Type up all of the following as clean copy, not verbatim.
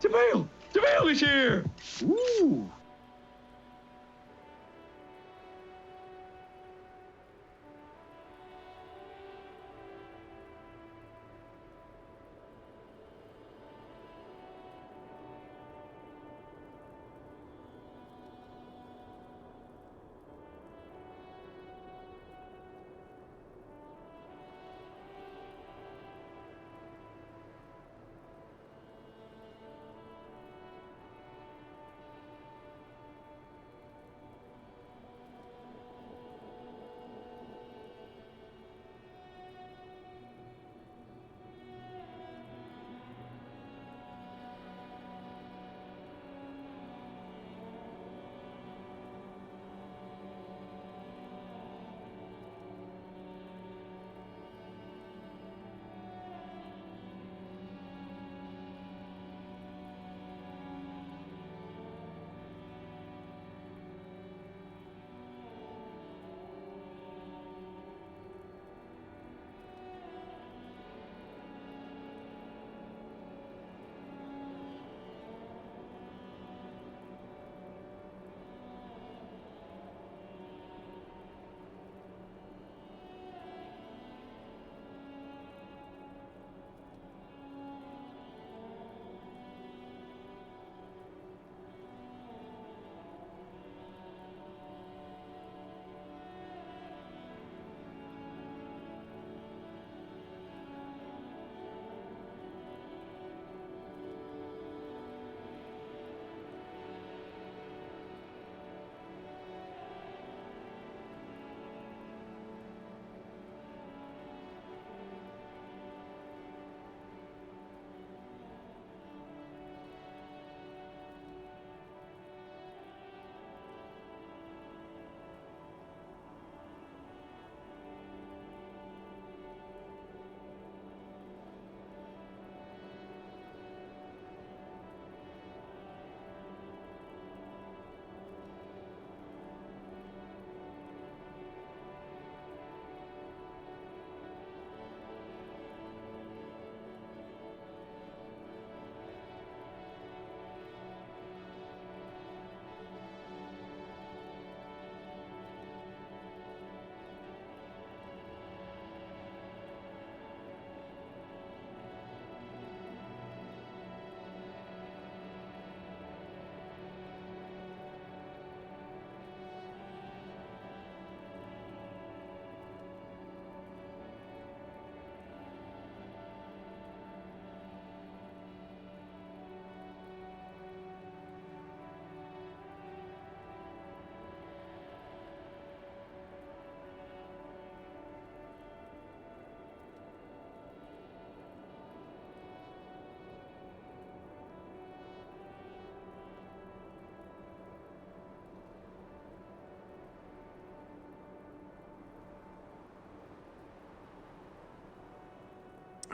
DeVale! DeVale is here! Ooh!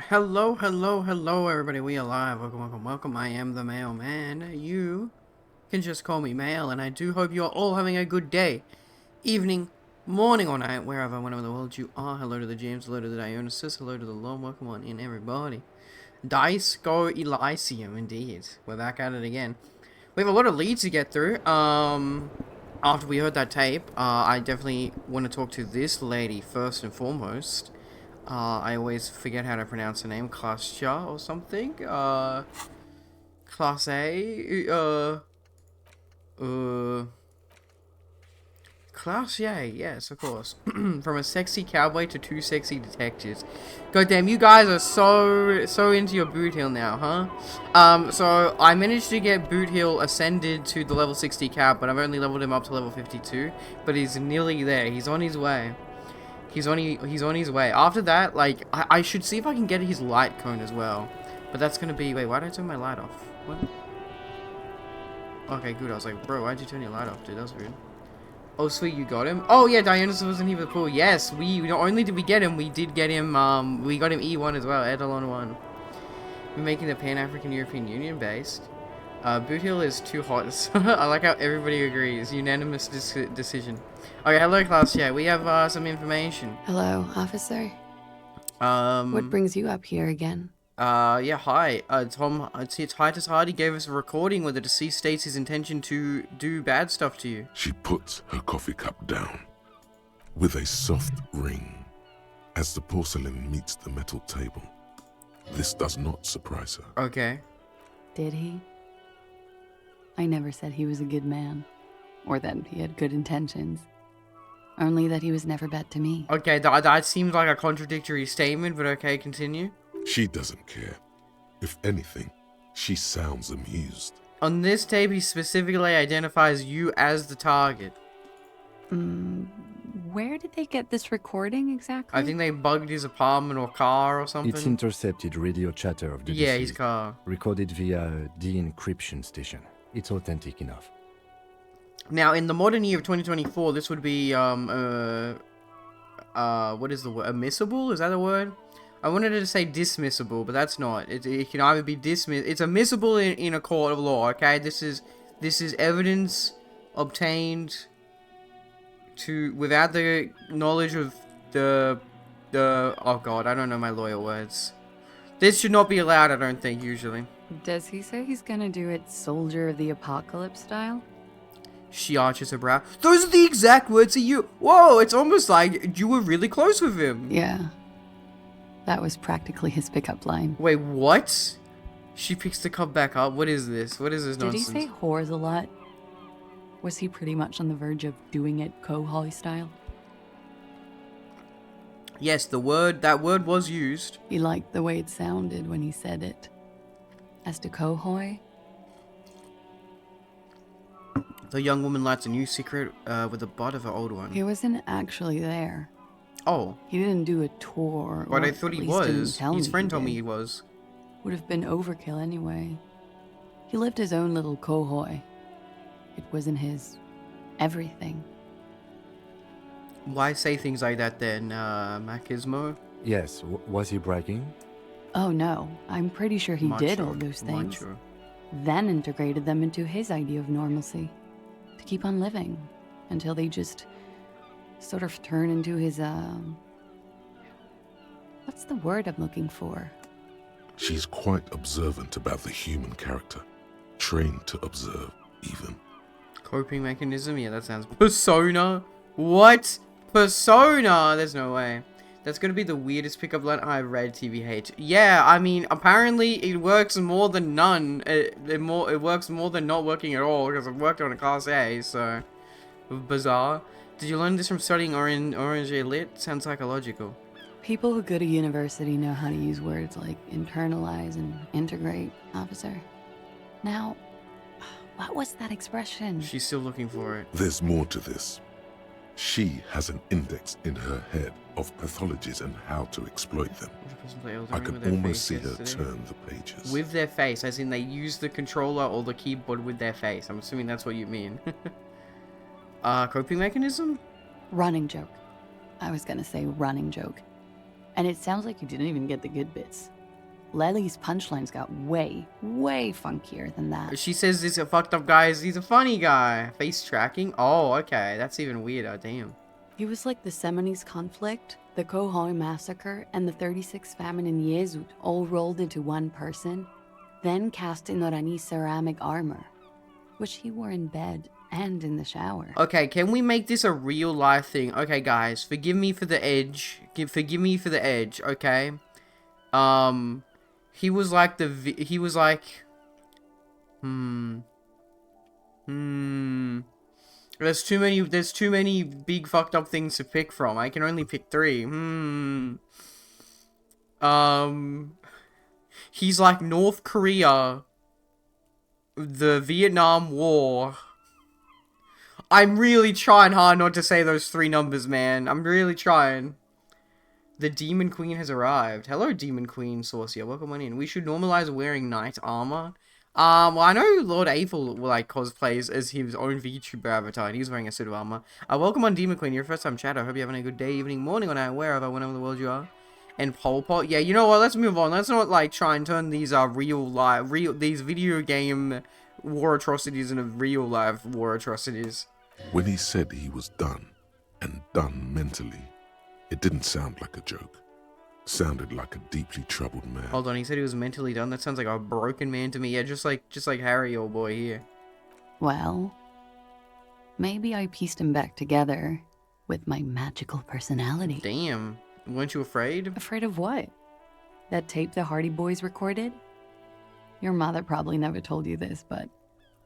Hello, hello, hello, everybody. We alive. Welcome, welcome, welcome. I am the mailman. You can just call me Mail, and I do hope you are all having a good day, evening, morning, or night, wherever, whenever in the world you are. Hello to the James, hello to the Dionysus, hello to the Lone. Welcome on in, everybody. Dice go Elysium, indeed. We're back at it again. We have a lot of leads to get through. After we heard that tape, I definitely want to talk to this lady first and foremost. I always forget how to pronounce her name. Klasha or something. Class A. Class A. Yes, of course. From a sexy cowboy to two sexy detectives. Goddamn, you guys are so into your boot hill now, huh? So I managed to get boot hill ascended to the level 60 cap, but I've only leveled him up to level 52. But he's nearly there. He's on his way. He's on his way. After that, like, I should see if I can get his light cone as well. But that's gonna be... Wait, why did I turn my light off? What? Okay, good. I was like, bro, why'd you turn your light off, dude? That was weird. Oh, sweet, you got him? Oh, yeah, Dionysus wasn't even cool. Yes, not only did we get him, we did get him, we got him E1 as well, Edelon 1. We're making the Pan-African European Union based. Boot Hill is too hot. I like how everybody agrees. Unanimous decision. Okay, hello class. Yeah, we have some information. Hello, officer. What brings you up here again? Yeah, hi. Tom, it's Titus Hardy gave us a recording where the deceased states his intention to do bad stuff to you. She puts her coffee cup down with a soft ring as the porcelain meets the metal table. This does not surprise her. Okay. Did he? I never said he was a good man, or that he had good intentions. Only that he was never bad to me. Okay, that seems like a contradictory statement, but okay, continue. She doesn't care. If anything, she sounds amused. On this tape, he specifically identifies you as the target. Where did they get this recording exactly? I think they bugged his apartment or car or something. It's intercepted radio chatter of the Yeah, deceased, his car. recorded via a de-encryption station. It's authentic enough. Now, in the modern year of 2024, this would be, what is the word? Admissible? Is that the word? I wanted to say dismissible, but that's not. It can either be dismissed. It's admissible in a court of law, okay? This is evidence obtained without the knowledge of the oh god, I don't know my lawyer words. This should not be allowed, I don't think, usually. Does he say he's gonna do it Soldier of the Apocalypse style? She arches her brow. Those are the exact words of you. Whoa, it's almost like you were really close with him. Yeah. That was practically his pickup line. Wait, what? She picks the cup back up. What is this? What is this nonsense? Did he say whores a lot? Was he pretty much on the verge of doing it Kohoi style? Yes, that word was used. He liked the way it sounded when he said it. As to Kohoi, The young woman lights a new cigarette with the butt of her old one. he wasn't actually there. Oh, He didn't do a tour. but or I thought at he least didn't was. tell His friend he told me did. he was. Would have been overkill anyway. He lived his own little Kohoi. It wasn't his everything. Why say things like that then, Machismo? Yes, was he bragging? Oh no, I'm pretty sure he did all Macho, those things. macho. Then integrated them into his idea of normalcy. To keep on living. Until they just sort of turn into his, what's the word I'm looking for? She's quite observant about the human character, trained to observe, even. Coping mechanism? Yeah, that sounds... Persona? What? Persona? There's no way. That's gonna be the weirdest pickup line I've read, TBH. Yeah, I mean, apparently it works more than none. It works more than not working at all, because I've worked on a Class A, so... Bizarre. Did you learn this from studying Orange Lit? Sounds psychological. People who go to university know how to use words like internalize and integrate, officer. Now, what was that expression? She's still looking for it. There's more to this. She has an index in her head of pathologies and how to exploit them. I can almost see her turn the pages. With their face, as in they use the controller or the keyboard with their face. I'm assuming that's what you mean. Coping mechanism? Running joke. I was gonna say running joke. And it sounds like you didn't even get the good bits. Lely's punchlines got way, way funkier than that. She says this fucked up guy he's a funny guy. Face tracking? Oh, okay. That's even weirder. Damn. He was like the Seminese conflict, the Kohoi massacre, and the 36 famine in Yezud all rolled into one person, then cast in Orani ceramic armor, which he wore in bed and in the shower. Okay, can we make this a real life thing? Okay, guys, forgive me for the edge. Forgive me for the edge, okay? He was like There's too many big fucked up things to pick from. I can only pick 3. He's like North Korea, the Vietnam War. I'm really trying hard not to say those 3 numbers, man. I'm really trying. The Demon Queen has arrived. Hello, Demon Queen Saucier. Welcome on in. We should normalize wearing knight armor. Well, I know Lord Aethel, like, cosplays as his own VTuber avatar, and he's wearing a suit of armor. Welcome on, Demon Queen. You're first time chatter. I hope you're having a good day, evening, morning, or night, wherever, whenever in the world you are. And Pol Pot. Yeah, you know what? Let's move on. Let's not, like, try and turn these, these video game war atrocities into real life war atrocities. When he said he was done, and done mentally, it didn't sound like a joke. sounded like a deeply troubled man. Hold on, he said he was mentally done. That sounds like a broken man to me. Yeah, just like Harry, old boy here. Well, maybe I pieced him back together with my magical personality. Damn. Weren't you afraid? Afraid of what? That tape the Hardy Boys recorded? Your mother probably never told you this, but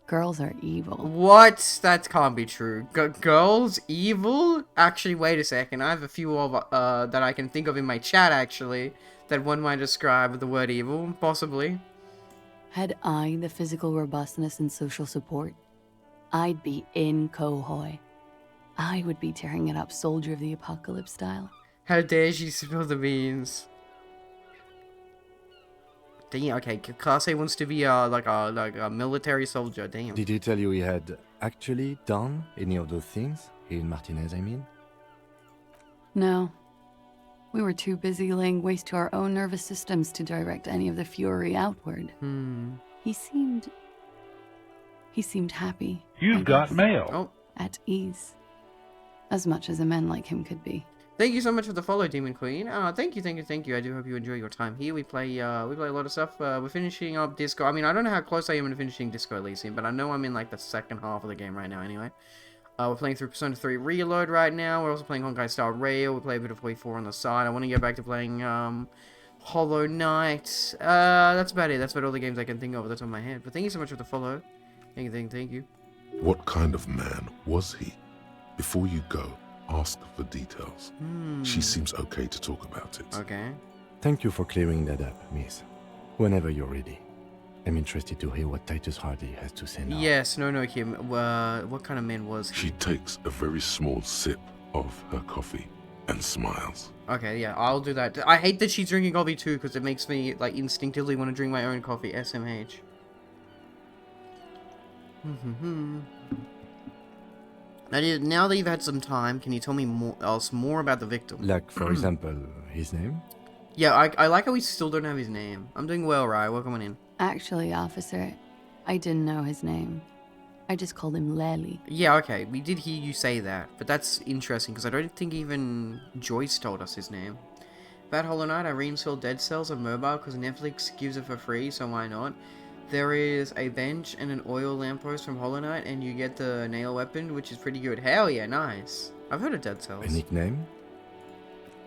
girls are evil. What? That can't be true. Girls evil? Actually, wait a second. I have a few of that I can think of in my chat, actually, that one might describe with the word evil, possibly. Had I the physical robustness and social support, I'd be in Kohoi. I would be tearing it up Soldier of the Apocalypse style. How dare she spill the beans? Damn, okay, Class A wants to be like a military soldier, damn. Did he tell you he had actually done any of those things? In Martinez, I mean? No. We were too busy laying waste to our own nervous systems to direct any of the fury outward. He seemed happy. You've got mail. Oh. At ease. As much as a man like him could be. Thank you so much for the follow, Demon Queen. Thank you. I do hope you enjoy your time here. We play a lot of stuff. We're finishing up Disco. I mean, I don't know how close I am to finishing Disco Elysium, but I know I'm in like the second half of the game right now. Anyway, we're playing through Persona 3 Reload right now. We're also playing Honkai Star Rail. We play a bit of Wave 4 on the side. I want to get back to playing Hollow Knight. That's about it. That's about all the games I can think of at the top of my head. But thank you so much for the follow. Thank you. What kind of man was he? Before you go, ask for details. She seems okay to talk about it. Okay. Thank you for clearing that up, miss. Whenever you're ready. I'm interested to hear what Titus Hardy has to say now. Yes, no, Kim. What kind of man was he? She takes a very small sip of her coffee and smiles. Okay, yeah, I'll do that. I hate that she's drinking coffee too, because it makes me, like, instinctively want to drink my own coffee. SMH. Now that you've had some time, can you tell me more about the victim? Like, for example, his name? Yeah, I like how we still don't have his name. I'm doing well, right? Welcome on in. Actually, officer, I didn't know his name. I just called him Lely. Yeah, okay, we did hear you say that, but that's interesting, because I don't think even Joyce told us his name. About Hollow Knight, I reinstalled Dead Cells on mobile, because Netflix gives it for free, so why not? There is a bench and an oil lamppost from Hollow Knight, and you get the nail weapon, which is pretty good. Hell yeah, nice. I've heard of Dead Cells. A nickname?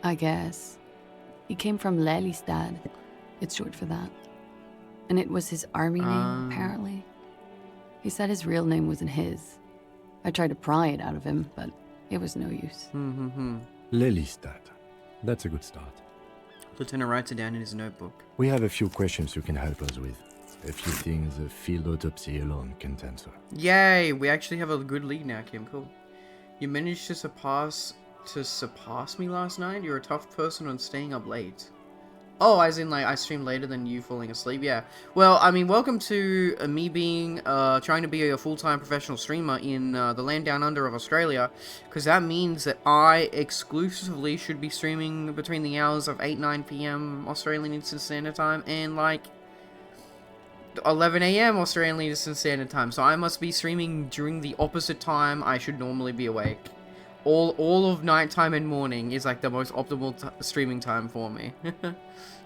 I guess. He came from Lely's dad. It's short for that. And it was his army name, apparently. He said his real name wasn't his. I tried to pry it out of him, but it was no use. Lelystad. That's a good start. Lieutenant writes it down in his notebook. We have a few questions you can help us with. A few things a field autopsy alone can't answer. Yay! We actually have a good lead now, Kim. Cool. You managed to surpass me last night? You're a tough person on staying up late. Oh, as in, like, I streamed later than you falling asleep? Yeah. Well, I mean, welcome to me being, trying to be a full-time professional streamer in the land down under of Australia, because that means that I exclusively should be streaming between the hours of 8-9 p.m. Australian Eastern Standard Time and, like, 11 a.m. Australian Eastern Standard Time, so I must be streaming during the opposite time I should normally be awake. All of nighttime and morning is like the most optimal streaming time for me.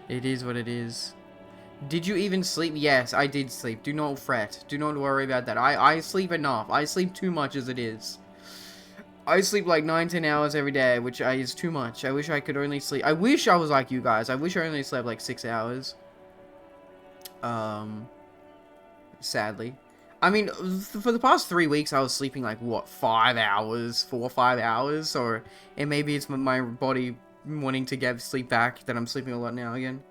It is what it is. Did you even sleep? Yes, I did sleep. Do not fret. Do not worry about that. I sleep enough. I sleep too much as it is. I sleep like 9-10 hours every day, which is too much. I wish I could only sleep. I wish I was like you guys. I wish I only slept like 6 hours. Sadly. I mean, for the past 3 weeks, I was sleeping like, what, 5 hours? 4 or 5 hours? Or, and maybe it's my body wanting to get sleep back that I'm sleeping a lot now again.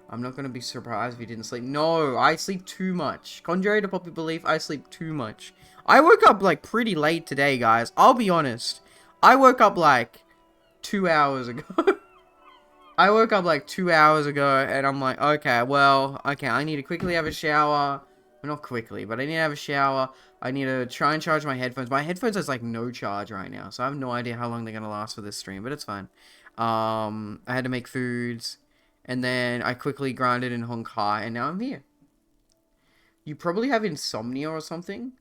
I'm not going to be surprised if you didn't sleep. No, I sleep too much. Contrary to popular belief, I sleep too much. I woke up like pretty late today, guys. I'll be honest. I woke up like 2 hours ago. I woke up like 2 hours ago, and I'm like, okay, I need to quickly have a shower. Well, not quickly, but I need to have a shower. I need to try and charge my headphones. My headphones has like no charge right now, so I have no idea how long they're going to last for this stream, but it's fine. I had to make foods, and then I quickly grinded in Honkai, and now I'm here. You probably have insomnia or something.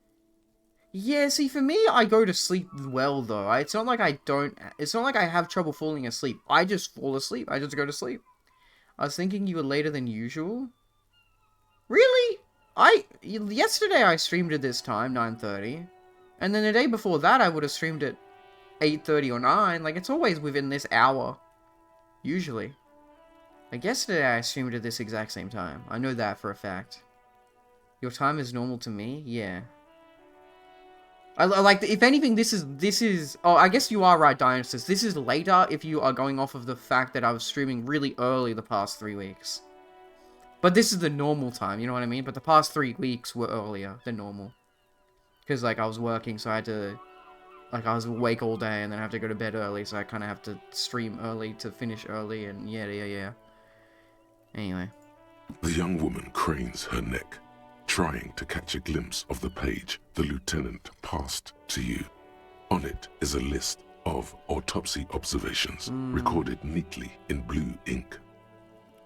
Yeah, see, for me, I go to sleep well, though. It's not like I don't... It's not like I have trouble falling asleep. I just fall asleep. I just go to sleep. I was thinking you were later than usual. Really? Yesterday I streamed at this time, 9:30. And then the day before that, I would have streamed at 8:30 or 9. Like, it's always within this hour. Usually. Like, yesterday I streamed at this exact same time. I know that for a fact. Your time is normal to me? Yeah. I like, if anything, this is... Oh, I guess you are right, Dionysus. This is later if you are going off of the fact that I was streaming really early the past 3 weeks. But this is the normal time, you know what I mean? But the past 3 weeks were earlier than normal. Because, like, I was working, so I had to... Like, I was awake all day, and then I have to go to bed early, so I kind of have to stream early to finish early, and yeah. Anyway. The young woman cranes her neck, trying to catch a glimpse of the page the lieutenant passed to you. On it is a list of autopsy observations, recorded neatly in blue ink.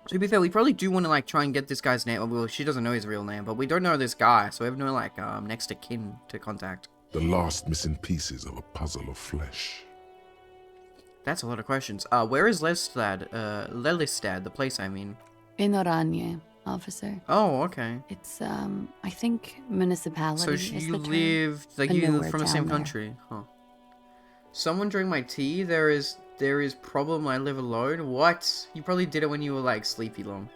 To be fair, we probably do want to, like, try and get this guy's name. Well, she doesn't know his real name, but we don't know this guy, so we have no, like, next of kin to contact. The last missing pieces of a puzzle of flesh. That's a lot of questions. Where is Lelystad, the place, I mean? In Oranje, officer. Oh, okay. It's, I think municipality So is you the term. lived, like, But you nowhere from the down same there. country, huh? Someone drank my tea, there is problem I live alone? What? You probably did it when you were, like, sleepy long.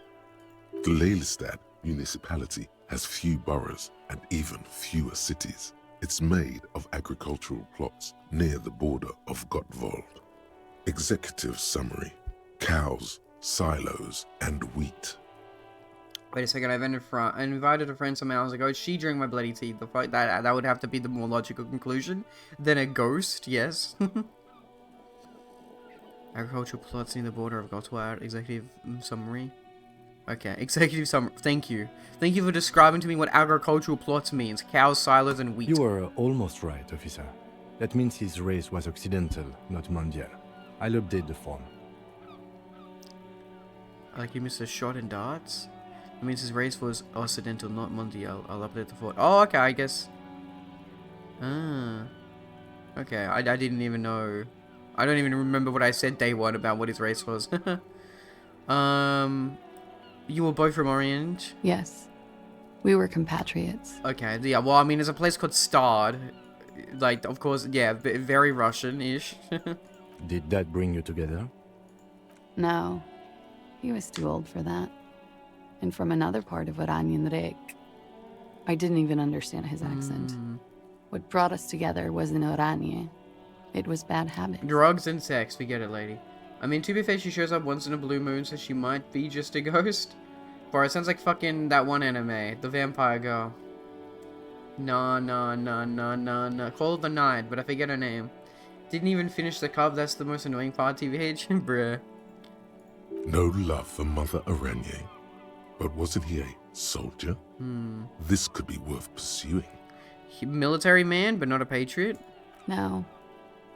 The Elysium municipality has few boroughs and even fewer cities. It's made of agricultural plots near the border of Gottwald. Executive summary: cows, silos, and wheat. Wait a second, I invited a friend some hours ago. She drank my bloody tea. The fuck, that would have to be the more logical conclusion than a ghost, yes. Agricultural plots near the border of Gottwald. Executive summary. Okay, executive summary. Thank you. Thank you for describing to me what agricultural plots means. Cows, silos, and wheat. You were almost right, officer. That means his race was occidental, not mondial. I'll update the form. Like you missed a shot in darts? That means his race was occidental, not mondial. I'll update the fort. Oh, okay, I guess. Ah. Okay, I didn't even know. I don't even remember what I said day one about what his race was. You were both from Orange? Yes. We were compatriots. Okay, yeah, well, I mean, there's a place called Stard. Like, of course, yeah, very Russian-ish. Did that bring you together? No. He was too old for that. And from another part of Oranje. I didn't even understand his accent. What brought us together was in Oranje. It was bad habits. Drugs and sex, forget it, lady. I mean, to be fair, she shows up once in a blue moon, so she might be just a ghost. Bro, it sounds like fucking that one anime, the vampire girl. Nah. Call her the Night, but I forget her name. Didn't even finish the cup, that's the most annoying part, TVH. Bruh. No love for Mother Aranye. But wasn't he a soldier? This could be worth pursuing. Military man, but not a patriot? No.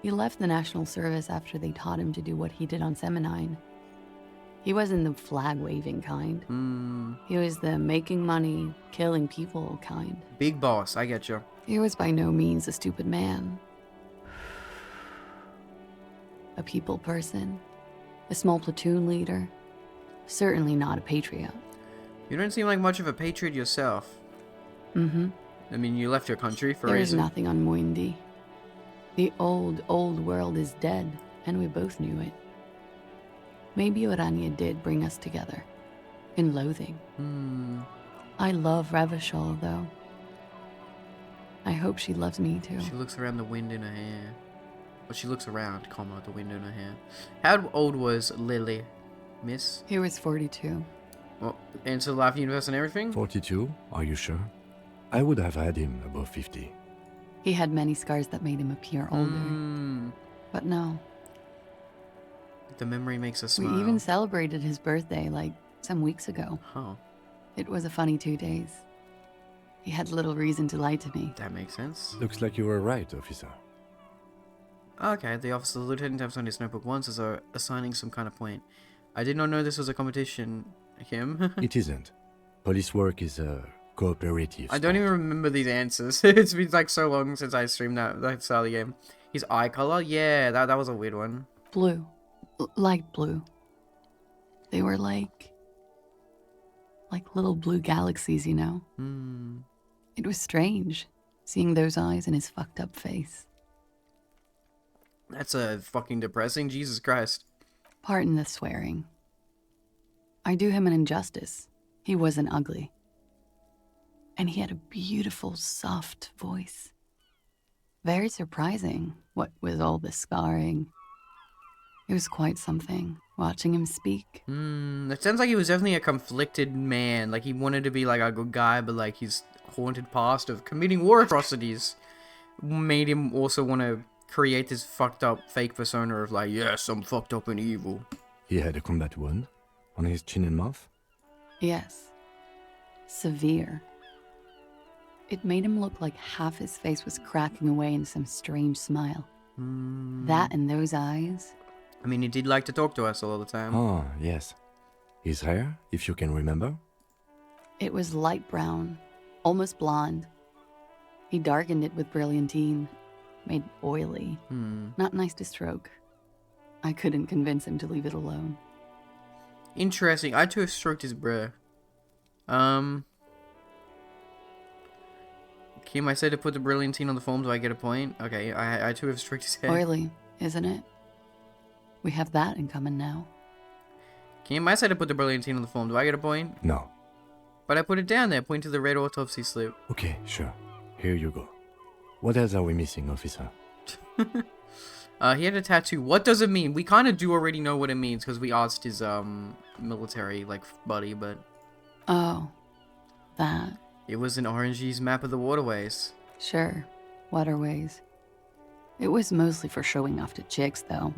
He left the National Service after they taught him to do what he did on Seminine. He wasn't the flag-waving kind. He was the making money, killing people kind. Big boss, I get you. He was by no means a stupid man. A people person. A small platoon leader. Certainly not a patriot. You don't seem like much of a patriot yourself. Mm-hmm. I mean, you left your country for a There is reason. nothing on Muindi. The old world is dead, and we both knew it. Maybe Oranje did bring us together. In loathing. I love Revachol, though. I hope she loves me, too. She looks around the wind in her hair. Well, she looks around, comma, the wind in her hair. How old was Lily, miss? He was 42. Well, into life, universe, and everything? 42? Are you sure? I would have had him above 50. He had many scars that made him appear older. But no. The memory makes us We smile. even celebrated his birthday, like, some weeks ago. Huh. It was a funny 2 days. He had little reason to lie to me. That makes sense. Looks like you were right, officer. Okay, the officer, the lieutenant taps on his notebook once as though assigning some kind of point. I did not know this was a competition, Kim. It isn't. Police work is a Cooperative. I don't even remember these answers. It's been like so long since I streamed that style of the game. His eye color? Yeah, that was a weird one. Blue. Light blue. They were like little blue galaxies, you know? Hmm. It was strange, seeing those eyes in his fucked up face. That's a fucking depressing. Jesus Christ. Pardon the swearing. I do him an injustice. He wasn't ugly. And he had a beautiful, soft voice. Very surprising, what with all the scarring. It was quite something, watching him speak. It sounds like he was definitely a conflicted man. Like, he wanted to be, like, a good guy, but, like, his haunted past of committing war atrocities made him also want to create this fucked up fake persona of, like, yes, I'm fucked up and evil. He had a combat wound on his chin and mouth. Yes. Severe. It made him look like half his face was cracking away in some strange smile. That and those eyes. I mean, he did like to talk to us all the time. Ah, yes. His hair, if you can remember. It was light brown, almost blonde. He darkened it with brilliantine, made oily. Not nice to stroke. I couldn't convince him to leave it alone. Interesting. I too have stroked his bruh. Kim, I said to put the brilliantine on the foam. Do I get a point? Okay, I too have stroked his head. Oily, isn't it? We have that in common now. Kim, I said to put the brilliantine on the foam. Do I get a point? No. But I put it down there. Point to the red autopsy slip. Okay, sure. Here you go. What else are we missing, officer? He had a tattoo. What does it mean? We kind of do already know what it means because we asked his military like buddy, but Oh, that. it was an RNG's map of the waterways. Sure. Waterways. It was mostly for showing off to chicks, though.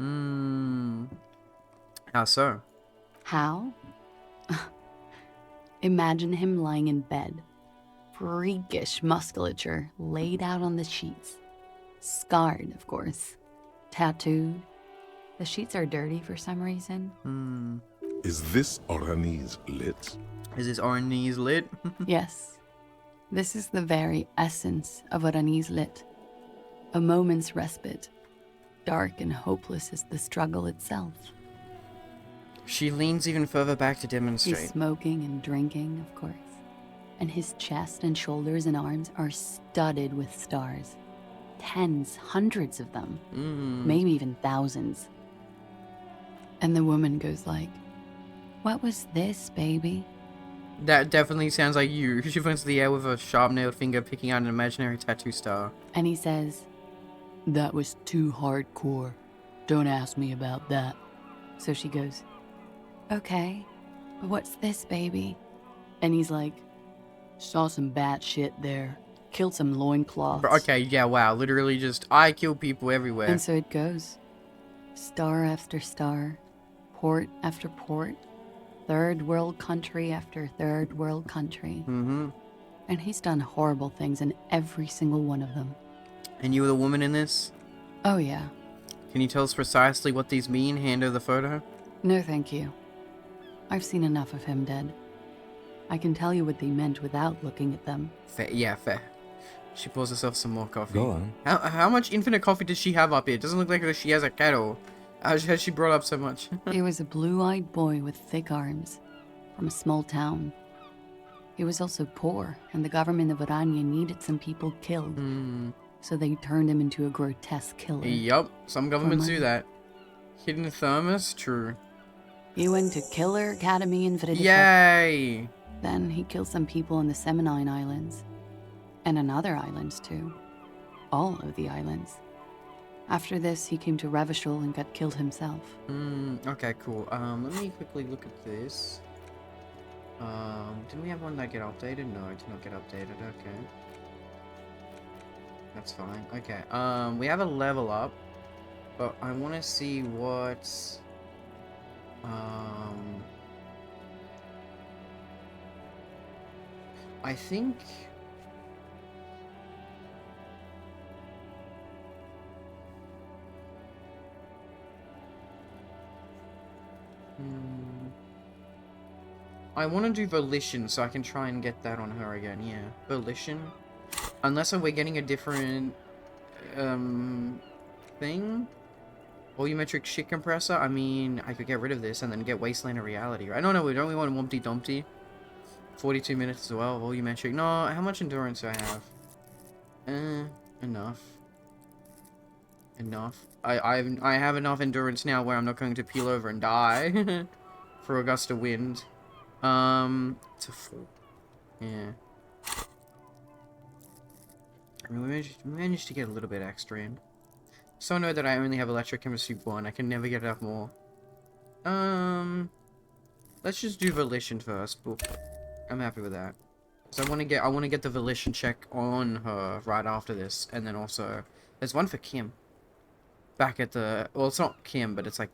How so? How? Imagine him lying in bed. Freakish musculature laid out on the sheets. Scarred, of course. Tattooed. The sheets are dirty for some reason. Is this Oranese lit? Is this RNG's lit? Yes. This is the very essence of Oranese lit. A moment's respite. Dark and hopeless as the struggle itself. She leans even further back to He's demonstrate. smoking and drinking, of course. And his chest and shoulders and arms are studded with stars. Tens, hundreds of them. Maybe even thousands. And the woman goes like, "What was this, baby?" That definitely sounds like you. She went to the air with a sharp-nailed finger picking out an imaginary tattoo star. And he says, "That was too hardcore. Don't ask me about that." So she goes, "Okay, but what's this, baby?" And he's like, "Saw some bat shit there. Killed some loincloths." Okay, yeah, wow. Literally just, I kill people everywhere. And so it goes. Star after star. Port after port. Third world country after third world country. And he's done horrible things in every single one of them. And you were the woman in this? Oh yeah. Can you tell us precisely what these mean? Hand her the photo? No thank you. I've seen enough of him dead. I can tell you what they meant without looking at them. Fair, yeah, fair. She pours herself some more coffee. Go on. How much infinite coffee does she have up here? It doesn't look like she has a kettle. How has she brought up so much? He was a blue-eyed boy with thick arms, from a small town. He was also poor, and the government of Orania needed some people killed. So they turned him into a grotesque killer. Yup, some governments do money. that. Hidden thermos? True. He went to Killer Academy in Vridicep. Yay! Then he killed some people in the Semenine Islands. And in other islands, too. All of the islands. After this, he came to Revachol and got killed himself. Okay, cool. Let me quickly look at this. Didn't we have one that get updated? No, it did not get updated. Okay. That's fine. Okay, we have a level up. But I want to see what's... I think... I want to do Volition so I can try and get that on her again. Yeah, Volition. Unless we're getting a different thing. Volumetric shit compressor. I mean, I could get rid of this and then get Wasteland of Reality. I don't know. Don't we want Wumpty Dumpty? 42 minutes as well. Volumetric. No, how much endurance do I have? Enough. Enough. I have enough endurance now where I'm not going to peel over and die for a gust of wind. It's a 4. Yeah. I mean, we managed to get a little bit extra in. So I know that I only have electric chemistry 1. I can never get enough more. Let's just do Volition first. Boop. I'm happy with that. So I want to get the Volition check on her right after this, and then also there's one for Kim. Back at the, well, it's not Kim, but it's like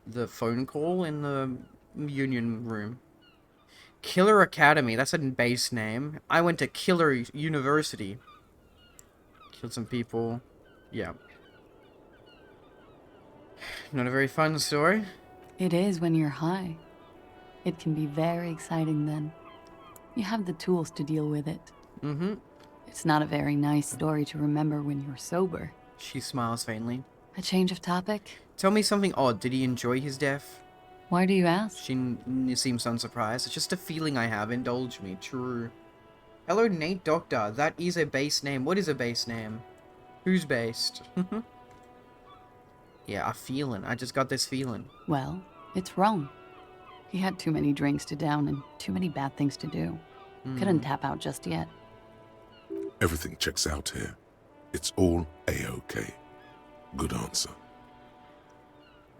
the phone call in the union room. Killer Academy. That's a base name. I went to Killer University. Killed some people. Yeah. Not a very fun story. It is when you're high. It can be very exciting then. You have the tools to deal with it. Mm-hmm. It's not a very nice story to remember when you're sober. She smiles faintly. A change of topic? Tell me something odd. Did he enjoy his death? Why do you ask? She seems unsurprised. It's just a feeling I have. Indulge me. True. Hello, Nate Doctor. That is a base name. What is a base name? Who's based? Yeah, a feeling. I just got this feeling. Well, it's wrong. He had too many drinks to down and too many bad things to do. Couldn't tap out just yet. Everything checks out here. It's all A-OK. Good answer.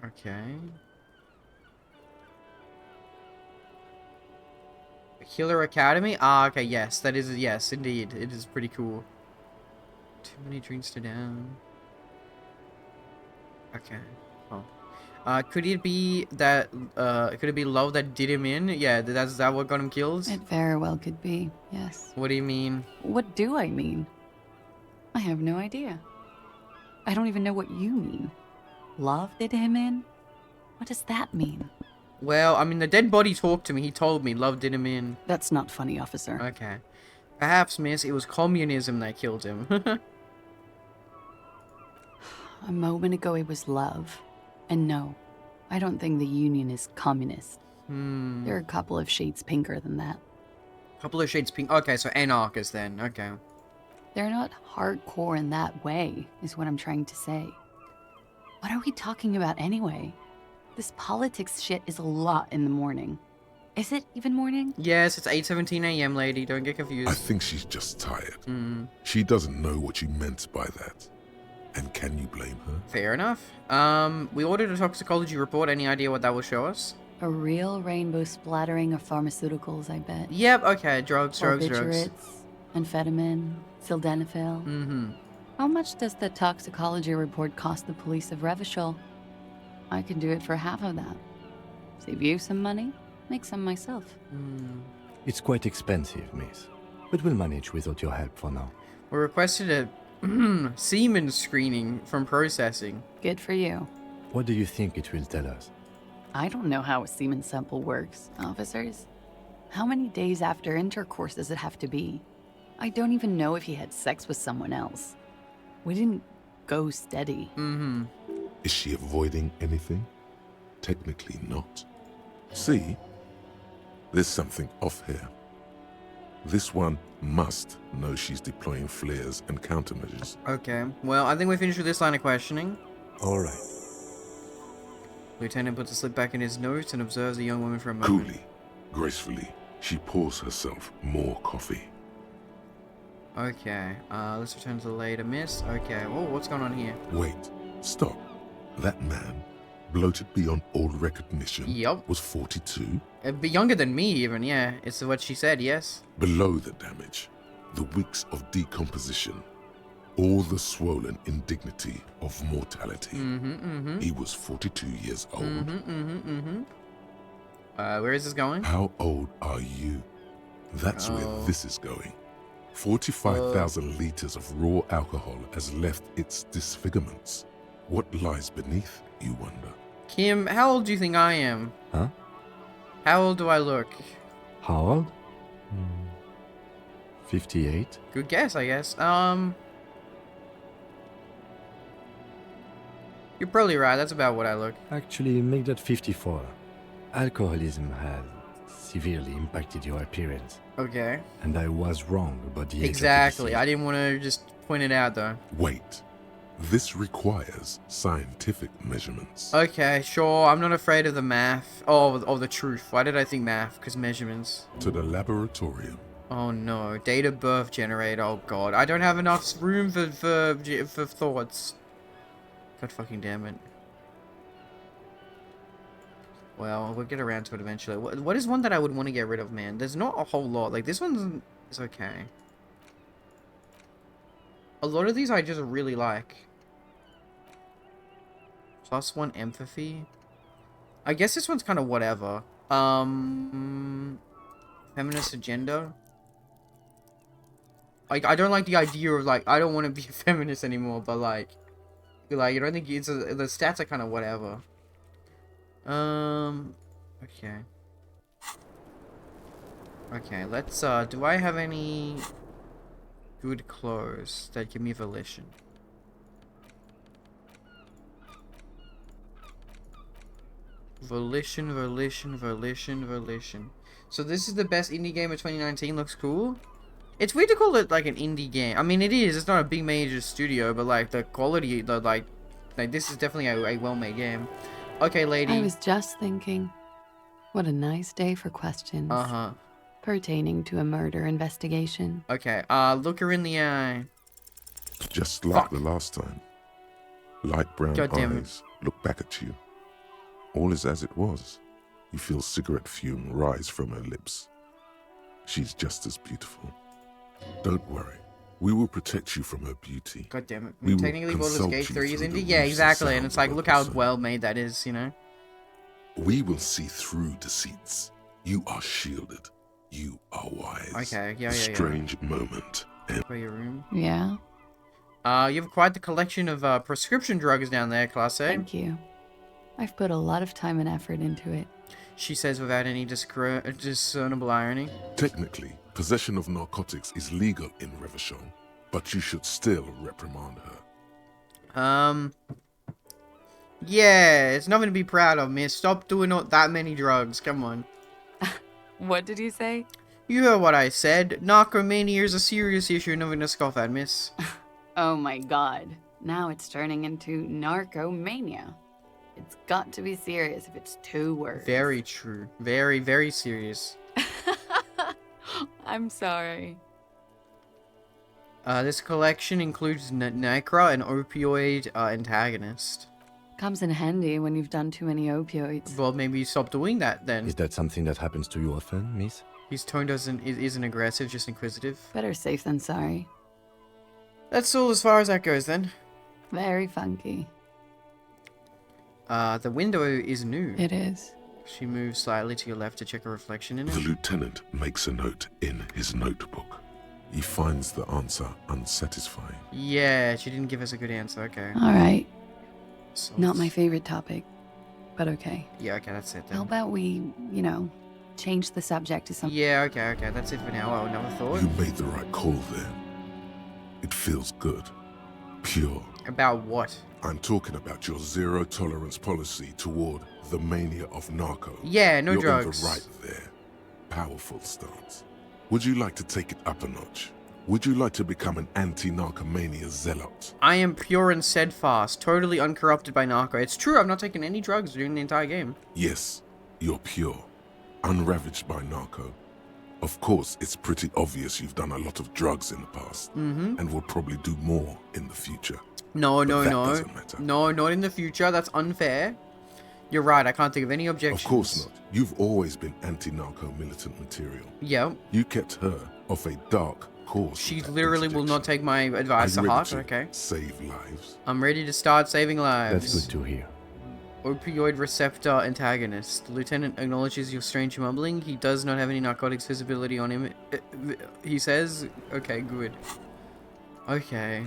Okay. Killer Academy? Ah, okay, yes. That is, yes, indeed. It is pretty cool. Too many drinks to down. Okay. Oh. Could it be that, could it be love that did him in? Yeah, that's that what got him killed? It very well could be, yes. What do you mean? What do I mean? I have no idea. I don't even know what you mean. Love did him in? What does that mean? Well, I mean, the dead body talked to me. He told me love did him in. That's not funny, officer. Okay. Perhaps, miss, it was communism that killed him. A moment ago it was love. And no, I don't think the Union is communist. They're a couple of shades pinker than that. Couple of shades pink. Okay, so anarchists then. Okay. They're not hardcore in that way, is what I'm trying to say. What are we talking about anyway? This politics shit is a lot in the morning. Is it even morning? Yes, it's 8:17 a.m., lady. Don't get confused. I think she's just tired. She doesn't know what you meant by that. And can you blame her? Fair enough. We ordered a toxicology report. Any idea what that will show us? A real rainbow splattering of pharmaceuticals, I bet. Yep, okay. Drugs. Barbiturates, amphetamine, sildenafil. How much does the toxicology report cost the police of Revachol? I can do it for half of that. Save you some money, make some myself. It's quite expensive, miss. But we'll manage without your help for now. We requested a semen screening from processing. Good for you. What do you think it will tell us? I don't know how a semen sample works, officers. How many days after intercourse does it have to be? I don't even know if he had sex with someone else. We didn't go steady. Is she avoiding anything? Technically not. See? There's something off here. This one must know she's deploying flares and countermeasures. Okay. Well, I think we finished with this line of questioning. All right. Lieutenant puts a slip back in his notes and observes the young woman for a moment. Coolly, gracefully, she pours herself more coffee. Okay. Let's return to the later, miss. Okay. Whoa, what's going on here? Wait, stop. That man, bloated beyond all recognition, Yup. was 42? A bit younger than me, even, yeah. It's what she said, yes. Below the damage, the weeks of decomposition, all the swollen indignity of mortality. He was 42 years old. Where is this going? How old are you? That's where this is going. 45,000 liters of raw alcohol has left its disfigurements. What lies beneath, you wonder? Kim, how old do you think I am? Huh? How old do I look? How old? 58? Good guess, I guess. You're probably right. That's about what I look. Actually, make that 54. Alcoholism has severely impacted your appearance. Okay. And I was wrong about the age of the Exactly. deceased. I didn't want to just point it out, though. Wait. This requires scientific measurements. Okay, sure. I'm not afraid of the math. Oh, the truth. Why did I think math? Because measurements. To the laboratorium. Oh no, date of birth generator. Oh god, I don't have enough room for thoughts. God fucking damn it. Well, we'll get around to it eventually. What is one that I would want to get rid of, man? There's not a whole lot. Like, this one is okay. A lot of these I just really like. +1 empathy. I guess this one's kind of whatever. Feminist agenda. Like, I don't like the idea of, like, I don't want to be a feminist anymore, but, like, I don't think it's the stats are kind of whatever. Okay. Okay, let's, do I have any good clothes that give me volition? Volition. So this is the best indie game of 2019. Looks cool. It's weird to call it like an indie game. I mean, it is. It's not a big major studio, but like the quality, like this is definitely a well-made game. Okay, lady. I was just thinking, what a nice day for questions. Pertaining to a murder investigation. Okay. Look her in the eye. Just like the last time. Light brown God damn it. eyes look back at you. All is as it was. You feel cigarette fume rise from her lips. She's just as beautiful. Don't worry. We will protect you from her beauty. God damn it. We will Technically, Baldur's consult Gate you 3 is through the indie. Yeah, roots exactly. And sound it's like, of look her how person. well made that is, you know? We will see through deceits. You are shielded. You are wise. Okay, yeah. A strange moment. And For your room. Yeah, You have quite the collection of prescription drugs down there, Class A. thank you. I've put a lot of time and effort into it. She says without any discernible irony. technically, possession of narcotics is legal in Revachol, but you should still reprimand her. Yeah, it's nothing to be proud of, miss. Stop doing that many drugs. Come on. What did you say? You heard what I said. Narcomania is a serious issue, nothing to scoff at, miss. Oh my god. Now it's turning into narcomania. It's got to be serious if it's 2 words. Very true. Very, very serious. I'm sorry. This collection includes Nycra, an opioid antagonist. Comes in handy when you've done too many opioids. Well, maybe you stop doing that then. Is that something that happens to you often, miss? His tone isn't aggressive, just inquisitive. Better safe than sorry. That's all as far as that goes then. Very funky. The window is new. It is. She moves slightly to your left to check a reflection in The it. lieutenant makes a note in his notebook. He finds the answer unsatisfying. Yeah, she didn't give us a good answer. Okay. Alright. So Not my favorite topic. But okay. Yeah, okay, that's it How then. about we, change the subject to something? Yeah, okay, that's it for now. Oh, another thought? You made the right call there. It feels good. Pure. About what? I'm talking about your zero tolerance policy toward the mania of narco. Yeah, no You're drugs. on the right there. Powerful stance. Would you like to take it up a notch? Would you like to become an anti-narcomania zealot? I am pure and steadfast, totally uncorrupted by narco. It's true, I've not taken any drugs during the entire game. Yes, you're pure. Unravaged by narco. Of course, it's pretty obvious you've done a lot of drugs in the past. And will probably do more in the future. No, But no, that no. doesn't matter. No, not in the future. That's unfair. You're right, I can't think of any objections. Of course not. You've always been anti-narco militant material. Yeah. You kept her off a dark course. She with that literally will not interjection. take my Are advice you to ready heart. to Okay. save lives? I'm ready to start saving lives. That's good to hear. Opioid receptor antagonist. The lieutenant acknowledges your strange mumbling. He does not have any narcotics visibility on him. He says, okay, good. Okay.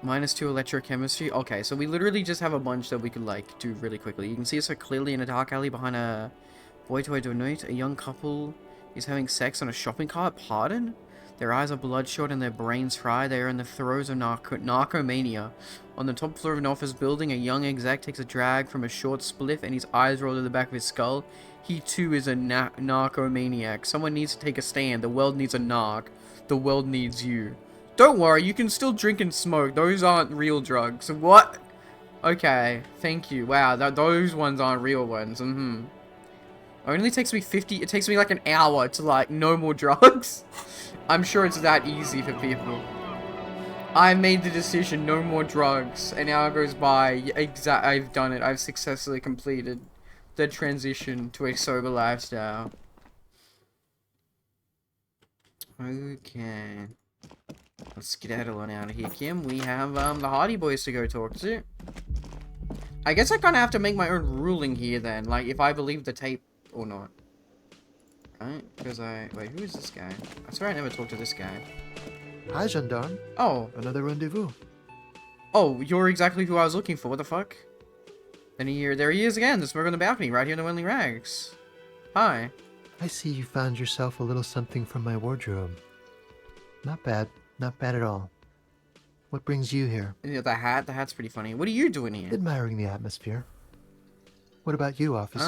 -2 electrochemistry. Okay, so we literally just have a bunch that we could, like, do really quickly. You can see us so clearly in a dark alley behind a boy toy donate. A young couple is having sex on a shopping cart? Pardon? Their eyes are bloodshot and their brains fried. They are in the throes of narcomania. On the top floor of an office building, a young exec takes a drag from a short spliff and his eyes roll to the back of his skull. He too is a narcomaniac. Someone needs to take a stand. The world needs a narc. The world needs you. Don't worry, you can still drink and smoke. Those aren't real drugs. What? Okay, thank you. Wow, those ones aren't real ones. It only takes me it takes me like an hour to like no more drugs. I'm sure it's that easy for people. I made the decision, no more drugs. An hour goes by, I've done it. I've successfully completed the transition to a sober lifestyle. Okay. Let's skedaddle on out of here, Kim. We have the Hardy Boys to go talk to. I guess I kind of have to make my own ruling here then, like if I believe the tape or not. Right? Because wait, who is this guy? I swear I never talked to this guy. Hi, gendarme. Oh. Another rendezvous. Oh, you're exactly who I was looking for. What the fuck? Then there he is again, the smoke on the balcony, right here in the Wendling Rags. Hi. I see you found yourself a little something from my wardrobe. Not bad. Not bad at all. What brings you here? Yeah, the hat's pretty funny. What are you doing here? Admiring the atmosphere. What about you, officer?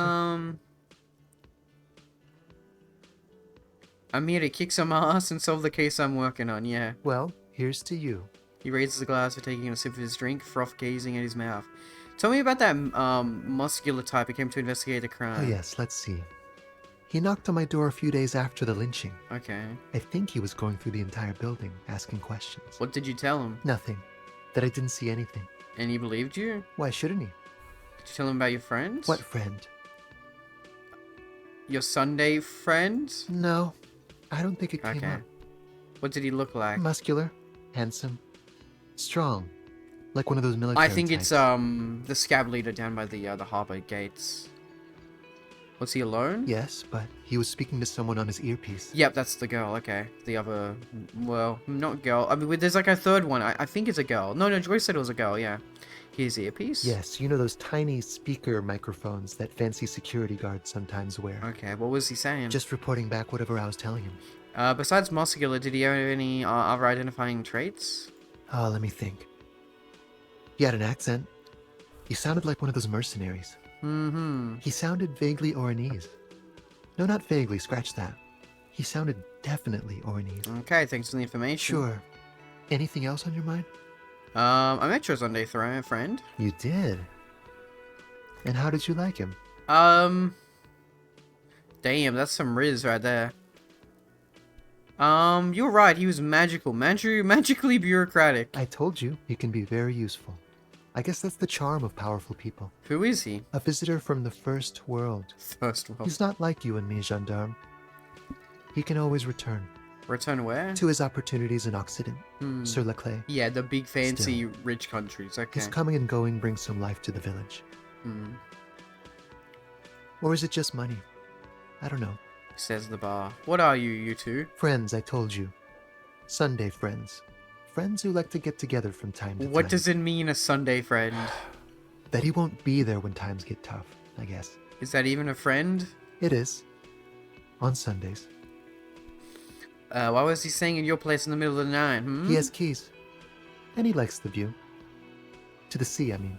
I'm here to kick some ass and solve the case I'm working on, yeah. Well, here's to you. He raises the glass for taking a sip of his drink, froth gazing at his mouth. Tell me about that, muscular type who came to investigate the crime. Oh yes, let's see. He knocked on my door a few days after the lynching. Okay. I think he was going through the entire building, asking questions. What did you tell him? Nothing. That I didn't see anything. And he believed you? Why shouldn't he? Did you tell him about your friends? What friend? Your Sunday friend? No. I don't think it came Okay. up. What did he look like? Muscular, handsome, strong, like one of those military I think types. it's the scab leader down by the harbor gates. Was he alone? Yes, but he was speaking to someone on his earpiece. Yep, that's the girl. Okay, the other, well, not girl. I mean, there's like a third one. I think it's a girl. No, Joyce said it was a girl. Yeah, his earpiece. Yes, you know those tiny speaker microphones that fancy security guards sometimes wear. Okay, what was he saying? Just reporting back whatever I was telling him. Besides muscular, did he have any other identifying traits? Oh, let me think. He had an accent. He sounded like one of those mercenaries. Mm-hmm. He sounded vaguely Oranese. No, not vaguely, scratch that. He sounded definitely Oranese. Okay, thanks for the information. Sure. Anything else on your mind? I met your Sunday friend. You did? And how did you like him? Damn, that's some riz right there. You're right, he was magically bureaucratic. I told you, he can be very useful. I guess that's the charm of powerful people. Who is he? A visitor from the first world. First world. He's not like you and me, gendarme. He can always return. Return where? To his opportunities in Occident, sur la clé. Yeah, the big fancy rich countries, okay. His coming and going brings some life to the village. Or is it just money? I don't know. Says the bar. What are you two? Friends, I told you. Sunday friends. Friends who like to get together from time to time. What does it mean, a Sunday friend? That he won't be there when times get tough, I guess. Is that even a friend? It is. On Sundays. Why was he staying in your place in the middle of the night, He has keys. And he likes the view. To the sea, I mean.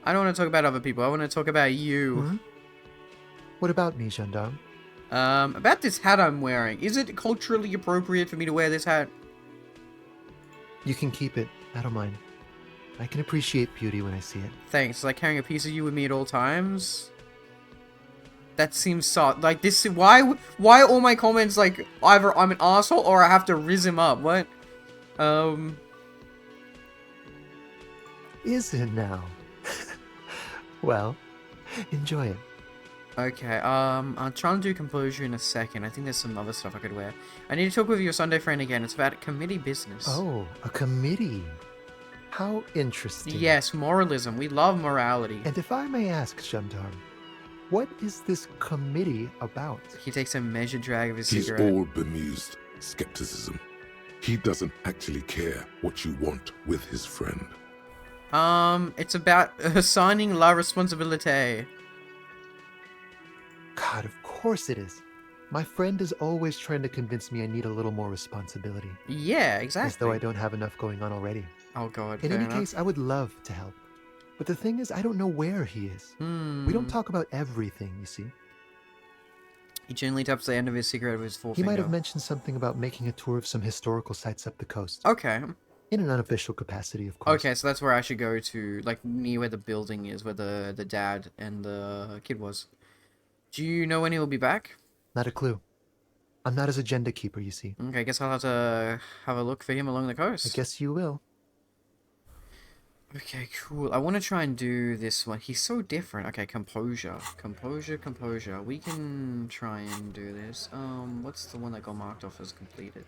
I don't want to talk about other people. I want to talk about you. What about me, gendarme? About this hat I'm wearing. Is it culturally appropriate for me to wear this hat? You can keep it. I don't mind. I can appreciate beauty when I see it. Thanks. Like carrying a piece of you with me at all times? That seems soft. Like this. Why all my comments like either I'm an asshole or I have to riz him up? What? Is it now? Well, enjoy it. Okay, I'll try and do composure in a second. I think there's some other stuff I could wear. I need to talk with your Sunday friend again. It's about committee business. Oh, a committee. How interesting. Yes, moralism. We love morality. And if I may ask, gendarme, what is this committee about? He takes a measured drag of his He's cigarette. all bemused skepticism. He doesn't actually care what you want with his friend. It's about assigning la responsabilité. God, of course it is. My friend is always trying to convince me I need a little more responsibility. Yeah, exactly. As though I don't have enough going on already. Oh god, In fair any enough. case, I would love to help. But the thing is, I don't know where he is. We don't talk about everything, you see. He gently taps the end of his cigarette with his He forefinger. might have mentioned something about making a tour of some historical sites up the coast. Okay. In an unofficial capacity, of course. Okay, so that's where I should go to, like, near where the building is, where the dad and the kid was. Do you know when he'll be back? Not a clue. I'm not his agenda keeper, you see. Okay, I guess I'll have to have a look for him along the coast. I guess you will. Okay, cool. I want to try and do this one. He's so different. Okay, composure. Composure. We can try and do this. What's the one that got marked off as completed?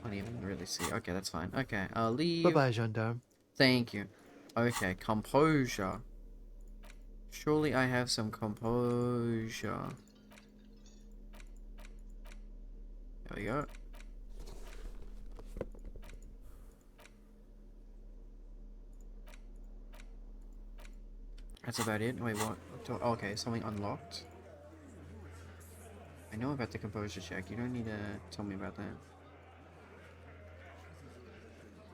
I don't even really see. Okay, that's fine. Okay, I'll leave. Bye-bye, gendarme. Thank you. Okay, composure. Surely I have some composure. There we go. That's about it. Wait, what? Oh, okay, something unlocked. I know about the composure check. You don't need to tell me about that.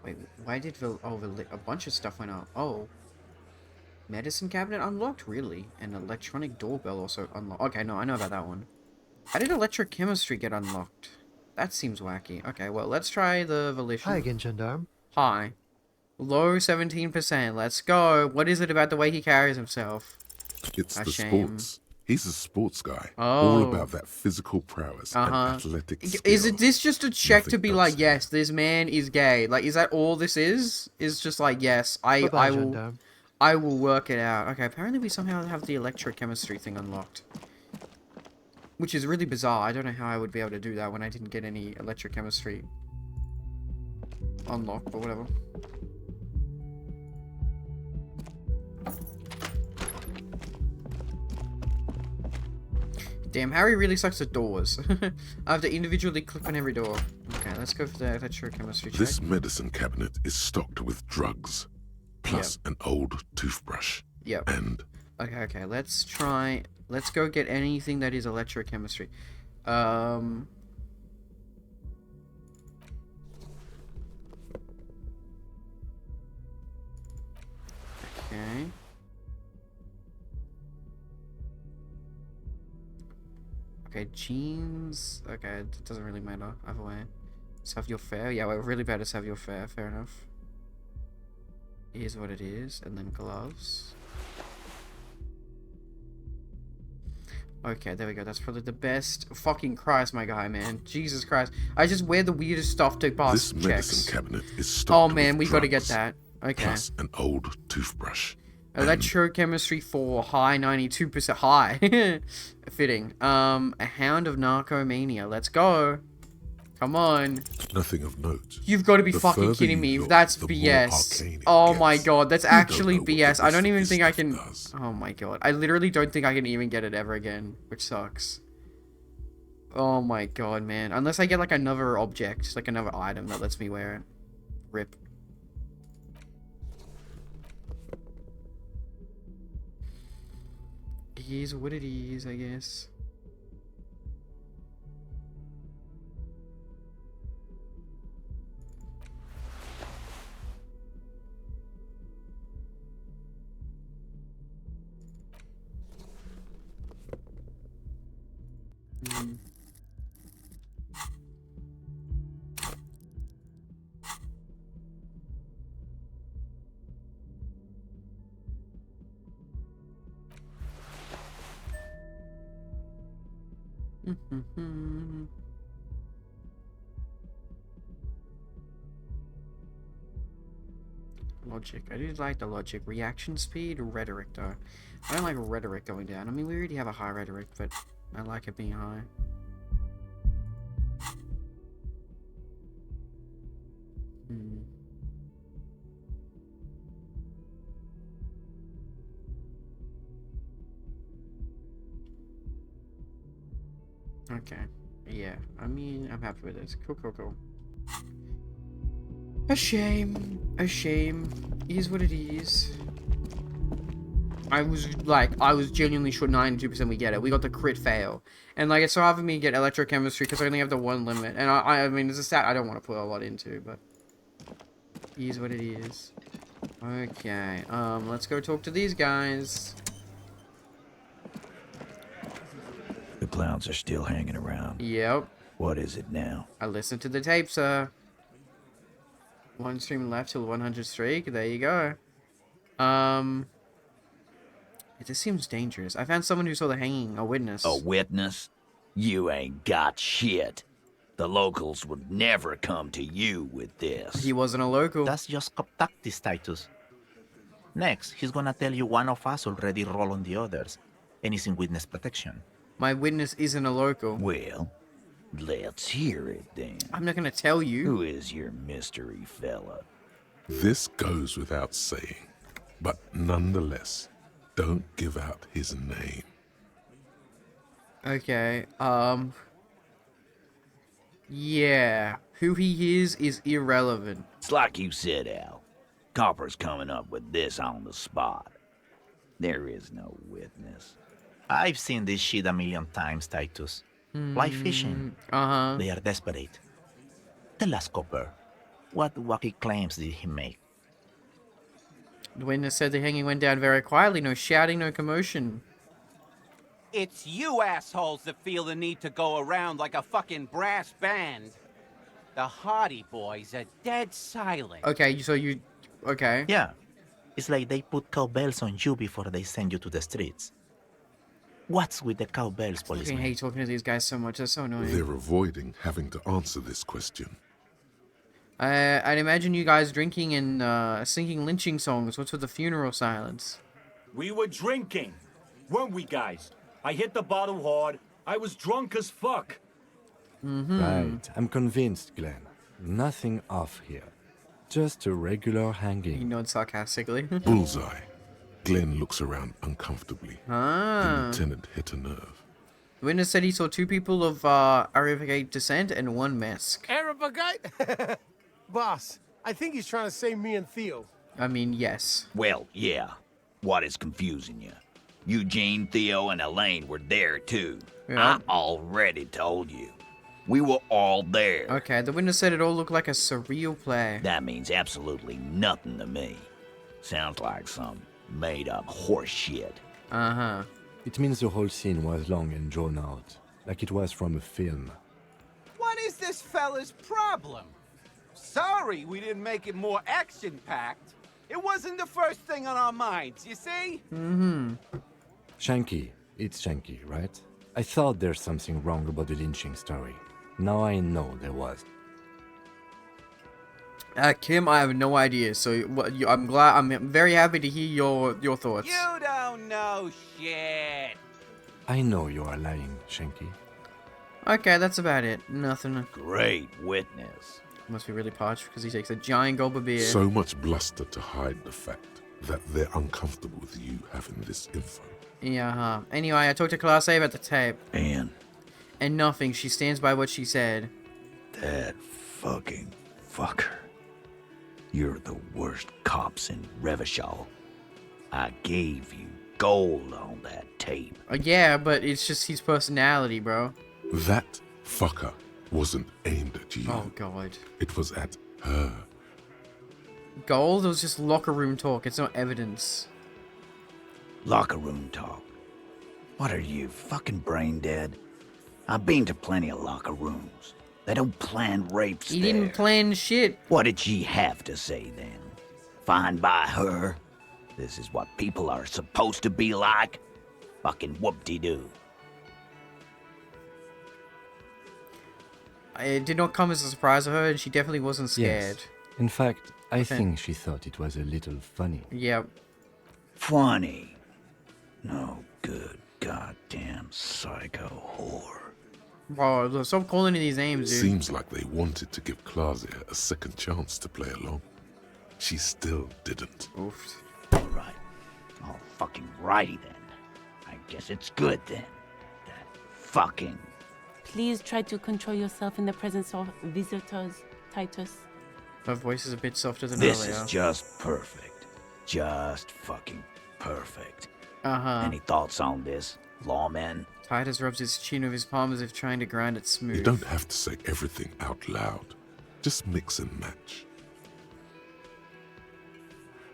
Wait, why did a bunch of stuff went up? Oh. Medicine cabinet unlocked? Really? And electronic doorbell also unlocked. Okay, no, I know about that one. How did electrochemistry get unlocked? That seems wacky. Okay, well, let's try the volition. Hi again, gendarme. Hi. Low 17%. Let's go. What is it about the way he carries himself? It's A the shame. sports. He's a sports guy. Oh. All about that physical prowess and Uh-huh. athletic skill. Is it this just a check to Nothing be else. like, yes, this man is gay? Like, is that all this is? Is just like, yes, I Bye-bye, will gendarme. I will work it out. Okay, apparently we somehow have the electrochemistry thing unlocked. Which is really bizarre. I don't know how I would be able to do that when I didn't get any electrochemistry unlocked, but whatever. Damn, Harry really sucks at doors. I have to individually click on every door. Okay, let's go for the electrochemistry check. This medicine cabinet is stocked with drugs, plus an old toothbrush. Yep. And Okay, let's go get anything that is electrochemistry. Okay. Okay, jeans. Okay, it doesn't really matter either way. Savior Fair. Yeah, we're really bad at Savior Fair. Fair enough. Here's what it is, and then gloves. Okay, there we go. That's probably the best. Fucking Christ, my guy, man. Jesus Christ. I just wear the weirdest stuff to pass this checks. medicine cabinet is stocked Oh man, we with gotta get drugs, that. Okay. plus an old toothbrush. Electrochemistry for high 92% high. Fitting. A hound of narcomania. Let's go. Come on. Nothing of note. You've got to be The fucking further kidding you me. look, That's the more BS. arcane it Oh my gets. god, that's You don't actually know what the BS. I don't rest of even this think I stuff can... does. Oh my god. I literally don't think I can even get it ever again, which sucks. Oh my god, man. Unless I get like another object, like another item that lets me wear it. Rip. It is what it is, I guess. Hmm. Logic. I do like the logic. Reaction speed, rhetoric though. I don't like rhetoric going down. I mean, we already have a high rhetoric, but I like it being high. Hmm. Okay. Yeah. I mean, I'm happy with this. Cool. A shame. A shame. Is what it is. I was genuinely sure 92% we get it. We got the crit fail. And, like, it's so hard for me to get electrochemistry because I only have the one limit. And I mean, it's a stat I don't want to put a lot into, but it is what it is. Okay, let's go talk to these guys. The clowns are still hanging around. Yep. What is it now? I listened to the tape, sir. One stream left till 100 streak. There you go. This seems dangerous. I found someone who saw the hanging, a witness. A witness? You ain't got shit. The locals would never come to you with this. He wasn't a local. That's just cop tactics, Titus. Next, he's gonna tell you one of us already roll on the others, and he's in witness protection. My witness isn't a local. Well, let's hear it then. I'm not gonna tell you. Who is your mystery fella? This goes without saying, but nonetheless, don't give out his name. Okay, yeah. Who he is irrelevant. It's like you said, Al. Copper's coming up with this on the spot. There is no witness. I've seen this shit a million times, Titus. Fly fishing. Uh-huh. They are desperate. Tell us, Copper, what wacky claims did he make? The witness said the hanging went down very quietly. No shouting, no commotion. It's you assholes that feel the need to go around like a fucking brass band. The Hardy Boys are dead silent. Okay, so you... Okay. Yeah, it's like they put cowbells on you before they send you to the streets. What's with the cowbells, I fucking policeman? hate talking to these guys so much. That's so annoying. They're avoiding having to answer this question. I'd imagine you guys drinking and singing lynching songs. What's with the funeral silence? We were drinking, weren't we, guys? I hit the bottle hard. I was drunk as fuck. Right, I'm convinced, Glenn. Nothing off here. Just a regular He hanging. nods sarcastically. Bullseye. Glenn looks around uncomfortably. The Ah. lieutenant hit a nerve. The witness said he saw 2 people of Interrogate descent and 1 mask. Interrogate? Boss, I think he's trying to say me and Theo. I mean, yes. Well, yeah. What is confusing you? Eugene, Theo, and Elaine were there, too. Yeah. I already told you. We were all there. Okay, the witness said it all looked like a surreal play. That means absolutely nothing to me. Sounds like some made-up horse shit. Uh-huh. It means the whole scene was long and drawn out, like it was from a film. What is this fella's problem? Sorry we didn't make it more action-packed. It wasn't the first thing on our minds, you see? Mm-hmm. Shanky. It's Shanky, right? I thought there's something wrong about the lynching story. Now I know there was. Kim, I have no idea, so I'm very happy to hear your thoughts. You don't know shit. I know you are lying, Shanky. Okay, that's about it. Nothing. Great witness. Must be really parched because he takes a giant gulp of beer. So much bluster to hide the fact that they're uncomfortable with you having this info. Yeah, huh. Anyway, I talked to Class A about the tape. And And nothing. She stands by what she said. that fucking fucker. You're the worst cops in Revachol. I gave you gold on that tape. Yeah, but it's just his personality, bro. That fucker wasn't aimed at you. Oh, God. It was at her. Gold was just locker room talk. It's not evidence. Locker room talk. What are you, fucking brain dead? I've been to plenty of locker rooms. They don't plan rapes He there. didn't plan shit. What did she have to say then? Fine by her? This is what people are supposed to be like? Fucking whoop-de-doo. It did not come as a surprise to her, and she definitely wasn't scared. Yes. In fact, I Okay. think she thought it was a little funny. Yep. Funny. No good goddamn psycho whore. Bro, look, stop calling me these names, dude. Seems like they wanted to give Klasia a second chance to play along. She still didn't. Oof. Alright. All fucking righty then. I guess it's good then. That fucking... Please try to control yourself in the presence of visitors, Titus. Her voice is a bit softer than This earlier. is just perfect. Just fucking perfect. Uh-huh. Any thoughts on this, lawman? Titus rubs his chin with his palm as if trying to grind it smooth. You don't have to say everything out loud. Just mix and match.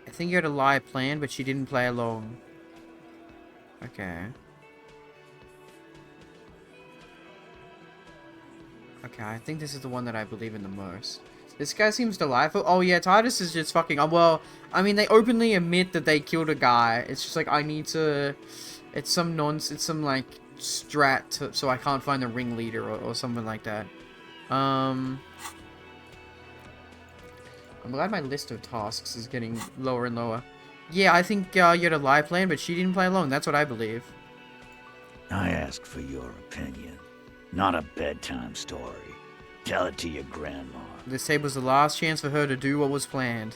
I think you had a lie planned, but she didn't play along. Okay. Okay, I think this is the one that I believe in the most. This guy seems delightful. Oh yeah, Titus is just fucking... well, I mean, they openly admit that they killed a guy. It's just like, I need to... It's some nonsense. It's some, like, strat so I can't find the ringleader or something like that. I'm glad my list of tasks is getting lower and lower. Yeah, I think you had a lie plan, but she didn't play along. That's what I believe. I ask for your opinion, not a bedtime story. Tell it to your grandma. This tape was the last chance for her to do what was planned.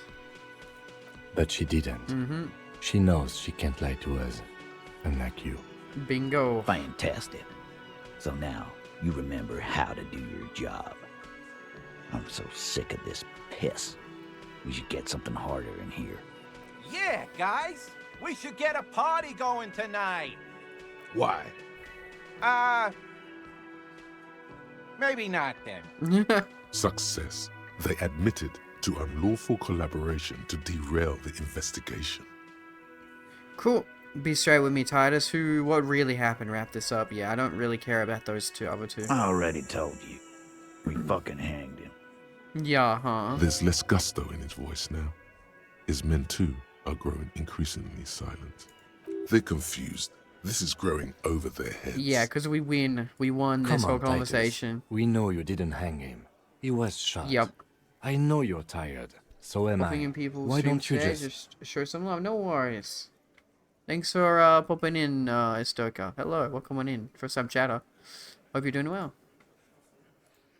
But she didn't. Mm-hmm. She knows she can't lie to us, unlike you. Bingo. Fantastic. So now, you remember how to do your job. I'm so sick of this piss. We should get something harder in here. Yeah, guys, we should get a party going tonight. Why? Maybe not then. Success. They admitted to unlawful collaboration to derail the investigation. Cool. Be straight with me, Titus. What really happened? Wrap this up. Yeah, I don't really care about those other two. I already told you. We fucking hanged him. Yeah, huh? There's less gusto in his voice now. His men too are growing increasingly silent. They're confused. This is growing over their heads. Yeah, because we win. We won this whole conversation. Titus. We know you didn't hang him. He was shot. Yep. I know you're tired. So am I. Why don't you just show some love? No worries. Thanks for popping in, Stoker. Hello, welcome on in. First time chatter. Hope you're doing well.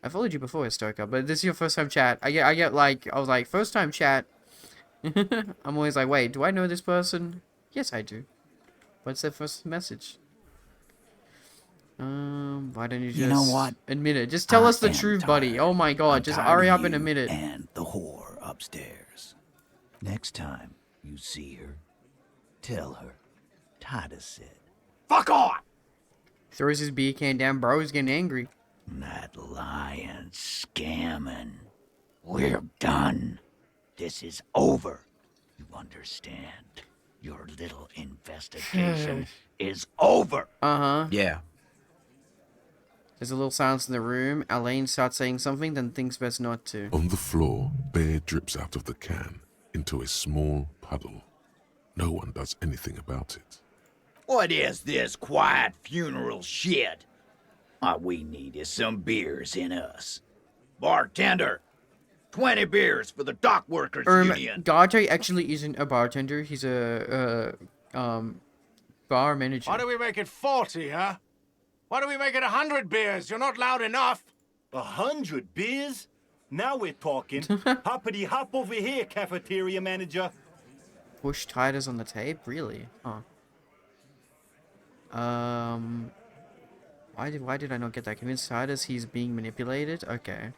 I followed you before, Stoker, but this is your first time chat. I get like, I was like, first time chat. I'm always like, wait, do I know this person? Yes, I do. What's their first message? Why don't you just admit it? Just tell us the truth, buddy. Oh my god, just hurry up and admit it. And the whore upstairs. Next time you see her, tell her Titus said, "Fuck off!" Throws his beer can down, bro. He's getting angry. That lying, scamming. We're done. This is over. You understand? Your little investigation is over. Uh-huh. Yeah. There's a little silence in the room. Elaine starts saying something, then thinks best not to. On the floor, beer drips out of the can into a small puddle. No one does anything about it. What is this quiet funeral shit? All we need is some beers in us. Bartender, 20 beers for the dock workers union. Dante actually isn't a bartender. He's a bar manager. Why do we make it 40, huh? Why do we make it 100 beers? You're not loud enough. 100 beers? Now we're talking. Hoppity hop over here, cafeteria manager. Push Titus on the tape? Really? Huh. Why did I not get that? Convince Titus he's being manipulated? Okay.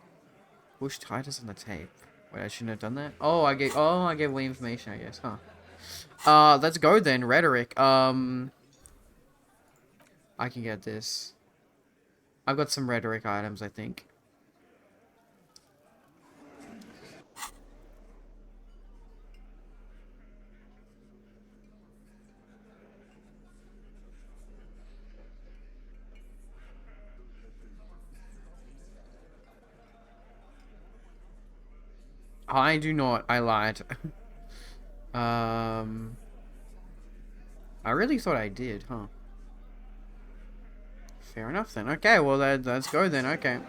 Push Titus on the tape. Wait, I shouldn't have done that? Oh, I gave away information, I guess, huh? Let's go then. Rhetoric. I can get this. I've got some rhetoric items, I think. I do not. I lied. I really thought I did, huh? Fair enough then. Okay, well let's go then. Okay.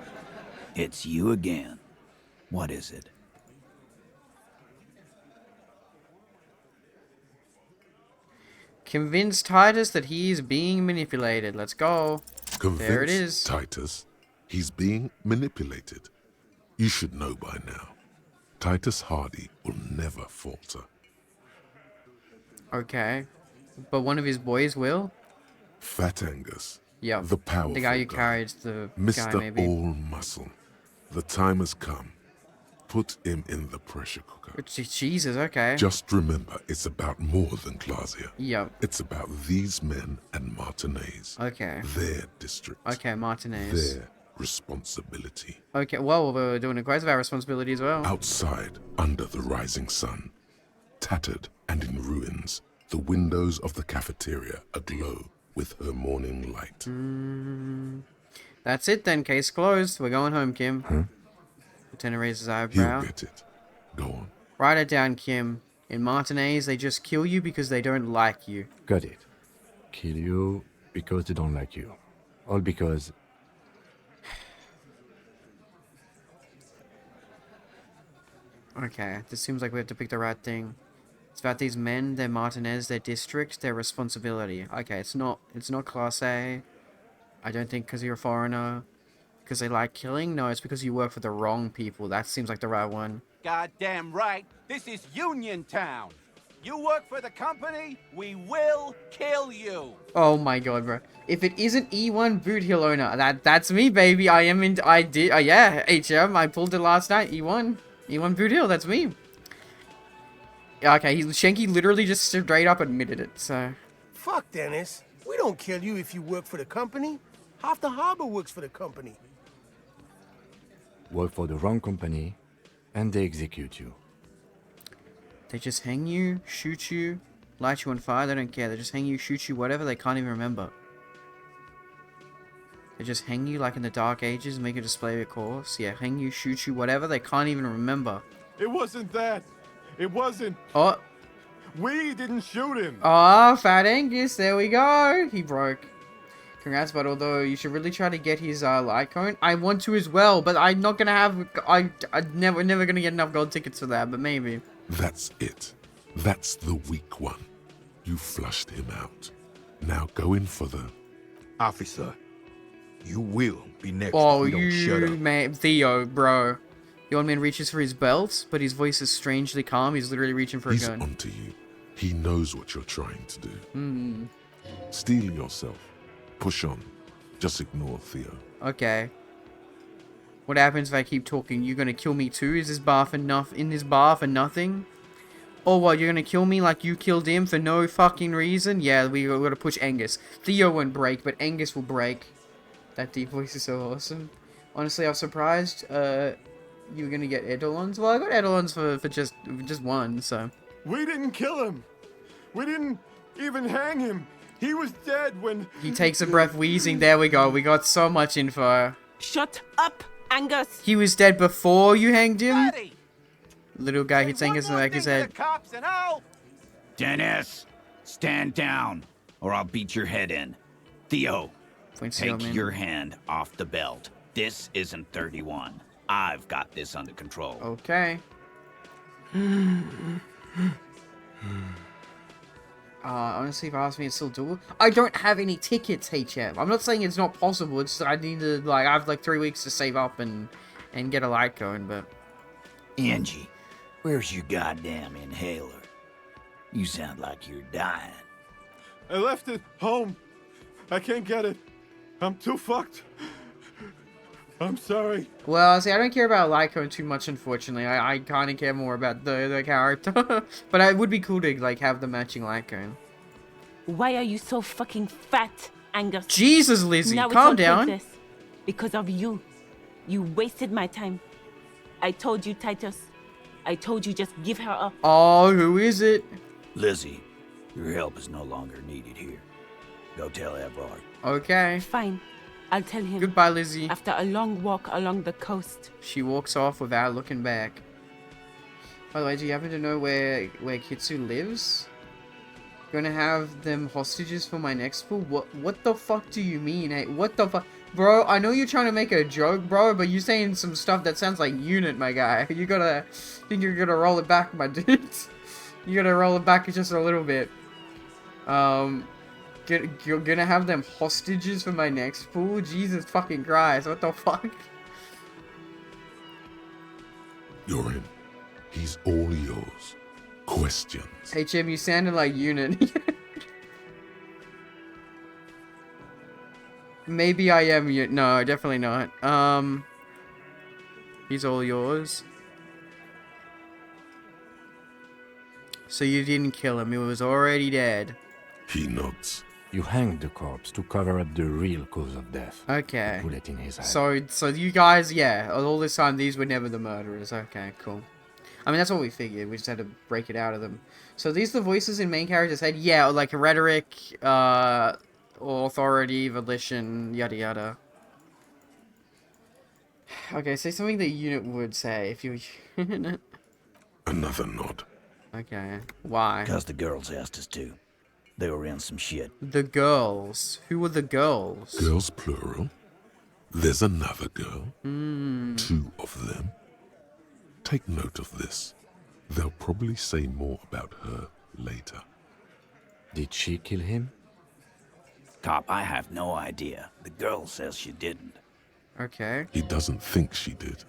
It's you again. What is it? Convince Titus that he is being manipulated. Let's go. Convince there it is. Titus he's being manipulated. You should know by now. Titus Hardy will never falter. Okay. But one of his boys will? Fat Angus. Yeah. The powerful the guy who carried the Mr. guy, maybe. All Muscle. The time has come. Put him in the pressure cooker. Jesus, okay. Just remember, it's about more than Glasia. Yep. It's about these men and Martinez. Okay. Their district. Okay, Martinez. Their responsibility. Okay, well, we're doing a quest of our responsibility as well. Outside, under the rising sun, tattered and in ruins, the windows of the cafeteria aglow with her morning light. That's it then, case closed. We're going home, Kim. Huh? Lieutenant raises his eyebrow. He'll get it. Go on. Write it down, Kim. In Martinez, they just kill you because they don't like you. Got it. Kill you because they don't like you. All because... Okay, this seems like we have to pick the right thing. It's about these men, their Martinez, their district, their responsibility. Okay, it's not Class A. I don't think because you're a foreigner. Because they like killing? No, it's because you work for the wrong people. That seems like the right one. Goddamn right. This is Union Town. You work for the company, we will kill you. Oh my god, bro. If it isn't E1 Boot Hill owner, that's me, baby. Yeah, HM, I pulled it last night. E1 Boot Hill, that's me. Okay, Shanky literally just straight up admitted it, so. Fuck, Dennis. We don't kill you if you work for the company. Half the harbor works for the company. Work for the wrong company, and they execute you. They just hang you, shoot you, light you on fire, they don't care. They just hang you, shoot you, whatever, they can't even remember. They just hang you like in the Dark Ages and make a display of your corpse. Yeah, hang you, shoot you, whatever, they can't even remember. It wasn't that. It wasn't. Oh. We didn't shoot him. Oh, Fat Angus, there we go. He broke. Congrats, but although you should really try to get his light cone. I want to as well, but I'm not gonna have. I'm never gonna get enough gold tickets for that, but maybe. That's it. That's the weak one. You flushed him out. Now go in for the... Officer, you will be next Oh, if you don't shut up. Man, Theo, bro. The old man reaches for his belt, but his voice is strangely calm. He's literally reaching for a gun. He's onto you. He knows what you're trying to do. Steel yourself. Push on. Just ignore Theo. Okay. What happens if I keep talking? You're gonna kill me too? Is this bar for in this bar for nothing? Or what, you're gonna kill me like you killed him for no fucking reason? Yeah, we gotta push Angus. Theo won't break, but Angus will break. That deep voice is so awesome. Honestly, I was surprised you were gonna get Eidolons. Well, I got Eidolons for just one, so. We didn't kill him. We didn't even hang him. He was dead when... He takes a breath, wheezing. There we go. We got so much info. Shut up, Angus. He was dead before you hanged him? Buddy. Little guy hits Angus in the back of his head. Cops and all. Dennis, stand down, or I'll beat your head in. Theo, take your hand off the belt. This isn't 31. I've got this under control. Okay. Honestly, if you ask me, it's still doable. I don't have any tickets, HM. I'm not saying it's not possible. It's just I need to, like, I have like 3 weeks to save up and get a light going, but... Angie, where's your goddamn inhaler? You sound like you're dying. I left it home. I can't get it. I'm too fucked. I'm sorry. Well, see, I don't care about light cone too much, unfortunately. I kind of care more about the character. But it would be cool to, like, have the matching light cone. Why are you so fucking fat, Angus? Jesus, Lizzie, now calm down. This. Because of you. You wasted my time. I told you, Titus. I told you just give her up. Oh, who is it? Lizzie, your help is no longer needed here. Go tell Everard. Okay. Fine. I'll tell him. Goodbye, Lizzie. After a long walk along the coast. She walks off without looking back. By the way, do you happen to know where Kitsu lives? Gonna have them hostages for my next pool? What the fuck do you mean? Hey, what the fuck? Bro, I know you're trying to make a joke, bro, but you're saying some stuff that sounds like unit, my guy. You gotta... I think you're gonna roll it back, my dude. You gotta roll it back just a little bit. You're gonna have them hostages for my next pool? Jesus fucking Christ, what the fuck? You're in. He's all yours. Questions. HM, you sounded like unit. Maybe I am unit. No, definitely not. He's all yours. So you didn't kill him. He was already dead. He nods. You hanged the corpse to cover up the real cause of death. Okay. The bullet in his head. So you guys, yeah, all this time, these were never the murderers. Okay, cool. I mean, that's what we figured. We just had to break it out of them. So these are the voices in main character's head? Yeah, like rhetoric, authority, volition, yada yada. Okay, say something that unit would say if you... Another nod. Okay, why? Because the girls asked us to. They were in some shit. The girls? Who were the girls? Girls plural. There's another girl. 2 of them. Take note of this. They'll probably say more about her later. Did she kill him? Cop, I have no idea. The girl says she didn't. Okay. He doesn't think she did.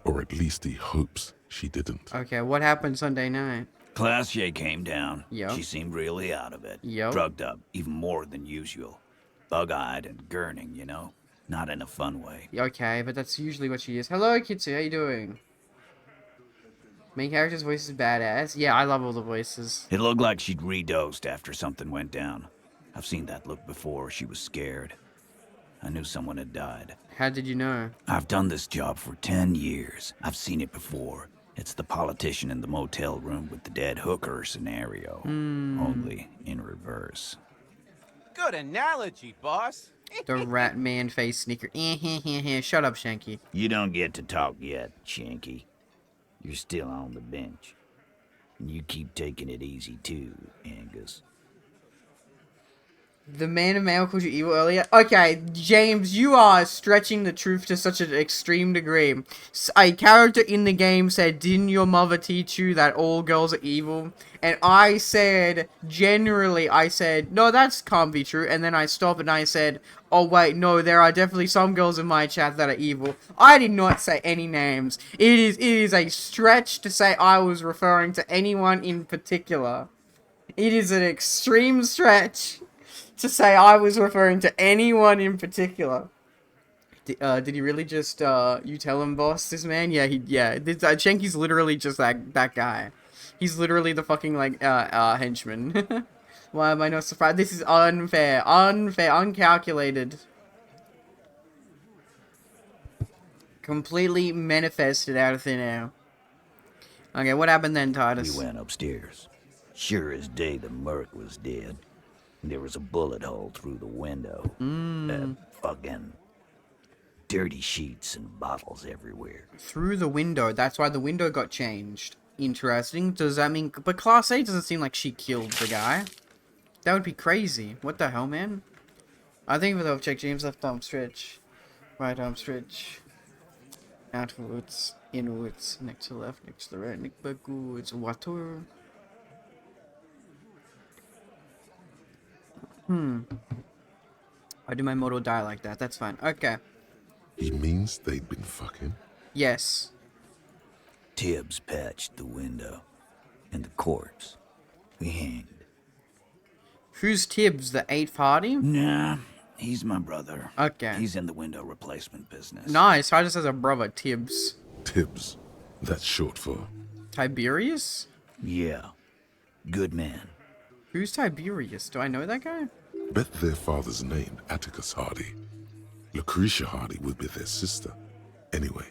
Or at least he hopes she didn't. Okay, what happened Sunday night? Classier came down. Yep. She seemed really out of it. Yep. Drugged up, even more than usual. Bug-eyed and gurning, you know? Not in a fun way. Okay, but that's usually what she is. Hello, Kitsu, how you doing? Main character's voice is badass. Yeah, I love all the voices. It looked like she'd redosed after something went down. I've seen that look before. She was scared. I knew someone had died. How did you know? I've done this job for 10 years. I've seen it before. It's the politician in the motel room with the dead hooker scenario. Only in reverse. Good analogy, boss. The rat man face sneaker. Shut up, Shanky. You don't get to talk yet, Shanky. You're still on the bench. And you keep taking it easy too, Angus. The man of mail called you evil earlier? Okay, James, you are stretching the truth to such an extreme degree. A character in the game said, didn't your mother teach you that all girls are evil? And I said, generally, I said, no, that can't be true. And then I stopped and I said, oh wait, no, there are definitely some girls in my chat that are evil. I did not say any names. It is a stretch to say I was referring to anyone in particular. It is an extreme stretch to say I was referring to anyone in particular. Did he really just, you tell him, boss, this man? Yeah, Shanky's literally just that guy. He's literally the fucking, like, henchman. Why am I not surprised? This is unfair, uncalculated. Completely manifested out of thin air. Okay, what happened then, Titus? We went upstairs. Sure as day the merc was dead. There was a bullet hole through the window. Fucking dirty sheets and bottles everywhere. Through the window. That's why the window got changed. Interesting. Does that mean... But Class A doesn't seem like she killed the guy. That would be crazy. What the hell, man? I think for the check, James, left arm stretch. Right arm stretch. Outwards. Inwards. Next to the left. Next to the right. Next backwards. Water. Why did my model die like that? That's fine. Okay. He means they'd been fucking? Yes. Tibbs patched the window. And the corpse. We hanged. Who's Tibbs? The 8th party? Nah, he's my brother. Okay. He's in the window replacement business. Nice. I just has a brother, Tibbs. Tibbs. That's short for... Tiberius? Yeah. Good man. Who's Tiberius? Do I know that guy? Bet their father's named Atticus Hardy. Lucretia Hardy would be their sister. Anyway.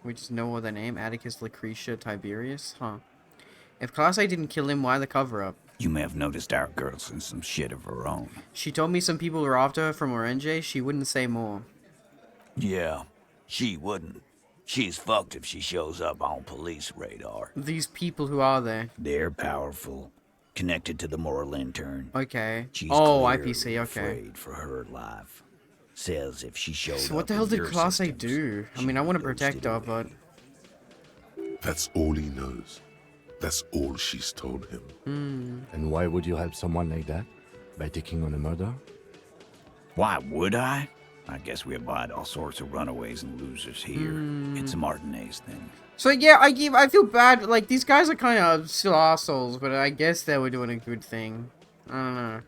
We just know their name. Atticus, Lucretia, Tiberius? Huh. If Class A didn't kill him, why the cover-up? You may have noticed our girl's in some shit of her own. She told me some people were after her from Orange. She wouldn't say more. Yeah, she wouldn't. She's fucked if she shows up on police radar. These people, who are they? They're powerful. Connected to the moral intern. Okay. She's IPC, okay. afraid for her life. Says if she shows So what up the hell in did your Class A systems, do? I mean, I want to protect her, but... That's all he knows. That's all she's told him. And why would you help someone like that? By taking on a murder? Why would I? I guess we abide all sorts of runaways and losers here. It's a Martinez thing. So yeah, I feel bad. Like, these guys are kind of still assholes, but I guess they were doing a good thing. I don't know.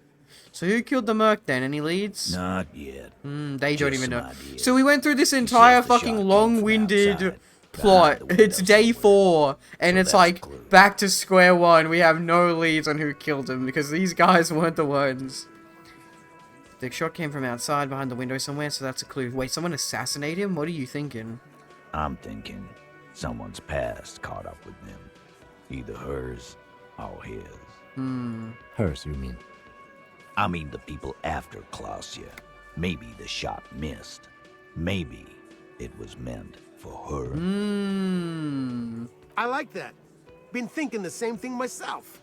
So who killed the merc then? Any leads? Not yet. They don't Just even some know. ideas. So we went through this entire says the shot fucking came from long-winded outside. plot. It's day 4, and it's like back to square one. We have no leads on who killed him because these guys weren't the ones. The shot came from outside behind the window somewhere, so that's a clue. Wait, someone assassinated him? What are you thinking? I'm thinking someone's past caught up with them. Either hers or his. Hers, you mean? I mean the people after Klausya. Maybe the shot missed. Maybe it was meant for her. I like that. Been thinking the same thing myself.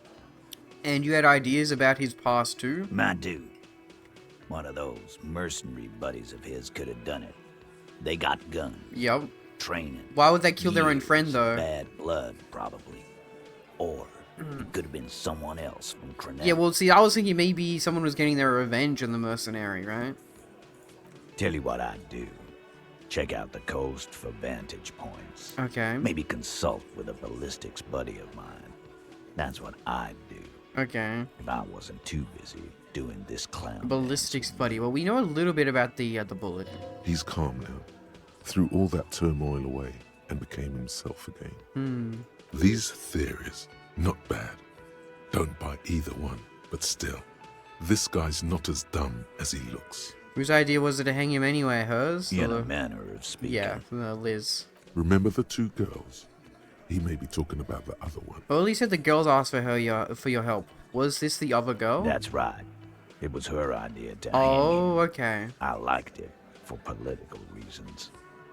And you had ideas about his past too? My dude. One of those mercenary buddies of his could have done it. They got guns. Yep. Training. Why would they kill their own friend though? Bad blood, probably. Or it could have been someone else from Crenel. Yeah, well, see, I was thinking maybe someone was getting their revenge on the mercenary, right? Tell you what I'd do. Check out the coast for vantage points. Okay. Maybe consult with a ballistics buddy of mine. That's what I'd do. Okay. If I wasn't too busy doing this clown. Ballistics buddy. Well, we know a little bit about the bullet. He's calm now, threw all that turmoil away and became himself again. These theories, not bad. Don't buy either one, but still, this guy's not as dumb as he looks. Whose idea was it to hang him anyway? Hers? In a manner of speaking. Yeah, Liz. Remember the 2 girls? He may be talking about the other one. Well, he said the girls asked for your help. Was this the other girl? That's right. It was her idea to Oh, hang him. okay. I liked it for political reasons.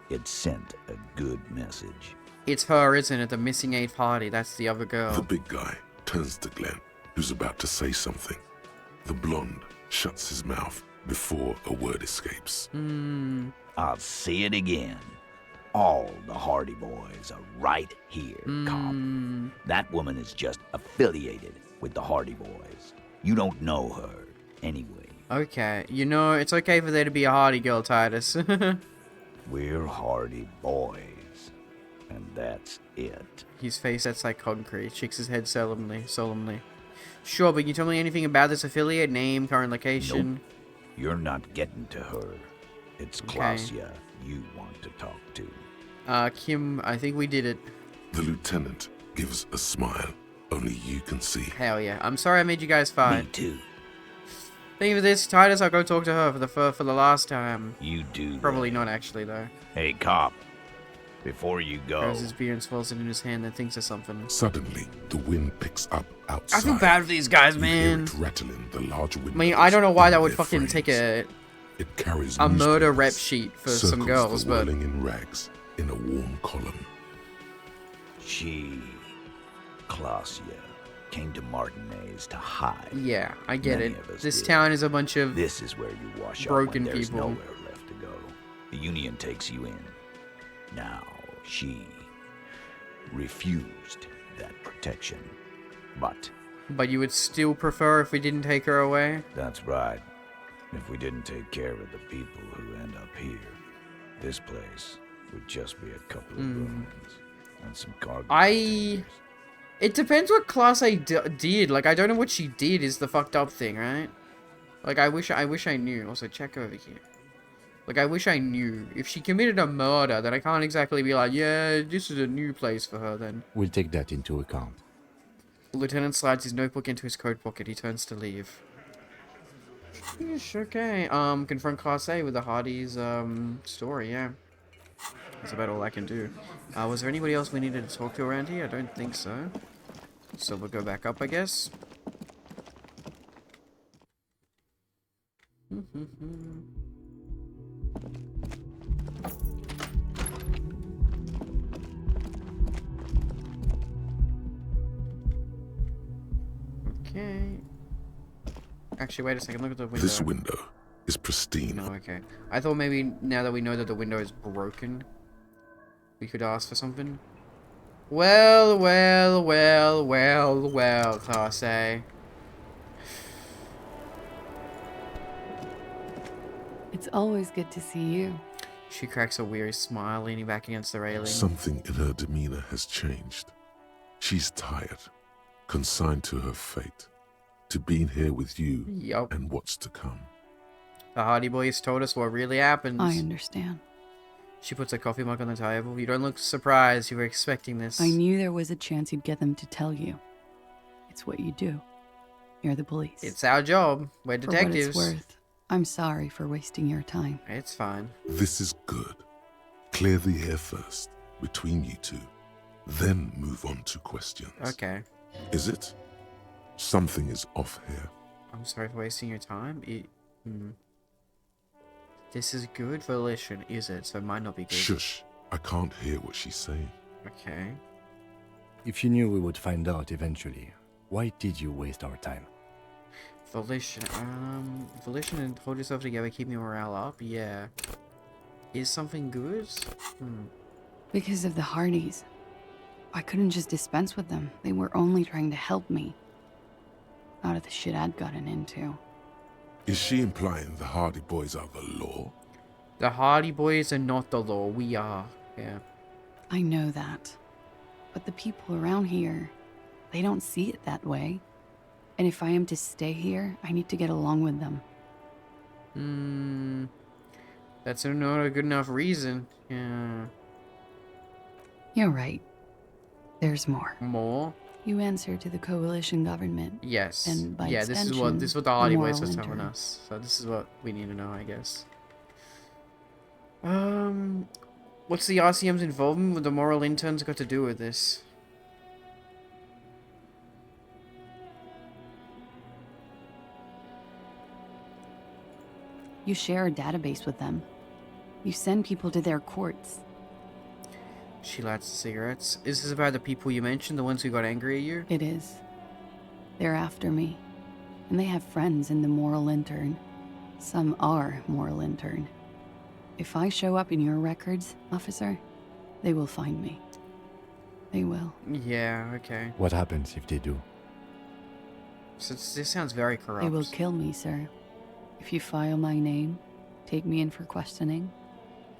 It sent a good message. It's her, isn't it? The missing 8th party. That's the other girl. The big guy turns to Glenn, who's about to say something. The blonde shuts his mouth before a word escapes. I'll say it again. All the Hardy Boys are right here, cop. That woman is just affiliated with the Hardy Boys. You don't know her, anyway. Okay. You know, it's okay for there to be a Hardy girl, Titus. We're Hardy Boys. And that's it. His face that's like concrete. Shakes his head solemnly. Sure, but can you tell me anything about this affiliate? Name, current location? Nope. You're not getting to her. It's Klausya you want to talk to. Kim, I think we did it. The lieutenant gives a smile only you can see. Hell yeah. I'm sorry I made you guys fight. Me too. Thank you for this, Titus. I'll go talk to her for the last time. You do. Probably not actually though. Hey, cop. Before you go. Grabs his beer and swirls it in his hand, then thinks of something. Suddenly, the wind picks up outside. I feel bad for these guys, You man. hear it rattling the large windows. I mean, I don't know why that would in fucking their take frames. It carries a murder newspapers, rep sheet for some circles girls, the but whirling in rags in a warm column. She, Klausya, came to Martinez to hide. yeah, I get Many it. of us This did. town is a bunch of This is where you wash broken up when there's people. nowhere left to go. The Union takes you in. Now, she refused that protection. But you would still prefer if we didn't take her away? that's right. If we didn't take care of the people who end up here, this place would just be a couple of ruins and some cargo. It depends what Class A did. Like, I don't know what she did is the fucked up thing, right? Like, I wish I knew. Also, check over here. Like, I wish I knew. If she committed a murder, then I can't exactly be like, yeah, this is a new place for her then. We'll take that into account. The lieutenant slides his notebook into his coat pocket. He turns to leave. Yeesh, okay. Confront Class A with the Hardy's, story, yeah. That's about all I can do. Was there anybody else we needed to talk to around here? I don't think so. So we'll go back up, I guess. Okay. Actually, wait a second. Look at the window. This window is pristine. No, okay. I thought maybe now that we know that the window is broken, we could ask for something. Well, Class A. It's always good to see you. She cracks a weary smile, leaning back against the railing. Something in her demeanor has changed. She's tired, consigned to her fate, to being here with you and what's to come. The Hardy Boys told us what really happens. I understand. She puts a coffee mug on the table. You don't look surprised. You were expecting this. I knew there was a chance you'd get them to tell you. It's what you do. You're the police. It's our job. We're detectives. For what it's worth, I'm sorry for wasting your time. It's fine. This is good. Clear the air first, between you two. Then move on to questions. Okay. Is it? Something is off here. I'm sorry for wasting your time. This is good volition, is it? So it might not be good. Shush. I can't hear what she's saying. Okay. If you knew we would find out eventually, why did you waste our time? Volition. Volition and hold yourself together, keep your morale up. Yeah. Is something good? Because of the Hardys. I couldn't just dispense with them. They were only trying to help me. Out of the shit I'd gotten into. Is she implying the Hardy Boys are the law? The Hardy Boys are not the law. We are. Yeah. I know that. But the people around here, they don't see it that way. And if I am to stay here, I need to get along with them. That's not a good enough reason. Yeah. You're right. There's more. More? You answer to the coalition government. Yes. And by yeah, extension, this is what the Hardy Boys moral are telling intern. us. So this is what we need to know, I guess. What's the RCM's involvement with the moral interns got to do with this? You share a database with them. You send people to their courts. She lights the cigarettes. Is this about the people you mentioned, the ones who got angry at you? It is. They're after me. And they have friends in the moral intern. Some are moral intern. If I show up in your records, officer, they will find me. They will. Yeah, okay. What happens if they do? So this sounds very corrupt. They will kill me, sir. If you file my name, take me in for questioning,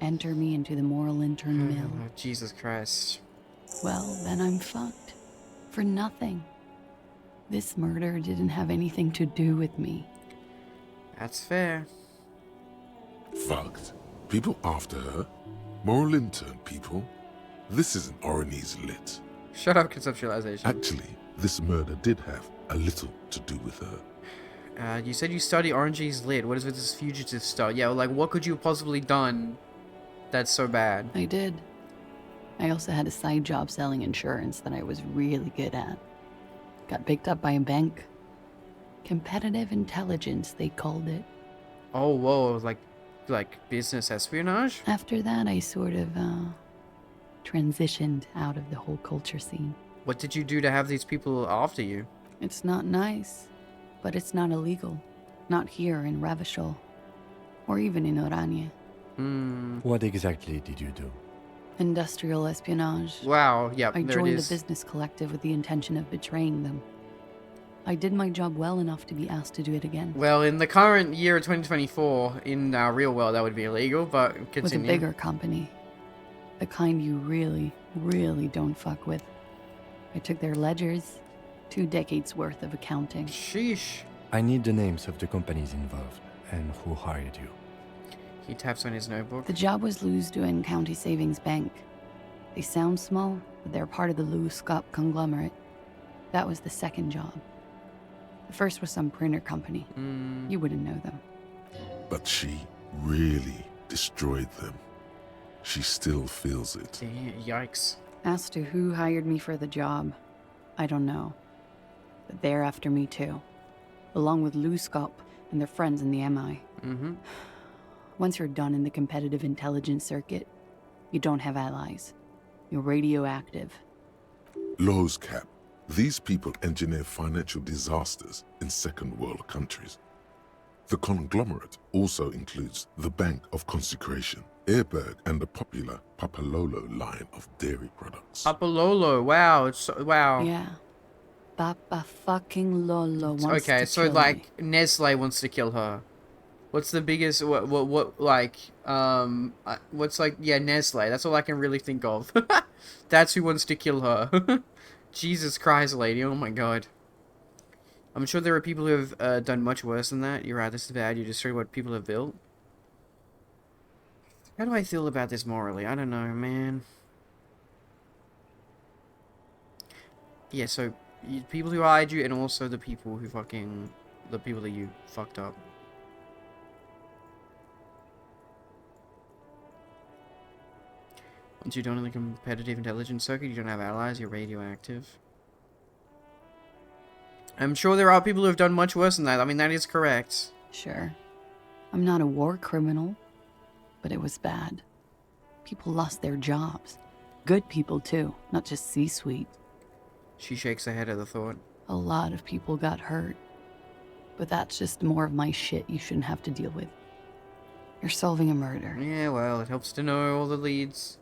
enter me into the moral intern mill. Oh, Jesus Christ. Well, then I'm fucked. For nothing. This murder didn't have anything to do with me. That's fair. Fucked. People after her? Moral intern people? This isn't Orionese lit. Shut up, conceptualization. Actually, this murder did have a little to do with her. You said you study Orange's lit. What is with this fugitive stuff? Yeah, like, what could you have possibly done that's so bad? I did. I also had a side job selling insurance that I was really good at. Got picked up by a bank. Competitive intelligence, they called it. Oh, whoa, like business espionage? After that, I sort of, transitioned out of the whole culture scene. What did you do to have these people after you? It's not nice, but it's not illegal. Not here in Ravishol, or even in Orania. What exactly did you do? Industrial espionage. Wow, yep, I there it joined a is. business collective with the intention of betraying them. I did my job well enough to be asked to do it again. Well, in the current year of 2024, in our real world, that would be illegal, but continue. With a bigger company. The kind you really, really don't fuck with. I took their ledgers. 2 decades worth of accounting. Sheesh. I need the names of the companies involved and who hired you. He taps on his notebook. The job was Louisduin County Savings Bank. They sound small, but they're part of the Louis-Scop conglomerate. That was the second job. The first was some printer company. You wouldn't know them. But she really destroyed them. She still feels it. Damn, yikes. As to who hired me for the job, I don't know. But they're after me too. Along with Louis-Scop and their friends in the MI. Once you're done in the competitive intelligence circuit, you don't have allies. You're radioactive. Laws cap. These people engineer financial disasters in second world countries. The conglomerate also includes the Bank of Consecration, Airberg, and the popular Papalolo line of dairy products. Papalolo, wow, wow. Yeah. Papa fucking Lolo wants to Okay, so kill like me. Nestle wants to kill her. What's the biggest? What like what's like? Yeah, Nestle. That's all I can really think of. That's who wants to kill her. Jesus Christ, lady! Oh my God. I'm sure there are people who have done much worse than that. You're right. This is bad. You destroy what people have built. How do I feel about this morally? I don't know, man. Yeah, so people who hired you and also the people who the people that you fucked up. Once you're done in the competitive intelligence circuit, you don't have allies, you're radioactive. I'm sure there are people who have done much worse than that. I mean, that is correct. Sure. I'm not a war criminal, but it was bad. People lost their jobs. Good people, too, not just C-suite. She shakes her head at the thought. A lot of people got hurt. But that's just more of my shit you shouldn't have to deal with. You're solving a murder. Yeah, well, it helps to know all the leads.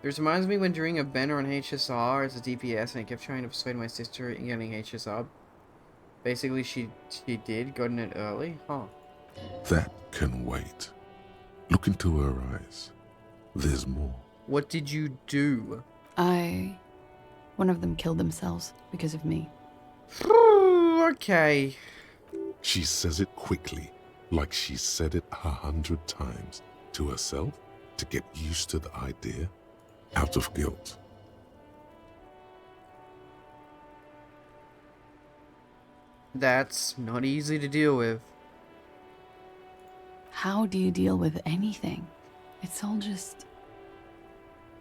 This reminds me when doing a banner on HSR as a DPS and I kept trying to persuade my sister in getting HSR. Basically, she did, gotten it early. Huh. That can wait. Look into her eyes. There's more. What did you do? One of them killed themselves because of me. Okay. She says it quickly, like she said it 100 times to herself to get used to the idea, out of guilt. That's not easy to deal with. How do you deal with anything? It's all just...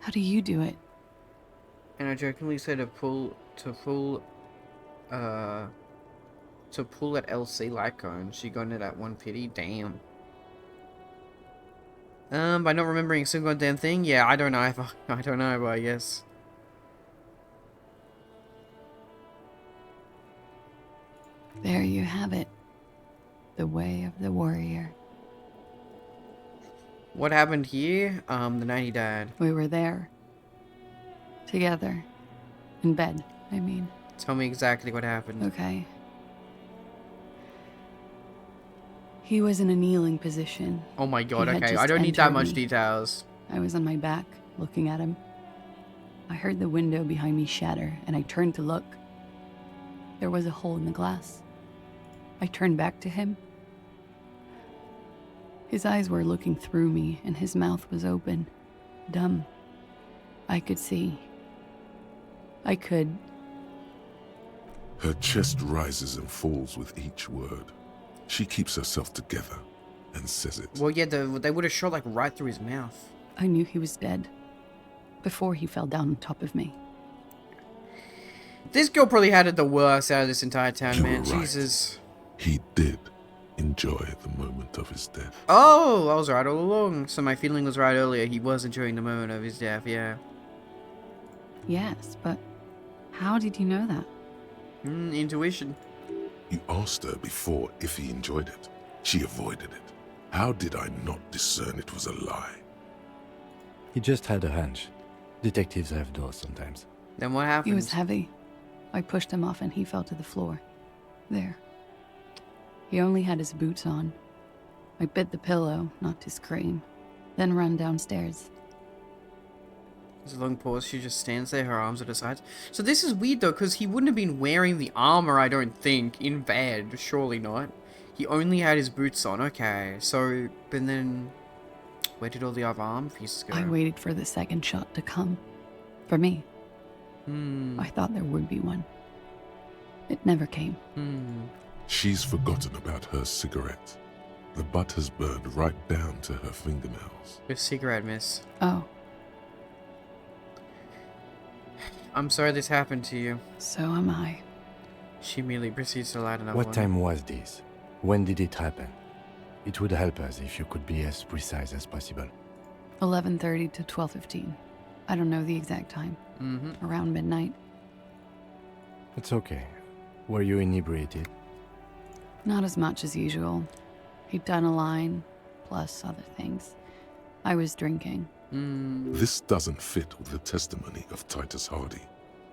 How do you do it? And I jokingly said to pull at LC light cone. She got it at 150. Damn. By not remembering a single goddamn thing? Yeah, I don't know if I don't know, but I guess. There you have it. The way of the warrior. What happened here? The night he died. We were there. Together. In bed, I mean. Tell me exactly what happened. Okay. He was in a kneeling position. Oh my god, He had okay. just I don't need that entered much me. details. I was on my back, looking at him. I heard the window behind me shatter, and I turned to look. There was a hole in the glass. I turned back to him. His eyes were looking through me, and his mouth was open. Dumb. I could see. I could... Her chest rises and falls with each word. She keeps herself together and says it. Well, yeah, they would have shot like right through his mouth. I knew he was dead. Before he fell down on top of me. This girl probably had it the worst out of this entire town, You man. were right. Jesus. He did enjoy the moment of his death. Oh, I was right all along. So my feeling was right earlier. He was enjoying the moment of his death, yeah. Yes, but how did you know that? Intuition. You asked her before if he enjoyed it. She avoided it. How did I not discern it was a lie? He just had a hunch. Detectives have those sometimes. Then what happened? He was heavy. I pushed him off and he fell to the floor. There. He only had his boots on. I bit the pillow, not to scream, then ran downstairs. There's a long pause. She just stands there, her arms at her sides. So this is weird, though, because he wouldn't have been wearing the armor, I don't think, in bed. Surely not. He only had his boots on. Okay, so... But then... Where did all the other arm pieces go? I waited for the second shot to come. For me. I thought there would be one. It never came. She's forgotten about her cigarette. The butt has burned right down to her fingernails. Your cigarette, miss. Oh. I'm sorry this happened to you. So am I. She immediately proceeds to light another What one. time was this? When did it happen? It would help us if you could be as precise as possible. 11:30 to 12:15. I don't know the exact time. Around midnight. It's okay. Were you inebriated? Not as much as usual. He'd done a line, plus other things. I was drinking. This doesn't fit with the testimony of Titus Hardy.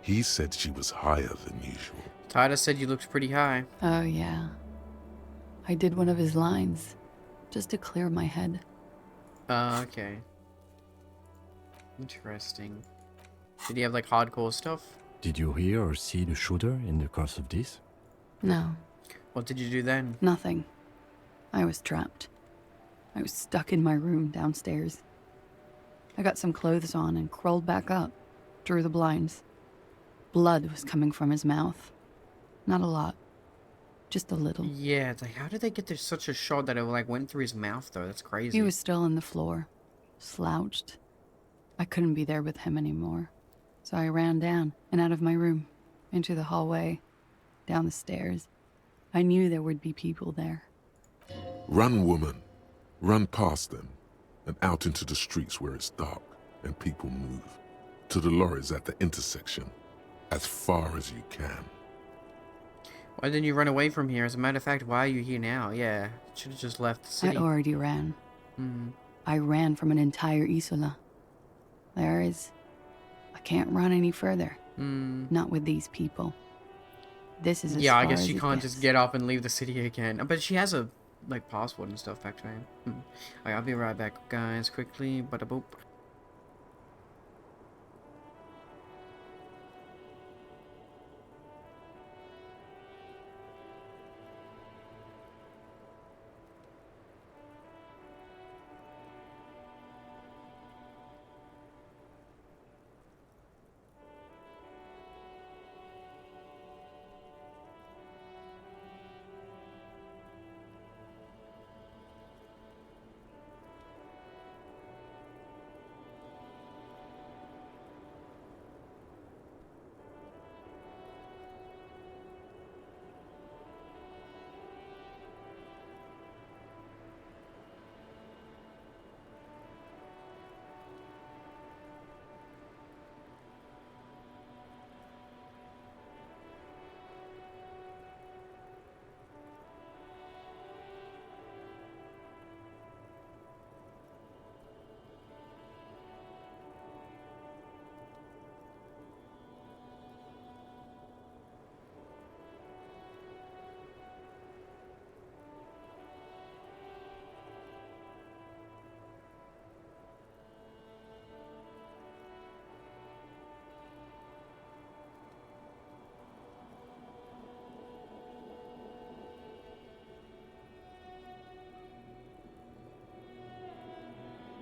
He said she was higher than usual. Titus said you looked pretty high. Oh, yeah. I did one of his lines, just to clear my head. Okay. Interesting. Did he have, like, hardcore stuff? Did you hear or see the shooter in the course of this? No, What did you do then? nothing. I was trapped. I was stuck in my room downstairs. I got some clothes on and crawled back up, drew the blinds. Blood was coming from his mouth. Not a lot. Just a little. Yeah, it's like, how did they get there such a shot that it like went through his mouth though? That's crazy. He was still on the floor, slouched. I couldn't be there with him anymore. So I ran down and out of my room, into the hallway, down the stairs. I knew there would be people there. Run, woman. Run past them and out into the streets where it's dark and people move. To the lorries at the intersection. As far as you can. Why didn't you run away from here? As a matter of fact, why are you here now? Yeah, should have just left the city. I already ran. Mm. I ran from an entire Isola. I can't run any further. Not with these people. This is as yeah, I far guess as she it can't gets. just get up and leave the city again. But she has a like passport and stuff back to him. Alright, I'll be right back, guys. Quickly, bada boop.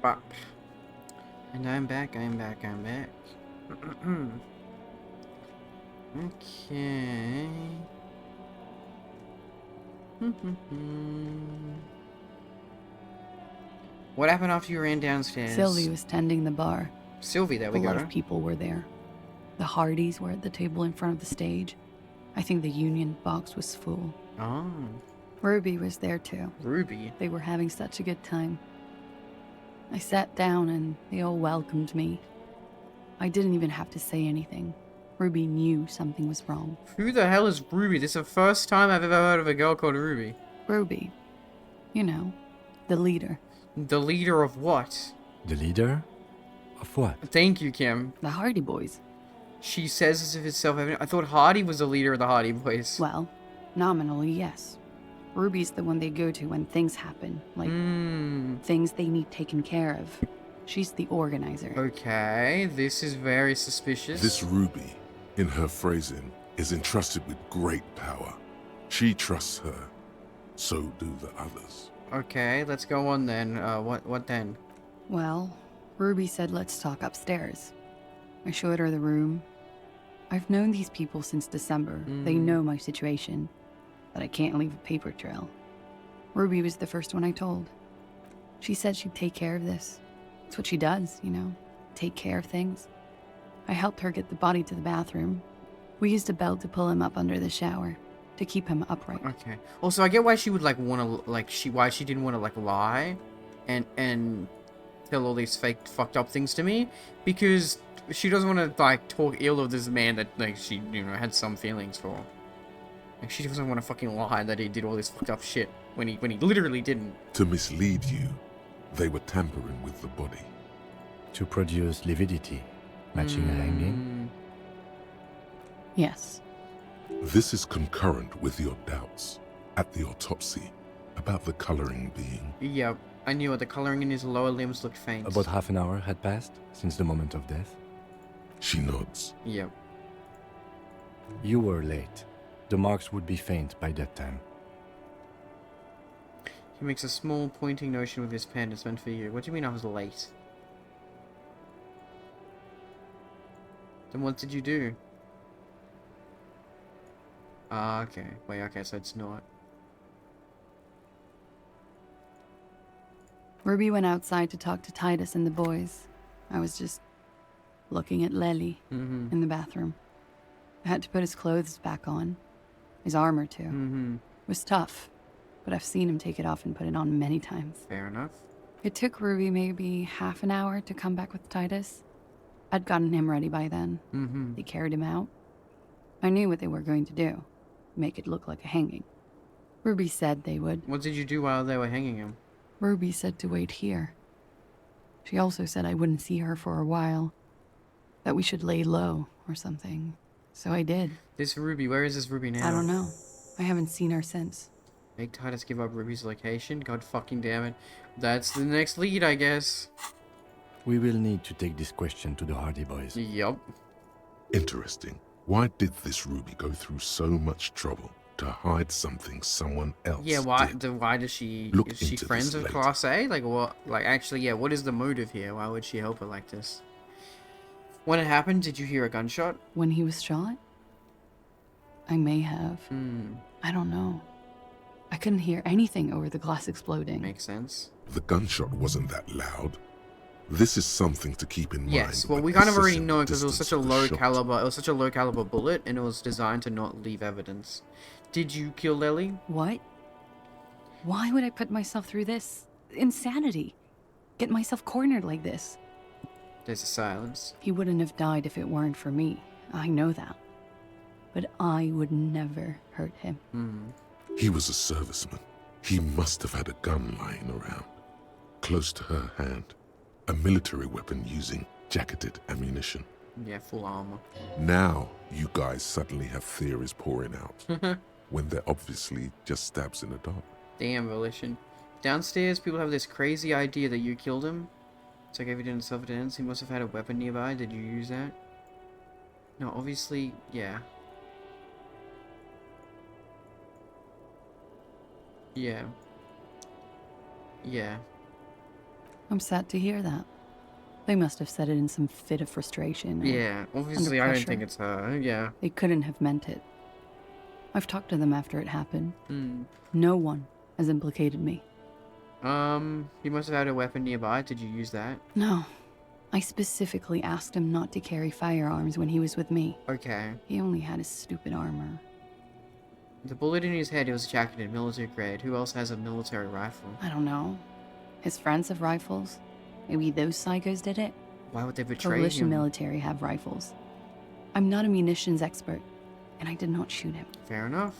Bop. And I'm back, I'm back. Okay. What happened after you ran downstairs? Sylvie was tending the bar. Sylvie, there we A go. lot of people were there. The Hardys were at the table in front of the stage. I think the Union box was full. Oh. Ruby was there too. Ruby? They were having such a good time. I sat down and they all welcomed me. I didn't even have to say anything. Ruby knew something was wrong. Who the hell is Ruby? This is the first time I've ever heard of a girl called Ruby. Ruby. You know, the leader. The leader of what? The leader? Of what? Thank you, Kim. The Hardy Boys. She says as if it's self-evident. I thought Hardy was the leader of the Hardy Boys. Well, nominally, yes. Ruby's the one they go to when things happen, like things they need taken care of. She's the organizer. Okay, this is very suspicious. This Ruby, in her phrasing, is entrusted with great power. She trusts her. So do the others. Okay, let's go on then. What then? Well, Ruby said let's talk upstairs. I showed her the room. I've known these people since December. They know my situation. That I can't leave a paper trail. Ruby was the first one I told. She said she'd take care of this. It's what she does, you know, take care of things. I helped her get the body to the bathroom. We used a belt to pull him up under the shower, to keep him upright. Okay. Also, I get why she would like want to why she didn't want to like lie, and tell all these fake fucked up things to me, because she doesn't want to like talk ill of this man that like she had some feelings for. Like, she doesn't want to fucking lie that he did all this fucked up shit when he literally didn't. To mislead you, they were tampering with the body. To produce lividity, matching a hanging? Yes. This is concurrent with your doubts at the autopsy about the coloring being. Yep, I knew it. The coloring in his lower limbs looked faint. About half an hour had passed since the moment of death? She nods. Yep. You were late. The marks would be faint by that time. He makes a small pointing motion with his pen. It's meant for you. What do you mean I was late? Then what did you do? Ah, okay. Wait, okay, so it's not. Ruby went outside to talk to Titus and the boys. I was just looking at Lely in the bathroom. I had to put his clothes back on. His armor, too. It was tough, but I've seen him take it off and put it on many times. Fair enough. It took Ruby maybe half an hour to come back with Titus. I'd gotten him ready by then. They carried him out. I knew what they were going to do. Make it look like a hanging. Ruby said they would. What did you do while they were hanging him? Ruby said to wait here. She also said I wouldn't see her for a while. That we should lay low or something. So I did. This Ruby, where is this Ruby now? I don't know. I haven't seen her since. Make Titus give up Ruby's location? God fucking damn it. That's the next lead, I guess. We will need to take this question to the Hardy Boys. Yup. Interesting. Why did this Ruby go through so much trouble to hide something someone else Yeah, why did? why does she... Look is she into friends this with later. Class A? Like, what? Like, actually, yeah, what is the motive here? Why would she help her like this? When it happened, did you hear a gunshot? When he was shot? I may have. I don't know. I couldn't hear anything over the glass exploding. Makes sense. The gunshot wasn't that loud. This is something to keep in mind. Yes, well, when we kind of already assessing know the it because it was distance such a of the low shot. caliber. It was such a low caliber bullet, and it was designed to not leave evidence. Did you kill Lily? What? Why would I put myself through this? Insanity. Get myself cornered like this. There's a silence. He wouldn't have died if it weren't for me. I know that. But I would never hurt him. He was a serviceman. He must have had a gun lying around, close to her hand. A military weapon using jacketed ammunition. Yeah, full armor. Now, you guys suddenly have theories pouring out, when they're obviously just stabs in the dark. Damn, Volition. Downstairs, people have this crazy idea that you killed him. It's like evidence in self-defense. He must have had a weapon nearby. Did you use that? No, obviously, yeah. Yeah. Yeah. I'm sad to hear that. They must have said it in some fit of frustration. or Yeah, obviously under I don't pressure. think it's her. Yeah. They couldn't have meant it. I've talked to them after it happened. Hmm. No one has implicated me. He must have had a weapon nearby. Did you use that? No. I specifically asked him not to carry firearms when he was with me. Okay. He only had his stupid armor. The bullet in his head, it was jacketed, military grade. Who else has a military rifle? I don't know. His friends have rifles. Maybe those psychos did it. Why would they betray Coalition him? military have rifles. I'm not a munitions expert, and I did not shoot him. Fair enough.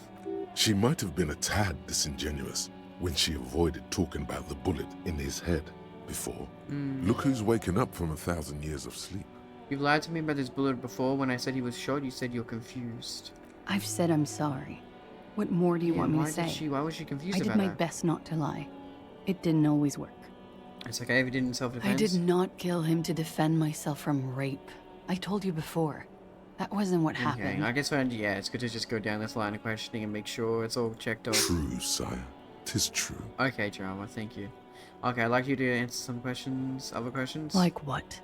She might have been a tad disingenuous when she avoided talking about the bullet in his head before. Look who's waking up from 1,000 years of sleep. You've lied to me about this bullet before. When I said he was shot, you said you're confused. I've said I'm sorry. What more do you want me to say? Why was she confused I did about my that? best not to lie. It didn't always work. It's like I ever did in self-defense. I did not kill him to defend myself from rape. I told you before. That wasn't what Okay, happened. I guess yeah, it's good to just go down this line of questioning and make sure it's all checked off. True, sire. 'Tis true. Okay, Drama, thank you. Okay, I'd like you to answer some questions, other questions. Like what?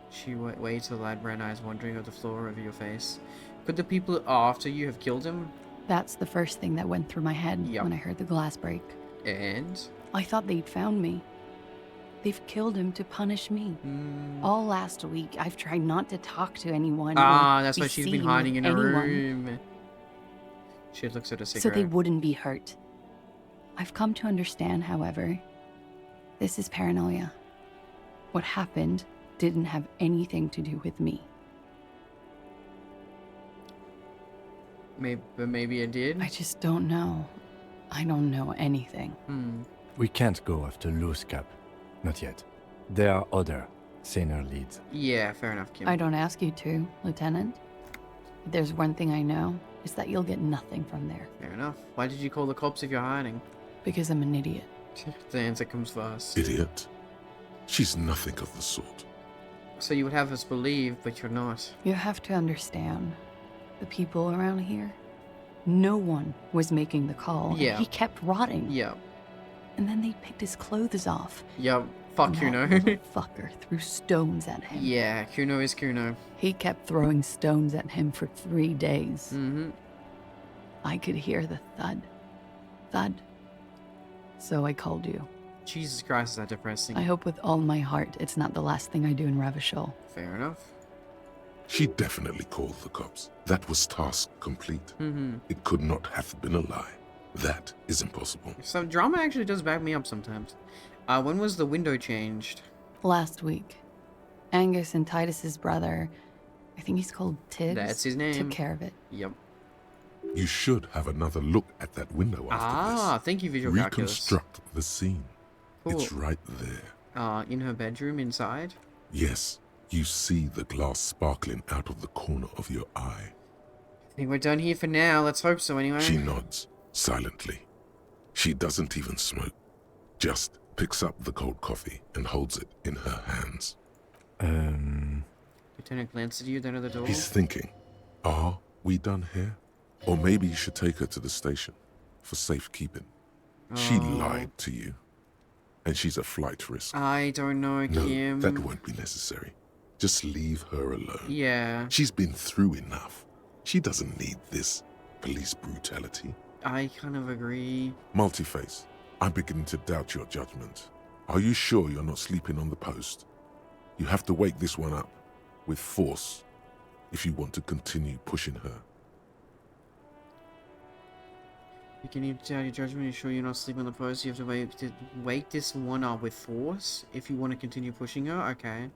She waits, her light brown eyes wandering over the floor over your face. Could the people after you have killed him? That's the first thing that went through my head Yep. when I heard the glass break. And? I thought they'd found me. They've killed him to punish me. All last week, I've tried not to talk to anyone. Ah, or that's be why she's been seen hiding in with a anyone, room. She looks at a so cigarette. they wouldn't be hurt. I've come to understand, however, this is paranoia. What happened didn't have anything to do with me. Maybe it did? I just don't know. I don't know anything. We can't go after Loose Cap. Not yet. There are other, saner leads. Yeah, fair enough, Kim. I don't ask you to, Lieutenant. If there's one thing I know, it's that you'll get nothing from there. Fair enough. Why did you call the cops if you're hiding? Because I'm an idiot. The answer comes first. Idiot. She's nothing of the sort. So you would have us believe, but you're not. You have to understand, the people around here, no one was making the call. Yeah. He kept rotting. Yep. And then they picked his clothes off. Yep. Fuck That Kuno. little fucker threw stones at him. Yeah, Kuno is Kuno. He kept throwing stones at him for 3 days. Mm-hmm. I could hear the thud. Thud. So I called you. Jesus Christ, is that depressing? I hope with all my heart it's not the last thing I do in Ravishol. Fair enough. She definitely called the cops. That was task complete. Mm-hmm. It could not have been a lie. That is impossible. So drama actually does back me up sometimes. When was the window changed? Last week, Angus and Titus's brother, I think he's called Tibbs, That's his name. took care of it. Yep. You should have another look at that window after this. Thank you, visual calculus. Reconstruct the scene. Cool. It's right there. In her bedroom inside? Yes, you see the glass sparkling out of the corner of your eye. I think we're done here for now. Let's hope so anyway. She nods, silently. She doesn't even smoke. Just picks up the cold coffee and holds it in her hands. Lieutenant glanced at you, then at the door. He's thinking, are we done here? Or maybe you should take her to the station for safekeeping. She lied to you. And she's a flight risk. I don't know, Kim. No, that won't be necessary. Just leave her alone. Yeah. She's been through enough. She doesn't need this police brutality. I kind of agree. Multiface, I'm beginning to doubt your judgment. Are you sure you're not sleeping on the post? You have to wake this one up with force if you want to continue pushing her. You can need to doubt your judgment. You're sure you're not sleeping on the post. You have to wake this one up with force if you want to continue pushing her. Okay.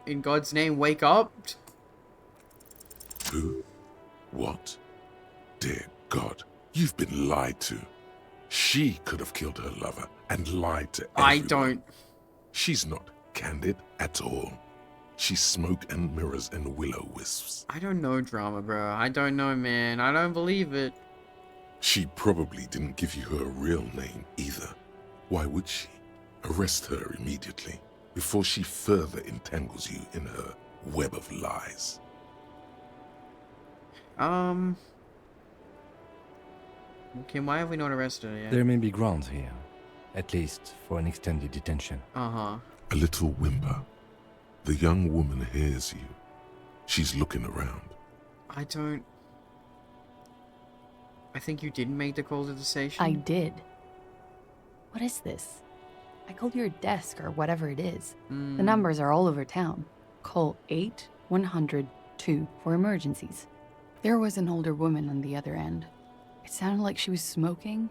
In God's name, wake up. Who? What? Dear God, you've been lied to. She could have killed her lover and lied to everyone. I don't. She's not candid at all. She's smoke and mirrors and willow wisps. I don't know, drama, bro. I don't know, man. I don't believe it. She probably didn't give you her real name either. Why would she? Arrest her immediately before she further entangles you in her web of lies. Kim, why have we not arrested her yet? There may be grounds here, at least for an extended detention. Uh-huh. A little whimper. The young woman hears you. She's looking around. I think you didn't make the call to the station. I did. What is this? I called your desk or whatever it is. The numbers are all over town. Call 8-100-2 for emergencies. There was an older woman on the other end. It sounded like she was smoking.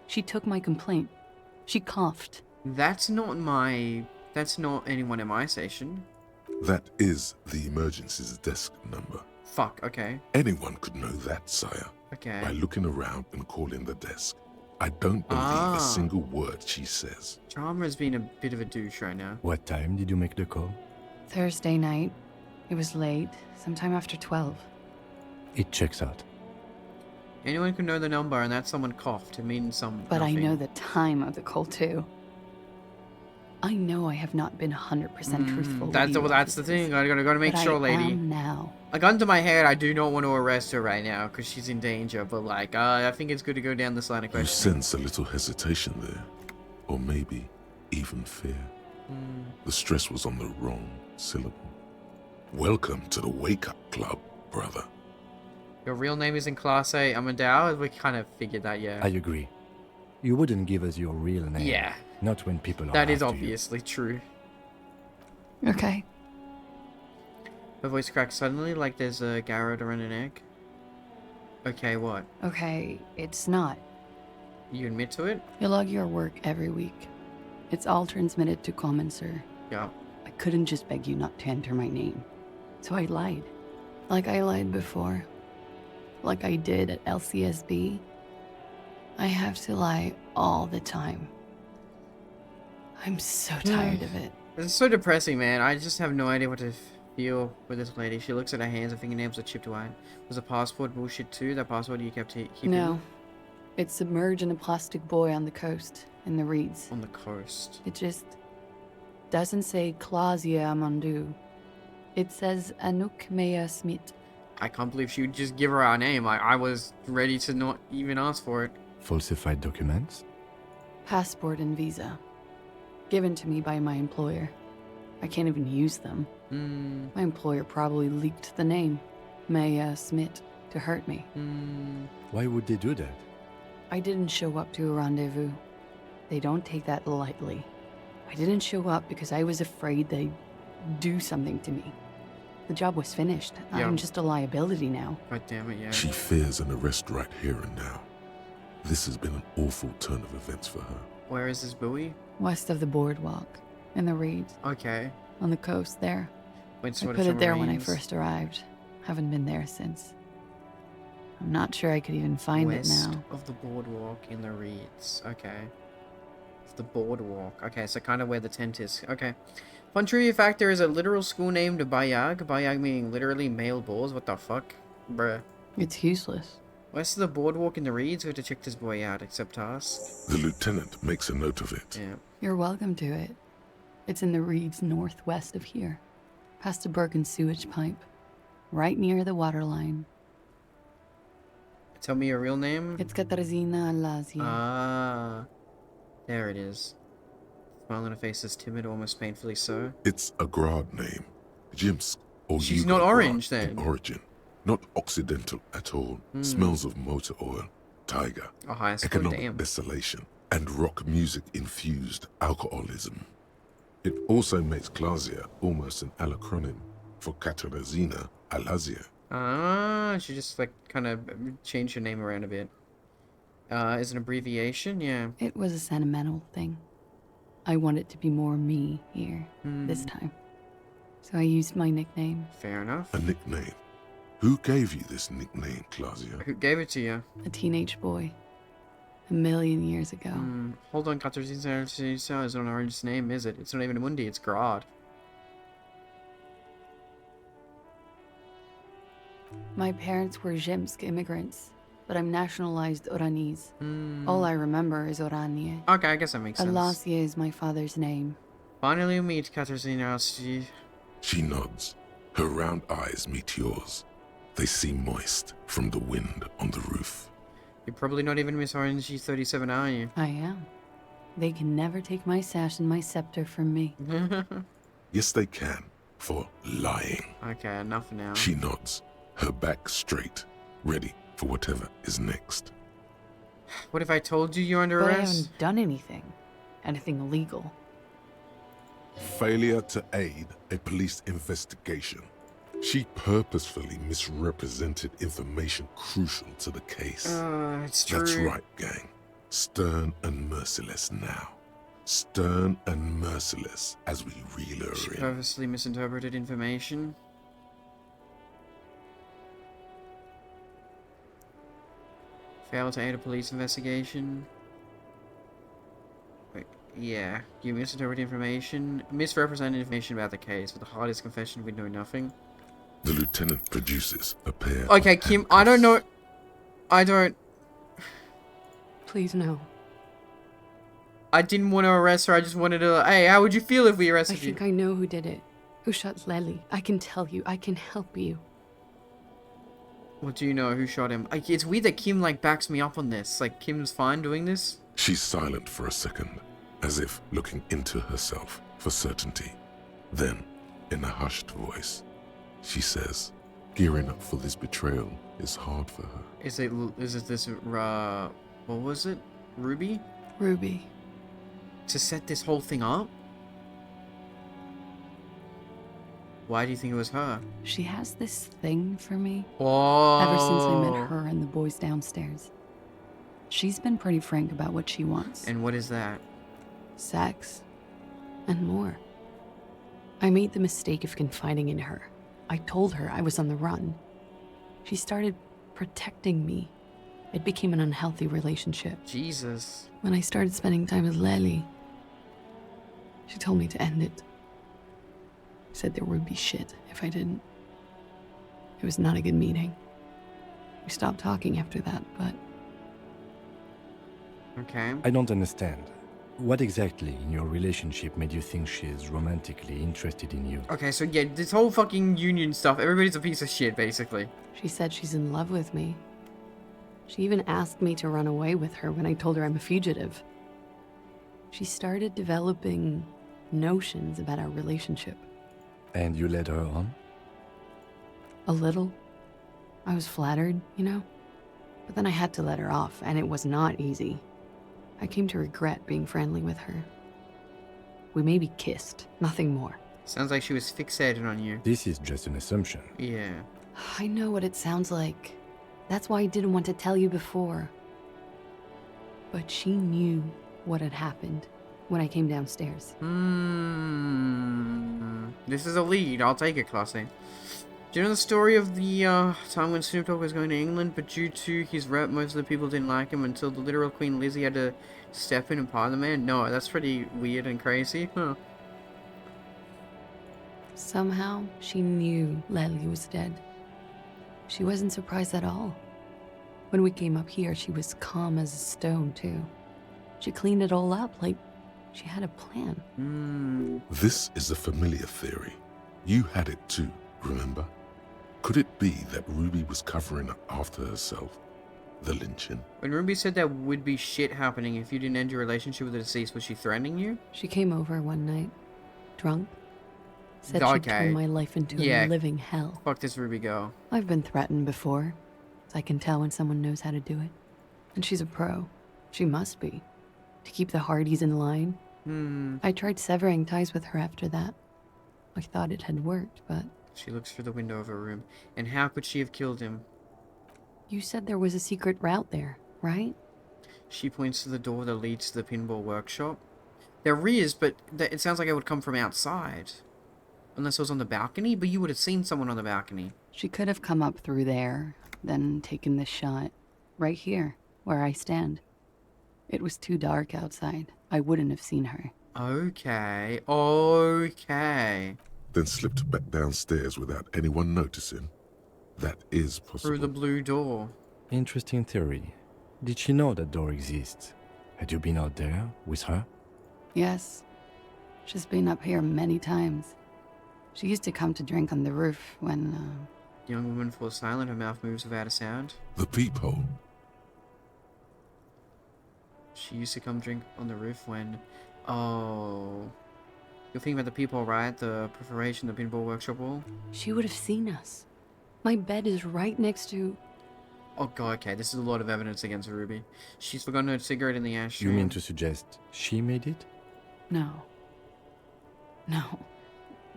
She took my complaint. She coughed. That's not anyone in my station. That is the emergency's desk number. Fuck, okay. Anyone could know that, sire. Okay. By looking around and calling the desk. I don't believe a single word she says. Drama's been a bit of a douche right now. What time did you make the call? Thursday night. It was late, sometime after 12. It checks out. Anyone can know the number, and that someone coughed. It means But nothing. I know the time of the call, too. I know I have not been 100% truthful. That's the thing. I gotta make sure, lady. I am now. A gun to my head, I do not want to arrest her right now because she's in danger. But like, I think it's good to go down this line of You questioning. sense a little hesitation there. Or maybe even fear. The stress was on the wrong syllable. Welcome to the Wake Up Club, brother. Your real name is in Class A. I'm a Dow. We kind of figured that, yeah. I agree. You wouldn't give us your real name. Yeah. Not when people are That is after you. obviously true. Okay. Her voice cracks suddenly like there's a Garrett around an egg. Okay, what? Okay, it's not. You admit to it? You log your work every week. It's all transmitted to Common, sir. Yeah. I couldn't just beg you not to enter my name. So I lied. Like I lied before. Like I did at LCSB. I have to lie all the time. I'm so tired of it. It's so depressing, man. I just have no idea what to feel with this lady. She looks at her hands, her fingernails are chipped away. Was the passport bullshit too? That passport you kept keeping? No. It's submerged in a plastic buoy on the coast, in the reeds. On the coast. It just doesn't say Clausia Amandu. It says Anouk Maya Smith. I can't believe she would just give her our name. I was ready to not even ask for it. Falsified documents? Passport and visa. Given to me by my employer. I can't even use them. My employer probably leaked the name, Maya Smith, to hurt me. Why would they do that? I didn't show up to a rendezvous. They don't take that lightly. I didn't show up because I was afraid they'd do something to me. The job was finished. Yeah. I'm just a liability now. God damn it, yeah. She fears an arrest right here and now. This has been an awful turn of events for her. Where is this buoy? West of the boardwalk, in the reeds, Okay. on the coast there. Wait, I put it there when I first arrived. Haven't been there since. I'm not sure I could even find it West now. of the boardwalk in the reeds. Okay. The boardwalk. Okay, so kind of where the tent is. Okay. Fun trivia fact, there is a literal school named Bayag. Bayag meaning literally male bulls. What the fuck? Bruh. It's useless. West of the boardwalk in the reeds. We have to check this boy out, except task. The lieutenant makes a note of it. Yeah. You're welcome to it. It's in the reeds northwest of here. Past a broken sewage pipe. Right near the waterline. Tell me your real name? It's Katarzyna Elysium. Ah. There it is. Smile on her face is timid, almost painfully so. It's a Grad name. Jimsk or She's Yugo not Grad orange, in then. origin. Not occidental at all. Smells of motor oil, tiger, Oh, high school, economic damn. desolation, and rock music infused alcoholism. It also makes Klasia almost an alacronym for Katarzyna Alazia. Ah, she just like kind of changed her name around a bit. Is an abbreviation? Yeah. It was a sentimental thing. I wanted to be more me here, this time. So I used my nickname. Fair enough. A nickname. Who gave you this nickname, Klasia? Who gave it to you? A teenage boy. A million years ago. Hold on, Katarzyna is not an orange name, is it? It's not even a Mundi, it's Grad. My parents were Zemsk immigrants, but I'm nationalized Oranese. All I remember is Oranje. Okay, I guess that makes sense. Alasia is my father's name. Finally we meet Katarzyna. She nods. Her round eyes meet yours. They seem moist from the wind on the roof. You're probably not even Miss Orange 37, are you? I am. They can never take my sash and my scepter from me. Yes, they can, for lying. Okay, enough now. She nods, her back straight, ready for whatever is next. What if I told you you're under But I arrest? haven't done anything. Anything illegal. Failure to aid a police investigation. She purposefully misrepresented information crucial to the case. It's true. That's right, gang. Stern and merciless now. Stern and merciless as we reel her She in. purposely misinterpreted information. Failed to aid a police investigation. Wait, yeah. You misinterpreted information. Misrepresented information about the case. With the hardest confession, we know nothing. The lieutenant produces a pair Okay, of Kim, I don't know. I don't. Please, no. I didn't want to arrest her. I just wanted to. Hey, how would you feel if we I arrested think you? I know who did it. Who shot Lely. I can tell you. I can help you. What do you know? Who shot him? It's weird that Kim like backs me up on this. Like Kim's fine doing this. She's silent for a second, as if looking into herself for certainty. Then, in a hushed voice, she says, gearing up for this betrayal is hard for her. Is it this what was it? Ruby? Ruby. To set this whole thing up? Why do you think it was her? She has this thing for me. Whoa. Ever since I met her and the boys downstairs. She's been pretty frank about what she wants. And what is that? Sex. And more. I made the mistake of confiding in her. I told her I was on the run. She started protecting me. It became an unhealthy relationship. Jesus. When I started spending time with Lely, she told me to end it. Said there would be shit if I didn't. It was not a good meeting. We stopped talking after that, but... Okay. I don't understand. What exactly in your relationship made you think she's romantically interested in you? Okay, so yeah, this whole fucking union stuff, everybody's a piece of shit, basically. She said she's in love with me. She even asked me to run away with her when I told her I'm a fugitive. She started developing notions about our relationship. And you led her on? A little. I was flattered, you know? But then I had to let her off, and it was not easy. I came to regret being friendly with her. We maybe kissed, nothing more. Sounds like she was fixated on you. This is just an assumption. Yeah. I know what it sounds like. That's why I didn't want to tell you before. But she knew what had happened when I came downstairs. This is a lead. I'll take it, Classy. Do you know the story of the time when Snoop Dogg was going to England, but due to his rep, most of the people didn't like him until the literal Queen Lizzie had to step in and pardon the man? No, that's pretty weird and crazy. Huh. Somehow, she knew Leslie was dead. She wasn't surprised at all. When we came up here, she was calm as a stone, too. She cleaned it all up like she had a plan. This is a familiar theory. You had it too, remember? Could it be that Ruby was covering up after herself? The lynching? When Ruby said there would be shit happening if you didn't end your relationship with the deceased, was she threatening you? She came over one night, drunk. Said she'd turn my life into a living hell. Fuck this Ruby girl. I've been threatened before. I can tell when someone knows how to do it. And she's a pro. She must be. To keep the Hardys in line. I tried severing ties with her after that. I thought it had worked, but... She looks through the window of her room. And how could she have killed him? You said there was a secret route there, right? She points to the door that leads to the pinball workshop. There is, but it sounds like it would come from outside. Unless it was on the balcony, but you would have seen someone on the balcony. She could have come up through there, then taken this shot. Right here, where I stand. It was too dark outside. I wouldn't have seen her. Okay. Then slipped back downstairs without anyone noticing. That is possible. Through the blue door. Interesting theory. Did she know that door exists? Had you been out there with her? Yes. She's been up here many times. She used to come to drink on the roof when, The young woman falls silent, her mouth moves without a sound. The peephole. She used to come drink on the roof when... Oh... You're thinking about the peephole, right? The perforation, the pinball workshop wall? She would have seen us. My bed is right next to... Oh god, okay, this is a lot of evidence against Ruby. She's forgotten her cigarette in the ashtray. You mean to suggest she made it? No. No.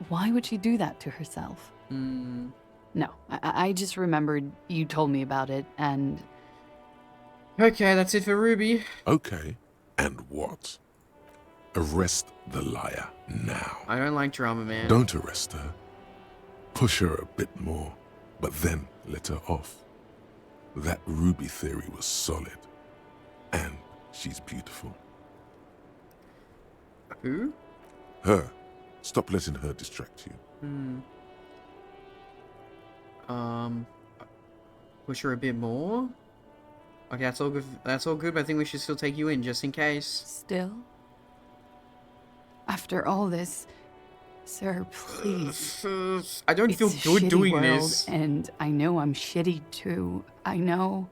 Why would she do that to herself? No, I just remembered you told me about it, and... Okay, that's it for Ruby. Okay, and what? Arrest the liar now. I don't like drama, man. Don't arrest her. Push her a bit more, but then let her off. That Ruby theory was solid. And she's beautiful. Who? Her. Stop letting her distract you. Push her a bit more? Okay, that's all good. That's all good, but I think we should still take you in, just in case. Still? After all this, sir, please. I don't feel good doing world, this. And I know I'm shitty too. I know.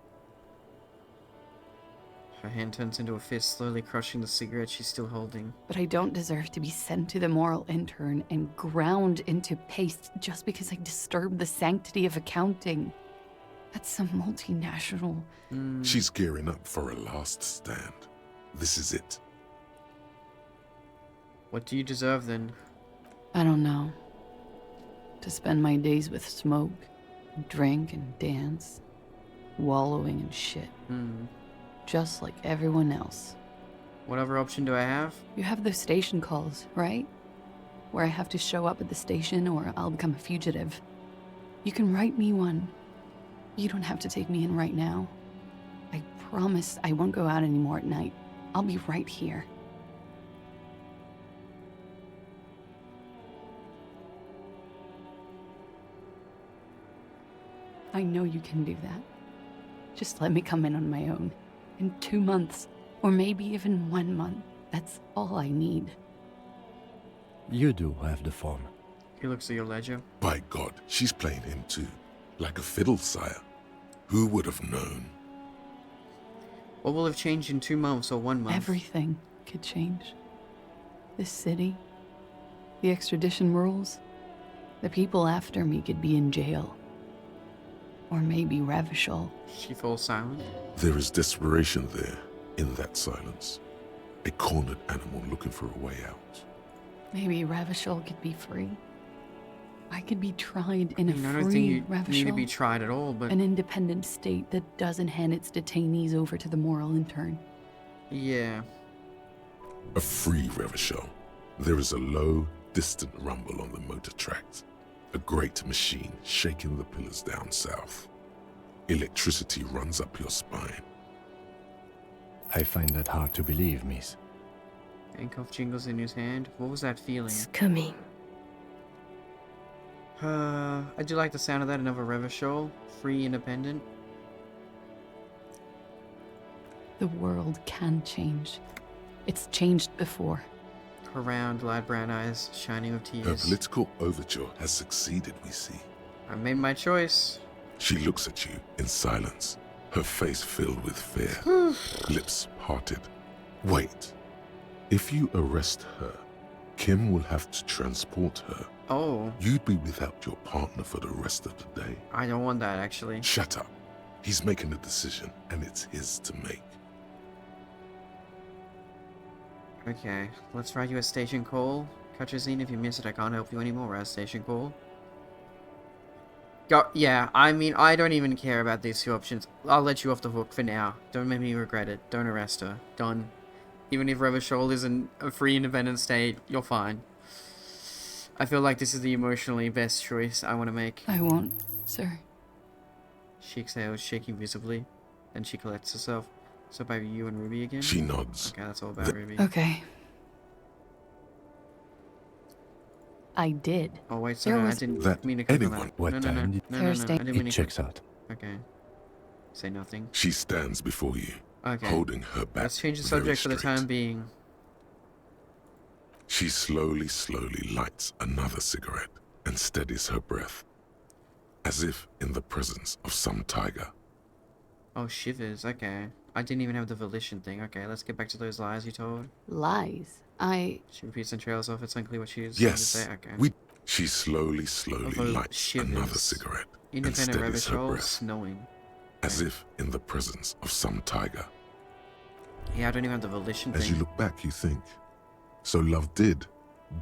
Her hand turns into a fist, slowly crushing the cigarette she's still holding. But I don't deserve to be sent to the moral intern and ground into paste just because I disturbed the sanctity of accounting. That's some multinational... She's gearing up for a last stand. This is it. What do you deserve, then? I don't know. To spend my days with smoke, drink and dance, wallowing in shit. Just like everyone else. What other option do I have? You have those station calls, right? Where I have to show up at the station or I'll become a fugitive. You can write me one. You don't have to take me in right now. I promise I won't go out anymore at night. I'll be right here. I know you can do that. Just let me come in on my own. In 2 months, or maybe even 1 month. That's all I need. You do have the form. He looks at your ledger. By God, she's playing him too. Like a fiddle, sire. Who would have known? What will have changed in 2 months or 1 month? Everything. could change. This city, the extradition rules, the people after me could be in jail. Or maybe Revachol. She falls silent. There is desperation there, in that silence. A cornered animal looking for a way out. Maybe Revachol could be free. I could be tried in a I don't think free you need to be Revachol. tried at all, but An independent state that doesn't hand its detainees over to the moral intern. yeah. A free Revachol. There is a low, distant rumble on the motor tracks. A great machine shaking the pillars down south. Electricity runs up your spine. I find that hard to believe, miss. Handcuff jingles in his hand. What was that feeling? It's coming. I do like the sound of that. Another Revachol. Free, independent. The world can change. It's changed before. Her round, light brown eyes shining with Her tears. political overture has succeeded, we see. I made my choice. She looks at you in silence, her face filled with fear, lips parted. Wait. If you arrest her, Kim will have to transport her. Oh, You'd be without your partner for the rest of the day. I don't want that actually. Shut up. He's making a decision, and it's his to make. Okay, let's write you a station call. Cutscene, if you miss it, I can't help you anymore. Write a station call. Go. Yeah, I mean, I don't even care about these two options. I'll let you off the hook for now. Don't make me regret it. Don't arrest her. Done. Even if Revachol isn't a free independent state, you're fine. I feel like this is the emotionally best choice I want to make. I won't, sir. She exhales, shaking visibly. Then she collects herself. So by you and Ruby again? She nods. Okay, that's all about Ruby. Okay. I did. Oh wait, There sorry, I was- didn't That mean to click on anyone- that. What no, time did- no, Thursday. I didn't mean It to checks click. out. Okay. Say nothing. She stands before you, Okay. holding her back. Let's change the very subject for the straight. time being. She slowly lights another cigarette and steadies her breath, as if in the presence of some tiger. Oh, shivers. Okay. I didn't even have the volition thing. Okay, let's get back to those lies you told. Lies. She repeats and trails off. It's unclear what she is Yes, trying to say. Okay. She slowly Although lights shivers. another cigarette and Independent steadies her Revachol breath, snowing. as if in the presence of some tiger. Yeah, I don't even have the volition As thing. you look back, you think, so love did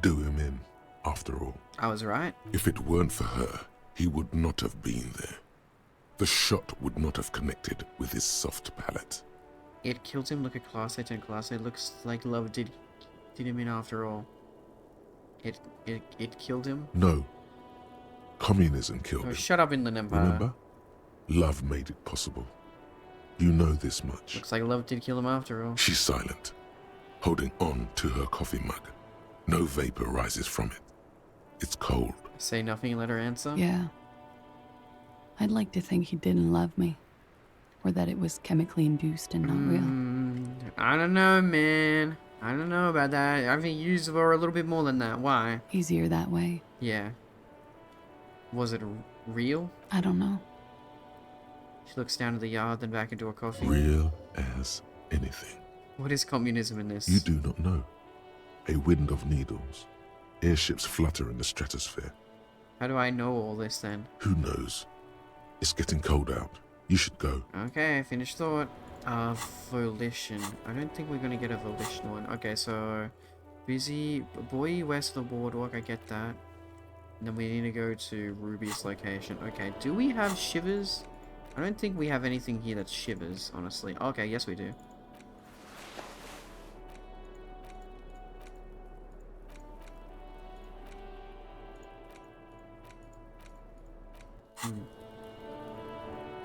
do him in, after all. I was right. If it weren't for her, he would not have been there. The shot would not have connected with his soft palate. It killed him. Look at Class 8 and Class 8. Looks like love did him in after all. It killed him. No. Communism killed Oh, him. shut up, Inland Empire. Remember? Love made it possible. You know this much. Looks like love did kill him after all. She's silent, holding on to her coffee mug. No vapor rises from it. It's cold. Say nothing and let her answer. Yeah. I'd like to think he didn't love me. Or that it was chemically induced and not real. I don't know, man. I don't know about that. I think you were a little bit more than that. Why? Easier that way. Yeah. Was it real? I don't know. She looks down at the yard, then back into her coffee. Real as anything. What is communism in this? You do not know. A wind of needles. Airships flutter in the stratosphere. How do I know all this then? Who knows? It's getting cold out. You should go. Okay, finished thought. Volition. I don't think we're gonna get a volition one. Okay, so busy boy west of the boardwalk. I get that. And then we need to go to Ruby's location. Okay, do we have shivers? I don't think we have anything here that shivers, honestly. Okay, yes we do.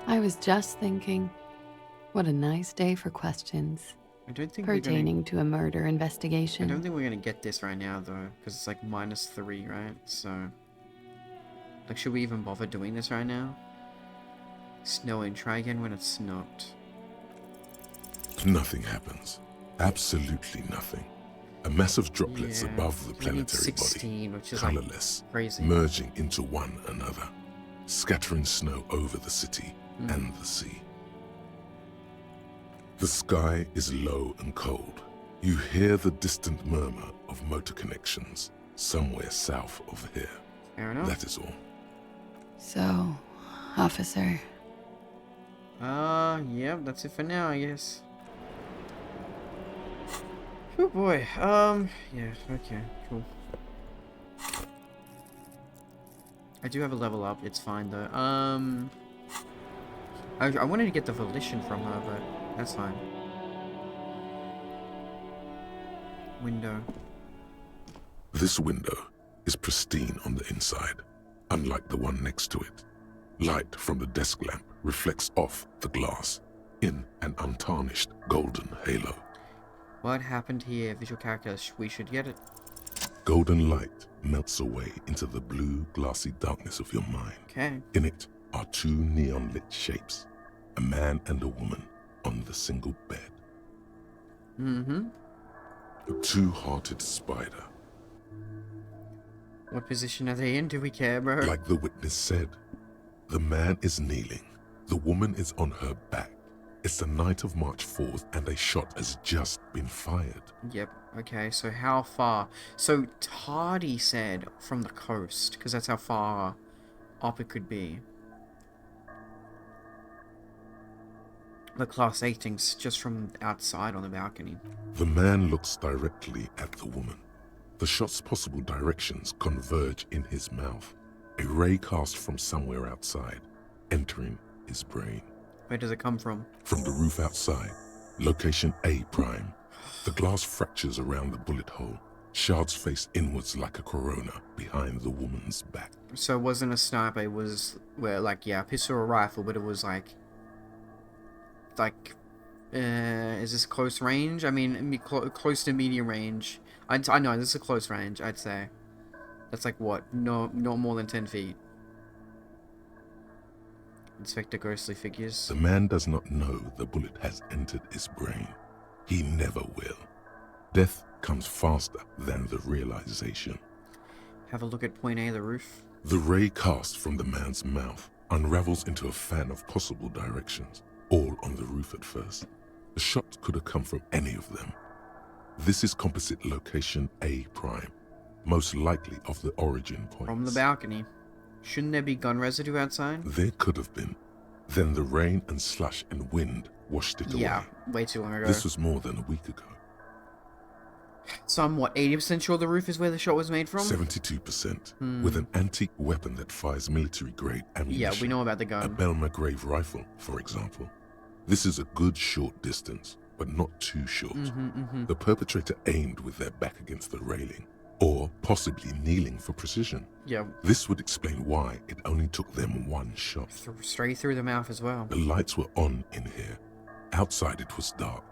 I was just thinking, what a nice day for questions. I don't think pertaining to a murder I investigation. don't think we're gonna get this right now though, because it's like -3, right? So, like, should we even bother doing this right now? Snowing. Try again when it's not. Nothing happens. Absolutely nothing. A mass of droplets Yeah, above the we need planetary 16, body, which is, like, colorless, crazy. merging into one another, scattering snow over the city and the sea. The sky is low and cold, You hear the distant murmur of motor connections somewhere south of here. Fair enough. That is all. So, officer, Yeah, that's it for now, I guess. Oh boy, yeah, okay, cool. I do have a level up, it's fine though. I wanted to get the volition from her, but that's fine. Window. This window is pristine on the inside, unlike the one next to it. Light from the desk lamp reflects off the glass in an untarnished golden halo. What happened here? Visual character, we should get it. Golden light melts away into the blue, glassy darkness of your mind. Okay. In it are two neon-lit shapes, a man and a woman on the single bed. Mm-hmm. A two-hearted spider. What position are they in? Do we care, bro? Like the witness said, the man is kneeling, the woman is on her back. It's the night of March 4th and a shot has just been fired. Yep, okay, so how far? So Tardy said from the coast, because that's how far up it could be. The class 18's just from outside on the balcony. The man looks directly at the woman. The shot's possible directions converge in his mouth. A ray cast from somewhere outside, entering his brain. Where does it come from? From the roof outside, location A prime. The glass fractures around the bullet hole. Shards face inwards like a corona behind the woman's back. So it wasn't a sniper, it was, well, like, yeah, a pistol or rifle, but it was like, is this close range? I mean, close to medium range. I know, this is a close range, I'd say. That's like, what? No more than 10 feet. Inspector Ghostly Figures. The man does not know the bullet has entered his brain. He never will. Death comes faster than the realization. Have a look at point A, the roof. The ray cast from the man's mouth unravels into a fan of possible directions, all on the roof at first. The shot could have come from any of them. This is composite location A prime, most likely of the origin point. From the balcony. Shouldn't there be gun residue outside? There could have been. Then the rain and slush and wind washed it away. Yeah, way too long ago. This was more than a week ago. So I'm, what, 80% sure the roof is where the shot was made from? 72%. With an antique weapon that fires military-grade ammunition. Yeah, we know about the gun. A Belmagrave rifle, for example. This is a good short distance, but not too short. The perpetrator aimed with their back against the railing, or possibly kneeling for precision. Yeah. This would explain why it only took them one shot. Straight through the mouth as well. The lights were on in here. Outside it was dark.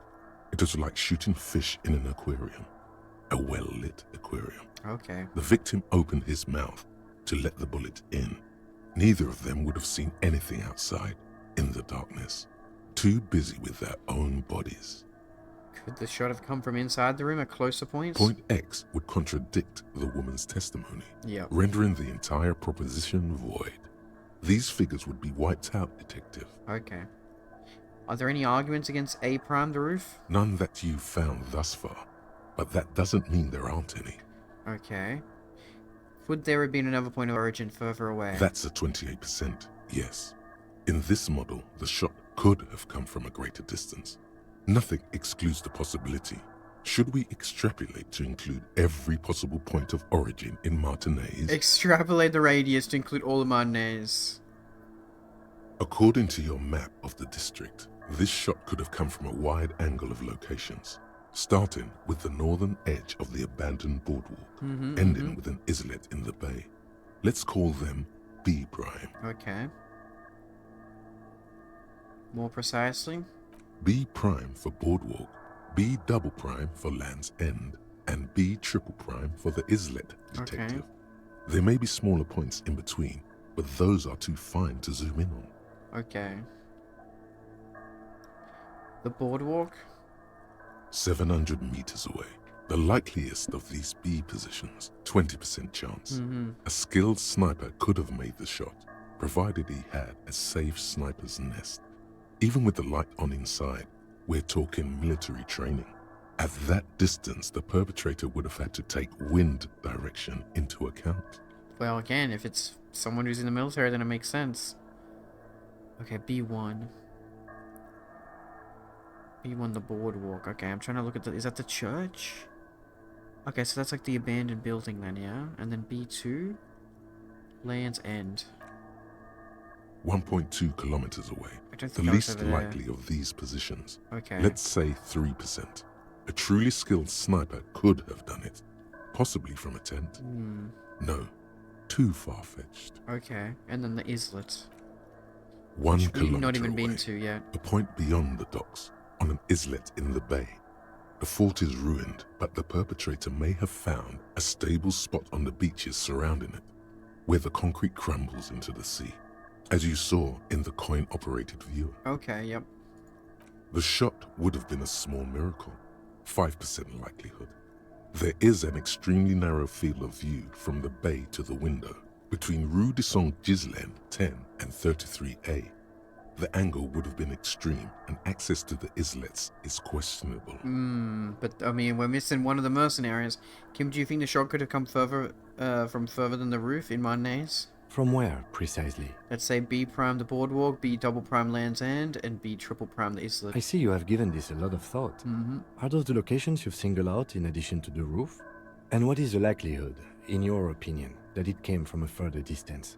It was like shooting fish in an aquarium. A well-lit aquarium. Okay. The victim opened his mouth to let the bullet in. Neither of them would have seen anything outside in the darkness. Too busy with their own bodies. Could the shot have come from inside the room at closer points? Point X would contradict the woman's testimony, yeah, rendering the entire proposition void. These figures would be wiped out, Detective. Okay. Are there any arguments against A prime the roof? None that you've found thus far, but that doesn't mean there aren't any. Okay. Would there have been another point of origin further away? That's a 28%, yes. In this model, the shot could have come from a greater distance. Nothing excludes the possibility. Should we extrapolate to include every possible point of origin in Martinez? Extrapolate the radius to include all of Martinez. According to your map of the district, this shot could have come from a wide angle of locations, starting with the northern edge of the abandoned boardwalk, ending with an islet in the bay. Let's call them B prime. Okay. More precisely? B prime for boardwalk, B double prime for Land's End, and B triple prime for the islet, Detective. Okay. There may be smaller points in between, but those are too fine to zoom in on. Okay. The boardwalk? 700 meters away. The likeliest of these B positions, 20% chance. A skilled sniper could have made the shot, provided he had a safe sniper's nest. Even with the light on inside, we're talking military training. At that distance, the perpetrator would have had to take wind direction into account. Well, again, if it's someone who's in the military, then it makes sense. Okay, B1. B1, the boardwalk. Okay, I'm trying to look at the... Is that the church? Okay, so that's like the abandoned building then, yeah? And then B2? Land's End. 1.2 kilometers away. The least likely of these positions. Okay. Let's say 3%. A truly skilled sniper could have done it. Possibly from a tent. No. Too far-fetched. Okay, and then the islet. 1 Which kilometer we've not even away, been to yet. a point beyond the docks, on an islet in the bay. The fort is ruined, but the perpetrator may have found a stable spot on the beaches surrounding it, where the concrete crumbles into the sea, as you saw in the coin-operated viewer. Okay, yep. The shot would have been a small miracle, 5% likelihood. There is an extremely narrow field of view from the bay to the window, between Rue de Saint-Ghislain 10 and 33A. The angle would have been extreme, and access to the islets is questionable. But, I mean, we're missing one of the mercenaries. Kim, do you think the shot could have come further, from further than the roof in Marnay's? From where, precisely? Let's say B prime the boardwalk, B double prime Land's End, and B triple prime the islet. I see you have given this a lot of thought. Are those the locations you've singled out in addition to the roof? And what is the likelihood, in your opinion, that it came from a further distance?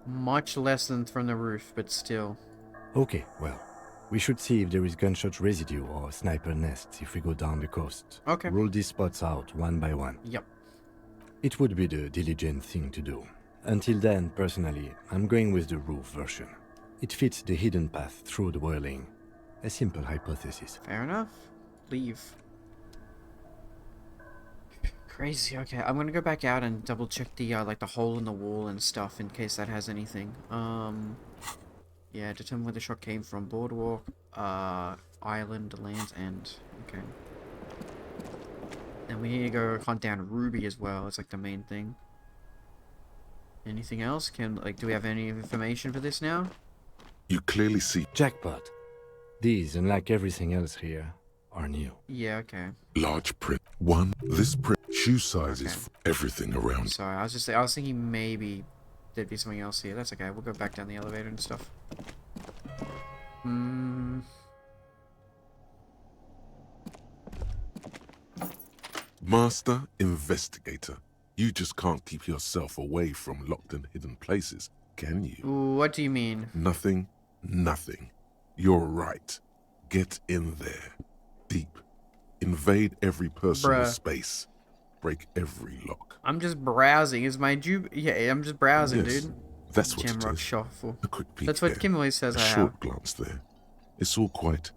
Much less than from the roof, but still. Okay, well, we should see if there is gunshot residue or sniper nests if we go down the coast. Okay. Rule these spots out one by one. Yep. It would be the diligent thing to do. Until then, personally, I'm going with the roof version. It fits the hidden path through the whirling. A simple hypothesis. Fair enough. Leave. Crazy. Okay, I'm gonna go back out and double check the like the hole in the wall and stuff in case that has anything. Yeah, determine where the shot came from. Boardwalk, island, Land's End. Okay. And we need to go hunt down Ruby as well. It's like the main thing. Anything else? Do we have any information for this now? You clearly see jackpot. These, unlike everything else here, are new. Yeah, okay. Large print. This print shoe size is for everything around. Sorry, I was thinking maybe there'd be something else here. That's okay. We'll go back down the elevator and stuff. Master Investigator. You just can't keep yourself away from locked and hidden places, can you? What do you mean? Nothing. You're right. Get in there. Deep. Invade every personal space. Break every lock. I'm just browsing. Yeah, I'm just browsing, Yes, dude. that's what it Jamrock is. shuffle. A quick peek That's what there. Kim always says A I short have. glance there. It's all quite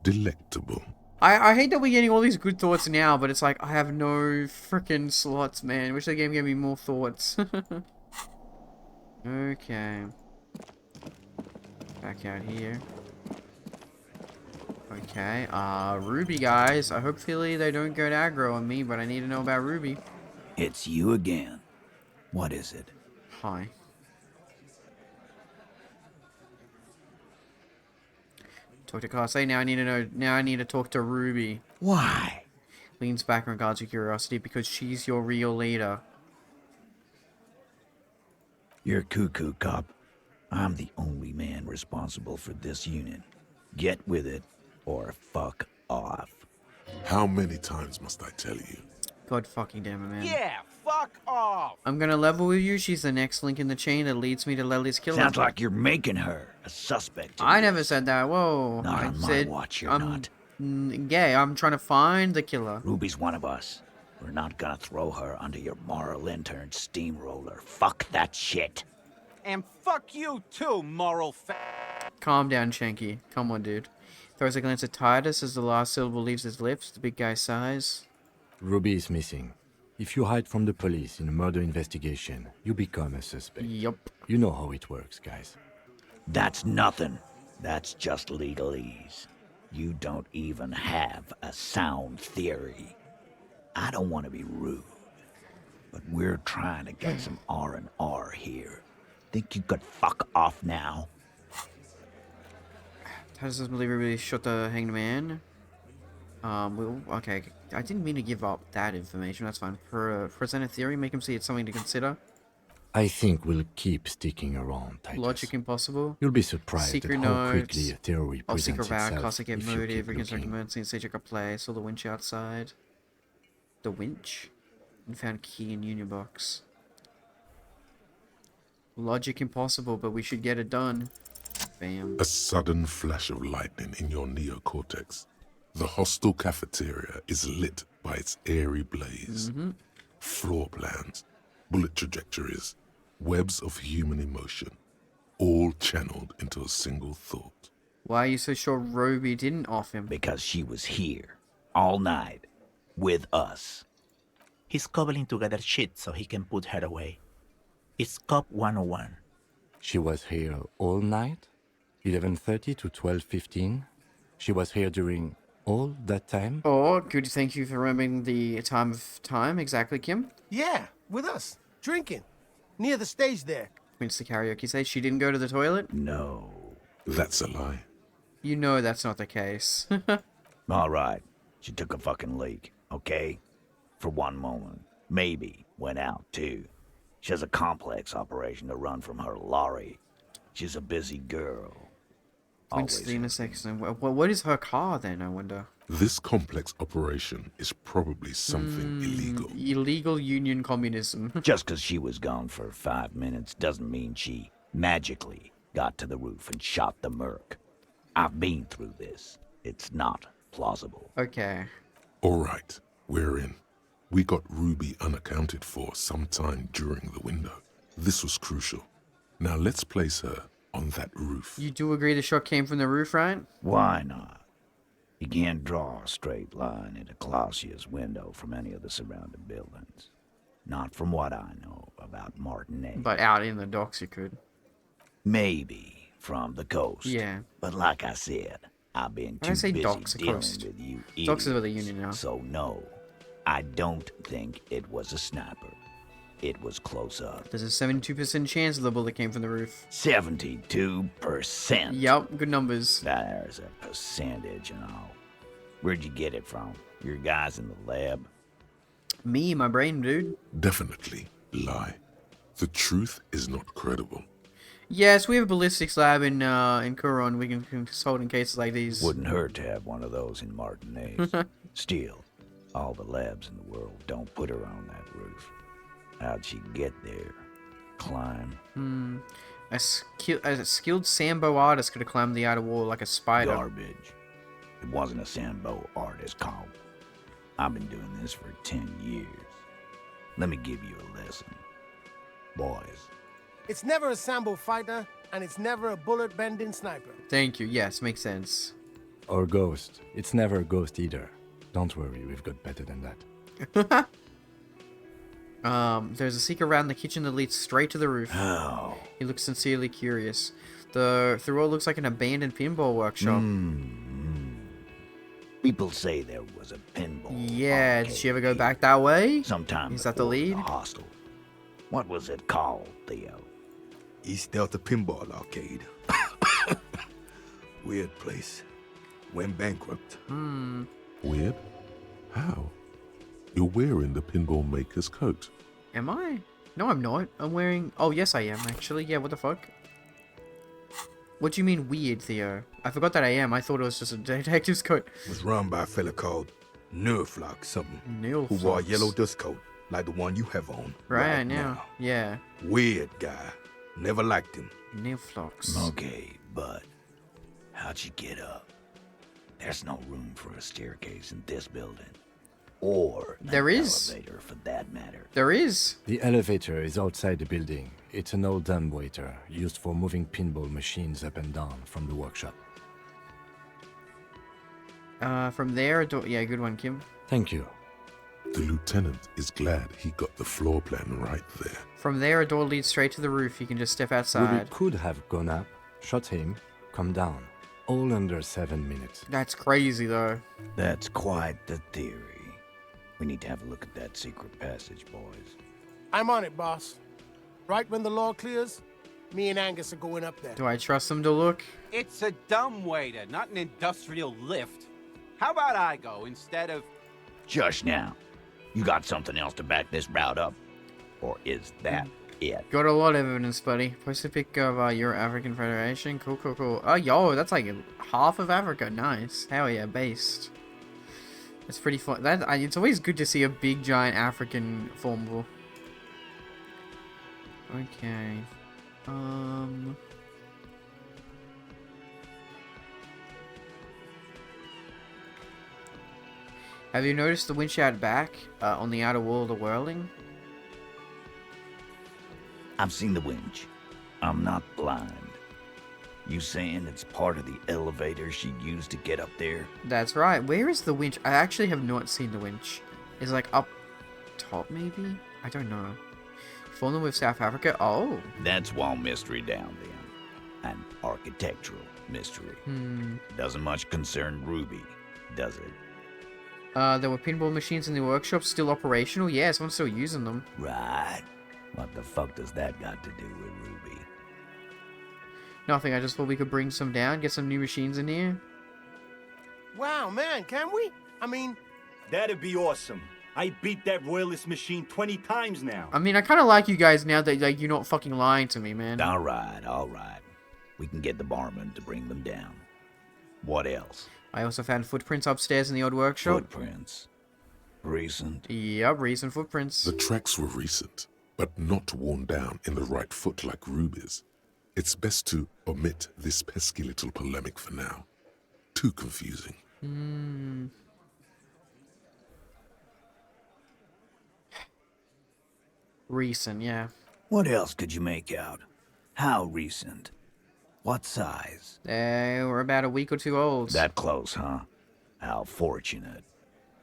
delectable. I hate that we're getting all these good thoughts now, but it's like, I have no freaking slots, man. Wish the game gave me more thoughts. Okay. Back out here. Okay, Ruby, guys. Hopefully they don't go to aggro on me, but I need to know about Ruby. It's you again. What is it? Hi. Talk to Class A. Now I need to know. Now I need to talk to Ruby. Why? Leans back in regards to curiosity because she's your real leader. You're cuckoo, cop. I'm the only man responsible for this unit. Get with it, or fuck off. How many times must I tell you? God fucking damn it, man. Yeah, fuck off. I'm gonna level with you. She's the next link in the chain that leads me to Leslie's killer. Sounds like you're making her a suspect. I never said that. Whoa. Not I on my said watch, you're I'm gay. I'm trying to find the killer. Ruby's one of us. We're not gonna throw her under your moral intern steamroller. Fuck that shit. And fuck you too, moral Calm down, Shanky. Come on, dude. Throws a glance at Titus as the last syllable leaves his lips. The big guy sighs. Ruby is missing. If you hide from the police in a murder investigation, you become a suspect. Yup. You know how it works, guys. That's nothing. That's just legalese. You don't even have a sound theory. I don't want to be rude, but we're trying to get some R&R here. Think you could fuck off now? How does this believer really shot the hanged man? Okay, I didn't mean to give up that information. That's fine. Present a theory, make him see it's something to consider. I think we'll keep sticking around, Titus. Logic impossible. You'll be surprised Secret at how notes. quickly a theory Of presents secret vow, itself classic if you motive, keep reconstruct looking. emergency, and stage a place. Saw the winch outside. The winch? And found key in union box. Logic impossible, but we should get it done. Bam. A sudden flash of lightning in your neocortex. The hostel cafeteria is lit by its airy blaze. Floor plans, bullet trajectories, webs of human emotion, all channeled into a single thought. Why are you so sure Roby didn't off him? Because she was here, all night, with us. He's cobbling together shit so he can put her away. It's Cop 101. She was here all night? 11:30 to 12:15? She was here during all that time? Oh, good. Thank you for remembering the time. Exactly, Kim. Yeah, with us, drinking, near the stage there. Went to the karaoke stage. She didn't go to the toilet? No. That's a lie. You know that's not the case. All right. She took a fucking leak, okay? For one moment. Maybe went out, too. She has a complex operation to run from her lorry. She's a busy girl. Went to the intersection. What is her car then, I wonder? This complex operation is probably something illegal. Illegal union communism. Just because she was gone for 5 minutes doesn't mean she magically got to the roof and shot the merc. I've been through this. It's not plausible. Okay. All right, we're in. We got Ruby unaccounted for sometime during the window. This was crucial. Now let's place her on that roof. You do agree the shot came from the roof, right? Why not? You can't draw a straight line into Clausia's window from any of the surrounding buildings. Not from what I know about Martinez. But out in the docks you could. Maybe from the coast. Yeah. But like I said, I've been When I too say busy docks, dealing coast. with you Docks is where the idiots. union are. So no, I don't think it was a sniper. It was close up. There's a 72% chance the bullet came from the roof. 72%. Yep, good numbers. There's a percentage and all. Where'd you get it from? Your guys in the lab? Me, my brain, dude. Definitely lie. The truth is not credible. Yes, we have a ballistics lab in Curon. We can consult in cases like these. Wouldn't hurt to have one of those in Martinez. Still, all the labs in the world don't put her on that roof. How'd she get there? Climb? A skilled Sambo artist could have climbed the outer wall like a spider. Garbage. It wasn't a Sambo artist called. I've been doing this for 10 years. Let me give you a lesson. Boys. It's never a Sambo fighter, and it's never a bullet-bending sniper. Thank you. Yes, makes sense. Or ghost. It's never a ghost either. Don't worry, we've got better than that. There's a secret route in the kitchen that leads straight to the roof. How? He looks sincerely curious. The road looks like an abandoned pinball workshop. People say there was a pinball. Yeah, did she ever go back that way? Sometime Is that the before lead? hostel. What was it called, Theo? East Delta Pinball Arcade. Weird place. Went bankrupt. Weird? How? You're wearing the pinball maker's coat. Am I? No, I'm not. I'm wearing... Oh, yes, I am, actually. Yeah, what the fuck? What do you mean weird, Theo? I forgot that I am. I thought it was just a detective's coat. It was run by a fella called Nerflock something. Neil Who wore a yellow dust coat, like the one you have on. Right now. Yeah. Weird guy. Never liked him. Neil Flocks. Okay, but how'd you get up? There's no room for a staircase in this building. Or an There is. elevator, for that matter. There is. The elevator is outside the building. It's an old dumbwaiter used for moving pinball machines up and down from the workshop. From there, yeah, good one, Kim. Thank you. The lieutenant is glad he got the floor plan right there. From there, a door leads straight to the roof. You can just step Ruby outside. could have gone up, shot him, come down. All under 7 minutes. That's crazy, though. That's quite the theory. We need to have a look at that secret passage, boys. I'm on it, boss. Right when the law clears, me and Angus are going up there. Do I trust him to look? It's a dumbwaiter, not an industrial lift. How about I go instead of... Shush now. You got something else to back this route up? Or is that it? Got a lot of evidence, buddy. Post a pic of your African Federation. Cool, cool, cool. Oh, yo, that's like half of Africa. Nice. Hell yeah, based. It's pretty fun. It's always good to see a big, giant African formable. Okay. Have you noticed the winch out back on the outer wall of the whirling? I've seen the winch. I'm not blind. You saying it's part of the elevator she used to get up there? That's right. Where is the winch? I actually have not seen the winch. Is it like up top maybe? I don't know. Fallen with South Africa? Oh. That's wall mystery down there. An architectural mystery. Doesn't much concern Ruby, does it? There were pinball machines in the workshop still operational? Yeah, someone's still using them. Right. What the fuck does that got to do with Ruby? Nothing, I just thought we could bring some down, get some new machines in here. Wow, man, can we? I mean... That'd be awesome. I beat that royalist machine 20 times now. I mean, I kind of like you guys now that like, you're not fucking lying to me, man. All right. We can get the barman to bring them down. What else? I also found footprints upstairs in the old workshop. Footprints? Recent? Yep, recent footprints. The tracks were recent, but not worn down in the right foot like Ruby's. It's best to omit this pesky little polemic for now. Too confusing. Recent, yeah. What else could you make out? How recent? What size? They were about a week or two old. That close, huh? How fortunate.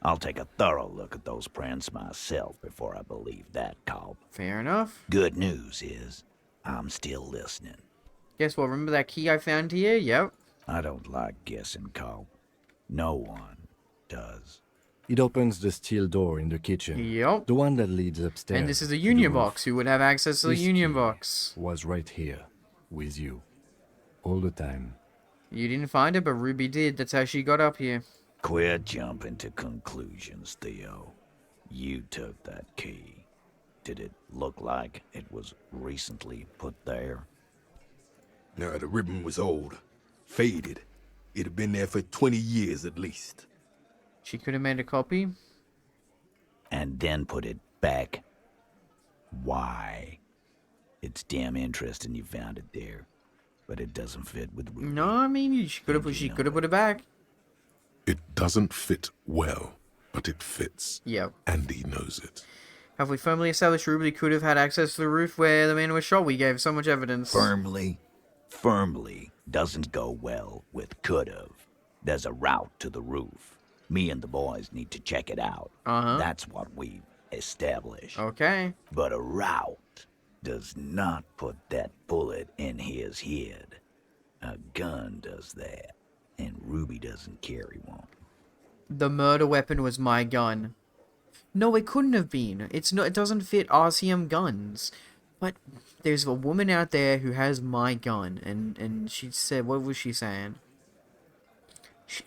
I'll take a thorough look at those prints myself before I believe that, Cobb. Fair enough. Good news is, I'm still listening. Guess what? Remember that key I found here? Yep. I don't like guessing, Cobb. No one does. It opens the steel door in the kitchen. Yep. The one that leads upstairs. And this is a union box. Who would have access to the union box? Was right here, with you. All the time. You didn't find it, but Ruby did. That's how she got up here. Quit jumping to conclusions, Theo. You took that key. Did it look like it was recently put there? No, the ribbon was old. Faded. It had been there for 20 years at least. She could have made a copy. And then put it back. Why? It's damn interesting you found it there. But it doesn't fit with Ruby. No, I mean, she could have put it back. It doesn't fit well, but it fits. Yep. And he knows it. Have we firmly established Ruby could have had access to the roof where the man was shot? We gave so much evidence. Firmly doesn't go well with could've. There's a route to the roof. Me and the boys need to check it out. That's what we've established. Okay. But a route does not put that bullet in his head. A gun does that, and Ruby doesn't carry one. The murder weapon was my gun. No, it couldn't have been. It doesn't fit RCM guns. But there's a woman out there who has my gun, and she said, what was she saying?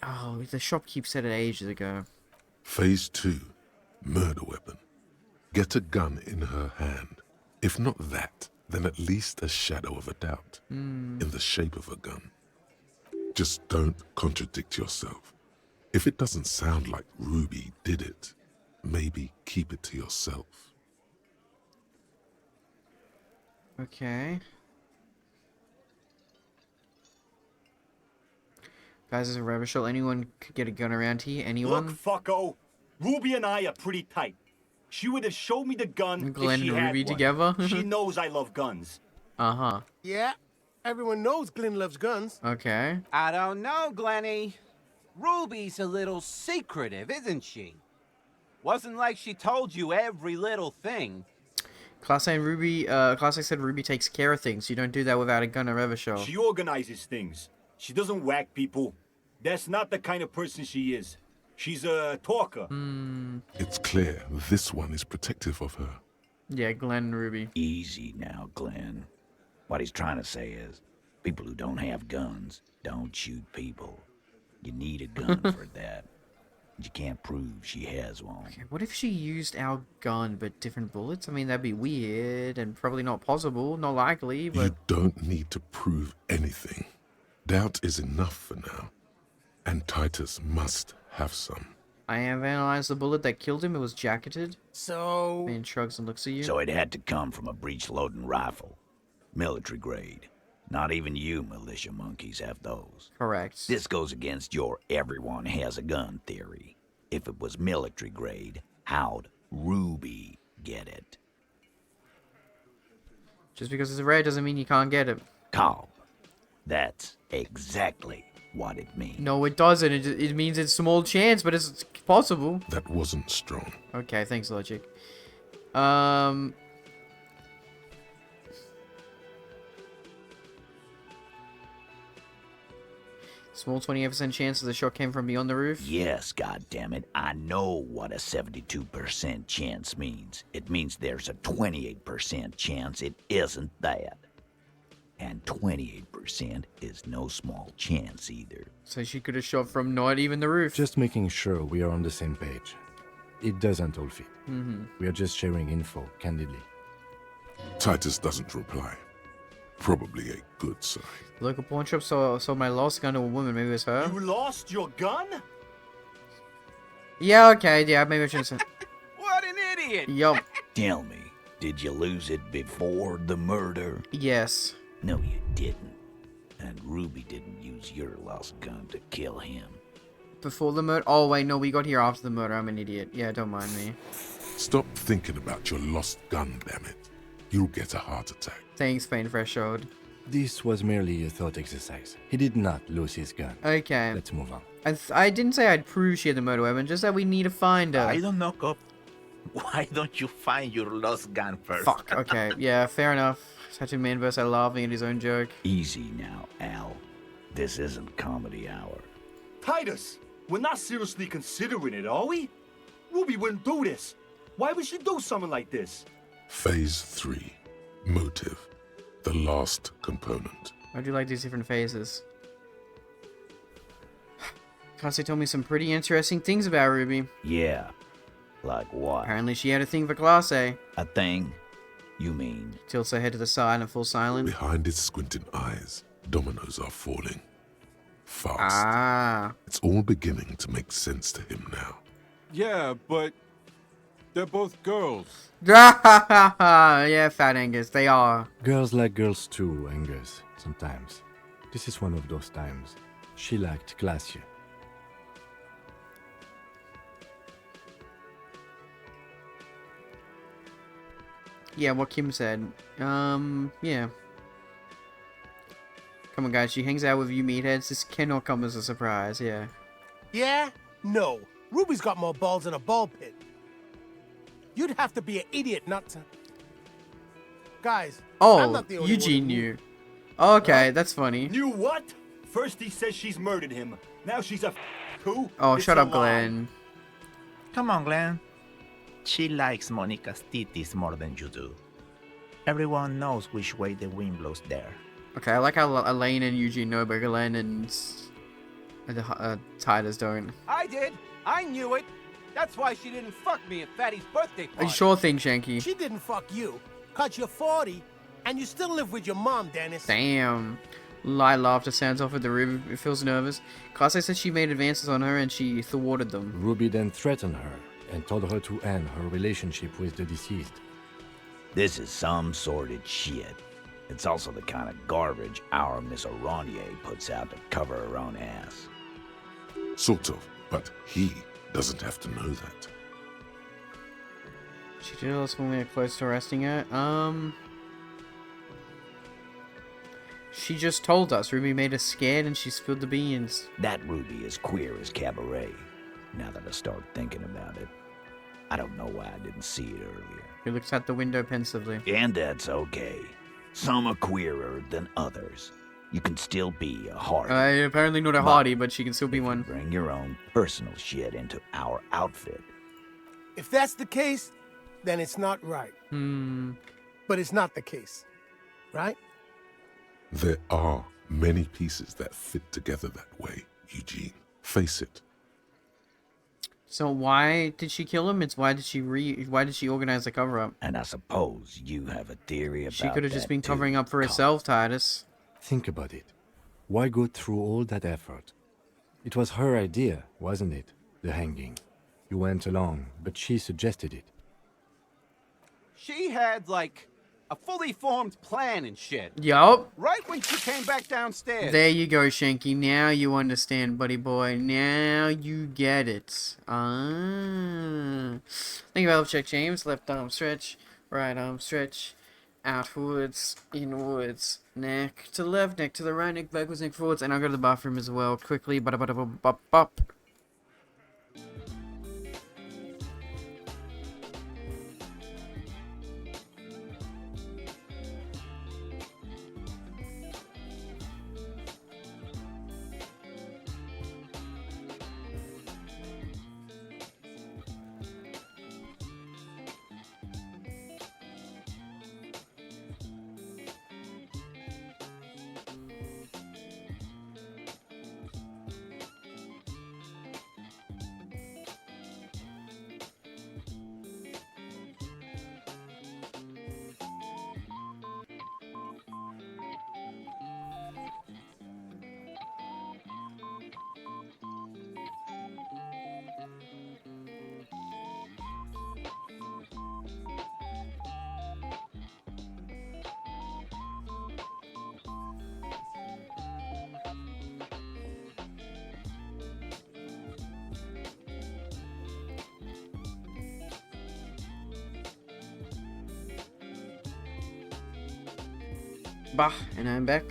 The shopkeep said it ages ago. Phase 2. Murder weapon. Get a gun in her hand. If not that, then at least a shadow of a doubt. In the shape of a gun. Just don't contradict yourself. If it doesn't sound like Ruby did it, maybe keep it to yourself. Okay. Guys, as a rubber shell, anyone could get a gun around here? Anyone? Look, fucko. Ruby and I are pretty tight. She would have showed me the gun Glenn if she and had Ruby one. together? She knows I love guns. Uh-huh. Yeah, everyone knows Glenn loves guns. Okay. I don't know, Glenny. Ruby's a little secretive, isn't she? Wasn't like she told you every little thing. Class said Ruby takes care of things. You don't do that without a gun or ever shell. She organizes things. She doesn't whack people. That's not the kind of person she is. She's a talker. It's clear this one is protective of her. Yeah, Glenn and Ruby. Easy now, Glenn. What he's trying to say is, people who don't have guns don't shoot people. You need a gun for that. You can't prove she has one. Okay, what if she used our gun but different bullets? I mean, that'd be weird and probably not possible, not likely, but... You don't need to prove anything. Doubt is enough for now. And Titus must have some. I have analyzed the bullet that killed him. It was jacketed. So... Man shrugs and looks at you. So it had to come from a breech-loading rifle. Military grade. Not even you militia monkeys have those. Correct. This goes against your everyone has a gun theory. If it was military grade, how'd Ruby get it? Just because it's rare doesn't mean you can't get it. Cobb. That's exactly what it means. No, it doesn't. It means it's small chance, but it's possible. That wasn't strong. Okay, thanks, Logic. Small 28% chance that the shot came from beyond the roof? Yes, goddammit. I know what a 72% chance means. It means there's a 28% chance it isn't that. And 28% is no small chance either. So she could have shot from not even the roof. Just making sure we are on the same page. It doesn't all fit. Mm-hmm. We are just sharing info, candidly. Titus doesn't reply. Probably a good sign. Local pawn shop saw my lost gun to a woman. Maybe it was her. You lost your gun? Yeah, okay. Yeah, maybe I shouldn't say. What an idiot! Yup. Tell me, did you lose it before the murder? Yes. No, you didn't. And Ruby didn't use your lost gun to kill him. Before the murder? Oh, wait, no, we got here after the murder. I'm an idiot. Yeah, don't mind me. Stop thinking about your lost gun, damn it. You'll get a heart attack. Thanks, Pain Fresh Showed. This was merely a thought exercise. He did not lose his gun. Okay. Let's move on. I didn't say I'd prove she had the murder weapon, just that we need to find her. I don't know, Cop. Why don't you find your lost gun first? Fuck, okay. Yeah, fair enough. Such a man burst out laughing at his own joke. Easy now, Al. This isn't comedy hour. Titus, we're not seriously considering it, are we? Ruby wouldn't do this. Why would she do something like this? Phase 3. Motive. The last component. I do like these different phases. Cassie told me some pretty interesting things about Ruby. Yeah. Like what? Apparently she had a thing for Class A. A thing? You mean? Tilts her head to the side in full silence. Behind his squinting eyes, dominoes are falling. Fast. Ah. It's all beginning to make sense to him now. Yeah, but they're both girls. Yeah, Fat Angus, they are. Girls like girls too, Angus, sometimes. This is one of those times. She liked Glacier. Yeah, what Kim said. Yeah. Come on, guys, she hangs out with you meatheads. This cannot come as a surprise, yeah. Yeah? No. Ruby's got more balls than a ball pit. You'd have to be an idiot not to... Guys, I'm Oh, not the only Eugene one knew. Okay, that's funny. Knew what? First he says she's murdered him. Now she's a who? Oh, It's shut a up, lie. Glenn. Come on, Glenn. She likes Monica's titties more than you do. Everyone knows which way the wind blows there. Okay, I like how Elaine and Eugene know, but Glenn and Titus don't. I did. I knew it. That's why she didn't fuck me at Fatty's birthday A party. sure thing, Shanky. She didn't fuck you, 'cause you're 40, and you still live with your mom, Dennis. Damn. Light laughter sounds off at the room. It feels nervous. Classe said she made advances on her and she thwarted them. Ruby then threatened her and told her to end her relationship with the deceased. This is some sordid shit. It's also the kind of garbage our Miss Aronier puts out to cover her own ass. Sort of, but he doesn't have to know that. She did us when we were close to arresting her. She just told us. Ruby made us scared and she spilled the beans. That Ruby is queer as cabaret. Now that I start thinking about it. I don't know why I didn't see it earlier. He looks out the window pensively. And that's okay. Some are queerer than others. You can still be a hardy. Apparently not a hardy, but she can still be one. Bring your own personal shit into our outfit. If that's the case, then it's not right. But it's not the case, right? There are many pieces that fit together that way, Eugene. Face it. So why did she kill him? It's why did she organize the cover up? And I suppose you have a theory about She could have just been too, covering up for Carl. herself, Titus. Think about it. Why go through all that effort? It was her idea, wasn't it? The hanging. You went along, but she suggested it. She had, like, a fully formed plan and shit. Yup. Right when she came back downstairs. There you go, Shanky. Now you understand, buddy boy. Now you get it. Ah. Thank you, Health Check James. Left arm stretch. Right arm stretch. Outwards. Inwards. Neck to left. Neck to the right. Neck backwards. Neck forwards. And I'll go to the bathroom as well. Quickly. Bop. Bah, and I'm back.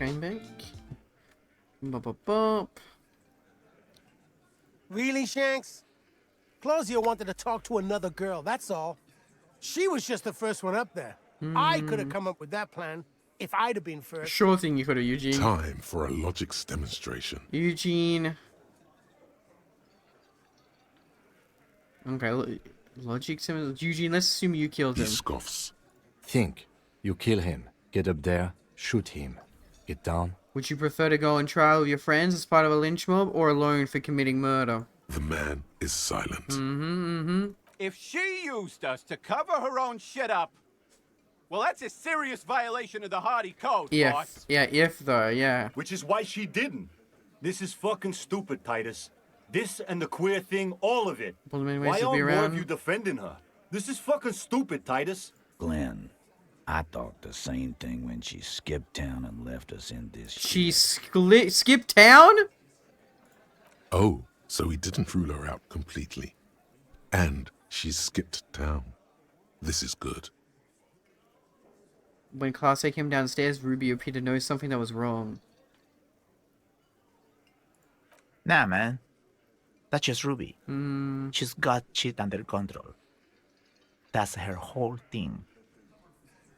Bop. Really, Shanks? Claudia wanted to talk to another girl, that's all. She was just the first one up there. I could have come up with that plan if I'd have been first. Sure thing you could have, Eugene. Time for a logics demonstration. Eugene. Okay, logic. Eugene, let's assume you killed him. He scoffs. Think. You kill him. Get up there. Shoot him. Get down. Would you prefer to go on trial with your friends as part of a lynch mob or alone for committing murder? The man is silent. If she used us to cover her own shit up, well, that's a serious violation of the Hardy Code, boss. If though, yeah. Which is why she didn't. This is fucking stupid, Titus. This and the queer thing, all of it. Well, many ways Why to be aren't more of around. you defending her? This is fucking stupid, Titus. Glenn, I thought the same thing when she skipped town and left us in this She shit. skipped town? Oh, so he didn't rule her out completely. And she skipped town. This is good. When Class A came downstairs, Ruby appeared to know something that was wrong. Nah, man. That's just Ruby. She's got shit under control. That's her whole thing.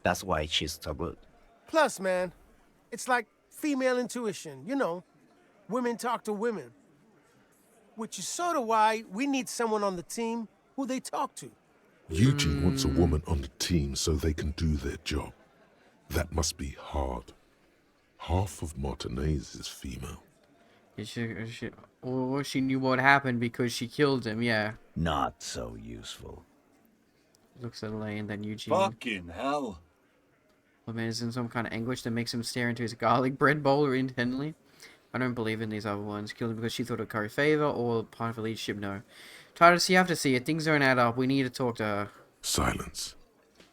That's why she's so good. Plus, man, it's like female intuition, you know. Women talk to women. Which is sort of why we need someone on the team who they talk to. Eugene wants a woman on the team so they can do their job. That must be hard. Half of Martinez is female. Or she knew what happened because she killed him, yeah. Not so useful. Looks at Elaine, then Eugene. Fucking hell. The man is in some kind of anguish that makes him stare into his garlic bread bowl intently. I don't believe in these other ones. Killed him because she thought it would curry favor or part of a leadership, no. Titus, you have to see it. Things don't add up. We need to talk to her. Silence.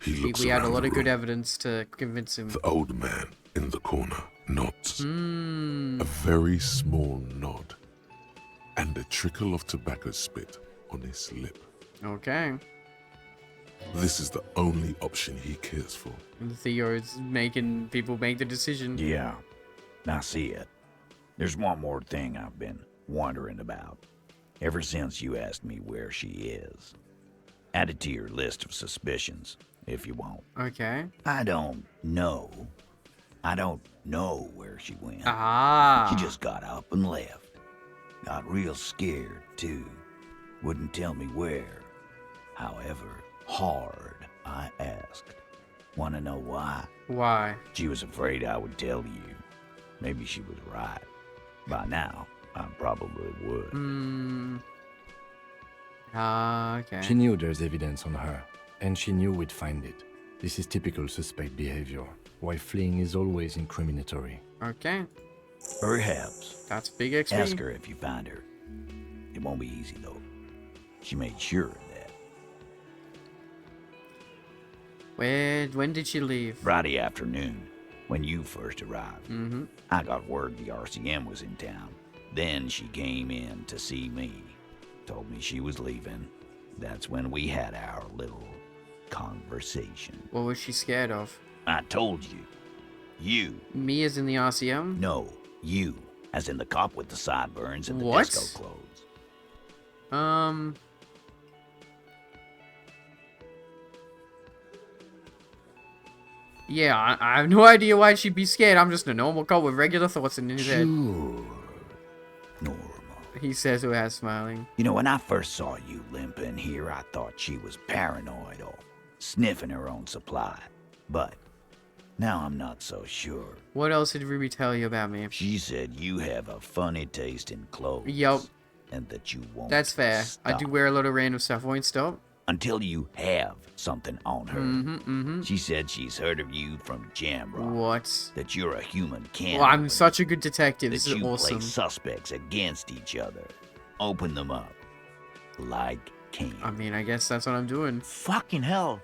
He looks We had a around lot the of good room. evidence to convince him. The old man in the corner nods. A very small nod. And a trickle of tobacco spit on his lip. Okay. This is the only option he cares for. And Theo's making people make the decision. Yeah, I see it. There's one more thing I've been wondering about. Ever since you asked me where she is. Add it to your list of suspicions, if you want. Okay. I don't know. I don't know where she went. Ah. She just got up and left. Got real scared, too. Wouldn't tell me where. However hard I asked. Want to know why? Why? She was afraid I would tell you. Maybe she was right. By now, I probably would. Ah, okay. She knew there's evidence on her, and she knew we'd find it. This is typical suspect behavior, why fleeing is always incriminatory. Okay. Perhaps. That's big XP. Ask her if you find her. It won't be easy, though. She made sure of that. When did she leave? Friday afternoon, when you first arrived. Mm-hmm. I got word the RCM was in town. Then she came in to see me. Told me she was leaving. That's when we had our little conversation. What was she scared of? I told you. You. Me as in the RCM? No, you. As in the cop with the sideburns and the What? disco clothes. Yeah, I have no idea why she'd be scared. I'm just a normal cop with regular thoughts in his head. Sure. Normal. He says who has smiling. You know, when I first saw you limping here, I thought she was paranoid or sniffing her own supply. But now I'm not so sure. What else did Ruby tell you about me? She said you have a funny taste in clothes. Yup. And that you won't That's fair. I do wear a lot of random stuff. Won't stop. Until you have something on her. Mm-hmm, mm-hmm. She said she's heard of you from Jamrock. What? That you're a human cannibal. Well, I'm such a good detective. That This is you awesome. play suspects against each other. Open them up. Like can. I mean, I guess that's what I'm doing. Fucking hell.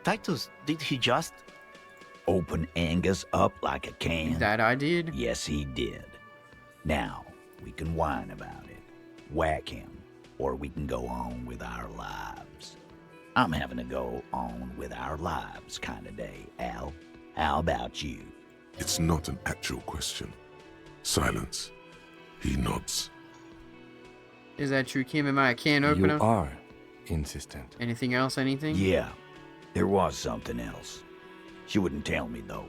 Titus, did he just... Open Angus up like a can? That I did. Yes, he did. Now, we can whine about it. Whack him. Or we can go on with our lives. I'm having to go on with our lives kind of day, Al. How about you? It's not an actual question. Silence. He nods. Is that true, Kim? Am I a can opener? You are insistent. Anything else? Anything? Yeah, there was something else. She wouldn't tell me, though.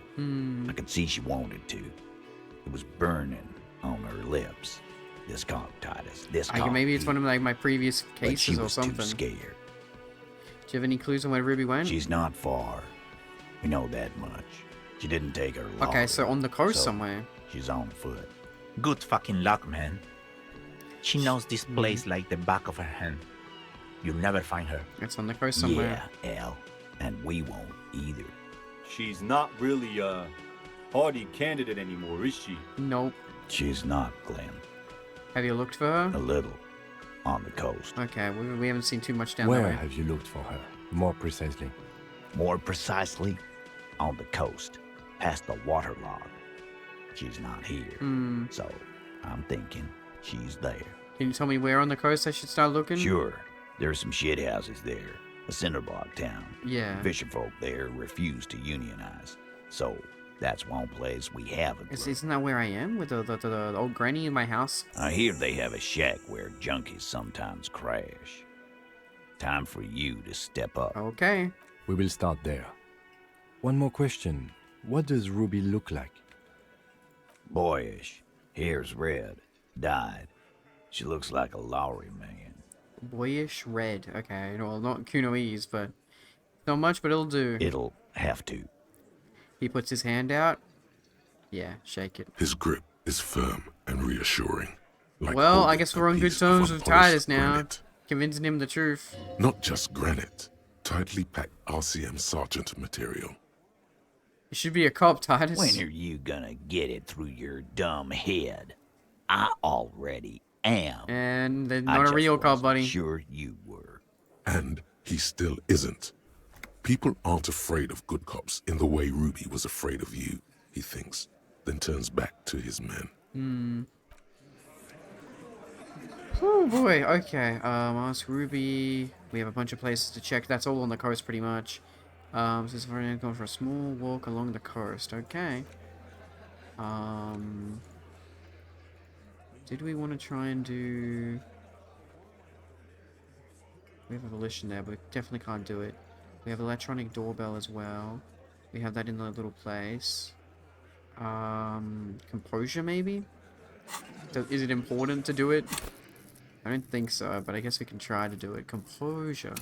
I could see she wanted to. It was burning on her lips. This cock, Titus. This cock. Maybe it's one of like my previous But she cases or was something. too scared. Do you have any clues on where Ruby went? She's not far. We know that much. She didn't take her long. Okay, so on the coast somewhere. She's on foot. Good fucking luck, man. She knows this place like the back of her hand. You'll never find her. It's on the coast somewhere. Yeah, Al. And we won't either. She's not really a hardy candidate anymore, is she? Nope. She's not, Glenn. Have you looked for her? A little. On the coast. Okay, we haven't seen too much down Where that way. have you looked for her? More precisely. More precisely, on the coast. Past the waterlog. She's not here. So, I'm thinking she's there. Can you tell me where on the coast I should start looking? Sure. There's some shit houses there. A cinderblock town. Yeah. Fisherfolk there refuse to unionize. So, that's one place we haven't looked. Isn't that where I am? With the old granny in my house? I hear they have a shack where junkies sometimes crash. Time for you to step up. Okay. We will start there. One more question. What does Ruby look like? Boyish. Hair's red. Dyed. She looks like a lorry man. Boyish red. Okay, well, not Kunoese, but not much, but it'll do. It'll have to. He puts his hand out. Yeah, shake it. His grip is firm and reassuring. Like Well, I holding guess a we're on good piece of terms with unpolished Titus now. granite. Convincing him the truth. Not just granite. Tightly packed RCM sergeant material. You should be a cop, Titus. When are you gonna get it through your dumb head? I already am. And they're I not a just real cop, wasn't buddy. Sure you were. And he still isn't. People aren't afraid of good cops in the way Ruby was afraid of you, he thinks, then turns back to his men. Oh boy, okay. Ask Ruby. We have a bunch of places to check. That's all on the coast pretty much. So this is going for a small walk along the coast. Okay. Did we want to try and do... We have a volition there, but we definitely can't do it. We have electronic doorbell as well. We have that in the little place. Composure maybe? Is it important to do it? I don't think so, but I guess we can try to do it. Composure.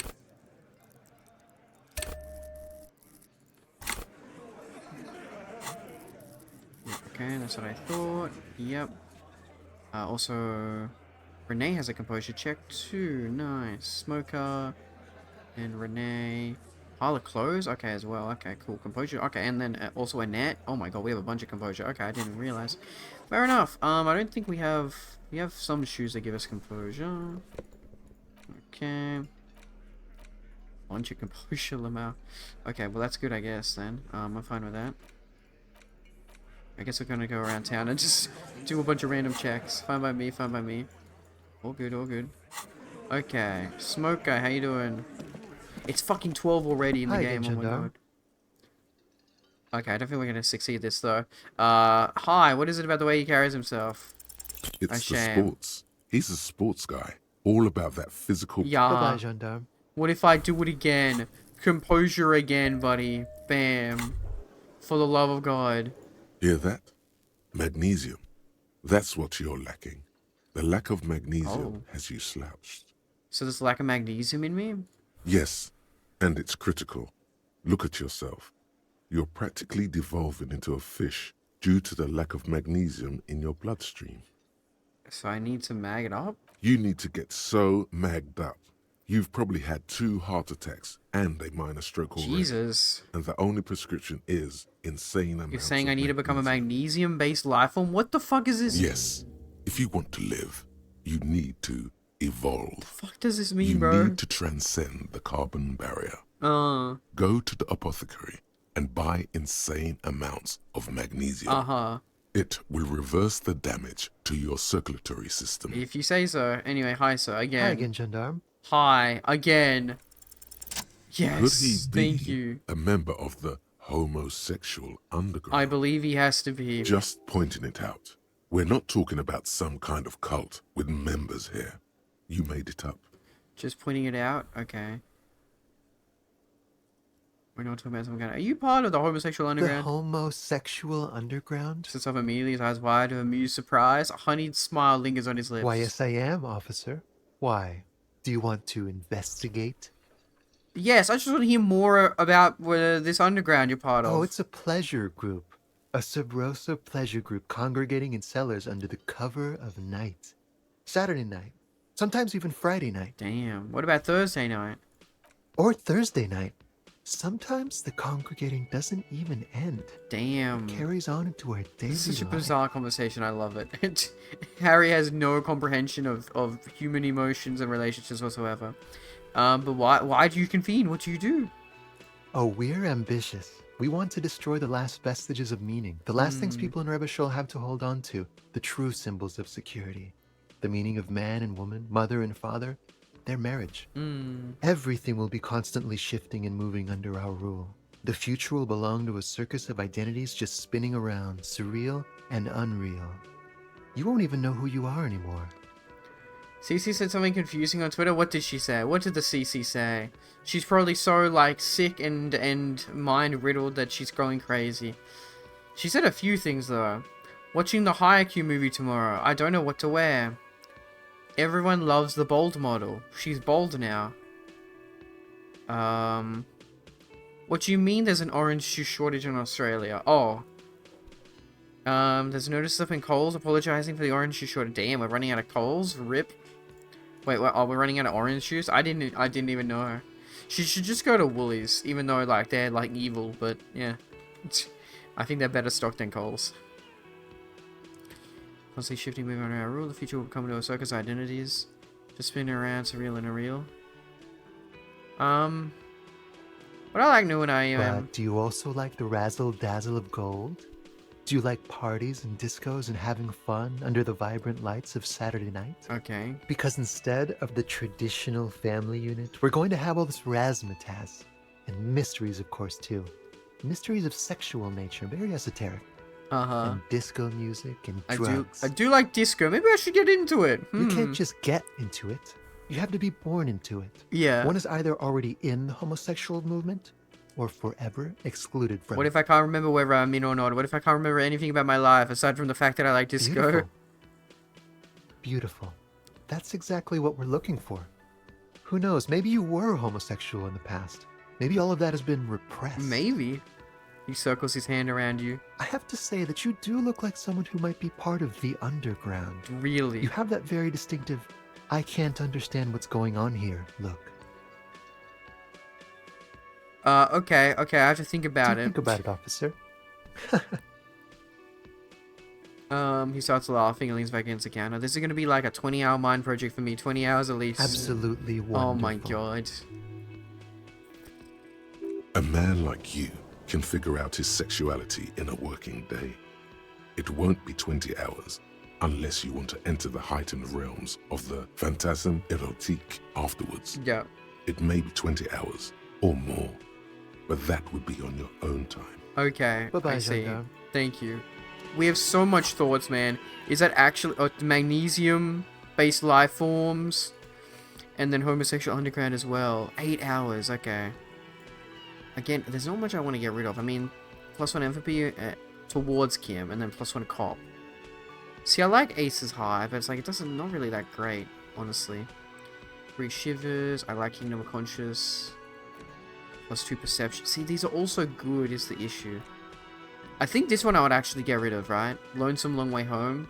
Okay, that's what I thought. Yep. Also, Renee has a composure check too. Nice. Smoker and Renee. Pile of clothes? Okay, as well. Okay, cool. Composure. Okay, and then also Annette. Oh my god, we have a bunch of composure. Okay, I didn't realize. Fair enough. I don't think we have... We have some shoes that give us composure. Okay. Bunch of composure, Lamau. Okay, well that's good, I guess, then. I'm fine with that. I guess we're gonna go around town and just do a bunch of random checks. Fine by me, fine by me. All good, all good. Okay. Smoker, how you doing? It's fucking 12 already in the game, oh my god. Okay, I don't think we're gonna succeed this, though. Hi, what is it about the way he carries himself? It's the sports. He's a sports guy. All about that physical... Yeah. Bye-bye, gendarme. What if I do it again? Composure again, buddy. Bam. For the love of God. Hear that? Magnesium. That's what you're lacking. The lack of magnesium has you slouched. So there's lack of magnesium in me? Yes, and it's critical. Look at yourself. You're practically devolving into a fish due to the lack of magnesium in your bloodstream. So I need to mag it up? You need to get so magged up. You've probably had 2 heart attacks and a minor stroke already. Jesus. And the only prescription is insane amounts. You're saying I need to become a magnesium-based life form? What the fuck is this? Yes. If you want to live, you need to evolve. What the fuck does this mean, bro? You need to transcend the carbon barrier. Go to the apothecary and buy insane amounts of magnesium. It will reverse the damage to your circulatory system. If you say so. Anyway, hi, sir. Again. Hi again, gendarme. Hi. Again. Yes. Could he be thank you. a member of the homosexual underground? I believe he has to be. Just pointing it out. We're not talking about some kind of cult with members here. You made it up. Just pointing it out? Okay. We're not talking about some kind of... Are you part of the homosexual underground? The homosexual underground? Sits up immediately, his eyes wide with amused surprise. A honeyed smile lingers on his lips. Why, yes I am, officer. Why? Do you want to investigate? Yes, I just want to hear more about this underground you're part of. Oh, it's a pleasure group. A Sub Rosa pleasure group congregating in cellars under the cover of night. Saturday night. Sometimes even Friday night. Damn. What about Thursday night? Or Thursday night. Sometimes the congregating doesn't even end. Damn. It carries on into our daily life. Such a bizarre conversation. I love it. Harry has no comprehension of human emotions and relationships whatsoever. But why do you convene? What do you do? Oh, we're ambitious. We want to destroy the last vestiges of meaning. The last things people in Rebishul have to hold on to. The true symbols of security. The meaning of man and woman, mother and father. Their marriage. Everything will be constantly shifting and moving under our rule. The future will belong to a circus of identities just spinning around, surreal and unreal. You won't even know who you are anymore. CC said something confusing on Twitter. What did she say? What did the CC say? She's probably so, like, sick and mind-riddled that she's going crazy. She said a few things, though. Watching the Haikyuu movie tomorrow. I don't know what to wear. Everyone loves the bold model. She's bold now. What do you mean there's an orange shoe shortage in Australia? Oh. There's notice up in Coles apologizing for the orange shoe shortage. Damn, we're running out of Coles? Rip. Wait, what? Oh, we're running out of orange shoes? I didn't even know her. She should just go to Woolies, even though, like, they're, like, evil, but, yeah. I think they're better stocked than Coles. Constantly shifting, moving on our rule. The future will come to a circus of identities. Just spinning around, surreal and unreal. What I like knowing I am. But do you also like the razzle-dazzle of gold? Do you like parties and discos and having fun under the vibrant lights of Saturday night? Okay. Because instead of the traditional family unit, we're going to have all this razzmatazz. And mysteries, of course, too. Mysteries of sexual nature, very esoteric. And disco music and drugs. I do like disco. Maybe I should get into it. You can't just get into it. You have to be born into it. Yeah. One is either already in the homosexual movement or forever excluded from What it. if I can't remember whether I'm in or not? What if I can't remember anything about my life aside from the fact that I like disco? Beautiful. Beautiful. That's exactly what we're looking for. Who knows? Maybe you were homosexual in the past. Maybe all of that has been repressed. Maybe. He circles his hand around you. I have to say that you do look like someone who might be part of the underground. Really? You have that very distinctive, I can't understand what's going on here look. Okay, I have to think about it. Think about it, officer. He starts laughing and leans back against the counter. This is gonna be like a 20-hour mind project for me. 20 hours at least. Absolutely wonderful. Oh my god. A man like you can figure out his sexuality in a working day. It won't be 20 hours unless you want to enter the heightened realms of the phantasme érotique afterwards. Yeah. It may be 20 hours or more, but that would be on your own time. Okay, Bye-bye, I see. gendarme. Thank you. We have so much thoughts, man. Is that actually magnesium-based life forms? And then homosexual underground as well. 8 hours, okay. Again, there's not much I want to get rid of. I mean, +1 empathy towards Kim, and then +1 cop. See, I like Ace's High, but it's like, it doesn't, not really that great, honestly. 3 Shivers, I like Kingdom of Conscious. +2 Perception. See, these are also good, is the issue. I think this one I would actually get rid of, right? Lonesome Long Way Home.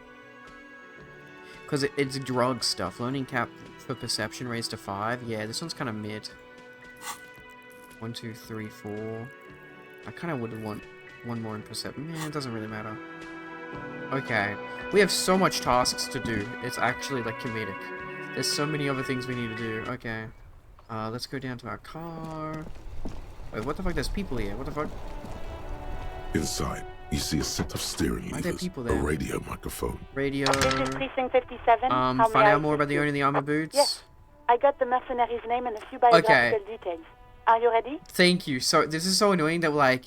Because it's drug stuff. Learning cap for Perception raised to 5. Yeah, this one's kind of mid. 1, 2, 3, 4. I kind of would want one more in Perception. Man, it doesn't really matter. Okay. We have so much tasks to do. It's actually, like, comedic. There's so many other things we need to do. Okay. Let's go down to our car. Wait, what the fuck? There's people here. What the fuck? Inside, you see a set of steering Why are there levers, people a there? radio microphone. Radio. This is Precinct 57. Find How may I out more about assist the you? owner of the armor boots. Yes. I got the mercenary's name and a few biographical details. Are you ready? Thank you. So, this is so annoying that, like,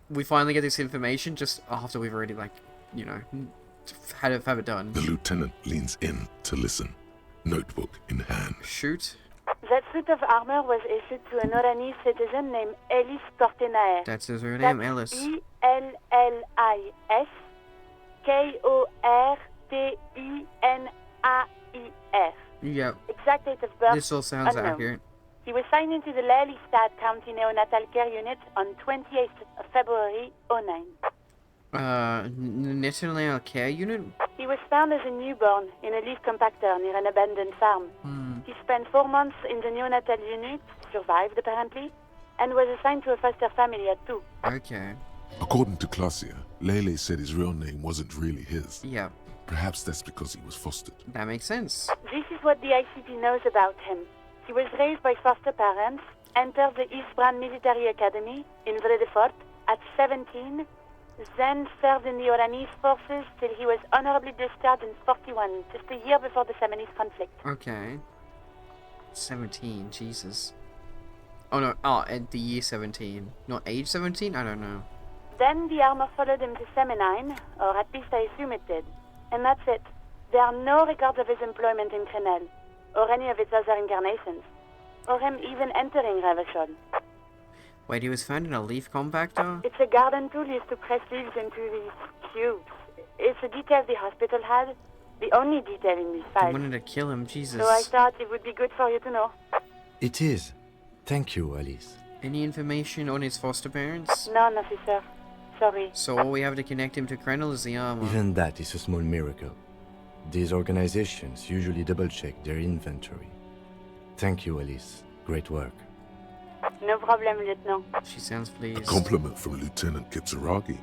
we finally get this information just after we've already, like, you know, have it done. The lieutenant leans in to listen, notebook in hand. Shoot. That suit of armor was issued to an Oranese citizen named Ellis Cortenaer. That's his real name, Ellis. Ellis Kortenaer. Yep. Exact date of birth. This all sounds unknown. accurate. He was signed into the Lelystad County Neonatal Care Unit on 28th of February 09. National Care Unit? He was found as a newborn in a leaf compactor near an abandoned farm. He spent 4 months in the neonatal unit, survived apparently, and was assigned to a foster family at 2. Okay. According to Klasia, Lele said his real name wasn't really his. Yeah. Perhaps that's because he was fostered. That makes sense. This is what the ICP knows about him. He was raised by foster parents, entered the Eastbrand Military Academy in Vredefort at 17, then served in the Oranese forces till he was honorably discharged in 41, just a year before the Seminese conflict. Okay. 17, Jesus. Oh no, at the year 17. Not age 17? I don't know. Then the armor followed him to Seminine, or at least I assume it did. And that's it. There are no records of his employment in Crenel, or any of its other incarnations, or him even entering Revachol. Wait, he was found in a leaf compactor? It's a garden tool used to press leaves into these cubes. It's a detail the hospital had, the only detail in these I files. wanted to kill him, Jesus. So I thought it would be good for you to know. It is. Thank you, Alice. Any information on his foster parents? None, officer. Sorry. So all we have to connect him to Crenel is the armor. Even that is a small miracle. These organizations usually double-check their inventory. Thank you, Alice. Great work. No problem, Lieutenant. She sounds A pleased. compliment from Lieutenant Kitsuragi.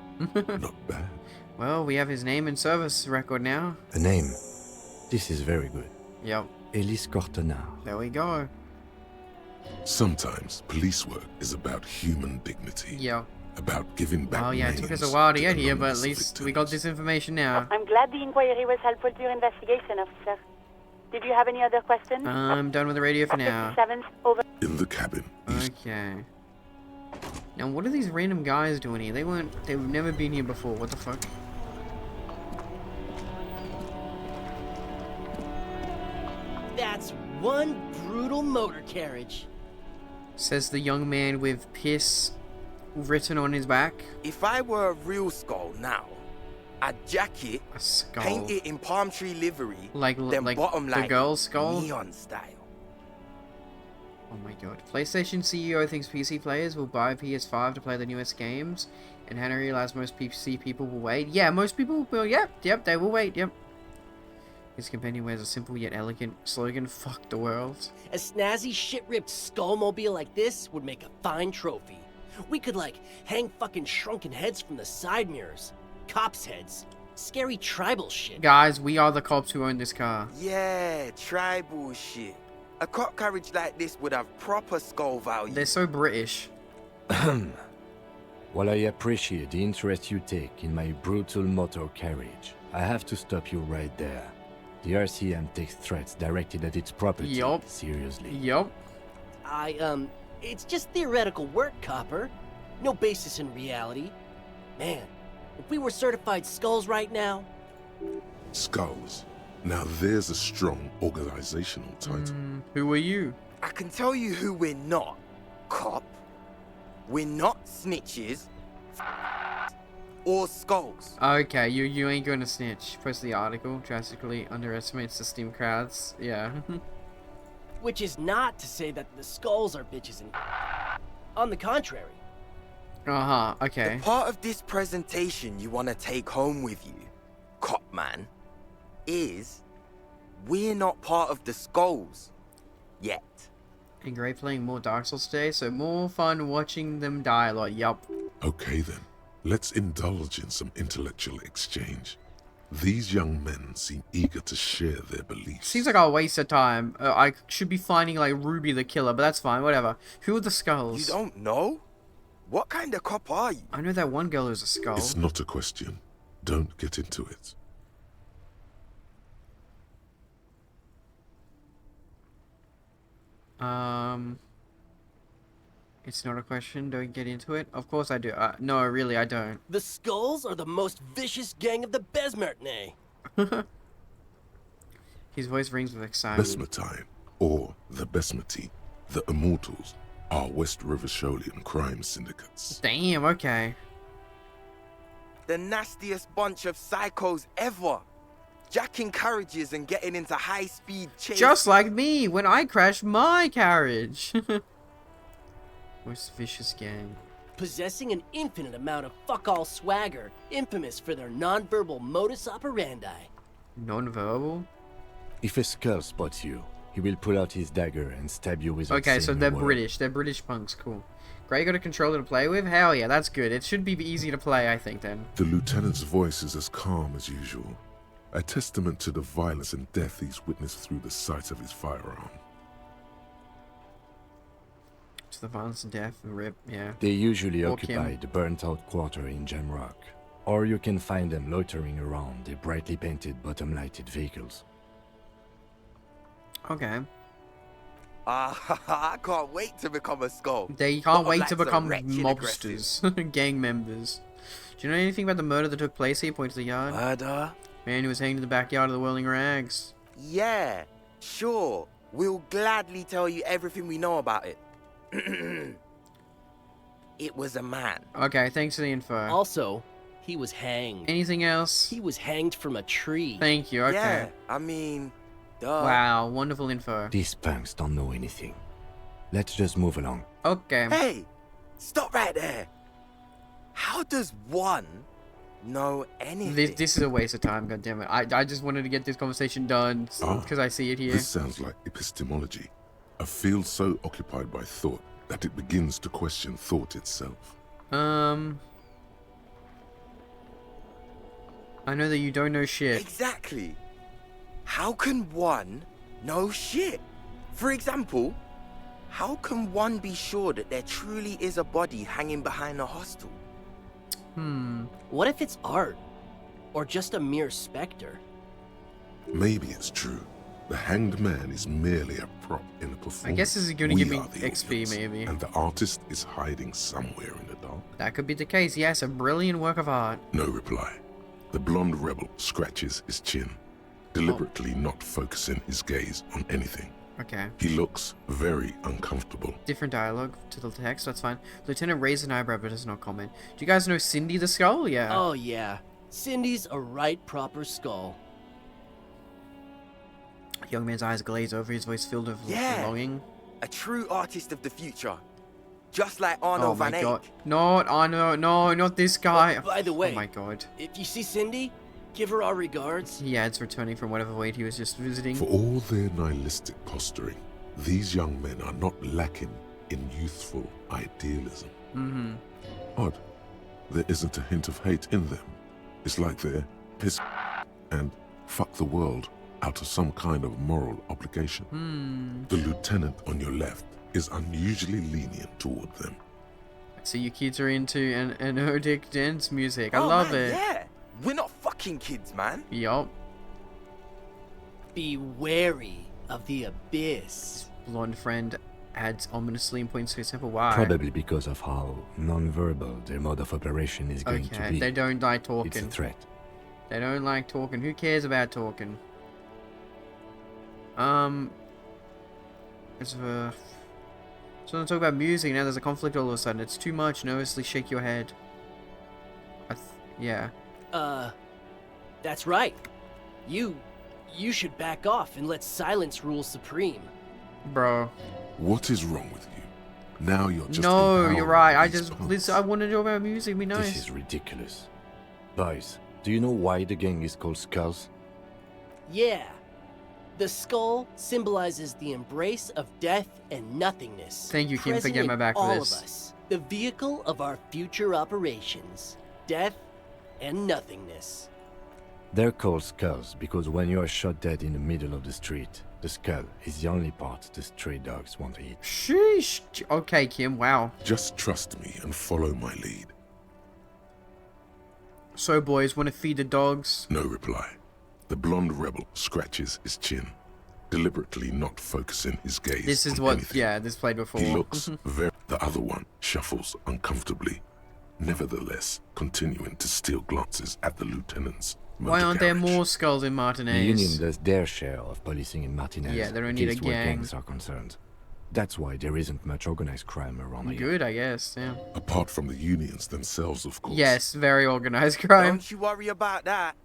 Not bad. Well, we have his name and service record now. A name. This is very good. Yep. Elise Cortenaer. There we go. Sometimes police work is about human dignity. Yep. About giving back Well, yeah, it took us a names while to to get here, but at anonymous least we got this information now. I'm glad the inquiry was helpful to your investigation, officer. Did you have any other questions? I'm done with the radio for now. 57's over. In the cabin. Okay. Now, what are these random guys doing here? They've never been here before. What the fuck? That's one brutal motor carriage. Says the young man with piss written on his back. If I were a real skull now, I'd jack it, paint it in palm tree livery, Like then bottom the like girl's skull? neon style. Oh my god. PlayStation CEO thinks PC players will buy PS5 to play the newest games, and Hannah realized most PC people will wait. Yeah, most people will. Yep, they will wait. Yep. His companion wears a simple yet elegant slogan, "Fuck the world." A snazzy, shit-ripped skullmobile like this would make a fine trophy. We could, like, hang fucking shrunken heads from the side mirrors. Cops' heads. Scary tribal shit. Guys, we are the cops who own this car. Yeah, tribal shit. A cop carriage like this would have proper skull value. They're so British. While I appreciate the interest you take in my brutal motor carriage, I have to stop you right there. The RCM takes threats directed at its property seriously. Yup. It's just theoretical work, Copper. No basis in reality. Man, if we were certified skulls right now... Skulls. Now there's a strong organizational title. Who are you? I can tell you who we're not. Cop. We're not snitches. Or skulls. Okay, you ain't gonna snitch. Post the article. Drastically underestimates the Steam crowds. Yeah. Which is not to say that the skulls are bitches and... On the contrary. Uh-huh, okay. The part of this presentation you want to take home with you, Cop Man, is we're not part of the skulls. Yet. And great playing more Dark Souls today, so more fun watching them die a lot. Yup. Okay then, let's indulge in some intellectual exchange. These young men seem eager to share their beliefs. Seems like a waste of time. I should be finding like Ruby the Killer, but that's fine, whatever. Who are the skulls? You don't know? What kind of cop are you? I know that one girl who's a skull. It's not a question. Don't get into it. It's not a question. Don't get into it. Of course I do. No, really, I don't. The skulls are the most vicious gang of the Besmertne. His voice rings with excitement. Besmatine, or the Besmati, the Immortals, are West Rivisholian crime syndicates. Damn, okay. The nastiest bunch of psychos ever. Jacking carriages and getting into high-speed chases. Just like me when I crashed my carriage. Most vicious gang. Possessing an infinite amount of fuck-all swagger, infamous for their non-verbal modus operandi. Non-verbal? If a skull spots you, he will pull out his dagger and stab you with it. Okay, so they're British. They're British punks. Cool. Great, got a controller to play with? Hell yeah, that's good. It should be easy to play, I think, then. The lieutenant's voice is as calm as usual. A testament to the violence and death he's witnessed through the sight of his firearm. To the violence and death and rip, yeah. They usually Walk occupy him. the burnt-out quarter in Jamrock, or you can find them loitering around the brightly painted bottom-lighted vehicles. Okay. I can't wait to become a skull. They can't wait like to so become wretched mobsters. Gang members. Do you know anything about the murder that took place here? Point to the yard. Murder? Man who was hanged in the backyard of the Whirling Rags. Yeah, sure. We'll gladly tell you everything we know about it. It was a man. Okay, thanks for the info. Also, he was hanged. Anything else? He was hanged from a tree. Thank you, okay. Yeah, I mean, duh. Wow, wonderful info. These punks don't know anything. Let's just move along. Okay. Hey, stop right there. How does one know anything? This is a waste of time, goddammit. I just wanted to get this conversation done because I see it here. This sounds like epistemology. A field so occupied by thought that it begins to question thought itself. I know that you don't know shit. Exactly. How can one know shit? For example, how can one be sure that there truly is a body hanging behind a hostel? What if it's art? Or just a mere specter? Maybe it's true. The hanged man is merely a prop in a performance. I guess this is going to We give me are the XP, audience, maybe. And the artist is hiding somewhere in the dark. That could be the case. Yes, a brilliant work of art. No reply. The blonde rebel scratches his chin, deliberately not focusing his gaze on anything. Okay. He looks very uncomfortable. Different dialogue to the text, that's fine. Lieutenant raised an eyebrow but does not comment. Do you guys know Cindy the Skull? Yeah. Oh yeah. Cindy's a right proper skull. Young man's eyes glaze over, his voice filled with longing. A true artist of the future. Just like Arno Oh my van god. Eyck. Not Arno, no, not this guy. By the way, oh my god. if you see Cindy, give her our regards. He adds returning from whatever weight he was just visiting. For all their nihilistic posturing, these young men are not lacking in youthful idealism. Mm-hmm. Odd. There isn't a hint of hate in them. It's like they're piss and fuck the world out of some kind of moral obligation. The lieutenant on your left is unusually lenient toward them. So you kids are into an anodic dance music. I Oh, love man, it. Yeah, we're not fucking kids, man. Yup. Be wary of the abyss. Blonde friend adds ominously and points to a simple why. Probably because of how non-verbal their mode of operation is going to be. They don't like talking. It's a threat. They don't like talking. Who cares about talking? There's a... So I'm talking about music, now there's a conflict all of a sudden. It's too much. Nervously shake your head. Yeah. That's right. You should back off and let silence rule supreme. Bro. What is wrong with you? Now you're just No, you're right. I these just... punks. Listen, I want to know about music. Be nice. This is ridiculous. Boys, do you know why the gang is called Skulls? Yeah. The skull symbolizes the embrace of death and nothingness. Thank you, Kim, for present getting my in back for all this. of us. The vehicle of our future operations. Death and nothingness. They're called Skulls because when you are shot dead in the middle of the street, the skull is the only part the stray dogs want to eat. Sheesh. Okay, Kim, wow. Just trust me and follow my lead. So, boys, want to feed the dogs? No reply. The blonde rebel scratches his chin, deliberately not focusing his gaze. This is on what, anything. yeah, this played before. He looks very... The other one shuffles uncomfortably, nevertheless continuing to steal glances at the lieutenant's motor Why aren't there carriage. more skulls in The Martinez? Union does their share of policing in Martinez. Yeah, they don't at need a least where gang. gangs are concerned. That's why there isn't much organized crime around here. Good, I guess, yeah. Apart from the unions themselves, of course. Yes, very organized crime. Don't you worry about that.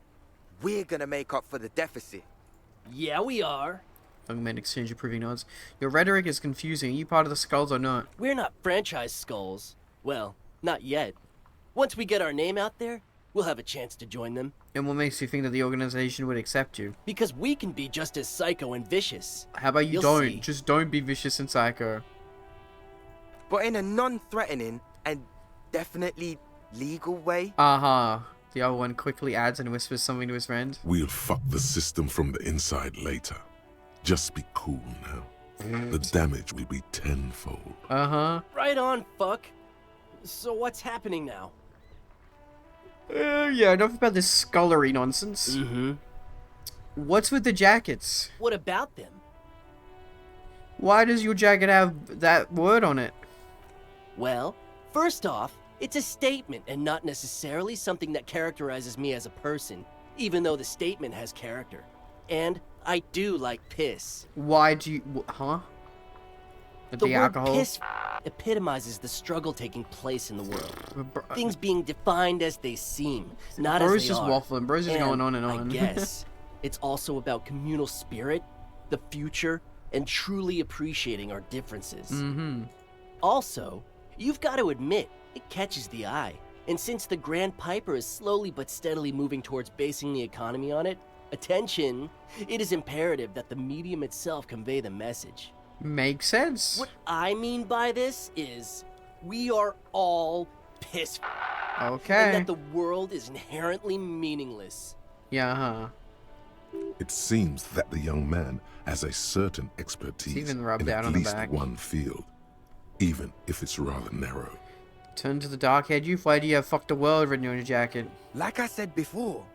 We're gonna make up for the deficit. Yeah, we are. Young men exchange approving nods. Your rhetoric is confusing. Are you part of the skulls or not? We're not franchise skulls. Well, not yet. Once we get our name out there, we'll have a chance to join them. And what makes you think that the organization would accept you? Because we can be just as psycho and vicious. How about you You'll don't? see. Just don't be vicious and psycho. But in a non-threatening and definitely legal way. Uh-huh. The other one quickly adds and whispers something to his friend. We'll fuck the system from the inside later. Just be cool now. The damage will be tenfold. Uh-huh. Right on, fuck. So what's happening now? Yeah, enough about this scullery nonsense. Mm-hmm. What's with the jackets? What about them? Why does your jacket have that word on it? Well, first off, it's a statement and not necessarily something that characterizes me as a person, even though the statement has character. And I do like piss. Why do you... Huh? The The word alcohol? piss epitomizes the struggle taking place in the world. Bro- Things being defined as they seem, not Bro's as they just are. waffling. Bro's just going on and I on. guess it's also about communal spirit, the future, and truly appreciating our differences. Mm-hmm. Also, you've got to admit, it catches the eye. And since the Grand Piper is slowly but steadily moving towards basing the economy on it, attention, it is imperative that the medium itself convey the message. Makes sense. What I mean by this is, we are all pissed. Okay. And that the world is inherently meaningless. Yeah, huh. It seems that the young man has a certain expertise even rubbed in out at on the least back. one field, even if it's rather narrow. Turn to the dark head youth. Why do you have fuck the world written on your jacket? Like I said before,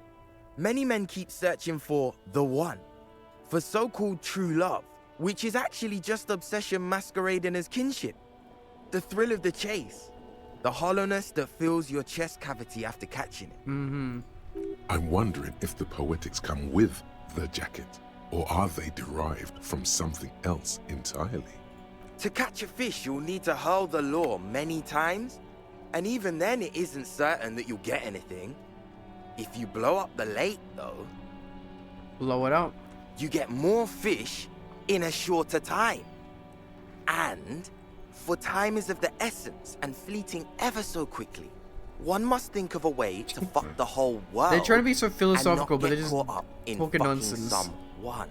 many men keep searching for the one, for so-called true love, which is actually just obsession masquerading as kinship. The thrill of the chase, the hollowness that fills your chest cavity after catching it. Mm-hmm. I'm wondering if the poetics come with the jacket, or are they derived from something else entirely? To catch a fish, you'll need to hurl the lure many times, and even then it isn't certain that you'll get anything. If you blow up the lake, though, Blow it up. you get more fish in a shorter time. For time is of the essence and fleeting ever so quickly. One must think of a way to fuck the whole world. They're trying to be so philosophical, and not but they're get just caught up in talking fucking nonsense. someone.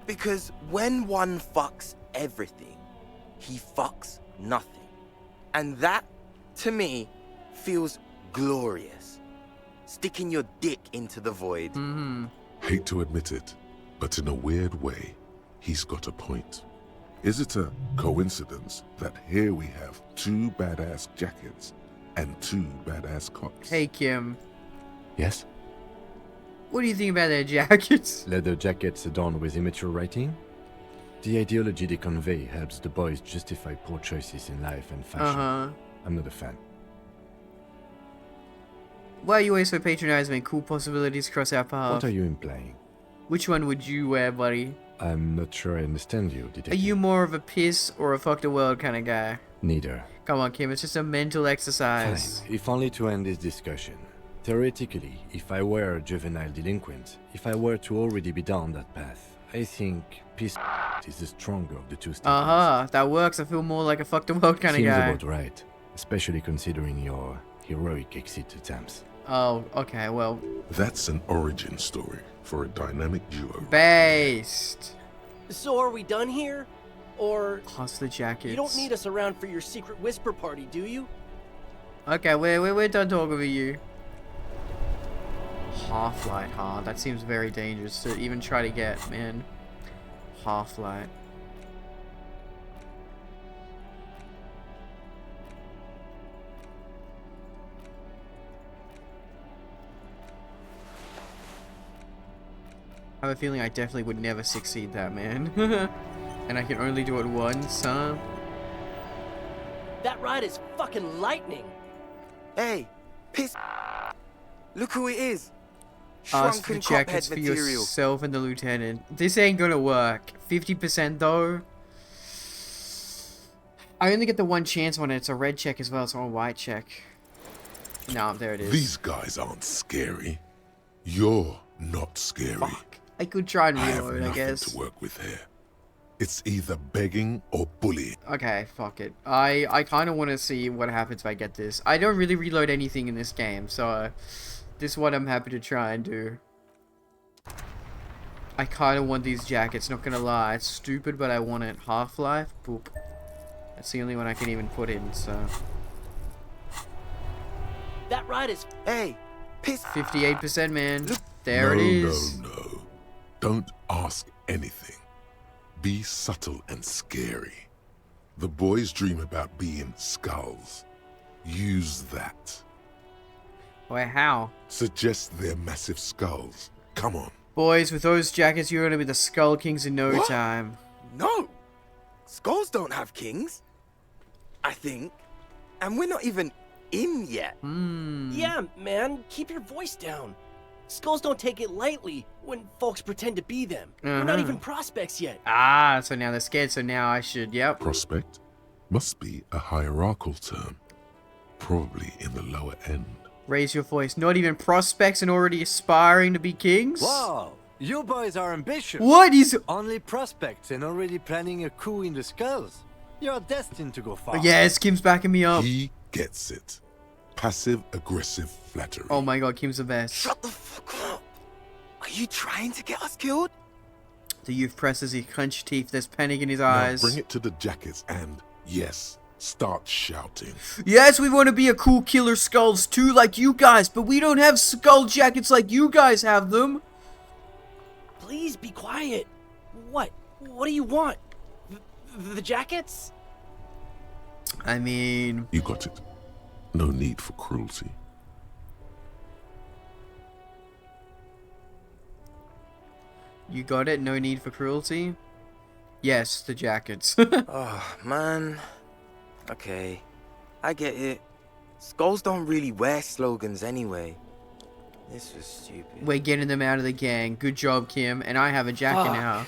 Because when one fucks everything, he fucks nothing. And that, to me, feels glorious. Sticking your dick into the void. Hate to admit it, but in a weird way, he's got a point. Is it a coincidence that here we have 2 badass jackets and 2 badass cops? Hey, Kim. Yes? What do you think about their jackets? Leather jackets adorned with immature writing? The ideology they convey helps the boys justify poor choices in life and fashion. I'm not a fan. Why are you always so patronizing when cool possibilities cross our path? What are you implying? Which one would you wear, buddy? I'm not sure I understand you, detective. Are you more of a piss or a fuck the world kind of guy? Neither. Come on, Kim, it's just a mental exercise. Fine. If only to end this discussion. Theoretically, if I were a juvenile delinquent, if I were to already be down that path, I think peace is the stronger of the two statements. That works. I feel more like a fuck the world kind of Seems guy. about right, especially considering your heroic exit attempts. Oh, okay, well. That's an origin story for a dynamic duo. Based. So are we done here? Or... Plus the jackets. You don't need us around for your secret whisper party, do you? Okay, we're done talking with you. Half-light, huh? That seems very dangerous to even try to get, man. Half-light. I have a feeling I definitely would never succeed that, man. And I can only do it once, huh? That ride is fucking lightning. Hey, piss. Look who it is. Ask for Shrunken the jackets cophead for material. yourself and the lieutenant. This ain't gonna work. 50% though. I only get the one chance on it. It's a red check as well. It's not a white check. No, there it is. These guys aren't scary. You're not scary. Fuck. I could try and I have reload, I nothing guess. to work with here. It's either begging or bullying. Okay, fuck it. I kind of want to see what happens if I get this. I don't really reload anything in this game, so this is what I'm happy to try and do. I kind of want these jackets, not gonna lie. It's stupid, but I want it. Half-Life? Boop. That's the only one I can even put in, so... That ride is... Hey, piss. 58%, man. There it is. No. Don't ask anything. Be subtle and scary. The boys dream about being skulls. Use that. Wait, how? Suggest they're massive skulls. Come on. Boys, with those jackets, you're gonna be the Skull Kings in no time. No! Skulls don't have kings. I think. And we're not even in yet. Yeah, man, keep your voice down. Skulls don't take it lightly when folks pretend to be them. We're not even prospects yet. Ah, so now they're scared, so now I should, yep. Prospect must be a hierarchical term. Probably in the lower end. Raise your voice. Not even prospects and already aspiring to be kings? Wow, you boys are ambitious. What is... Only prospects and already planning a coup in the skulls. You're destined to go far. Yes, Kim's backing me up. He gets it. Passive-aggressive flattery. Oh my god, Kim's the best. Shut the fuck up. Are you trying to get us killed? The youth presses his clenched teeth. There's panic in his Now eyes. bring it to the jackets and, yes, start shouting. Yes, we want to be a cool killer skulls too, like you guys, but we don't have skull jackets like you guys have them. Please be quiet. What? What do you want? The jackets? I mean... You got it. No need for cruelty. You got it? No need for cruelty? Yes, the jackets. Oh, man. Okay. I get it. Skulls don't really wear slogans anyway. This was stupid. We're getting them out of the gang. Good job, Kim. And I have a jacket Fuck. now.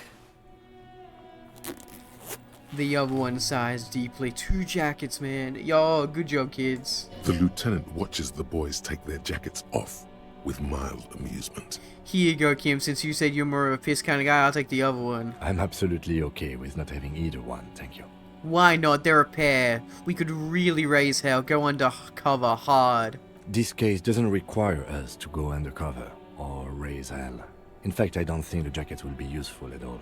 The other one sighs deeply. 2 jackets, man. Yo, good job, kids. The lieutenant watches the boys take their jackets off with mild amusement. Here you go, Kim. Since you said you're more of a piss kind of guy, I'll take the other one. I'm absolutely okay with not having either one, thank you. Why not? They're a pair. We could really raise hell, go undercover hard. This case doesn't require us to go undercover or raise hell. In fact, I don't think the jackets will be useful at all.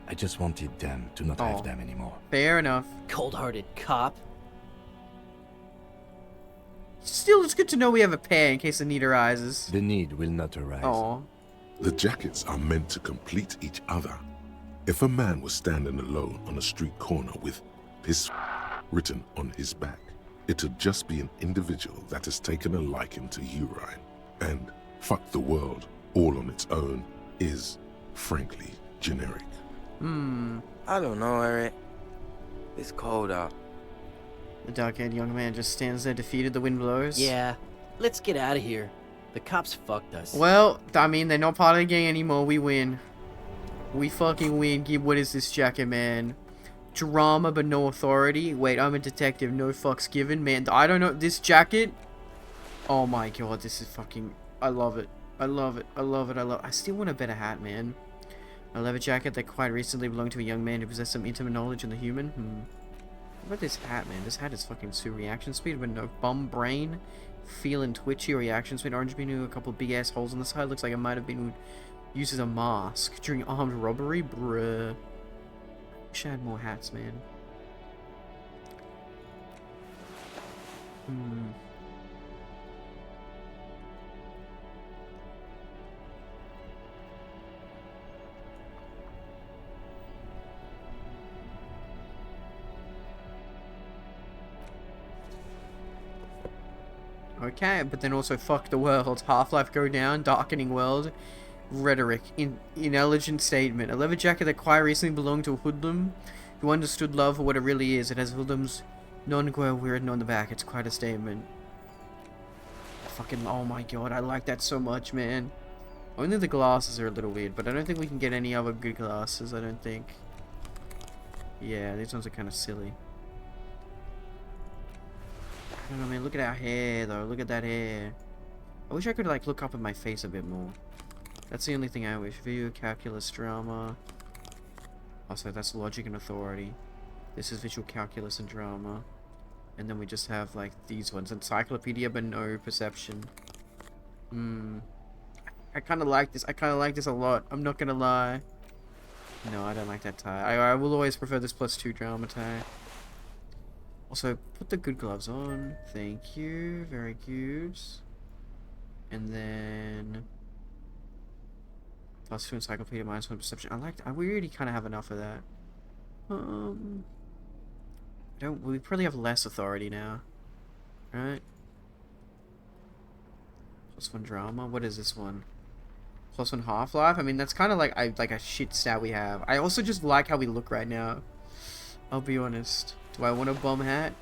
I just wanted them to not have them anymore. Fair enough. Cold-hearted cop. Still, it's good to know we have a pair in case the need arises. The need will not arise. Aw. The jackets are meant to complete each other. If a man was standing alone on a street corner with his written on his back, it'd just be an individual that has taken a liking to urine. And fuck the world all on its own is, frankly, generic. I don't know, Eric. It's cold out. The dark-haired young man just stands there defeated. The wind blows. Yeah, let's get out of here. The cops fucked us. Well, I mean, they're not part of the gang anymore. We win. We fucking win. What is this jacket, man? Drama but no authority. Wait, I'm a detective. No fucks given. Man, I don't know. This jacket. Oh my god, this is fucking... I love it. I love it. I love it. I still want a better hat, man. A leather jacket that quite recently belonged to a young man who possessed some intimate knowledge in the human. What about this hat, man? This hat is fucking Sue. Reaction speed with no bum brain. Feeling twitchy. Reaction speed. Orange bean with a couple big ass holes on the side. Looks like it might have been used as a mask during armed robbery. Bruh. Wish I had more hats, man. Okay, but then also fuck the world. Half-life go down, darkening world. Rhetoric. Inelegant statement. A leather jacket that quite recently belonged to a hoodlum who understood love for what it really is. It has hoodlum's non-queer written on the back. It's quite a statement. Fucking, oh my god, I like that so much, man. Only the glasses are a little weird, but I don't think we can get any other good glasses, I don't think. Yeah, these ones are kind of silly. I don't know, man. Look at our hair, though. Look at that hair. I wish I could, like, look up at my face a bit more. That's the only thing I wish. View, calculus, drama. Also, that's logic and authority. This is visual calculus and drama. And then we just have, like, these ones. Encyclopedia, but no perception. I kind of like this. I kind of like this a lot. I'm not gonna lie. No, I don't like that tie. I will always prefer this +2 drama tie. Also, put the good gloves on. Thank you. Very good. And then... +2 encyclopedia, -1 perception. We already kind of have enough of that. We probably have less authority now. Right? +1 drama. What is this one? +1 half-life? I mean, that's kind of like a shit stat we have. I also just like how we look right now. I'll be honest. Do I want a bum hat?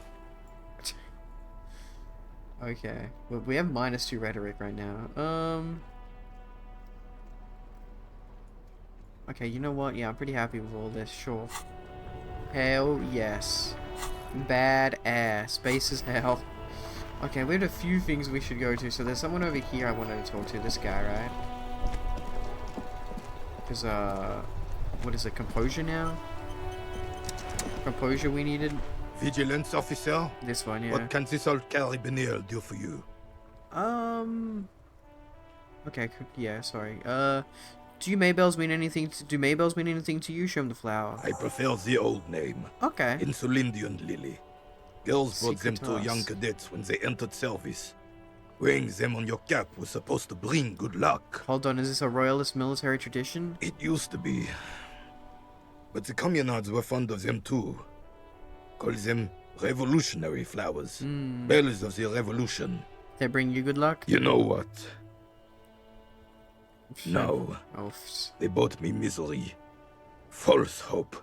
Okay. Well, we have -2 rhetoric right now. Okay, you know what? Yeah, I'm pretty happy with all this. Sure. Hell yes. Badass. Base as hell. Okay, we have a few things we should go to. So there's someone over here I wanted to talk to. This guy, right? Because, what is it? Composure now? Composure we needed? Vigilance officer? This one, yeah. What can this old carabinier do for you? Okay, yeah, sorry. Do Maybells mean anything to you? Show him the flower. I prefer the old name. Okay. Insulindian Lily. Girls brought them to young cadets when they entered service. Wearing them on your cap was supposed to bring good luck. Hold on, is this a royalist military tradition? It used to be. But the communards were fond of them too. Call them revolutionary flowers. Bells of the revolution. They bring you good luck? You know what? No. Oh. They brought me misery, false hope,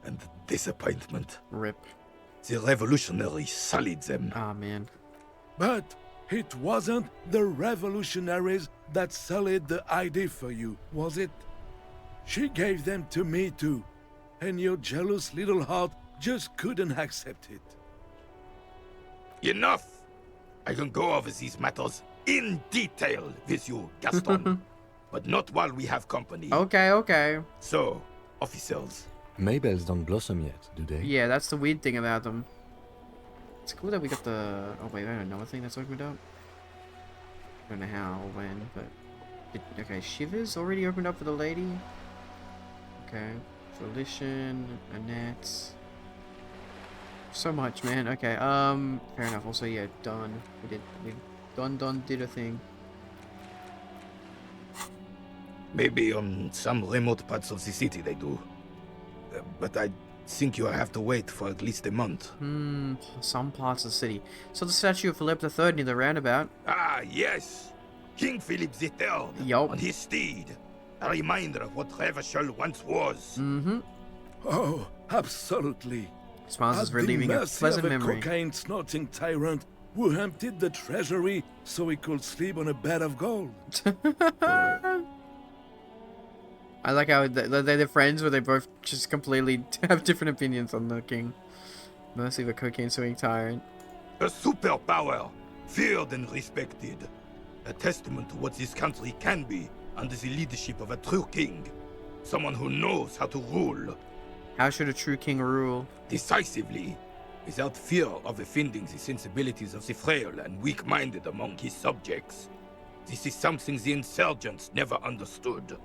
and disappointment. Rip. The revolutionaries sullied them. Ah, man. But it wasn't the revolutionaries that sullied the idea for you, was it? She gave them to me too, and your jealous little heart just couldn't accept it. Enough! I can go over these matters in detail with you, Gaston. But not while we have company. Okay. So, officers, Maybells don't blossom yet, do they? Yeah, that's the weird thing about them. It's cool that we got the... Oh wait, I don't know. Another thing that's opened up. I don't know how or when, but... Okay, Shivers already opened up for the lady. Okay. Volition, Annette. So much, man. Okay, fair enough. Also, yeah, done. We did a thing. Maybe on some remote parts of the city they do. But I think you'll have to wait for at least a month. Some parts of the city. So the statue of Philip III near the roundabout. Ah, yes! King Philip III Yup. on his steed. A reminder of what Revachol once was. Oh, absolutely. Smiles is relieving a pleasant memory. Cocaine-snorting tyrant who emptied the treasury so he could sleep on a bed of gold. I like how they're friends, where they both just completely have different opinions on the king. Mostly the cocaine-swinging tyrant. A superpower, feared and respected. A testament to what this country can be under the leadership of a true king. Someone who knows how to rule. How should a true king rule? Decisively, without fear of offending the sensibilities of the frail and weak-minded among his subjects. This is something the insurgents never understood.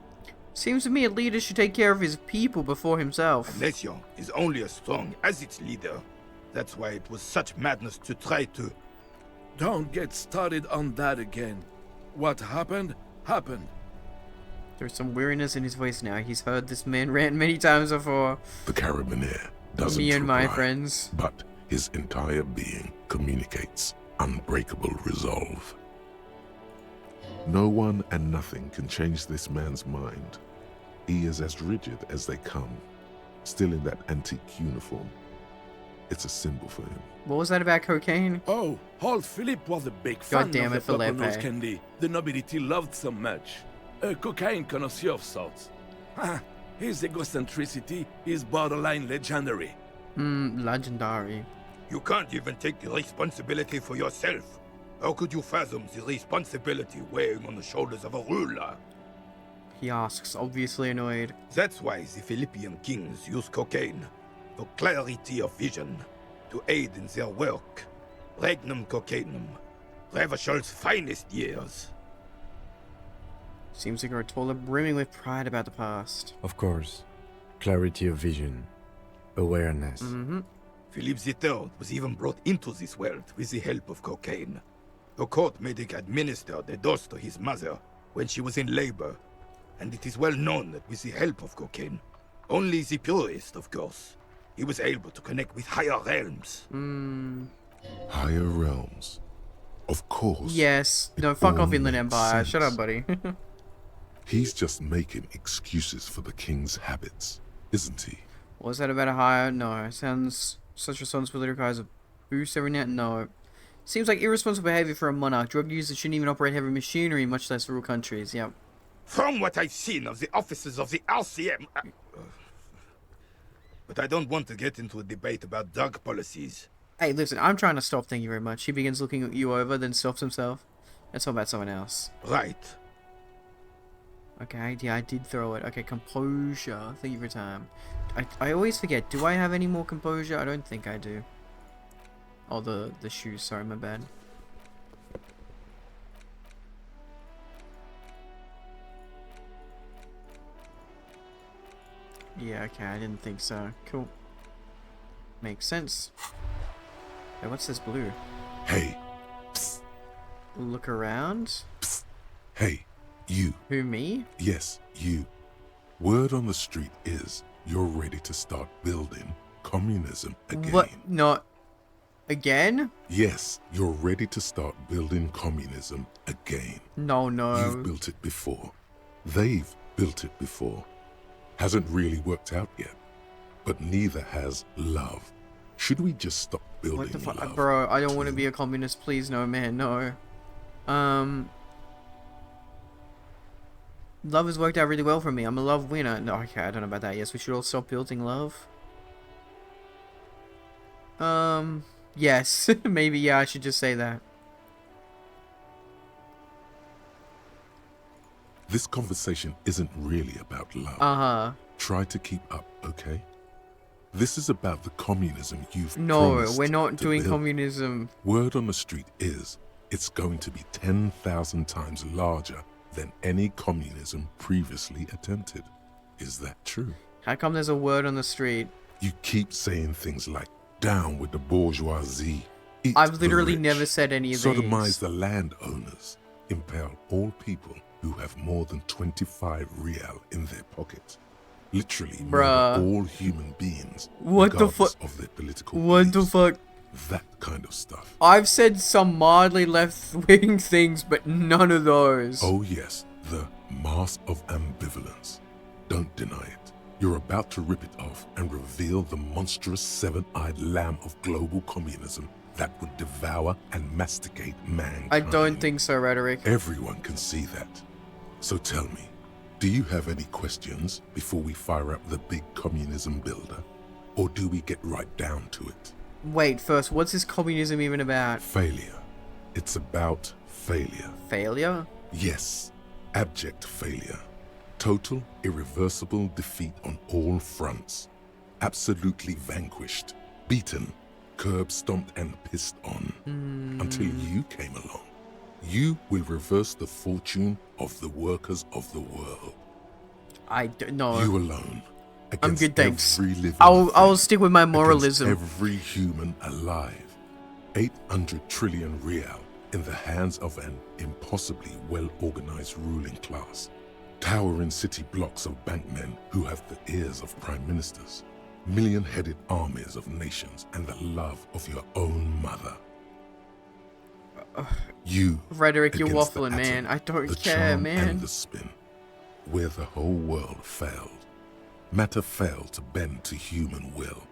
Seems to me a leader should take care of his people before himself. Elysium is only as strong as its leader. That's why it was such madness to try to... Don't get started on that again. What happened, happened. There's some weariness in his voice now. He's heard this man rant many times before. The Carabiner doesn't Me and my reply, friends. but his entire being communicates unbreakable resolve. No one and nothing can change this man's mind. He is as rigid as they come, still in that antique uniform. It's a symbol for him. What was that about cocaine? Oh, old Philip was a big fan God damn it, of the purple Felipe. nose candy the nobility loved so much. A cocaine connoisseur of sorts. His egocentricity is borderline legendary. Legendary. You can't even take the responsibility for yourself. How could you fathom the responsibility weighing on the shoulders of a ruler? He asks, obviously annoyed. That's why the Philippian kings use cocaine, for clarity of vision, to aid in their work. Regnum cocainum, Revachol's finest years. Seems like we're taller, brimming with pride about the past. Of course. Clarity of vision. Awareness. Philip III was even brought into this world with the help of cocaine. The court made him administer the dose to his mother when she was in labor, and it is well known that with the help of cocaine, only the purest, of course, he was able to connect with higher realms. Higher realms. Of course. Yes. No, fuck off, Inland Empire. Shut up, buddy. He's just making excuses for the king's habits, isn't he? What was that about a higher? No. Sounds such responsibility requires a boost every now. No. Seems like irresponsible behavior for a monarch. Drug users shouldn't even operate heavy machinery, much less rule countries. Yep. From what I've seen of the officers of the RCM... But I don't want to get into a debate about drug policies. Hey, listen, I'm trying to stop, thank you very much. He begins looking you over, then stops himself. Let's talk about someone else. Right. Okay, yeah, I did throw it. Okay, composure. Thank you for your time. I always forget. Do I have any more composure? I don't think I do. Oh, the shoes. Sorry, my bad. Yeah, okay, I didn't think so. Cool. Makes sense. Hey, what's this blue? Hey. Psst. Look around. Psst. Hey, you. Who, me? Yes, you. Word on the street is you're ready to start building communism again. What? Not again? Yes, you're ready to start building communism again. No. You've built it before. They've built it before. Hasn't really worked out yet. But neither has love. Should we just stop building What the fuck? love? Bro, I don't want to be a communist. Please, no, man, no. Love has worked out really well for me. I'm a love winner. No, okay, I don't know about that. Yes, we should all stop building love. Yes. Maybe, yeah, I should just say that. This conversation isn't really about love. Uh-huh. Try to keep up, okay? This is about the communism you've No, promised we're not to doing build. communism. Word on the street is it's going to be 10,000 times larger than any communism previously attempted. Is that true? How come there's a word on the street? You keep saying things like, down with the bourgeoisie. Eat I've the literally rich, never said any of sodomize these. the landowners, impale all people who have more than 25 real in their pocket. Literally Bruh. murder all human beings, What the regardless fuck? of their political What the beliefs. fuck? That kind of stuff. I've said some mildly left-wing things, but none of those. Oh yes, the mask of ambivalence. Don't deny it. You're about to rip it off and reveal the monstrous seven-eyed lamb of global communism that would devour and masticate mankind. I don't think so, Rhetoric. Everyone can see that. So tell me, do you have any questions before we fire up the big communism builder? Or do we get right down to it? Wait, first, what's this communism even about? Failure. It's about failure. Failure? Yes, abject failure. Total, irreversible defeat on all fronts. Absolutely vanquished, beaten, curb-stomped and pissed on. Until you came along. You will reverse the fortune of the workers of the world. I don't know. You alone. I'm good, thanks. Every living I'll thing, stick with my against moralism. every human alive. 800 trillion real in the hands of an impossibly well-organized ruling class. Towering city blocks of bankmen who have the ears of prime ministers. Million-headed armies of nations and the love of your own mother. You, Rhetoric, you're against the waffling, atom, man. I don't the care, charm man. and the spin, where the whole world failed. Matter failed to bend to human will.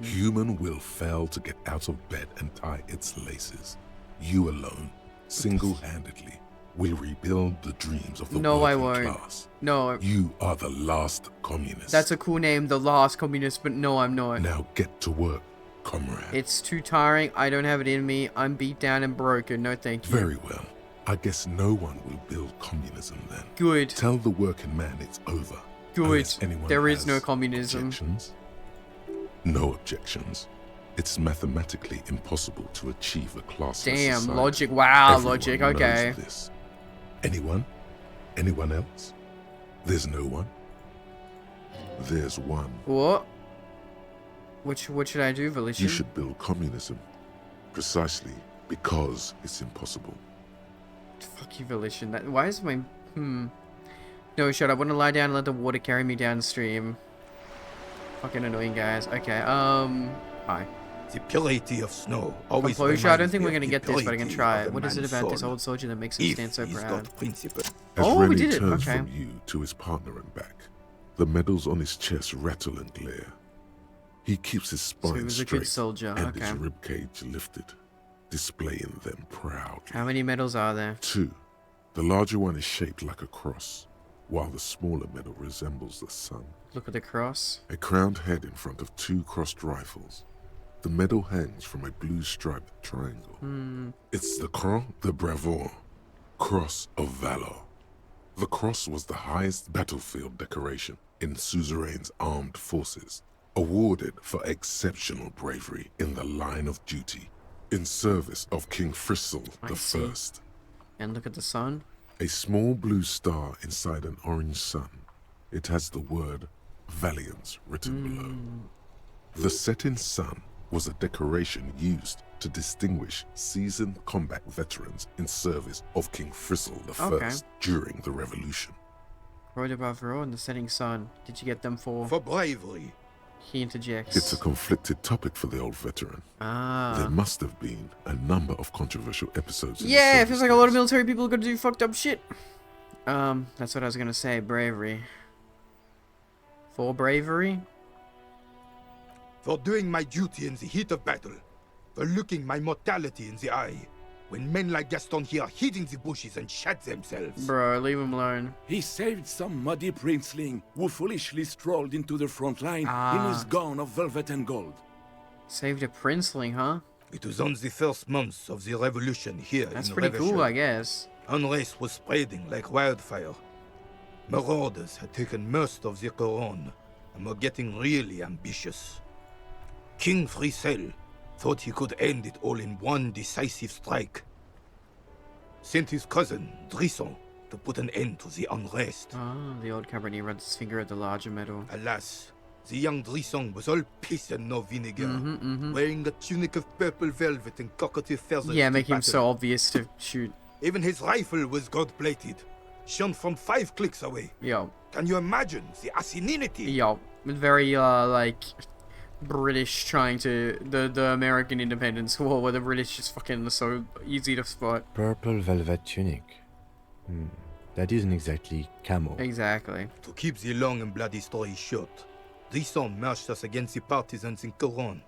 Human will failed to get out of bed and tie its laces. You alone, single-handedly, will rebuild the dreams of the No, I working won't. class. No. You are the last communist. That's a cool name, the last communist, but no, I'm not. Now get to work, comrade. It's too tiring. I don't have it in me. I'm beat down and broken. No, thank you. Very well. I guess no one will build communism then. Good. Tell the working man it's over. Good. Unless anyone There is has no communism. Objections? No objections. It's mathematically impossible to achieve a classless Damn, society. logic. Wow, Everyone logic. knows Okay. This. Anyone? Anyone else? There's no one. There's one. What? What should I do, Volition? You should build communism. Precisely because it's impossible. Fuck you, Volition. Why is my... No, shut up. I want to lie down and let the water carry me downstream. Fucking annoying, guys. Okay, hi. The purity of snow always Composure. I don't reminds think me we're of gonna the get this, but I can purity try of it. a What is it man's about this soul. old soldier that makes him If stand so he's proud? got principle. As Oh, we Rennie did it. turns Okay. from you to his partner and back, the medals on his chest rattle and glare. He keeps his So spine he was a straight good soldier. and his Okay. ribcage lifted, displaying them proudly. How many medals are there? 2. The larger one is shaped like a cross, while the smaller medal resembles the sun. Look at the cross. A crowned head in front of 2 crossed rifles. The medal hangs from a blue striped triangle. It's the Croix de Bravoure, Cross of Valor. The cross was the highest battlefield decoration in suzerain's armed forces, awarded for exceptional bravery in the line of duty, in service of King Frizzle I the see. First. And look at the sun. A small blue star inside an orange sun. It has the word Valiance written below. The setting sun was a decoration used to distinguish seasoned combat veterans in service of King Frizzle the Okay. First during the Revolution. Croix de Bravoure and the setting sun. Did you get them for? For bravery. He interjects. It's a conflicted topic for the old veteran. There Ah. must have been a number of controversial episodes. In the Yeah, it service feels like a lot of days. military people are gonna do fucked up shit. That's what I was gonna say. Bravery. For bravery? For doing my duty in the heat of battle. For looking my mortality in the eye. When men like Gaston here hid in the bushes and shat themselves. Bro, leave him alone. He saved some muddy princeling who foolishly strolled into the front line in his gown of velvet and gold. Saved a princeling, huh? It was on the first months of the revolution here That's in pretty cool, Revachol. I guess. Unrest was spreading like wildfire. Marauders had taken most of the Couronne and were getting really ambitious. King Frisel thought he could end it all in one decisive strike. Sent his cousin, Drisson, to put an end to the unrest. Ah, the old Cabernet runs his finger at the larger metal. Alas, the young Drisson was all piss and no vinegar, wearing a tunic of purple velvet and cockatiel feathers. Yeah, to making him battle. so obvious to shoot. Even his rifle was gold-plated, shone from 5 clicks away. Yo. Can you imagine the asininity? Yo. Very, like, British trying to... The American Independence War, where the British just fucking so easy to spot. Purple velvet tunic. That isn't exactly camo. Exactly. To keep the long and bloody story short, Drisson marched us against the partisans in Coron.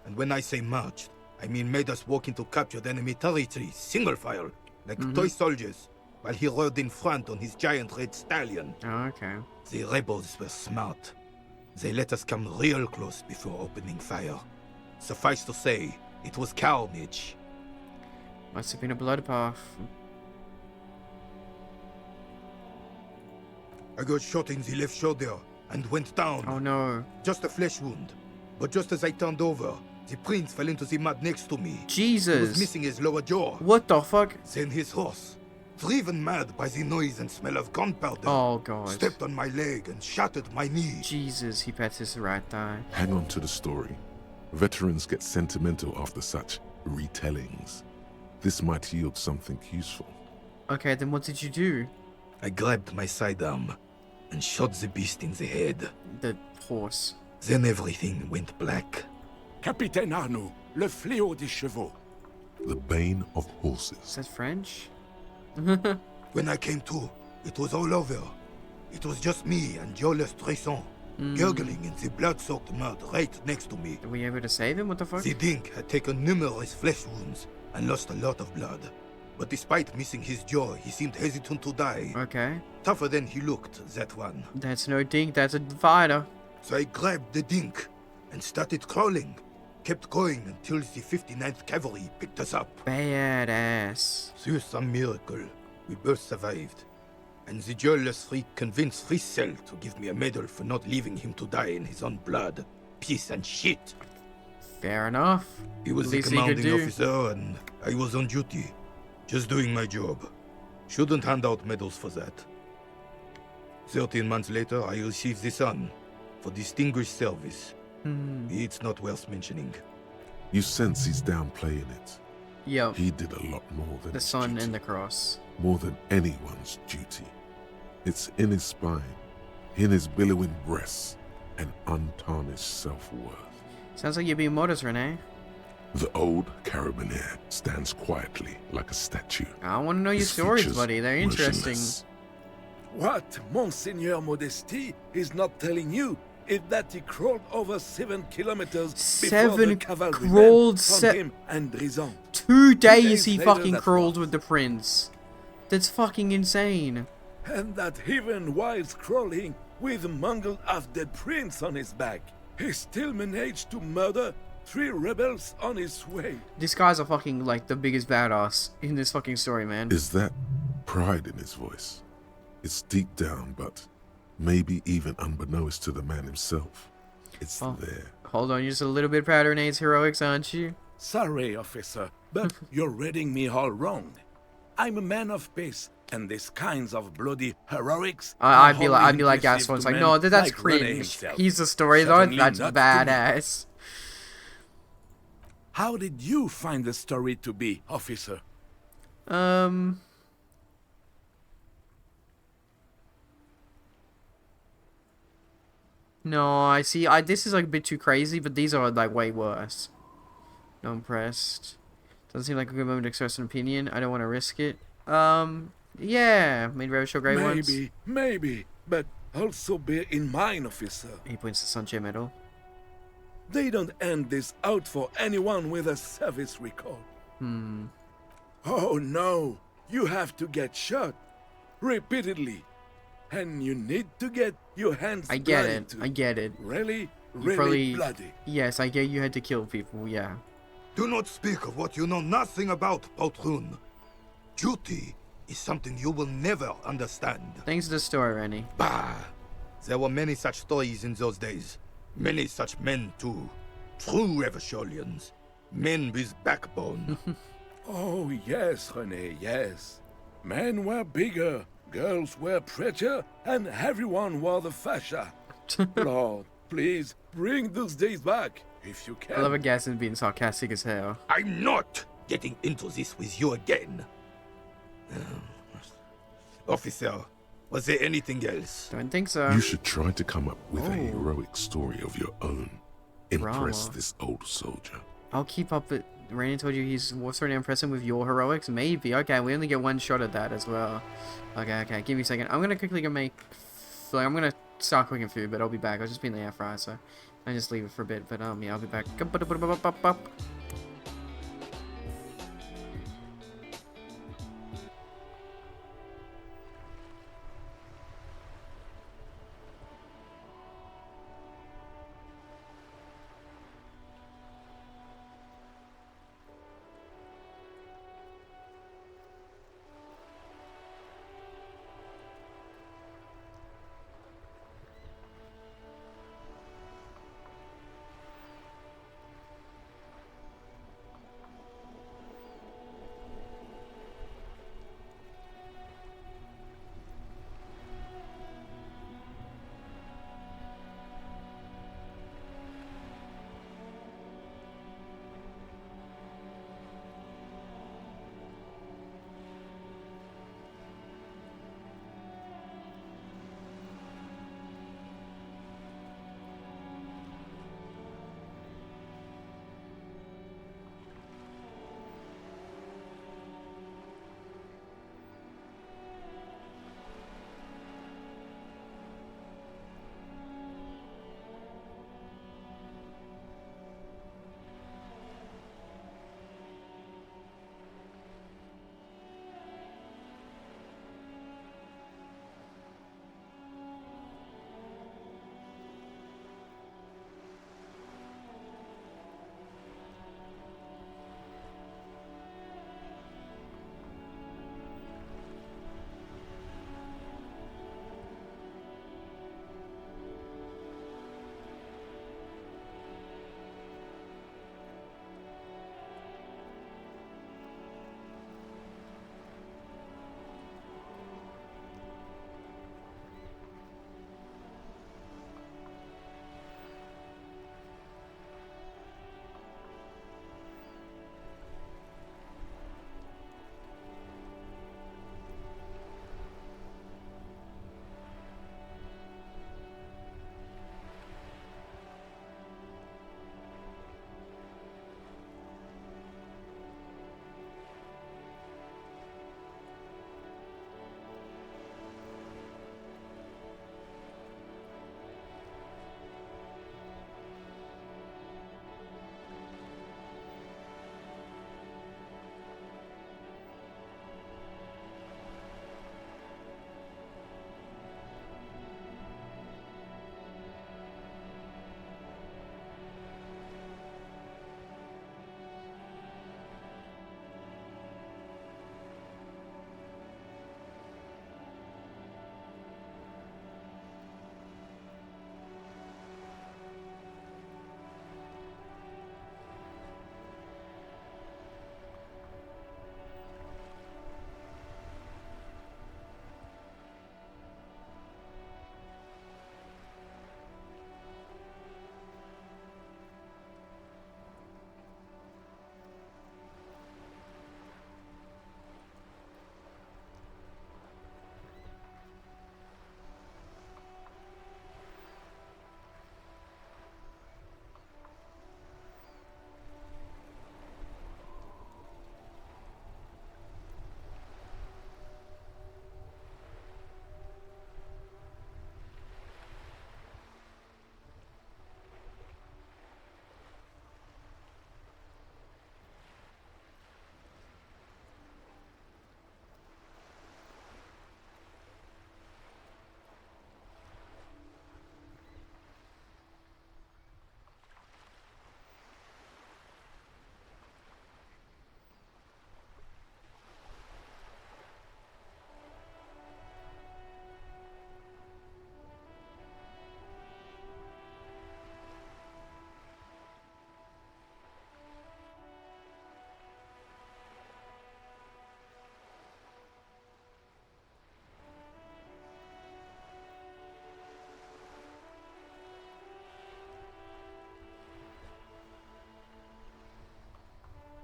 And when I say marched, I mean made us walk into captured enemy territory, single file, like toy soldiers, while he rode in front on his giant red stallion. Oh, okay. The rebels were smart. They let us come real close before opening fire. Suffice to say, it was carnage. Must have been a bloodbath. I got shot in the left shoulder and went down. Oh no. Just a flesh wound. But just as I turned over, the prince fell into the mud next to me. Jesus. He was missing his lower jaw. What the fuck? Then his horse, driven mad by the noise and smell of gunpowder, Oh god. stepped on my leg and shattered my knee. Jesus, he pets his right thigh. Hang on to the story. Veterans get sentimental after such retellings. This might yield something useful. Okay, then what did you do? I grabbed my sidearm and shot the beast in the head. The horse. Then everything went black. Capitaine Arnoux, le fléau des chevaux. The bane of horses. Is that French? When I came to, it was all over. It was just me and Jolas Tresson, gurgling in the blood-soaked mud right next to me. Were we able to save him? What the fuck? The dink had taken numerous flesh wounds and lost a lot of blood. But despite missing his jaw, he seemed hesitant to die. Okay. Tougher than he looked, that one. That's no dink, that's a fighter. So I grabbed the dink and started crawling. Kept going until the 59th Cavalry picked us up. Badass. Through some miracle, we both survived. And the jealous freak convinced Frisel to give me a medal for not leaving him to die in his own blood. Piece and shit. Fair enough. He was the Least he could commanding do. officer and I was on duty. Just doing my job. Shouldn't hand out medals for that. 13 months later, I received the Sun for distinguished service. It's not worth mentioning. You sense he's downplaying it. Yo. He did a lot more than The his sun duty. and the cross. More than anyone's duty. It's in his spine, in his billowing breasts, and untarnished self-worth. Sounds like you're being modest, Renee. The old carabinier stands quietly like a statue. I want to know your His stories, features buddy. They're interesting. motionless. What Monseigneur Modesty is not telling you is that he crawled over 7 kilometers before the cavalry crawled found him and Drisson. 2 days he later fucking that crawled with the prince. That's fucking insane. And that even whilst crawling with a mangled half-dead prince on his back, he still managed to murder 3 rebels on his way. This guy's a fucking, like, the biggest badass in this fucking story, man. Is that pride in his voice? It's deep down, but maybe even unbeknownst to the man himself. It's there. Hold on, you're just a little bit proud of Renee's heroics, aren't you? Sorry, officer, but you're reading me all wrong. I'm a man of peace, and these kinds of bloody heroics. I'd be like Gaston. It's like, no, that's cringe. He's the story though. Certainly That's not to me. badass. How did you find the story to be, officer? No, I see. This is like a bit too crazy, but these are like way worse. No impressed. Doesn't seem like a good moment to express an opinion. I don't want to risk it. Yeah, made very show great ones. Maybe, but also bear in mind, officer. He points to Sanche medal. They don't end this out for anyone with a service record. Oh no, you have to get shot repeatedly. And you need to get your hands I get bloody it. too. I get it. Really, You really probably, bloody. Yes, I get you had to kill people. Yeah. Do not speak of what you know nothing about, Poltroon. Duty is something you will never understand. Thanks to the story, Rennie. Bah! There were many such stories in those days. Many such men, too. True Revacholians. Men with backbone. Oh, yes, René, yes. Men were bigger, girls were prettier, and everyone wore the fascia. Lord, please, bring those days back, if you can. I love a Gaston being sarcastic as hell. I'm not getting into this with you again. Officer, was there anything else? Don't think so. You should try to come up with a heroic story of your own. Impress Drama. this old soldier. I'll keep up with... Rainy told you he's starting to impress him with your heroics? Maybe. Okay, we only get one shot at that as well. Okay, give me a second. I'm gonna quickly go make... I'm gonna start cooking food, but I'll be back. I'll just be in the air fryer, so... I just leave it for a bit, but yeah, I'll be back.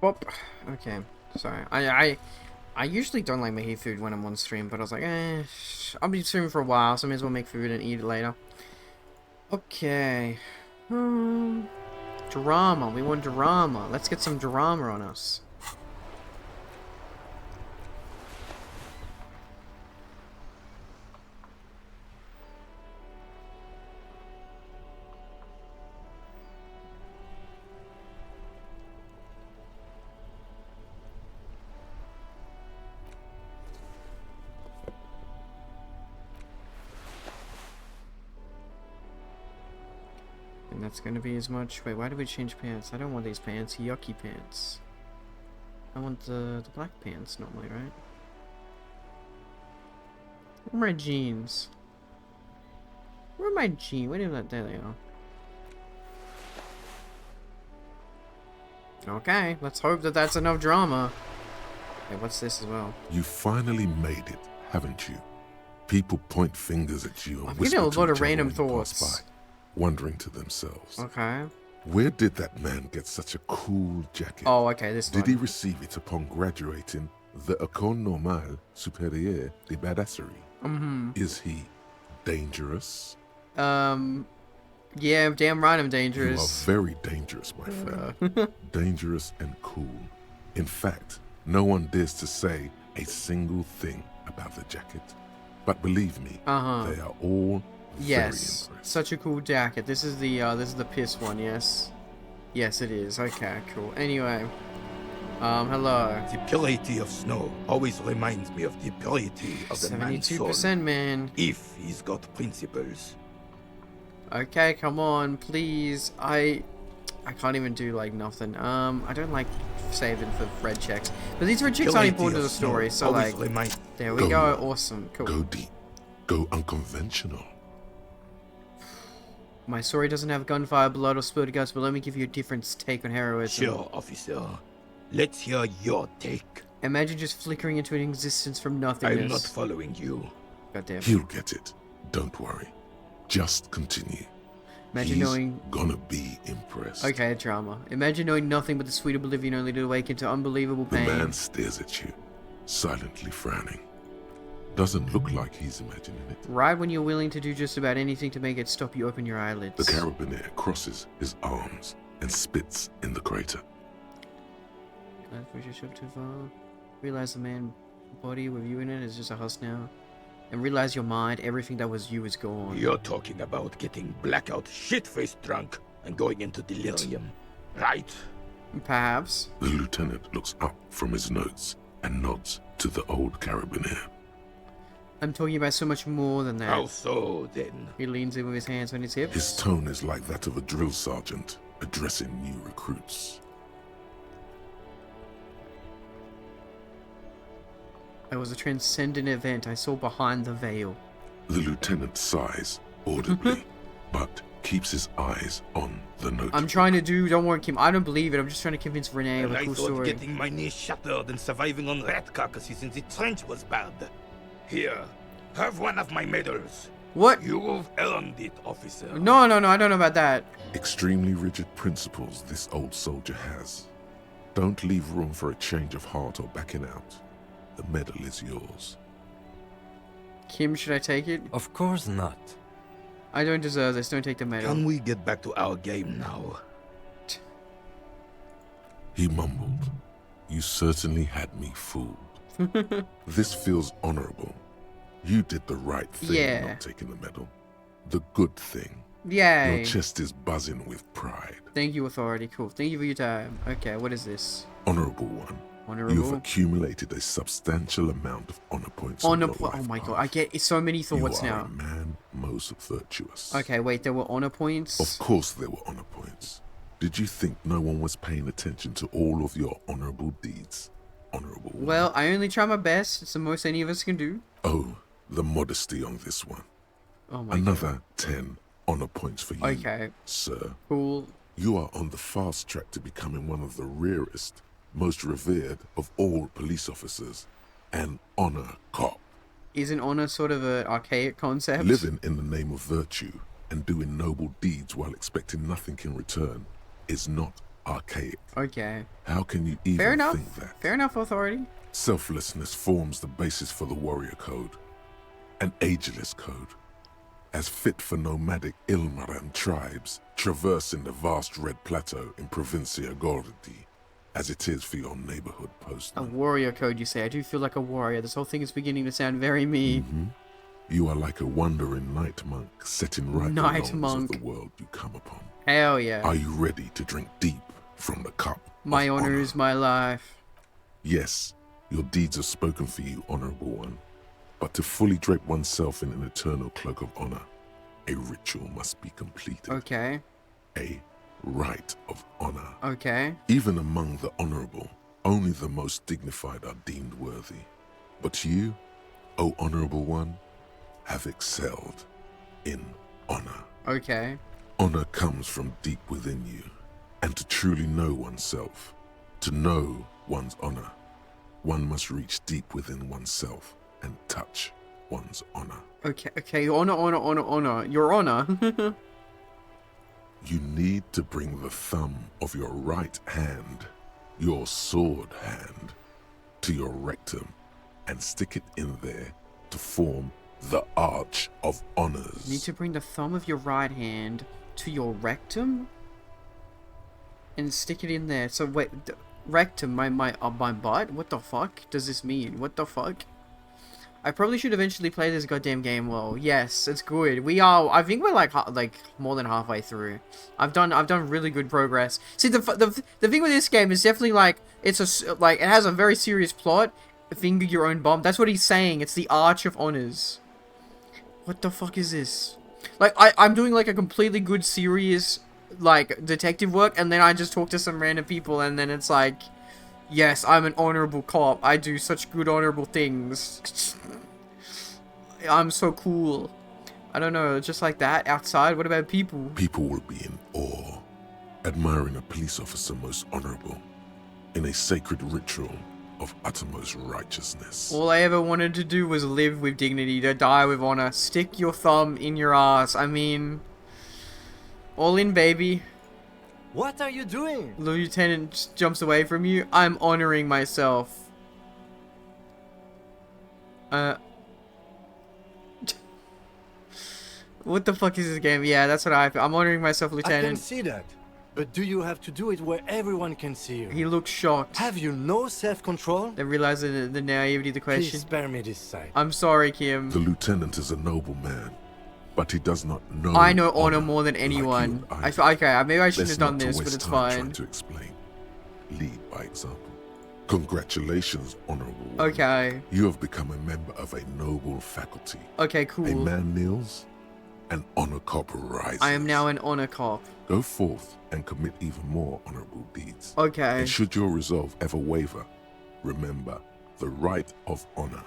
Whoop. Okay. Sorry. I usually don't like making food when I'm on stream, but I was like, I'll be streaming for a while, so I may as well make food and eat it later. Okay. Drama. We want drama. Let's get some drama on us. And that's gonna be as much. Wait, why did we change pants? I don't want these pants. Yucky pants. I want the black pants normally, right? Where are my jeans? Where are my jeans? Wait a minute. There they are. Okay, let's hope that that's enough drama. Hey, what's this as well? You finally made it, haven't you? People point fingers at you and I'm whisper getting a to lot of each other random when you pass thoughts. by, wondering to themselves. Okay. Where did that man get such a cool jacket? Oh, okay, this Did one. he receive it upon graduating the École Normale Supérieure de Badasserie? Is he dangerous? Yeah, damn right I'm dangerous. You are very dangerous, my friend. Dangerous and cool. In fact, no one dares to say a single thing about the jacket. But believe me, they are all very impressed. Such a cool jacket. This is the piss one, yes. Yes, it is. Okay, cool. Anyway, hello. The purity of snow always reminds me of the purity of the man's soul. 72%, man. If he's got principles. Okay, come on, please. I can't even do like nothing. I don't like saving for red checks, but these red checks aren't important to the story. So like, there we go. Awesome, cool. Go deep. Go unconventional. My story doesn't have gunfire, blood, or spilled guts, but let me give you a different take on heroism. Sure, officer. Let's hear your take. Imagine just flickering into an existence from nothingness. I'm not following you. Goddamn. He'll get it. Don't worry. Just continue. Imagine He's knowing... gonna be impressed. Okay, drama. Imagine knowing nothing but the sweet oblivion only to awaken to unbelievable pain. The man stares at you, silently frowning. Doesn't look like he's imagining it. Right when you're willing to do just about anything to make it stop, you open your eyelids. The carabiner crosses his arms and spits in the crater. Can I push your ship too far? Realize the man body with you in it is just a husk now. And realize your mind, everything that was you is gone. You're talking about getting blackout shit-faced drunk and going into delirium, right? Perhaps. The lieutenant looks up from his notes and nods to the old carabiner. I'm talking about so much more than that. How so, then? He leans in with his hands on his hips. His tone is like that of a drill sergeant addressing new recruits. It was a transcendent event I saw behind the veil. The lieutenant sighs audibly, but keeps his eyes on the note. I'm trying to do, don't worry, Kim, I don't believe it. I'm just trying to convince Renee of a cool I thought story. getting my knee shattered and surviving on rat carcasses in the trench was bad. Here, have one of my medals. What? You've earned it, officer. No, I don't know about that. Extremely rigid principles this old soldier has. Don't leave room for a change of heart or backing out. The medal is yours. Kim, should I take it? Of course not. I don't deserve this. Don't take the medal. Can we get back to our game now? He mumbled. You certainly had me fooled. This feels honorable. You did the right thing not taking the medal. The good thing. Yay. Your chest is buzzing with pride. Thank you, authority. Cool. Thank you for your time. Okay, what is this? Honorable one. Honorable. You've accumulated a substantial amount of honor points. Oh my god, I get so many thoughts you are now. A man most virtuous. Okay, wait, there were honor points? Of course there were honor points. Did you think no one was paying attention to all of your honorable deeds? Honorable one. Well, I only try my best. It's the most any of us can do. Oh, the modesty on this one. Oh my Another god. 10 honor points for you, Okay. sir. Cool. You are on the fast track to becoming one of the rarest, most revered of all police officers, an honor cop. Isn't honor sort of an archaic concept? Living in the name of virtue and doing noble deeds while expecting nothing in return is not archaic. Okay. How can you even Fair enough. think that? Fair enough, Authority. Selflessness forms the basis for the warrior code, an ageless code, as fit for nomadic Ilmaran tribes traversing the vast red plateau in Provincia Gordi, as it is for your neighborhood post. A warrior code, you say? I do feel like a warrior. This whole thing is beginning to sound very me. You are like a wandering night monk set in right Night the monk. of the world you come upon. Hell yeah. Are you ready to drink deep from the cup? My honor is my life. Yes, your deeds are spoken for you, honorable one. But to fully drape oneself in an eternal cloak of honor, a ritual must be completed. Okay. A rite of honor. Okay. Even among the honorable, only the most dignified are deemed worthy. But you, O honorable one, have excelled in honor. Okay. Honor comes from deep within you, and to truly know oneself, to know one's honor, one must reach deep within oneself and touch one's honor. Okay, honor. Your honor. You need to bring the thumb of your right hand, your sword hand, to your rectum and stick it in there to form the Arch of Honors. You need to bring the thumb of your right hand to your rectum and stick it in there. So wait, rectum, my butt? What the fuck does this mean? What the fuck? I probably should eventually play this goddamn game well. Yes, it's good. I think we're like more than halfway through. I've done really good progress. See, the thing with this game is definitely like it has a very serious plot. Finger your own bomb. That's what he's saying. It's the Arch of Honors. What the fuck is this? Like I'm doing like a completely good serious like detective work, and then I just talk to some random people, and then it's like, yes, I'm an honorable cop. I do such good honorable things. I'm so cool. I don't know, just like that outside. What about people? People will be in awe, admiring a police officer most honorable, in a sacred ritual of uttermost righteousness. All I ever wanted to do was live with dignity, to die with honor. Stick your thumb in your ass. I mean, all in, baby. What are you doing? The lieutenant jumps away from you. I'm honoring myself. What the fuck is this game? Yeah, that's what I'm honoring myself, Lieutenant. I can see that. But do you have to do it where everyone can see you? He looks shocked. Have you no self-control? They realize the naivety of the question. Please spare me this side. I'm sorry, Kim. The lieutenant is a noble man, but he does not know. I know honor more than anyone. Okay, maybe I shouldn't have done this, but it's fine. Trying to explain. Lead by example. Congratulations, honorable one. Okay. You have become a member of a noble faculty. Okay, cool. A man kneels, an honor cop rises. I am now an honor cop. Go forth and commit even more honorable deeds. Okay. And should your resolve ever waver, remember the right of honor.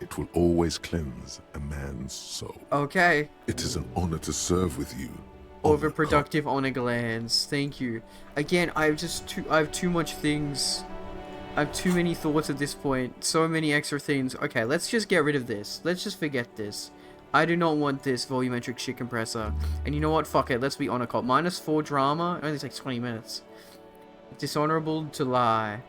It will always cleanse a man's soul. Okay. It is an honor to serve with you. Overproductive honor glands. Thank you. Again, I have too much things. I have too many thoughts at this point. So many extra things. Okay, let's just get rid of this. Let's just forget this. I do not want this volumetric shit compressor. And you know what? Fuck it. Let's be honor cop. -4 drama. It only takes 20 minutes. Dishonorable to lie.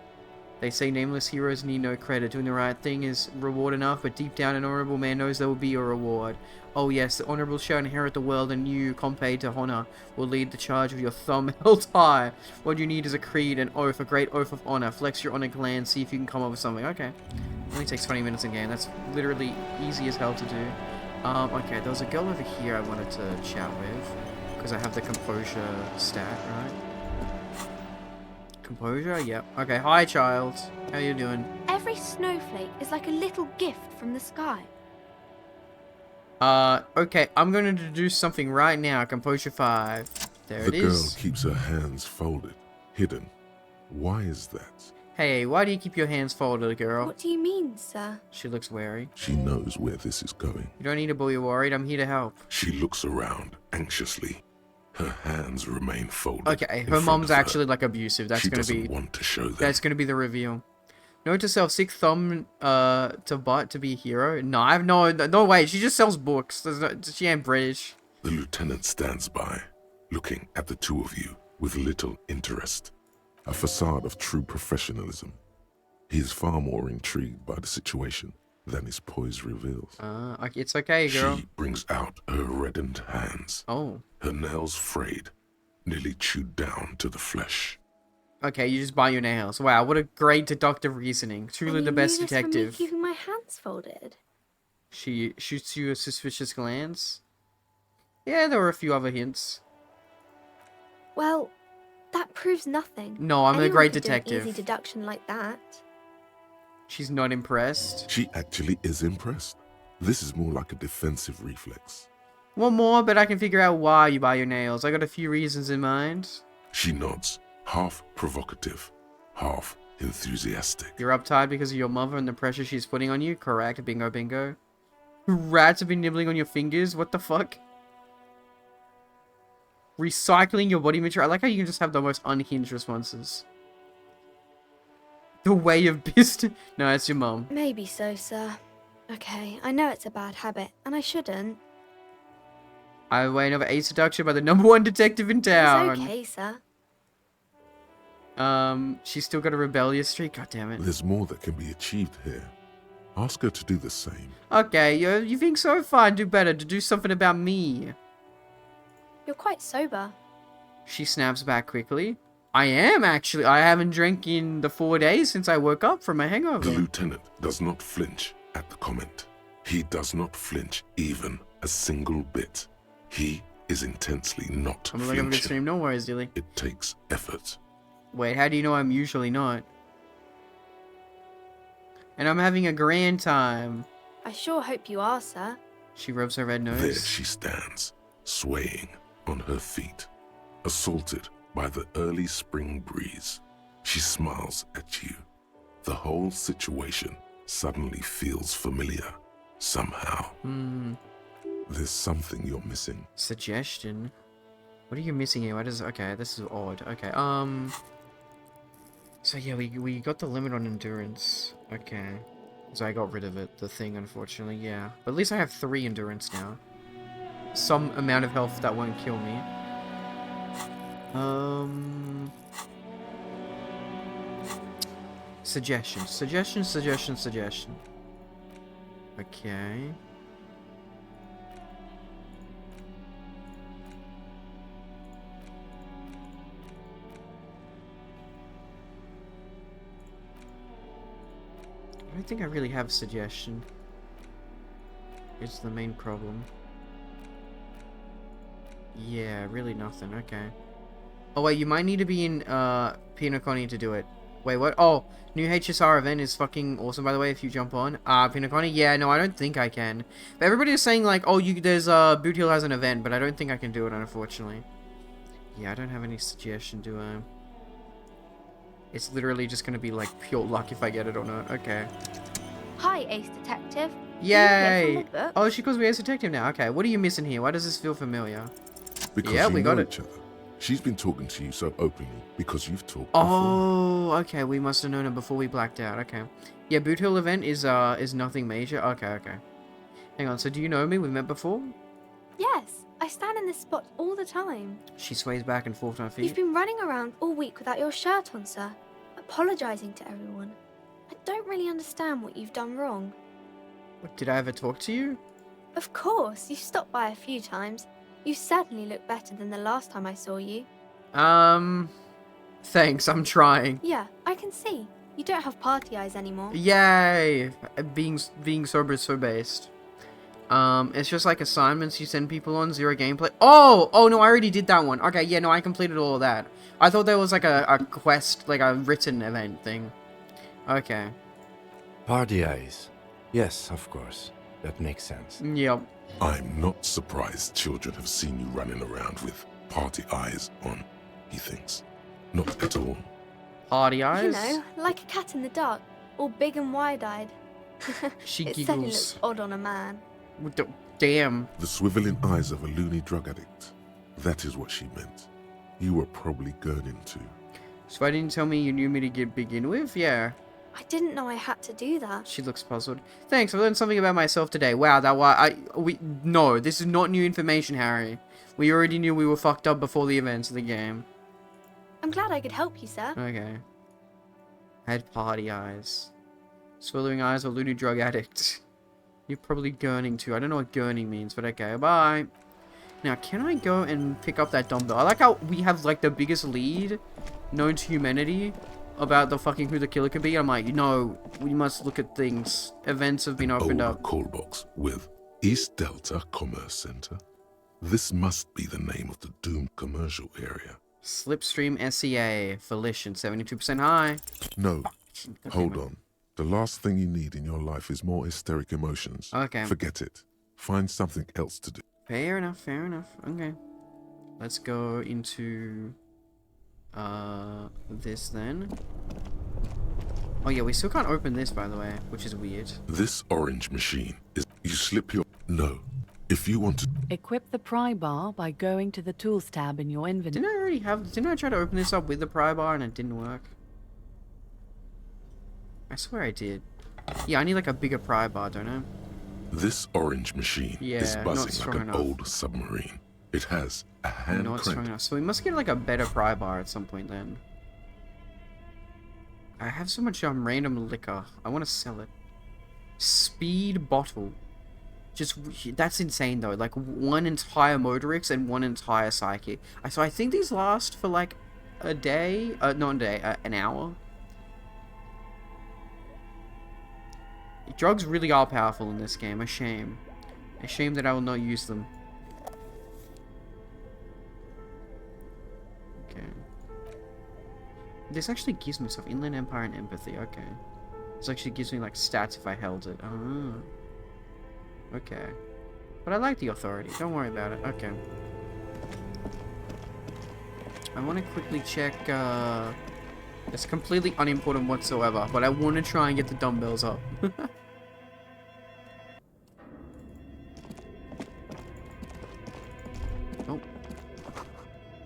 They say nameless heroes need no credit. Doing the right thing is reward enough, but deep down an honorable man knows there will be a reward. Oh yes, the honorable shall inherit the world, and you, compared to honor, will lead the charge with your thumb held high. What you need is a creed, an oath, a great oath of honor. Flex your honor gland, see if you can come up with something. Okay. It only takes 20 minutes in game. That's literally easy as hell to do. Okay, there was a girl over here I wanted to chat with, because I have the composure stat, right? Composure? Yep. Okay, hi child. How you doing? Every snowflake is like a little gift from the sky. Okay, I'm going to do something right now. Composure 5. There it is. The girl keeps her hands folded, hidden. Why is that? Hey, why do you keep your hands folded, girl? What do you mean, sir? She looks wary. She knows where this is going. You don't need to be worried. I'm here to help. She looks around anxiously. Her hands remain folded. Okay, her mom's actually like abusive. That's gonna be. She doesn't want to show that. That's gonna be the reveal. Note to self: sick thumb to butt to be a hero. No, I have no way. She just sells books. She ain't British. The lieutenant stands by, looking at the two of you. with little interest, a facade of true professionalism. He is far more intrigued by the situation than his poise reveals. It's okay, girl. She brings out her reddened hands. Oh. Her nails frayed, nearly chewed down to the flesh. Okay, you just bite your nails. Wow, what a great deductive reasoning. Truly the best detective. From me keeping my hands folded. She shoots you a suspicious glance. Yeah, there were a few other hints. Well, that proves nothing. No, I'm a Anyone great could do an detective. easy deduction like that. She's not impressed. She actually is impressed. This is more like a defensive reflex. One more, but I can figure out why you bite your nails. I got a few reasons in mind. She nods, half provocative, half enthusiastic. You're uptight because of your mother and the pressure she's putting on you? Correct, bingo bingo. Rats have been nibbling on your fingers? What the fuck? Recycling your body material? I like how you can just have the most unhinged responses. The way of business. No, it's your mum. Maybe so, sir. Okay, I know it's a bad habit, and I shouldn't. I weigh another ace seduction by the #1 detective in town. It's okay, sir. She's still got a rebellious streak. God damn it. There's more that can be achieved here. Ask her to do the same. Okay, you think so? Fine, do better. To do something about me. You're quite sober. She snaps back quickly. I am, actually. I haven't drank in the 4 days since I woke up from a hangover. The lieutenant does not flinch at the comment. He does not flinch even a single bit. He is intensely not I'm like, I'm gonna flinching. stream. No worries, Dilly. It takes effort. Wait, how do you know I'm usually not? And I'm having a grand time. I sure hope you are, sir. She rubs her red nose. There she stands, swaying on her feet, assaulted by the early spring breeze. She smiles at you. The whole situation suddenly feels familiar, somehow. There's something you're missing. Suggestion? What are you missing here? What is... Okay, this is odd. Okay, so yeah, we got the limit on endurance. Okay. So I got rid of it, the thing, unfortunately, yeah. But at least I have 3 endurance now. Some amount of health that won't kill me. Suggestion. Okay. I don't think I really have suggestion. It's the main problem. Yeah, really nothing. Okay. Oh wait, you might need to be in Pinoconi to do it. Wait, what? Oh, new HSR event is fucking awesome, by the way, if you jump on. Pinoconi? Yeah, no, I don't think I can. But everybody is saying, like, oh, there's, Boot Hill has an event, but I don't think I can do it, unfortunately. Yeah, I don't have any suggestion, do I? It's literally just gonna be, like, pure luck if I get it or not. Okay. Hi, Ace Detective. Yay! Oh, she calls me Ace Detective now. Okay, what are you missing here? Why does this feel familiar? Because yeah, you we know got it. each other. She's been talking to you so openly because you've talked Oh, okay. We must have known it before we blacked out. Okay. Yeah, Boot Hill event is nothing major. Okay, okay. Hang on. So do you know me? We met before? Yes, I stand in this spot all the time. She sways back and forth on her feet. You've been running around all week without your shirt on, sir, apologizing to everyone. I don't really understand what you've done wrong. What, did I ever talk to you? Of course, you've stopped by a few times. You certainly look better than the last time I saw you. Thanks, I'm trying. Yeah, I can see. You don't have party eyes anymore. Yay! Being sober is so based. It's just like assignments you send people on, 0 gameplay. Oh! Oh no, I already did that one. Okay, yeah, no, I completed all of that. I thought there was like a quest, like a written event thing. Okay. Party eyes. Yes, of course. That makes sense. Yep. I'm not surprised children have seen you running around with party eyes on, he thinks. Not at all. Party eyes? You know, like a cat in the dark, all big and wide-eyed. She it giggles. certainly looks odd on a man. Damn. The swiveling eyes of a loony drug addict. That is what she meant. You were probably gurning too. So why didn't you tell me you knew me to begin with? Yeah. I didn't know I had to do that. She looks puzzled. Thanks, I learned something about myself today. Wow, no, this is not new information, Harry. We already knew we were fucked up before the events of the game. I'm glad I could help you, sir. Okay. Had party eyes. Swallowing eyes or loony drug addict. You're probably gurning too. I don't know what gurning means, but okay, bye. Now, can I go and pick up that dumbbell? I like how we have, like, the biggest lead known to humanity about the fucking who the killer could be. I'm like, no, we must look at things. Events have been opened up. Call box with East Delta Commerce Center. This must be the name of the doomed commercial area. Slipstream SEA. Volition, 72% high. No, hold on. The last thing you need in your life is more hysteric emotions. Okay. Forget it. Find something else to do. Fair enough, fair enough. Okay. Let's go into this then. Oh yeah, we still can't open this, by the way, which is weird. This orange machine is... You slip your... No. If you want to... Equip the pry bar by going to the Tools tab in your inventory. Didn't I already have... Didn't I try to open this up with the pry bar and it didn't work? I swear I did. Yeah, I need like a bigger pry bar, don't I? This orange machine is not buzzing strong like an enough. old submarine. It has a hand Not strong crank. enough. So we must get like a better pry bar at some point then. I have so much random liquor. I want to sell it. Speed bottle. Just, that's insane though. Like one entire Motorix and one entire Psychic. So I think these last for like a day. Not a day, an hour. Drugs really are powerful in this game. A shame. A shame that I will not use them. Okay. This actually gives me stuff. Inland Empire and Empathy. Okay. This actually gives me like stats if I held it. Oh. Okay. But I like the Authority. Don't worry about it. Okay. I want to quickly check, it's completely unimportant whatsoever, but I want to try and get the dumbbells up. Oh.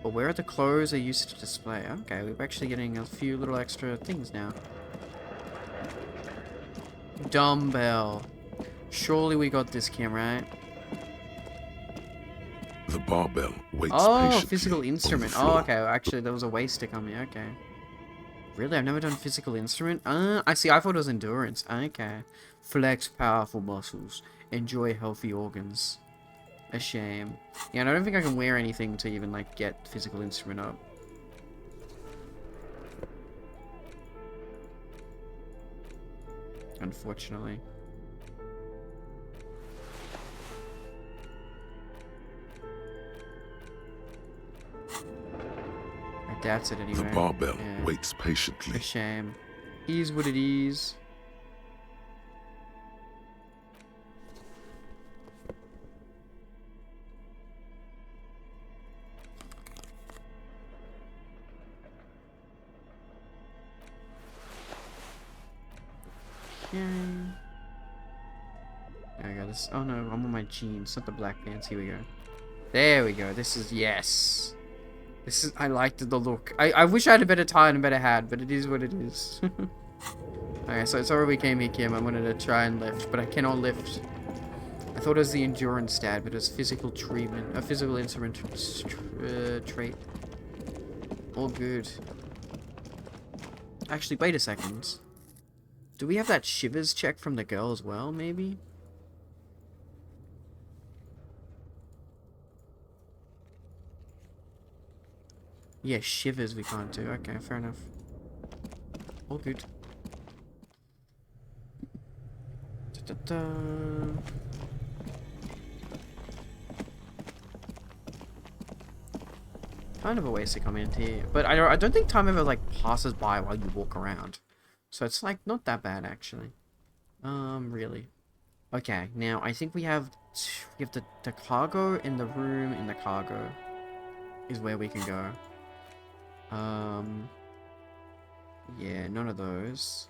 But where are the clothes I used to display? Okay, we're actually getting a few little extra things now. Dumbbell. Surely we got this, Kim, right? The barbell waits Oh, patiently physical on the instrument. Oh, floor. okay. Actually, there was a waist stick on me. Okay. Really? I've never done physical instrument? I see. I thought it was endurance. Okay. Flex powerful muscles. Enjoy healthy organs. A shame. Yeah, and I don't think I can wear anything to even, like, get physical instrument up. Unfortunately. That's it anyway. The barbell waits patiently. A shame. Is what it is. Okay. I got this. Oh no, I'm on my jeans, not the black pants. Here we go. There we go. This is, yes. This is, I liked the look. I wish I had a better tie and a better hat, but it is what it is. Okay, so sorry we came here, Kim. I wanted to try and lift, but I cannot lift. I thought it was the endurance stat, but it was physical treatment. A physical instrument trait. All good. Actually, wait a second. Do we have that shivers check from the girl as well, maybe? Yeah, shivers we can't do. Okay, fair enough. All good. Da-da-da. Kind of a waste to come in here, but I don't think time ever like passes by while you walk around, so it's like not that bad actually. Really. Okay, now I think we have the cargo in the room in the cargo is where we can go. Yeah, none of those.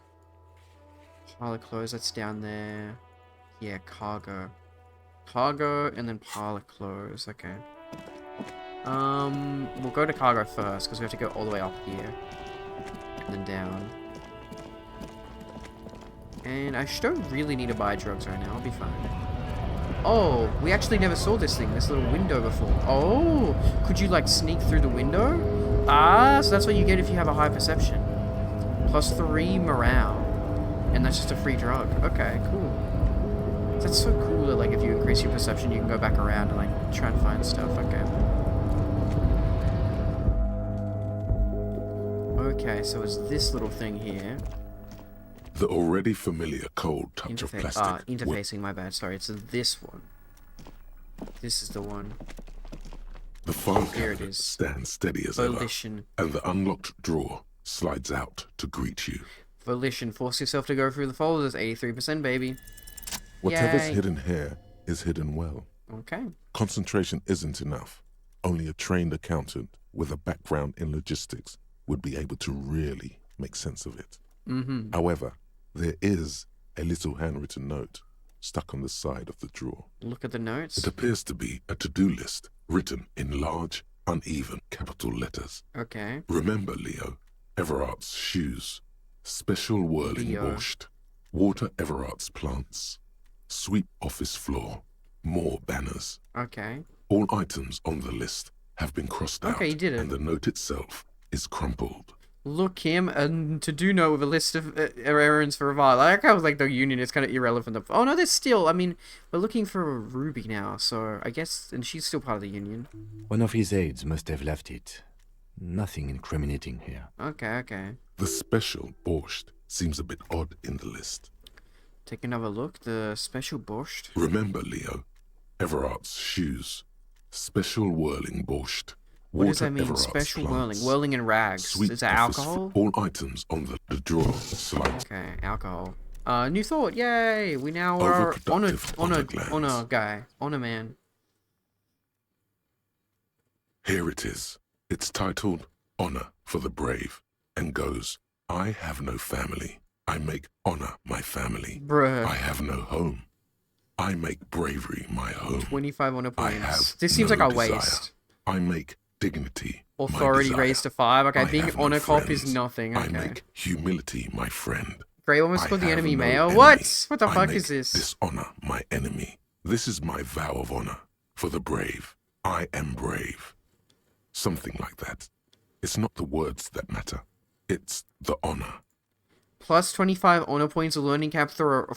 Pile of clothes, that's down there. Yeah, cargo. Cargo, and then pile of clothes, okay. We'll go to cargo first, because we have to go all the way up here. And then down. And I don't really need to buy drugs right now, I'll be fine. Oh, we actually never saw this thing, this little window before. Oh, could you like sneak through the window? Ah, so that's what you get if you have a high perception. +3 morale. And that's just a free drug. Okay, cool. That's so cool that, like, if you increase your perception, you can go back around and, like, try and find stuff. Okay. Okay, so it's this little thing here. The already familiar cold touch of plastic. Interfacing, my bad. Sorry, it's this one. This is the one. The file Here it cabinet is. stands steady as Volition. ever, and the unlocked drawer slides out to greet you. Volition. Force yourself to go through the folders. 83%, baby. Whatever's Yay. hidden here is hidden well. Okay. Concentration isn't enough. Only a trained accountant with a background in logistics would be able to really make sense of it. Mm-hmm. However, there is a little handwritten note stuck on the side of the drawer. Look at the notes. It appears to be a to-do list written in large, uneven capital letters. Okay. Remember, Leo, Everard's shoes, special whirling Leo. borscht, water Everard's plants, sweep office floor, more banners. Okay. All items on the list have been crossed out, Okay, you did it. and the note itself is crumpled. Look, him, and to-do note with a list of errands for a while. I like how, like, the union is kind of irrelevant. Oh, no, there's still, I mean, we're looking for Ruby now, so I guess, and she's still part of the union. One of his aides must have left it. Nothing incriminating here. Okay, okay. The special borscht seems a bit odd in the list. Take another look. The special borscht. Remember, Leo, Everard's shoes, special whirling borscht. What does that water mean? Everard's Special plants, whirling and rags. sweet Is that office alcohol? all items on the drawer slide. Okay, alcohol. New thought. Yay! We now are honor guy, honor man. Here it is. It's titled Honor for the Brave and goes, I have no family. I make honor my family. Bruh. I have no home. I make bravery my home. 25 honor I points. have This seems no like a desire. waste. I make dignity Authority my desire. raised to 5. Okay, I being have no honor cop is friends. nothing. I Okay. make humility my friend. Grey almost I called the have enemy no male. enemy. What? What the I fuck make is this? Dishonor my enemy. This is my vow of honor for the brave. I am brave. Something like that. It's not the words that matter. It's the honor. Plus 25 honor points, a learning cap for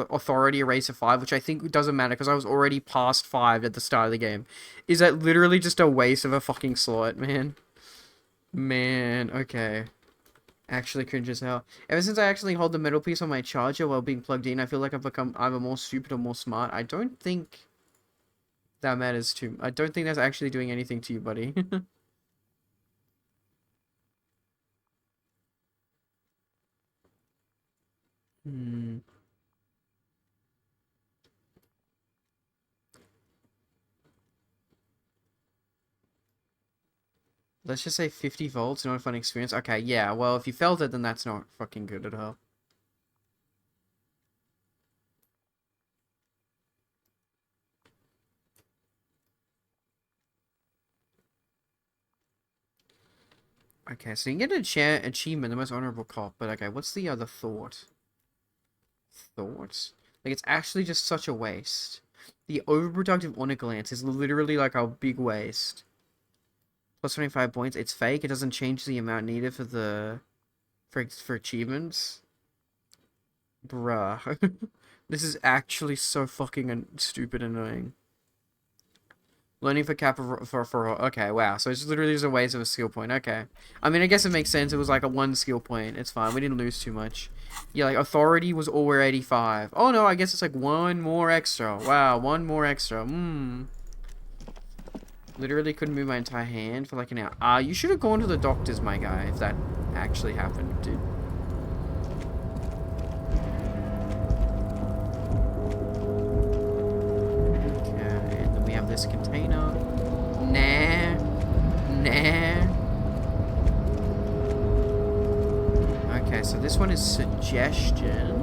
authority erase of 5, which I think doesn't matter because I was already past 5 at the start of the game. Is that literally just a waste of a fucking slot, man? Man, okay. Actually cringe as hell. Ever since I actually hold the metal piece on my charger while being plugged in, I feel like I've become either more stupid or more smart. I don't think that matters too. I don't think that's actually doing anything to you, buddy. Let's just say 50 volts, not a fun experience. Okay, yeah, well, if you felt it, then that's not fucking good at all. Okay, so you can get an achievement, the most honorable cop, but okay, what's the other thought? Thoughts? Like, it's actually just such a waste. The overproductive honor glance is literally like a big waste. Plus 25 points. It's fake. It doesn't change the amount needed for the... For achievements. Bruh. This is actually so fucking stupid and annoying. Learning for cap for okay, wow. So it's literally just a waste of a skill point. Okay. I mean, I guess it makes sense. It was like a 1 skill point. It's fine. We didn't lose too much. Yeah, like authority was over 85. Oh no, I guess it's like 1 more extra. Wow, 1 more extra. Literally couldn't move my entire hand for like an hour. You should have gone to the doctors, my guy, if that actually happened, dude. Okay, and then we have this container. Nah. Okay, so this one is suggestion.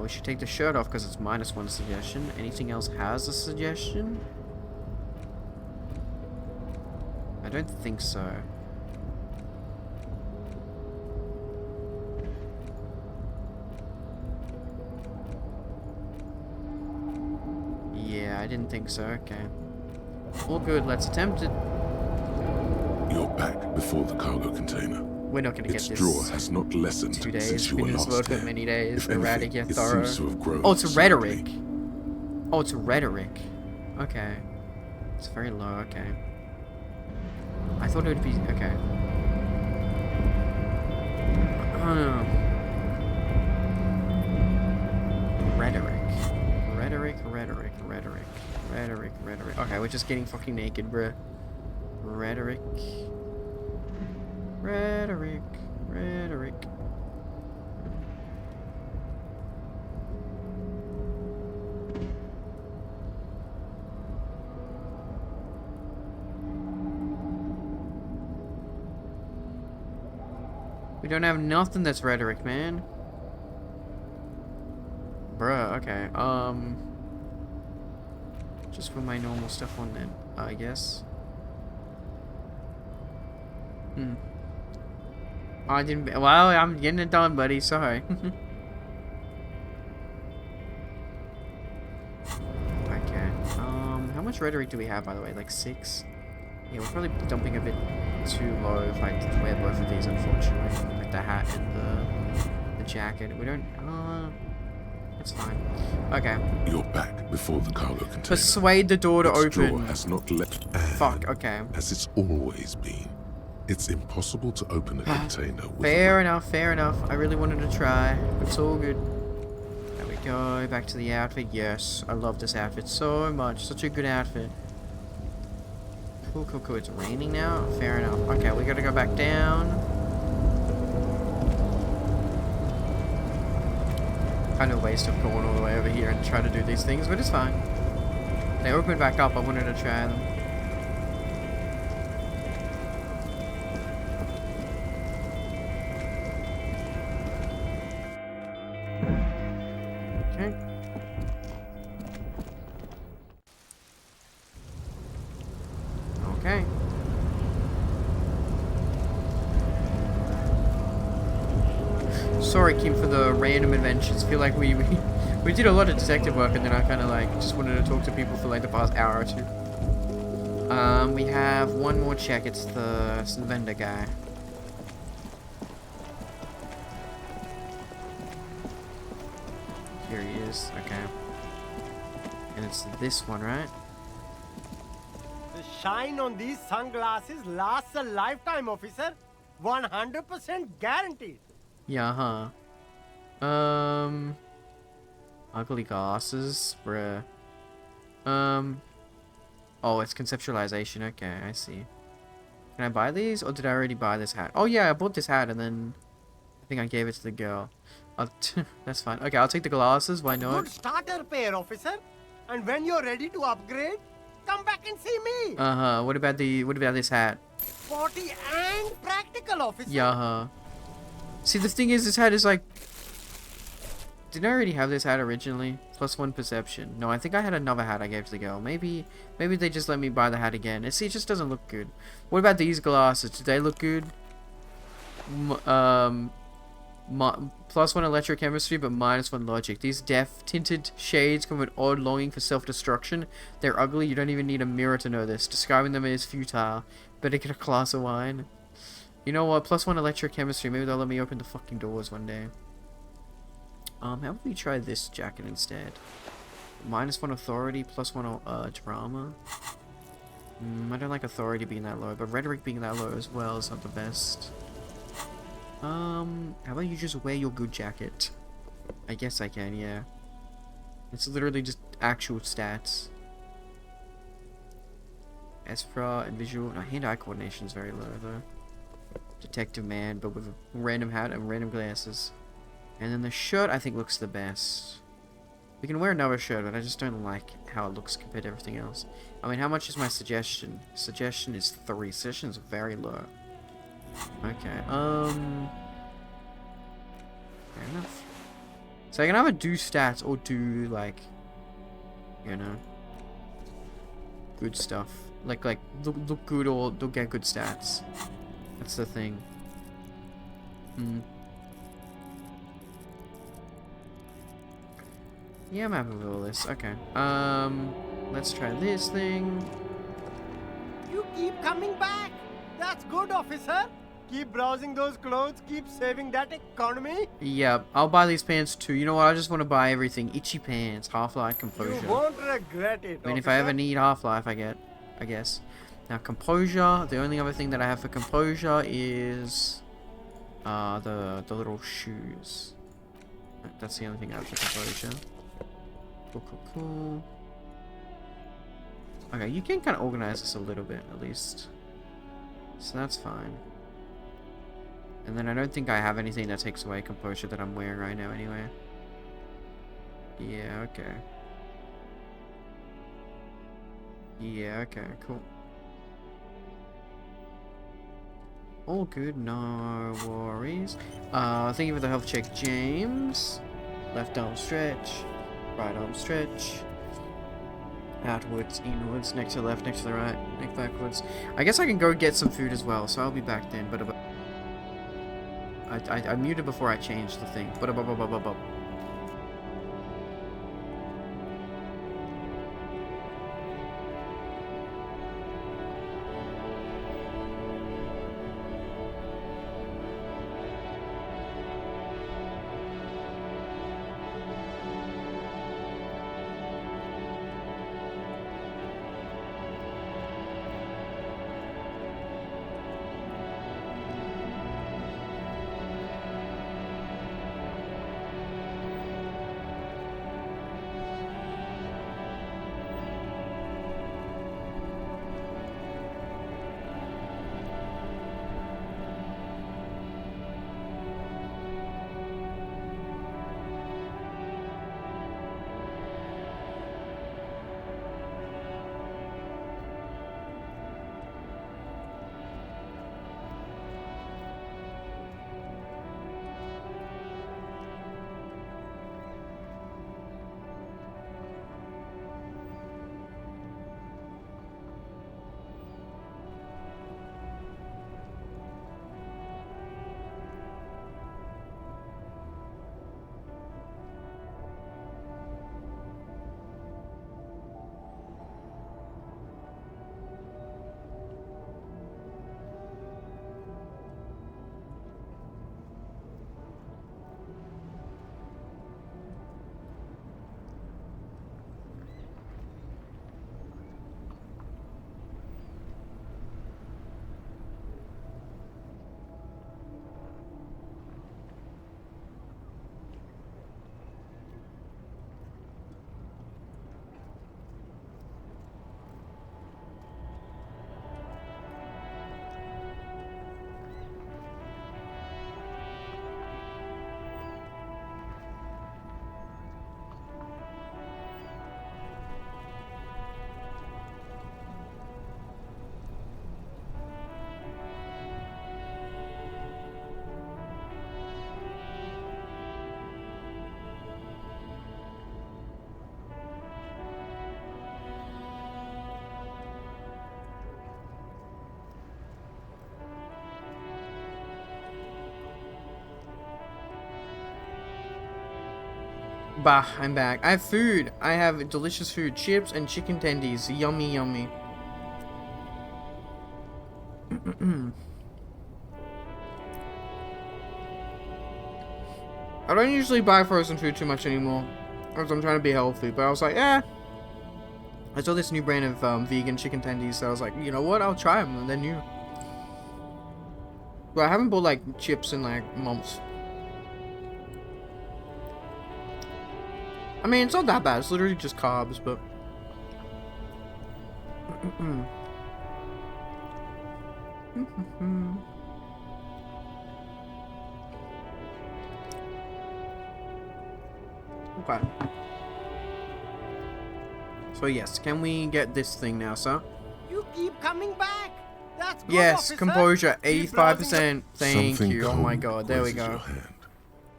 We should take the shirt off because it's -1 suggestion. Anything else has a suggestion? I don't think so. Yeah, I didn't think so. Okay. All good. Let's attempt it. You're back before the cargo container. We're not gonna get Its this. draw has not lessened 2 days. since you Been were in this world last for here. many days. If Erratic anything, yet it thorough. seems to have grown Oh, it's considerably. rhetoric. Oh, it's rhetoric. Okay. It's very low. Okay. I thought it would be okay. Rhetoric. Okay, we're just getting fucking naked, bruh. Rhetoric. We don't have nothing that's rhetoric, man. Bruh, okay. Just put my normal stuff on then, I guess. I didn't. Well, I'm getting it done, buddy. Sorry. Okay. How much rhetoric do we have, by the way? Like 6? Yeah, we're probably dumping a bit too low if I wear both of these, unfortunately. With the hat and the jacket. We don't. It's fine. Okay. You're back before the cargo container. Persuade the door to Its drawer open. has not left. Fuck. Okay. As it's always been, it's impossible to open a container with Fair enough. I really wanted to try. It's all good. There we go. Back to the outfit. Yes, I love this outfit so much. Such a good outfit. Cool. It's raining now. Fair enough. Okay, we gotta go back down. Kind of waste of going all the way over here and try to do these things, but it's fine. They opened back up. I wanted to try them. Okay. Okay. Sorry, Kim, for the random adventures. Feel like we did a lot of detective work, and then I kind of like just wanted to talk to people for like the past hour or 2. We have one more check. It's the vendor guy. Here he is. Okay. And it's this one, right? The shine on these sunglasses lasts a lifetime, officer. 100% guaranteed. Yeah, ugly glasses, bruh. Oh, it's conceptualization. Okay, I see. Can I buy these, or did I already buy this hat? Oh yeah, I bought this hat, and then I think I gave it to the girl. That's fine. Okay, I'll take the glasses. Why not? Good starter pair, officer. And when you're ready to upgrade, come back and see me. What about this hat? Sporty and practical, officer. Yeah. See, the thing is, this hat is like... Didn't I already have this hat originally? +1 perception. No, I think I had another hat I gave to the girl. Maybe they just let me buy the hat again. See, it just doesn't look good. What about these glasses? Do they look good? +1 electrochemistry, but -1 logic. These tinted shades come with odd longing for self-destruction. They're ugly. You don't even need a mirror to know this. Describing them is futile. Better get a glass of wine. You know what? +1 electrochemistry. Maybe they'll let me open the fucking doors one day. How about we try this jacket instead? -1 authority, +1 drama. I don't like authority being that low, but rhetoric being that low as well is not the best. How about you just wear your good jacket? I guess I can, yeah. It's literally just actual stats. Espra and visual. No, hand-eye coordination is very low though. Detective man, but with a random hat and random glasses. And then the shirt I think looks the best. We can wear another shirt, but I just don't like how it looks compared to everything else. I mean, how much is my suggestion? Suggestion is 3. Suggestion is very low. Okay, fair enough. So I can either do stats or do, like, you know, good stuff. Like look good or get good stats. That's the thing. Yeah, I'm happy with all this. Okay. Let's try this thing. You keep coming back. That's good, officer. Keep browsing those clothes, keep saving that economy. Yeah, I'll buy these pants too. You know what? I just want to buy everything. Itchy pants, Half-Life, Composure. You won't regret it, I mean, if I ever need Half-Life, I guess. Now, Composure. The only other thing that I have for Composure is the little shoes. That's the only thing I have for Composure. Cool. Okay, you can kind of organize this a little bit, at least. So that's fine. And then I don't think I have anything that takes away Composure that I'm wearing right now anyway. Yeah, okay. Yeah, okay, cool. All good, no worries. Thank you for the health check, James. Left arm stretch. Right arm stretch. Outwards, inwards, next to the left, next to the right, neck backwards. I guess I can go get some food as well, so I'll be back then. But I muted before I changed the thing. But bah, I'm back. I have food. I have delicious food. Chips and chicken tendies. Yummy, yummy. I don't usually buy frozen food too much anymore, because I'm trying to be healthy, but I was like, I saw this new brand of vegan chicken tendies, so I was like, you know what, I'll try them, and they're new. But I haven't bought, like, chips in, like, months. I mean, it's not that bad, it's literally just carbs, but... Okay. So yes, can we get this thing now, sir? You keep coming back. That's good, yes, officer. composure, 85%. Thank Something you. Oh my cold god, there we grazes go. your hand.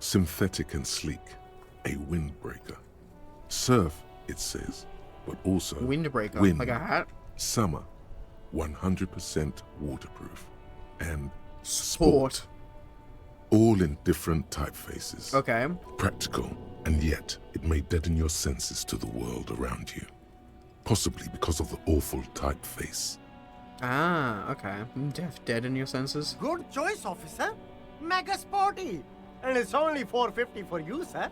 Synthetic and sleek, a windbreaker. Surf, it says, but also Windbreaker, wind, like a hat? Summer, 100% waterproof, and Sport. all in different typefaces. Okay. Practical, and yet it may deaden your senses to the world around you. Possibly because of the awful typeface. Ah, okay. Dead in your senses. Good choice, officer. Mega sporty. And it's only $4.50 for you, sir.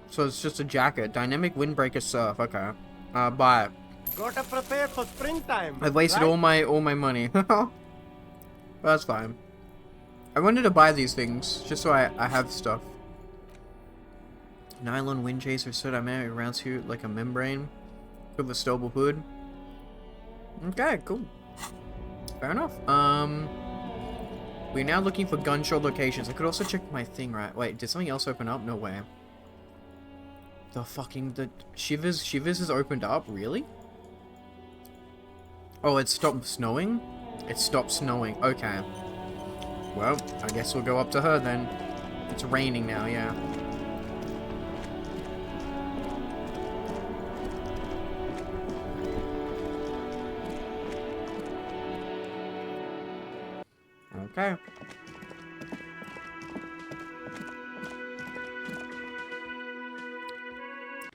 So it's just a jacket. Dynamic windbreaker surf. Okay. Buy it. Gotta prepare for springtime. I've wasted right? all my money. That's fine. I wanted to buy these things just so I have stuff. Nylon wind chaser so that man around suit like a membrane with a stowable hood. Okay, cool. Fair enough. We're now looking for gunshot locations. I could also check my thing, right? Wait, did something else open up? No way. The Shivers has opened up? Really? Oh, it stopped snowing? It stopped snowing. Okay. Well, I guess we'll go up to her then. It's raining now, yeah. Okay.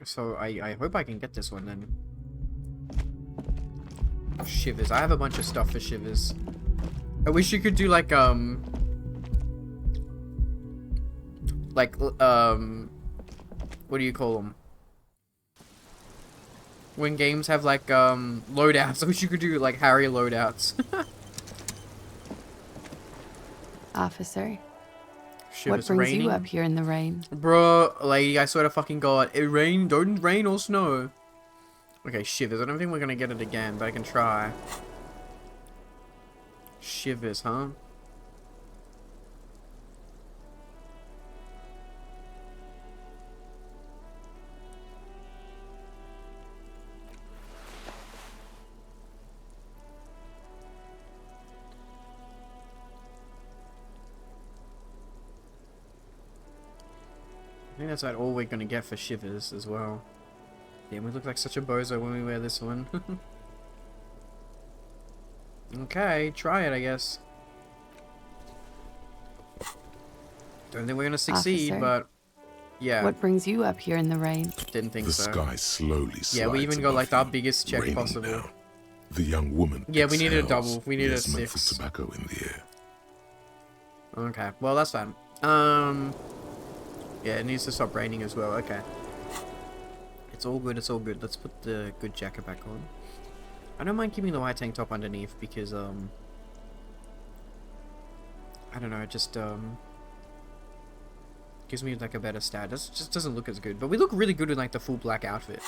So I hope I can get this one then. Shivers. I have a bunch of stuff for Shivers. I wish you could do like what do you call them? When games have like loadouts, I wish you could do like Harry loadouts. Officer, Shivers what brings raining? you up here in the rain? Bro, lady, I swear to fucking God, it rain, don't rain or snow. Okay, Shivers. I don't think we're gonna get it again, but I can try. Shivers, huh? I think that's like all we're gonna get for Shivers as well. Yeah, we look like such a bozo when we wear this one. Okay, try it, I guess. Don't think we're gonna succeed, Officer, but yeah. What brings you up here in the rain? Didn't think so. The sky slowly slides. Yeah, we even got like our above biggest check raining possible. down. The young woman. Yeah, we needed a exhales double. We needed a the smoke 6. of tobacco in the air. Okay, well that's fine. Yeah, it needs to stop raining as well. Okay. It's all good, it's all good. Let's put the good jacket back on. I don't mind keeping the white tank top underneath because, I don't know, it just, gives me, like, a better stat. It just doesn't look as good. But we look really good in, like, the full black outfit.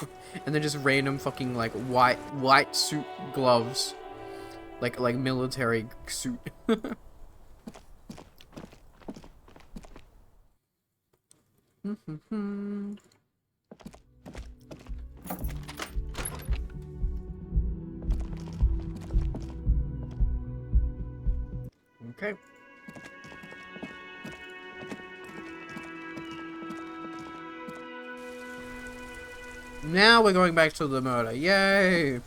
And then just random fucking, like, white suit gloves. Like military suit. Okay. Now we're going back to the murder. Yay!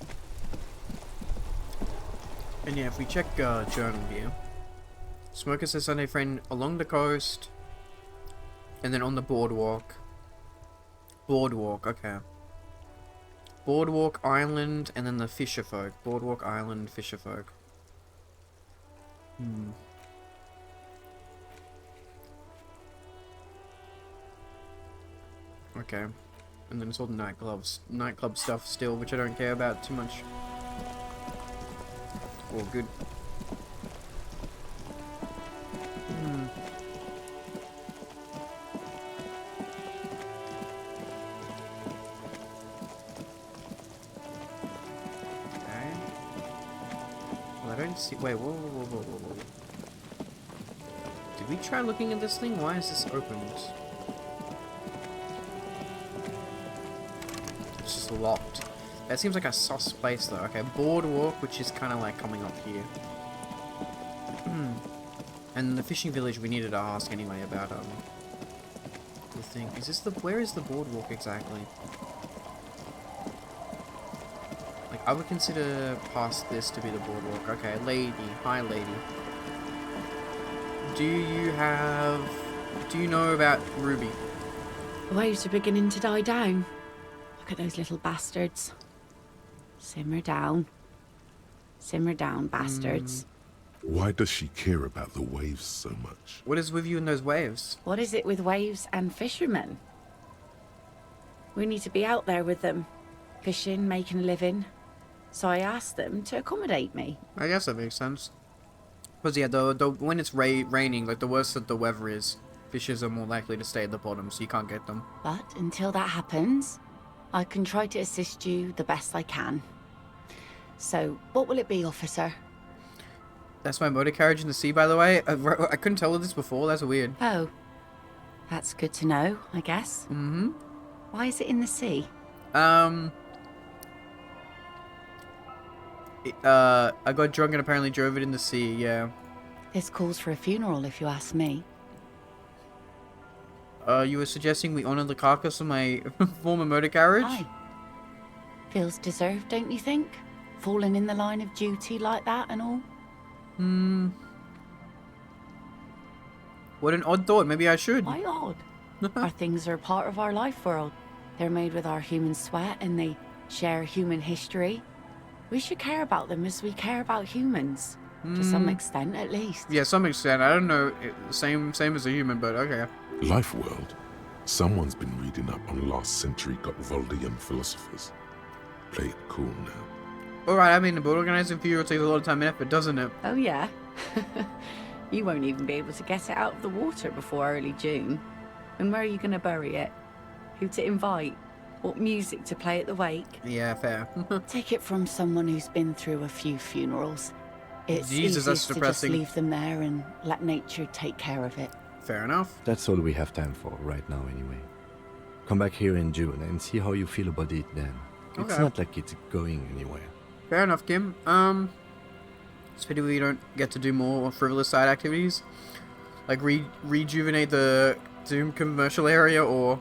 And yeah, if we check journal here. Smoker says Sunday friend along the coast. And then on the boardwalk. Boardwalk, okay. Boardwalk Island and then the Fisher Folk. Boardwalk Island, Fisher Folk. Okay. And then it's all the nightclub stuff still, which I don't care about too much. All good. Okay. Well, I don't see. Wait, whoa. Did we try looking at this thing? Why is this opened? It's just locked. That seems like a sus place though. Okay, boardwalk, which is kind of like coming up here. And the fishing village we needed to ask anyway about the thing. Is this the where is the boardwalk exactly? Like I would consider past this to be the boardwalk. Okay, lady. Hi lady. Do you know about Ruby? The waves are beginning to die down. Look at those little bastards. Simmer down. Simmer down, bastards. Why does she care about the waves so much? What is with you in those waves? What is it with waves and fishermen? We need to be out there with them, fishing, making a living. So I asked them to accommodate me. I guess that makes sense. Because yeah, when it's raining, like the worse that the weather is, fishes are more likely to stay at the bottom, so you can't get them. But until that happens, I can try to assist you the best I can. So, what will it be, officer? That's my motor carriage in the sea, by the way. I couldn't tell her this before. That's weird. Oh, that's good to know, I guess. Mm-hmm. Why is it in the sea? I got drunk and apparently drove it in the sea, yeah. This calls for a funeral, if you ask me. You were suggesting we honor the carcass of my former motor carriage? Aye. Feels deserved, don't you think? Falling in the line of duty like that and all? What an odd thought. Maybe I should. Why odd? Our things are part of our life world. They're made with our human sweat and they share human history. We should care about them as we care about humans. To some extent, at least. Yeah, some extent. I don't know. Same as a human, but okay. Life world. Someone's been reading up on last century Gottwaldian philosophers. Play it cool now. Alright, I mean, but organizing funeral takes a lot of time and effort, doesn't it? Oh, yeah. You won't even be able to get it out of the water before early June. And where are you going to bury it? Who to invite? What music to play at the wake? Yeah, fair. Take it from someone who's been through a few funerals. It's Jesus, that's easiest to just depressing. leave them there and let nature take care of it. Fair enough. That's all we have time for right now anyway. Come back here in June and see how you feel about it then. It's Okay. not like it's going anywhere. Fair enough, Kim. It's a pity we don't get to do more frivolous side activities. Like rejuvenate the Doom commercial area or...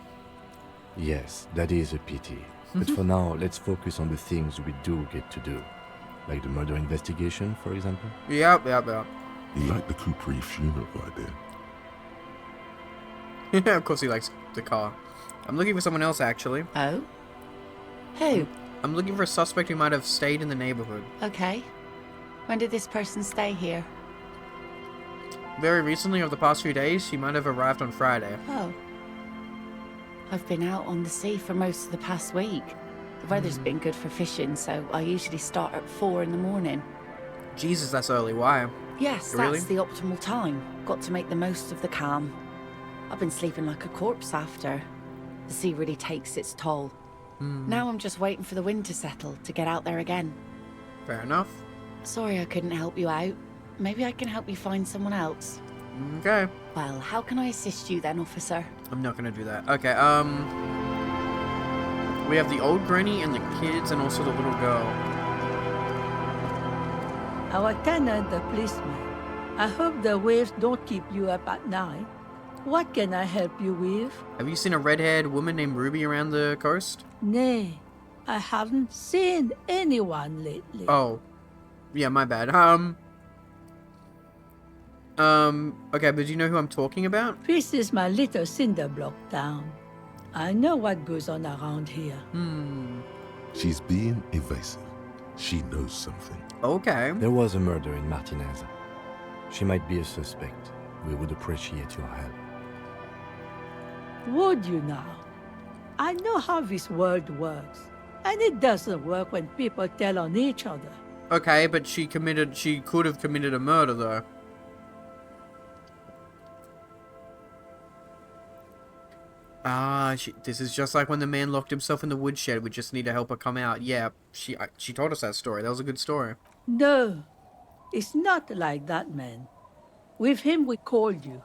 Yes, that is a pity. But for now, let's focus on the things we do get to do. Like the murder investigation, for example. Yep. You like the Capri funeral idea? Yeah, of course he likes the car. I'm looking for someone else, actually. Oh? Who? I'm looking for a suspect who might have stayed in the neighborhood. Okay. When did this person stay here? Very recently, over the past few days, she might have arrived on Friday. Oh. I've been out on the sea for most of the past week. The weather's been good for fishing, so I usually start at 4 in the morning. Jesus, that's early. Why? Yes, Really? that's the optimal time. Got to make the most of the calm. I've been sleeping like a corpse after. The sea really takes its toll. Now I'm just waiting for the wind to settle to get out there again. Fair enough. Sorry I couldn't help you out. Maybe I can help you find someone else. Okay. Well, how can I assist you then, officer? I'm not gonna do that. Okay, we have the old granny and the kids and also the little girl. Our tenant, the policeman. I hope the waves don't keep you up at night. What can I help you with? Have you seen a red-haired woman named Ruby around the coast? Nay, I haven't seen anyone lately. Oh. Yeah, my bad. Okay, but do you know who I'm talking about? This is my little cinder block town. I know what goes on around here. She's being evasive. She knows something. Okay. There was a murder in Martinez. She might be a suspect. We would appreciate your help. Would you now? I know how this world works. And it doesn't work when people tell on each other. Okay, but she could have committed a murder, though. Ah, this is just like when the man locked himself in the woodshed. We just need to help her come out. Yeah, she told us that story. That was a good story. No, it's not like that, man. With him, we called you.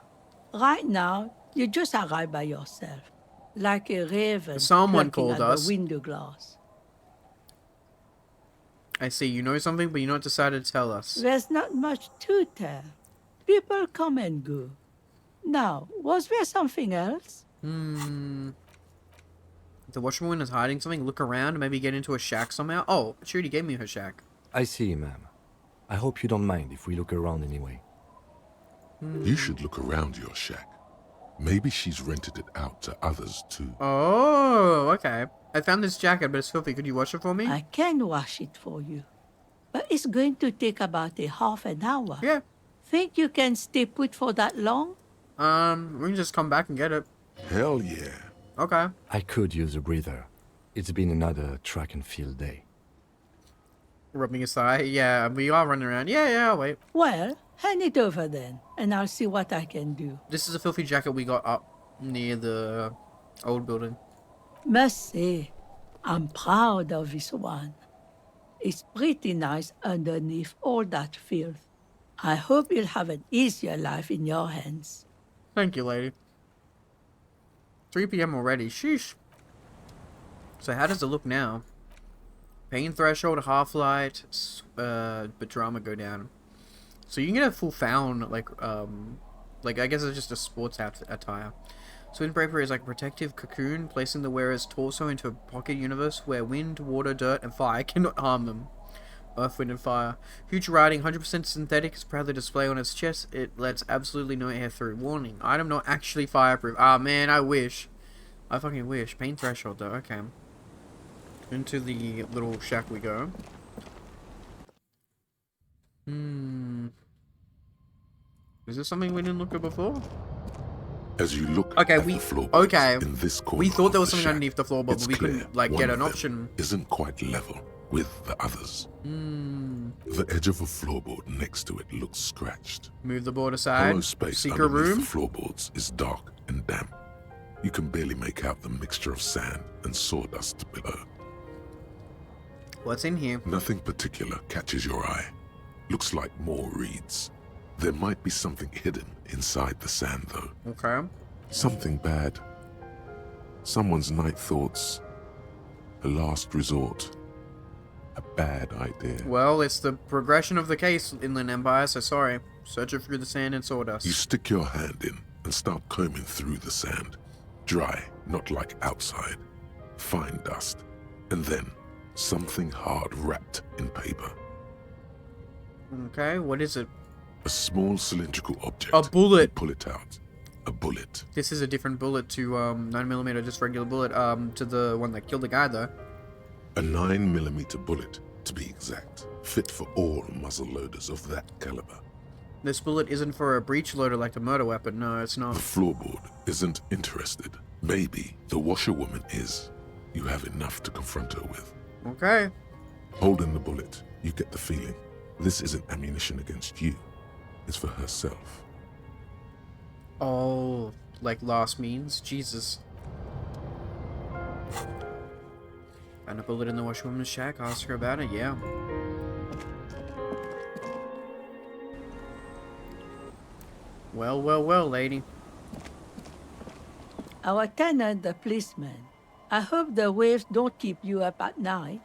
Right now, you just arrived by yourself, like a raven Someone plucking called at us. the window glass. I see. You know something, but you're not decided to tell us. There's not much to tell. People come and go. Now, was there something else? The washerwoman is hiding something. Look around and maybe get into a shack somehow. Oh, she already gave me her shack. I see, ma'am. I hope you don't mind if we look around anyway. You should look around your shack. Maybe she's rented it out to others too. Oh, okay. I found this jacket, but it's filthy. Could you wash it for me? I can wash it for you. But it's going to take about a half an hour. Yeah. Think you can stay put for that long? We can just come back and get it. Hell yeah. Okay. I could use a breather. It's been another track and field day. Rubbing his thigh. Yeah, we are running around. Yeah, I'll wait. Well, hand it over then, and I'll see what I can do. This is a filthy jacket we got up near the old building. Must say, I'm proud of this one. It's pretty nice underneath all that filth. I hope you'll have an easier life in your hands. Thank you, lady. 3 p.m. already. Sheesh. So how does it look now? Pain threshold, half light, but drama go down. So you can get a full found, like I guess it's just a sports attire. So windbreaker is like a protective cocoon, placing the wearer's torso into a pocket universe where wind, water, dirt, and fire cannot harm them. Earth, wind, and fire. Huge writing, 100% synthetic, is proudly displayed on its chest. It lets absolutely no air through. Warning, item not actually fireproof. Ah, man, I wish. I fucking wish. Pain threshold, though. Okay. Into the little shack we go. Is this something we didn't look at before? As you look at the floorboards in this corner, we thought there was of the something shack, underneath the floorboard, but we clear couldn't like one get of an them option. Isn't quite level with the others. The edge of a floorboard next to it looks scratched. Move the board aside. Hollow space Secret underneath room. the floorboards is dark and damp. You can barely make out the mixture of sand and sawdust below. What's in here? Nothing particular catches your eye. Looks like more reeds. There might be something hidden inside the sand, though. Okay. Something bad. Someone's night thoughts. A last resort. A bad idea. Well, it's the progression of the case, Inland Empire, so sorry. Search it through the sand and sawdust. You stick your hand in and start combing through the sand. Dry, not like outside. Fine dust. And then something hard wrapped in paper. Okay, what is it? A small cylindrical object. A bullet. You pull it out. A bullet. This is a different bullet to 9mm, just regular bullet. To the one that killed the guy though. A 9mm bullet, to be exact. Fit for all muzzle loaders of that caliber. This bullet isn't for a breech loader like the murder weapon. No, it's not. The floorboard isn't interested. Maybe the washerwoman is. You have enough to confront her with. Okay. Holding the bullet, you get the feeling this isn't ammunition against you. It's for herself. Oh, like last means? Jesus. Found a bullet in the washwoman's shack. Ask her about it. Yeah. Well, lady. Our tenant, the policeman. I hope the waves don't keep you up at night.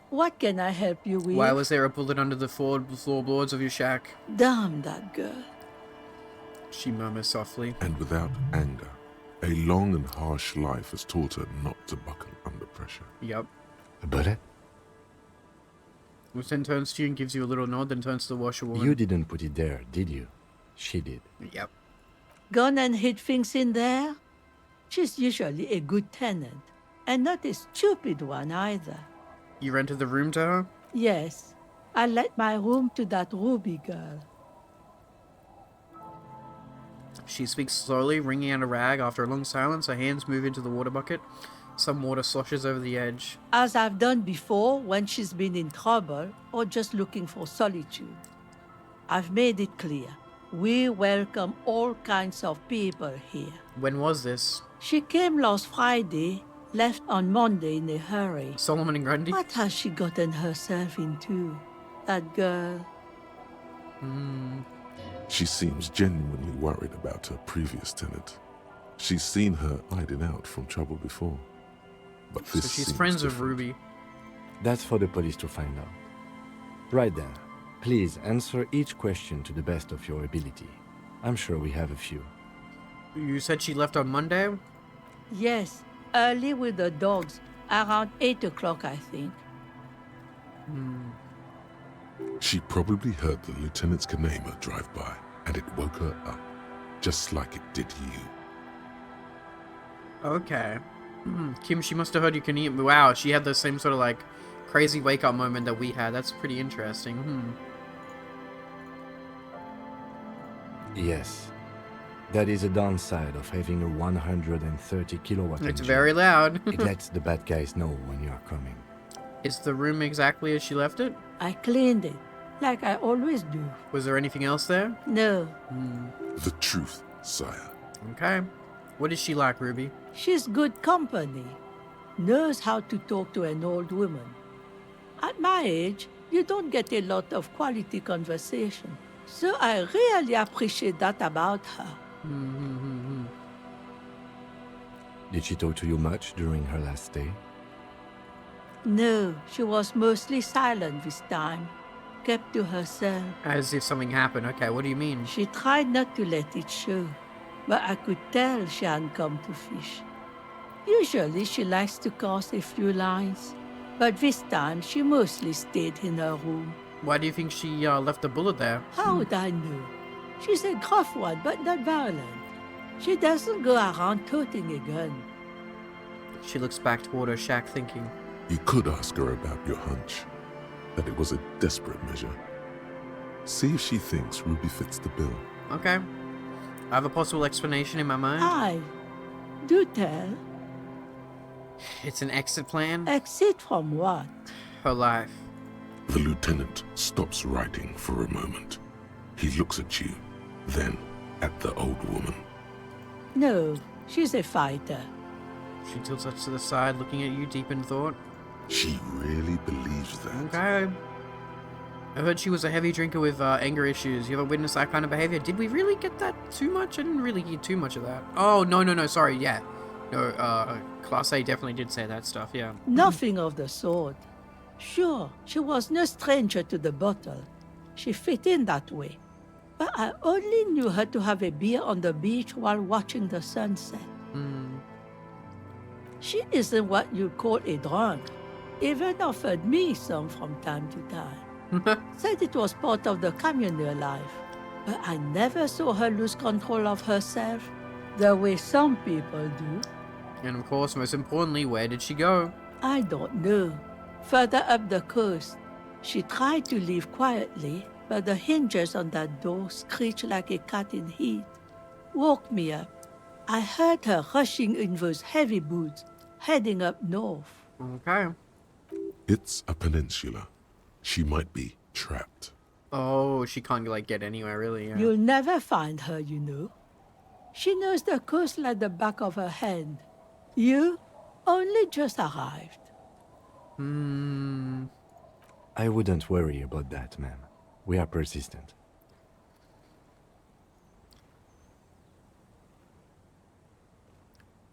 What can I help you with? Why was there a bullet under the floorboards of your shack? Damn that girl. She murmurs softly. And without anger. A long and harsh life has taught her not to buckle under pressure. Yep. A bullet? Which then turns to you and gives you a little nod, then turns to the washerwoman. You didn't put it there, did you? She did. Yep. Gone and hid things in there? She's usually a good tenant, and not a stupid one either. You rented the room to her? Yes. I let my room to that Ruby girl. She speaks slowly, wringing out a rag. After a long silence, her hands move into the water bucket. Some water sloshes over the edge. As I've done before when she's been in trouble or just looking for solitude. I've made it clear. We welcome all kinds of people here. When was this? She came last Friday, left on Monday in a hurry. Solomon and Grundy? What has she gotten herself into? That girl. She seems genuinely worried about her previous tenant. She's seen her hiding out from trouble before. But this so she's seems friends with different. Ruby. That's for the police to find out. Right then, please answer each question to the best of your ability. I'm sure we have a few. You said she left on Monday? Yes, early with the dogs. Around 8 o'clock, I think. She probably heard the lieutenant's Kanema drive by, and it woke her up, just like it did you. Okay. Kim, she must have heard you can eat. Wow, she had the same sort of like crazy wake up moment that we had. That's pretty interesting. Yes. That is a downside of having a 130 kilowatt It's engine. very loud. It lets the bad guys know when you are coming. Is the room exactly as she left it? I cleaned it, like I always do. Was there anything else there? No. The truth, sire. Okay. What is she like, Ruby? She's good company. Knows how to talk to an old woman. At my age, you don't get a lot of quality conversation. So I really appreciate that about her. Did she talk to you much during her last day? No, she was mostly silent this time. Kept to herself. As if something happened. Okay, what do you mean? She tried not to let it show, but I could tell she hadn't come to fish. Usually she likes to cast a few lines, but this time she mostly stayed in her room. Why do you think she left the bullet there? How would I know? She's a gruff one, but not violent. She doesn't go around toting a gun. She looks back toward her shack thinking. You could ask her about your hunch, that it was a desperate measure. See if she thinks Ruby fits the bill. Okay. I have a possible explanation in my mind. Aye. Do tell. It's an exit plan. Exit from what? Her life. The lieutenant stops writing for a moment. He looks at you, then at the old woman. No, she's a fighter. She tilts us to the side, looking at you deep in thought. She really believes that. Okay. I heard she was a heavy drinker with anger issues. You ever witnessed that kind of behavior? Did we really get that too much? I didn't really hear too much of that. Oh, no, sorry, yeah. No, Class A definitely did say that stuff, yeah. Nothing of the sort. Sure, she was no stranger to the bottle. She fit in that way. But I only knew her to have a beer on the beach while watching the sunset. She isn't what you'd call a drunk. Even offered me some from time to time. Said it was part of the communal life. But I never saw her lose control of herself, the way some people do. And of course, most importantly, where did she go? I don't know. Further up the coast. She tried to leave quietly, but the hinges on that door screeched like a cat in heat. Woke me up. I heard her rushing in those heavy boots, heading up north. Okay. It's a peninsula. She might be trapped. Oh, she can't, like, get anywhere, really, yeah. You'll never find her, you know. She knows the coast like the back of her hand. You only just arrived. I wouldn't worry about that, ma'am. We are persistent.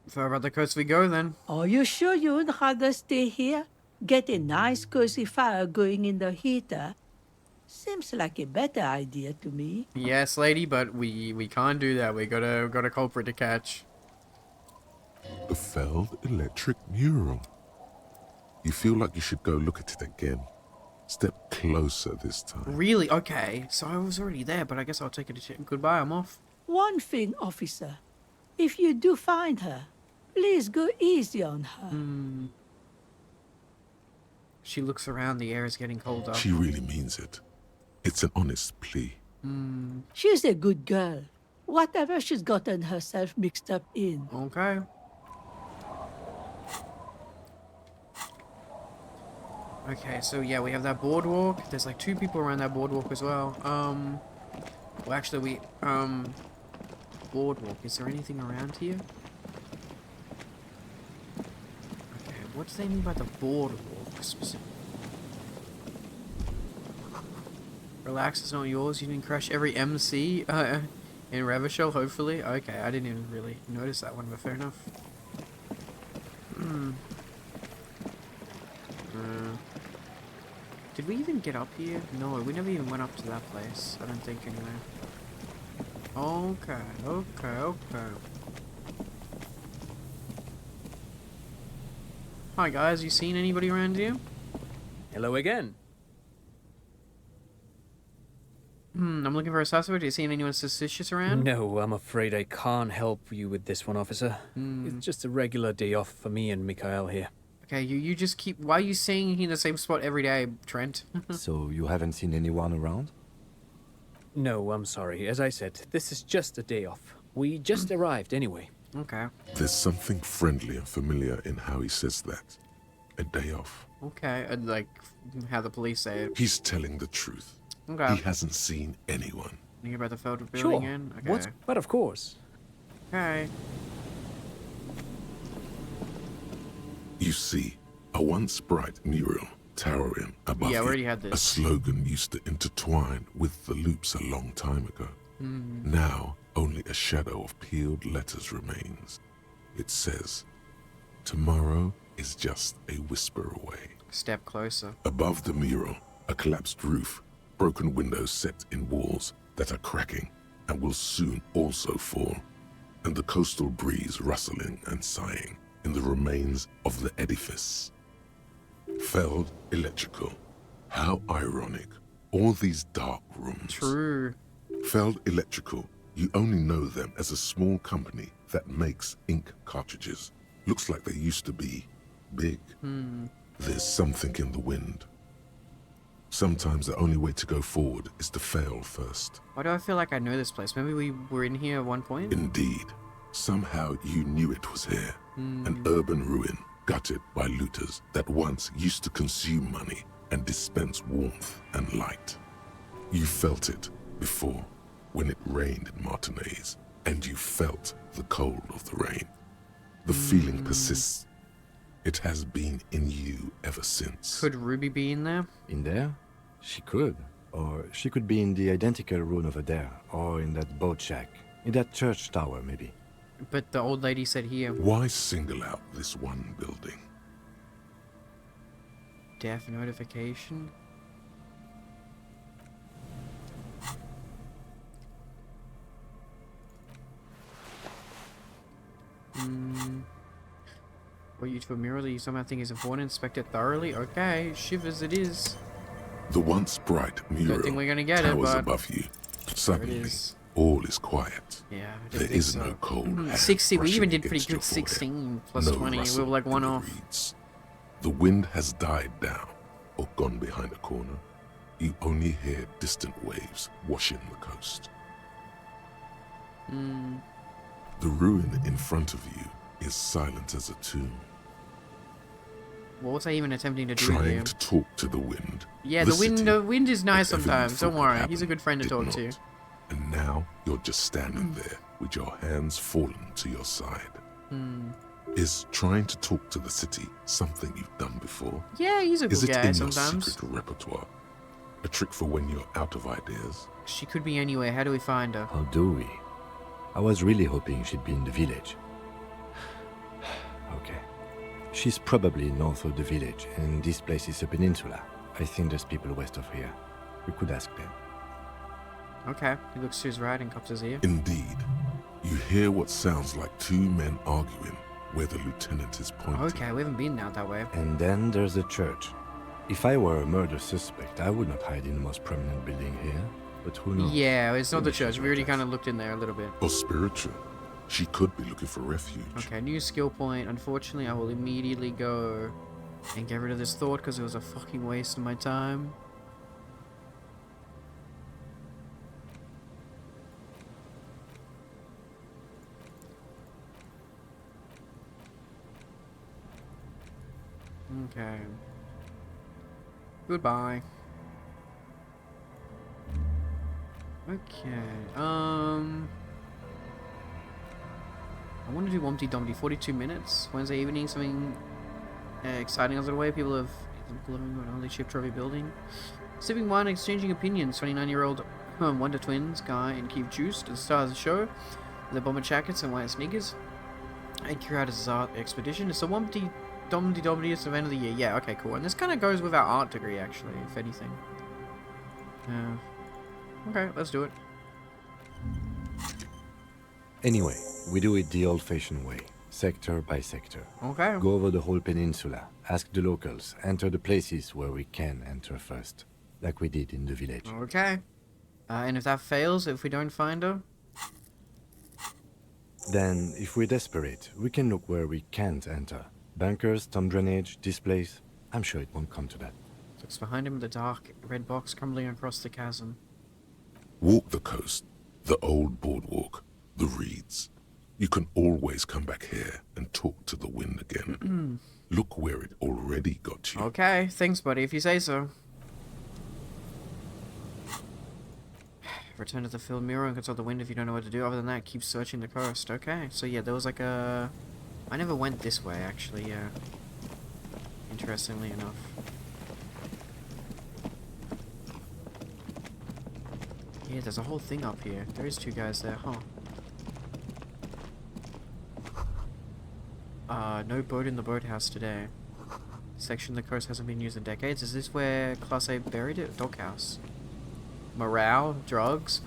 Further up the coast we go, then. Are you sure you would rather stay here? Get a nice cozy fire going in the heater? Seems like a better idea to me. Yes, lady, but we can't do that. We got a culprit to catch. The failed electric mural. You feel like you should go look at it again. Step closer this time. Really? Okay. So I was already there, but I guess I'll take it to goodbye. I'm off. One thing, officer. If you do find her, please go easy on her. She looks around. The air is getting colder. She really means it. It's an honest plea. She's a good girl. Whatever she's gotten herself mixed up in. Okay. Okay, so yeah, we have that boardwalk. There's like 2 people around that boardwalk as well. Well, actually, boardwalk. Is there anything around here? Okay, what do they mean by the boardwalk specifically? Relax, it's not yours. You didn't crash every MC in Revachol, hopefully. Okay, I didn't even really notice that one, but fair enough. Did we even get up here? No, we never even went up to that place. I don't think, anyway. Okay. Hi, guys. You seen anybody around here? Hello again. I'm looking for a suspect. Are you seeing anyone suspicious around? No, I'm afraid I can't help you with this one, officer. It's just a regular day off for me and Mikhail here. Okay, you just keep... Why are you staying in the same spot every day, Trent? So you haven't seen anyone around? No, I'm sorry. As I said, this is just a day off. We just arrived anyway. Okay. There's something friendly and familiar in how he says that. A day off. Okay, and like how the police say it. He's telling the truth. Okay. He hasn't seen anyone. You hear about the photo building Sure. in? Okay. But of course. Okay. You see, a once bright mural towering above Yeah, we you. already had this. A slogan used to intertwine with the loops a long time ago. Now, only a shadow of peeled letters remains. It says, tomorrow is just a whisper away. Step closer. Above the mural, a collapsed roof, broken windows set in walls that are cracking and will soon also fall, and the coastal breeze rustling and sighing in the remains of the edifice. Felled electrical. How ironic. All these dark rooms. True. Felled Electrical, you only know them as a small company that makes ink cartridges. Looks like they used to be big. There's something in the wind. Sometimes the only way to go forward is to fail first. Why do I feel like I know this place? Maybe we were in here at one point? Indeed. Somehow you knew it was here. An urban ruin gutted by looters that once used to consume money and dispense warmth and light. You felt it before when it rained in Martinez, and you felt the cold of the rain. The feeling persists. It has been in you ever since. Could Ruby be in there? In there? She could. Or she could be in the identical room over there, or in that boat shack, in that church tower, maybe. But the old lady said here. Why single out this one building? Death notification? Put you to a mirror that you somehow think is important. Inspect it thoroughly. Okay, shivers it is. The once bright mural Don't think we're gonna get it, towers but above you. Suddenly, is. all is quiet. Yeah, There is no cold hand 60. We brushing even did pretty against your good. forehead. 16 plus No 20. We rustle were like one in the off. reeds. The wind has died down or gone behind a corner. You only hear distant waves washing the coast. The ruin in front of you is silent as a tomb. What was I even attempting to do Trying here? to talk to the wind. Yeah, the wind is nice if everything sometimes. Don't thought worry. would He's a happen, good friend to did talk not. to. And now you're just standing there with your hands fallen to your side. Is trying to talk to the city something you've done before? Yeah, he's a Is good it guy in sometimes. your secret repertoire? A trick for when you're out of ideas? She could be anywhere. How do we find her? How do we? I was really hoping she'd be in the village. Okay. She's probably north of the village, and this place is a peninsula. I think there's people west of here. We could ask them. Okay. He looks to his right and cups his ear. Indeed. You hear what sounds like two men arguing where the lieutenant is pointing. Okay, we haven't been out that way. And then there's the church. If I were a murder suspect, I would not hide in the most prominent building here. But who knows? Yeah, it's not the Maybe church. she's We already right. kind of looked in there a little bit. Or spiritual. She could be looking for refuge. Okay, new skill point. Unfortunately, I will immediately go and get rid of this thought because it was a fucking waste of my time. Okay. Goodbye. Okay. I want to do Wumpty Dumpty. 42 minutes. Wednesday evening. Something exciting on the way. People have glowing on the ship trophy building. Sipping wine, exchanging opinions. 29-year-old Wonder Twins Guy and Keith Juice to the stars of the show. Their bomber jackets and white sneakers. And Curator's art expedition. It's a Wumpty Dumpty event of the year. Yeah, okay, cool. And this kind of goes with our art degree, actually, if anything. Okay, let's do it. Anyway, we do it the old-fashioned way, sector by sector. Okay. Go over the whole peninsula, ask the locals, enter the places where we can enter first, like we did in the village. Okay. And if that fails, if we don't find her? Then, if we're desperate, we can look where we can't enter. Bunkers, storm drainage, displays. I'm sure it won't come to that. Looks behind him, the dark red box crumbling across the chasm. Walk the coast, the old boardwalk, the reeds. You can always come back here and talk to the wind again. Look where it already got you. Okay, thanks, buddy, if you say so. Return to the filled mirror and consult the wind if you don't know what to do. Other than that, keep searching the coast. Okay, so yeah, there was like a... I never went this way, actually, yeah. Interestingly enough. Yeah, there's a whole thing up here. There is two guys there, huh? No boat in the boathouse today. Section of the coast hasn't been used in decades. Is this where Class A buried it? Doghouse. Morale, drugs.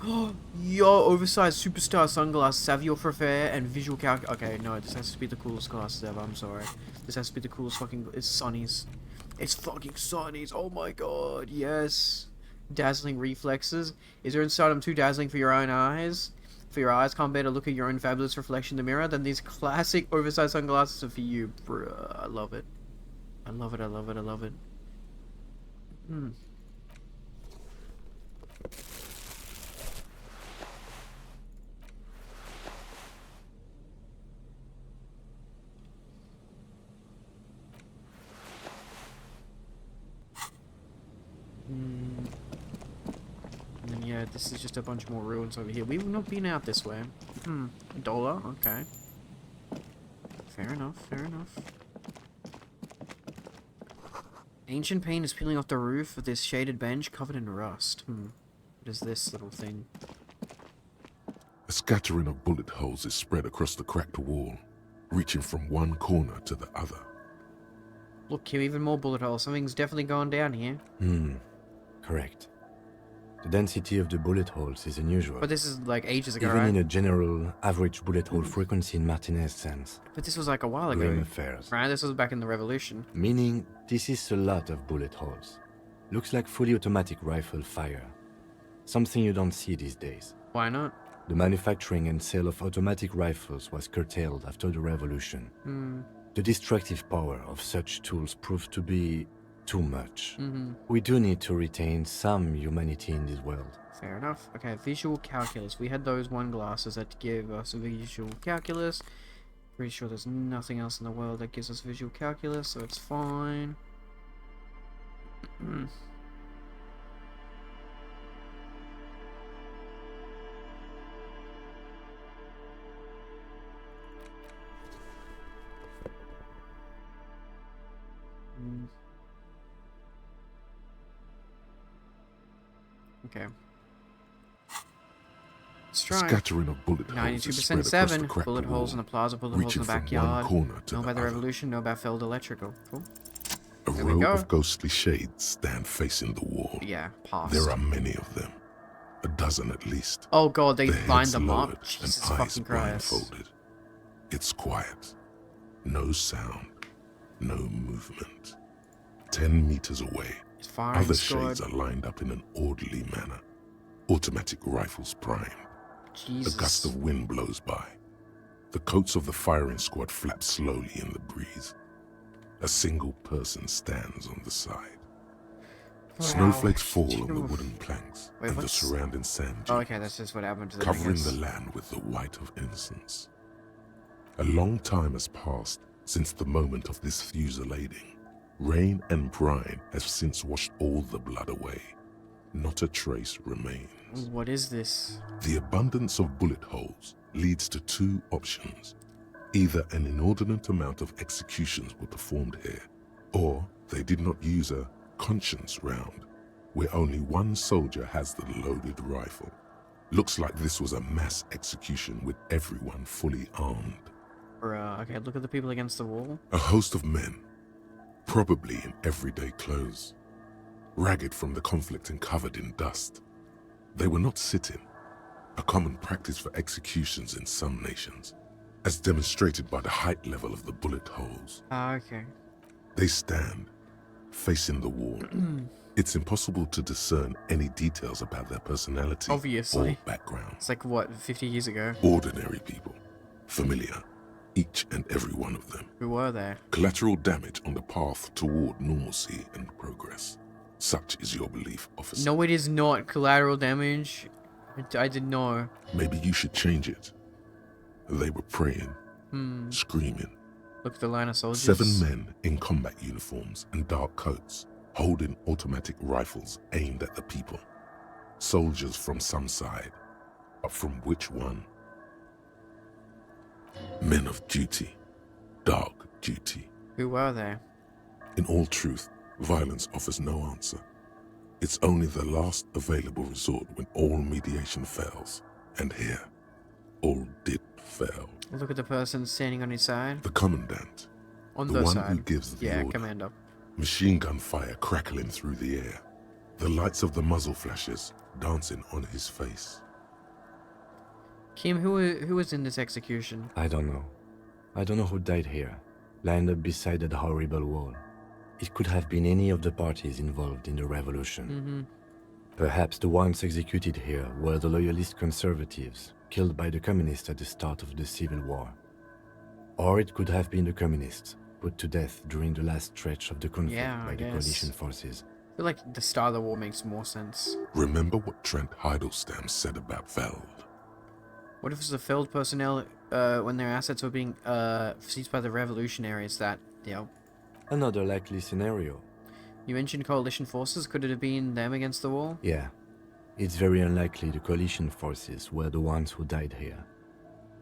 Yo, oversized superstar sunglasses, Savio for fair, and visual calc. Okay, no, this has to be the coolest glasses ever. I'm sorry. This has to be the coolest fucking. It's Sonny's. It's fucking Sonny's. Oh my god, yes. Dazzling reflexes. Is there in stardom too dazzling for your own eyes? For your eyes can't bear to look at your own fabulous reflection in the mirror? Then these classic oversized sunglasses are for you, bruh. I love it. I love it. I love it. I love it. Hmm. And then, yeah, this is just a bunch more ruins over here. We've not been out this way. $1, okay. Fair enough, fair enough. Ancient paint is peeling off the roof of this shaded bench covered in rust. What is this little thing? A scattering of bullet holes is spread across the cracked wall, reaching from one corner to the other. Look, here, even more bullet holes. Something's definitely gone down here. Correct. The density of the bullet holes is unusual. But this is like ages ago, Even right? in a general average bullet hole frequency in Martinez sense. But this was like a while ago. Grim affairs. Right, this was back in the Revolution. Meaning, this is a lot of bullet holes. Looks like fully automatic rifle fire. Something you don't see these days. Why not? The manufacturing and sale of automatic rifles was curtailed after the Revolution. The destructive power of such tools proved to be too much. We do need to retain some humanity in this world. Fair enough. Okay, visual calculus. We had those one glasses that give us visual calculus. Pretty sure there's nothing else in the world that gives us visual calculus, so it's fine. Okay. Let's try. Scattering of bullet holes is spread 92% across 7. the cracked Bullet holes in wall, the plaza, bullet holes in reaching the from one backyard. corner to Know the about the other. revolution, know about failed electrical. Cool. A There we row go. of ghostly shades stand facing the wall. Yeah, past. There are many of them. A dozen at least. Oh god, they Their lined heads them lowered up. Jesus and eyes fucking Christ. blindfolded. It's quiet. No sound. No movement. 10 meters away, firing other squad. shades are lined up in an orderly manner. Automatic rifles primed. Jesus. A gust of wind blows by. The coats of the firing squad flap slowly in the breeze. A single person stands on the side. Snowflakes fall on the wooden planks Wait, and the what's- surrounding sand Oh, dunes, okay, that's just what happened to the covering thing the land with the white of innocence. A long time has passed since the moment of this fusillading. Rain and brine have since washed all the blood away. Not a trace remains. What is this? The abundance of bullet holes leads to two options. Either an inordinate amount of executions were performed here, or they did not use a conscience round, where only one soldier has the loaded rifle. Looks like this was a mass execution with everyone fully armed. Bruh, okay, look at the people against the wall. A host of men, probably in everyday clothes, ragged from the conflict and covered in dust. They were not sitting, a common practice for executions in some nations, as demonstrated by the height level of the bullet holes. Ah, okay. They stand, facing the wall, It's impossible to discern any details about their personality Obviously. or background. It's like, what, 50 years ago? Ordinary people, familiar, each and every one of them. Who were they? Collateral damage on the path toward normalcy and progress. Such is your belief, officer. No, it is not collateral damage. I didn't know. Maybe you should change it. They were praying, screaming. Look at the line of soldiers. 7 men in combat uniforms and dark coats, holding automatic rifles aimed at the people. Soldiers from some side, but from which one? Men of duty, dark duty. Who were they? In all truth, violence offers no answer. It's only the last available resort when all mediation fails. And here, all did fail. Look at the person standing on his side. The commandant. On the the one side. who gives the order. Commander. Machine gun fire crackling through the air. The lights of the muzzle flashes dancing on his face. Kim, who was in this execution? I don't know. I don't know who died here, lined up beside that horrible wall. It could have been any of the parties involved in the revolution. Perhaps the ones executed here were the loyalist conservatives, killed by the communists at the start of the Civil War. Or it could have been the communists, put to death during the last stretch of the conflict by the coalition forces. I feel like the start of the war makes more sense. Remember what Trent Heidelstein said about Veld? What if it was the Feld personnel when their assets were being seized by the revolutionaries that, Another likely scenario. You mentioned coalition forces. Could it have been them against the wall? Yeah. It's very unlikely the coalition forces were the ones who died here.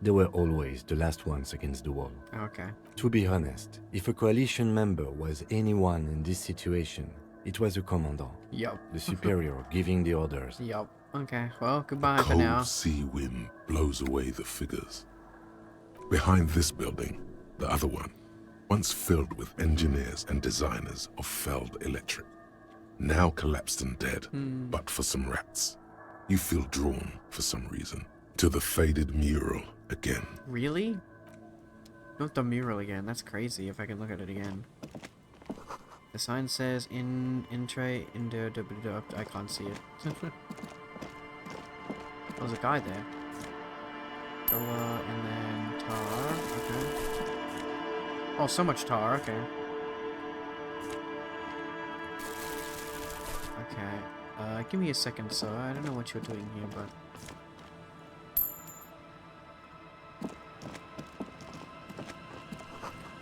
They were always the last ones against the wall. Okay. To be honest, if a coalition member was anyone in this situation, it was a commandant. Yup. The superior giving the orders. Yup. Okay, well, goodbye for Cold now. sea wind blows away the figures. Behind this building, the other one, once filled with engineers and designers of Feld Electric, now collapsed and dead, but for some rats. You feel drawn, for some reason, to the faded mural again. Really? Not the mural again. That's crazy if I can look at it again. The sign says I can't see it. There's a guy there. Goa and then tar. Okay. Oh, so much tar. Okay. Okay. Give me a second, sir. I don't know what you're doing here, but...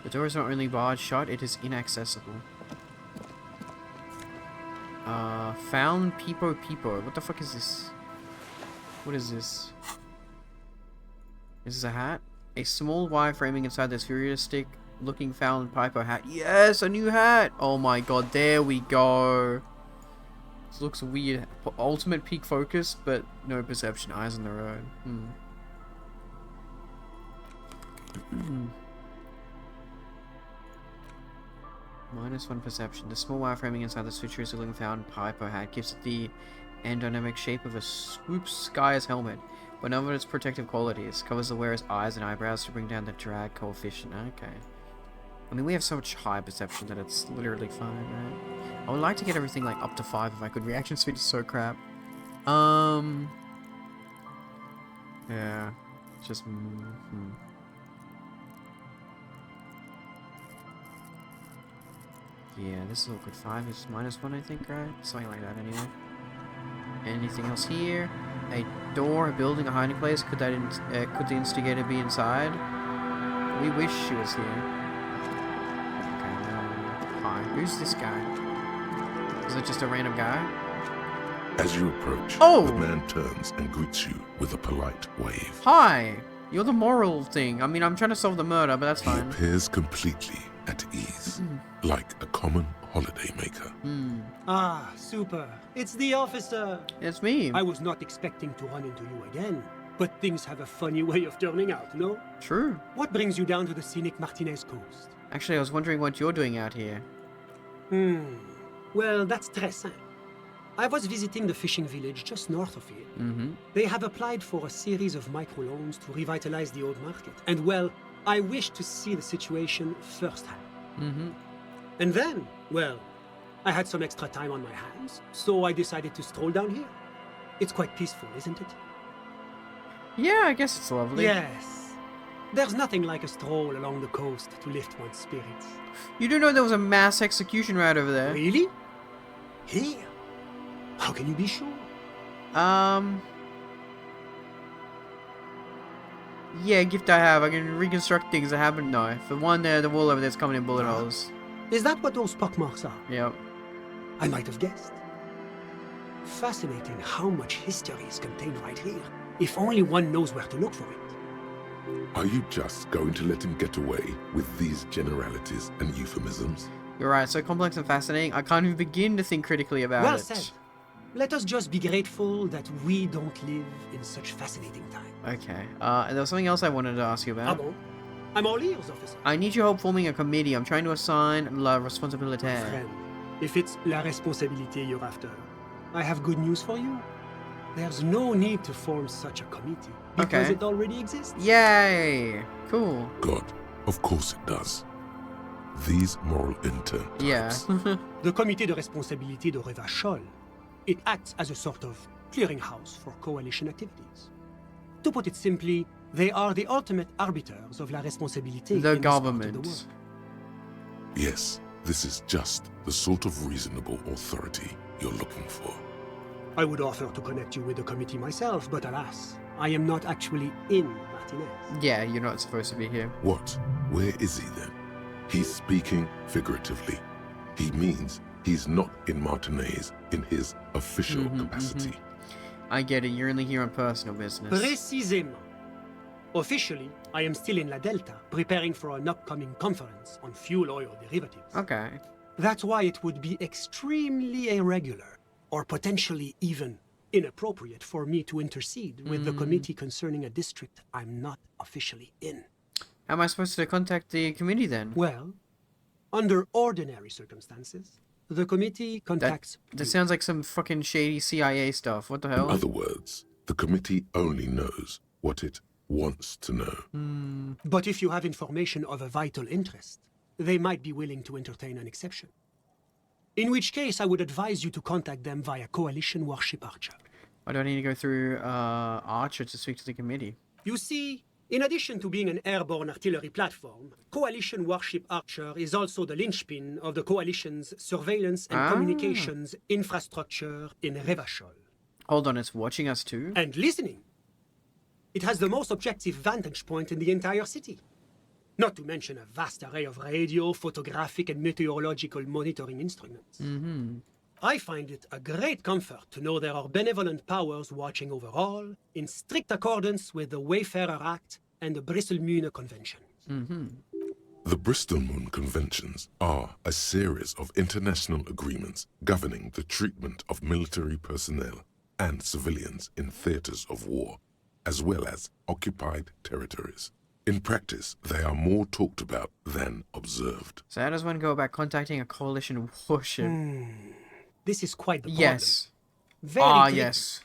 The door is not only barred shut, it is inaccessible. Found Peepo Peepo. What the fuck is this? What is this? Is this a hat? A small wire framing inside this futuristic looking found Piper hat. Yes, a new hat! Oh my god, there we go. This looks weird. Ultimate peak focus, but no perception. Eyes on the road. -1 perception. The small wire framing inside this futuristic looking found Piper hat gives it the aerodynamic shape of a swoop sky's helmet, but none of its protective qualities. Covers the wearer's eyes and eyebrows to bring down the drag coefficient. Okay. I mean, we have so much high perception that it's literally fine, right? I would like to get everything like up to 5 if I could. Reaction speed is so crap. Yeah. It's just Yeah, this is all good. 5 is -1, I think, right? Something like that, anyway. Anything else here? A door, a building, a hiding place. Could that could the instigator be inside? We wish she was here. Okay, no. Hi, who's this guy? Is it just a random guy? As you approach, Oh! the man turns and greets you with a polite wave. Hi! You're the moral thing. I mean, I'm trying to solve the murder, but that's He fine. appears completely at ease, like a common holiday maker. Ah, super. It's the officer. It's me. I was not expecting to run into you again, but things have a funny way of turning out, no? True. What brings you down to the scenic Martinez coast? Actually, I was wondering what you're doing out here. Well, that's très simple. I was visiting the fishing village just north of here. They have applied for a series of microloans to revitalize the old market. And well, I wish to see the situation firsthand. And then, well, I had some extra time on my hands, so I decided to stroll down here. It's quite peaceful, isn't it? Yeah, I guess it's lovely. Yes. There's nothing like a stroll along the coast to lift one's spirits. You do know there was a mass execution right over there? Really? Here? How can you be sure? Yeah, gift I have. I can reconstruct things that happened. No, for one, the wall over there's covered in bullet holes. Is that what those pockmarks are? Yep. I might have guessed. Fascinating how much history is contained right here, if only one knows where to look for it. Are you just going to let him get away with these generalities and euphemisms? You're right, so complex and fascinating, I can't even begin to think critically about Well it. said. Let us just be grateful that we don't live in such fascinating times. Okay, and there was something else I wanted to ask you about. Ah bon? I'm all ears, officer. I need your help forming a committee. I'm trying to assign la responsabilité. Friend, if it's la responsabilité you're after, I have good news for you. There's no need to form such a committee, because it already exists. Yay! Cool. God, of course it does. These moral intern types. Yeah. The Comité de Responsabilité de Revachol. It acts as a sort of clearinghouse for coalition activities. To put it simply, they are the ultimate arbiters of la responsabilité. The in government. This part of the world. Yes, this is just the sort of reasonable authority you're looking for. I would offer to connect you with the committee myself, but alas, I am not actually in Martinez. Yeah, you're not supposed to be here. What? Where is he then? He's speaking figuratively. He means he's not in Martinez in his official capacity. I get it, you're only here on personal business. Précisément. Officially, I am still in La Delta, preparing for an upcoming conference on fuel oil derivatives. Okay. That's why it would be extremely irregular, or potentially even inappropriate for me to intercede with the committee concerning a district I'm not officially in. How am I supposed to contact the committee then? Well, under ordinary circumstances, the committee contacts... That sounds like some fucking shady CIA stuff. What the hell? In other words, the committee only knows what it wants to know. But if you have information of a vital interest, they might be willing to entertain an exception. In which case, I would advise you to contact them via Coalition Warship Archer. Why do I need to go through Archer to speak to the committee? You see, in addition to being an airborne artillery platform, Coalition Warship Archer is also the linchpin of the Coalition's surveillance and communications infrastructure in Revachol. Hold on, it's watching us too? And listening. It has the most objective vantage point in the entire city. Not to mention a vast array of radio, photographic, and meteorological monitoring instruments. I find it a great comfort to know there are benevolent powers watching over all, in strict accordance with the Wayfarer Act and the Bristol-Mune Convention. The Bristol-Mune Conventions are a series of international agreements governing the treatment of military personnel and civilians in theaters of war, as well as occupied territories. In practice, they are more talked about than observed. So how does one go about contacting a coalition warship? This is quite the problem. Yes. Very tricky. Yes.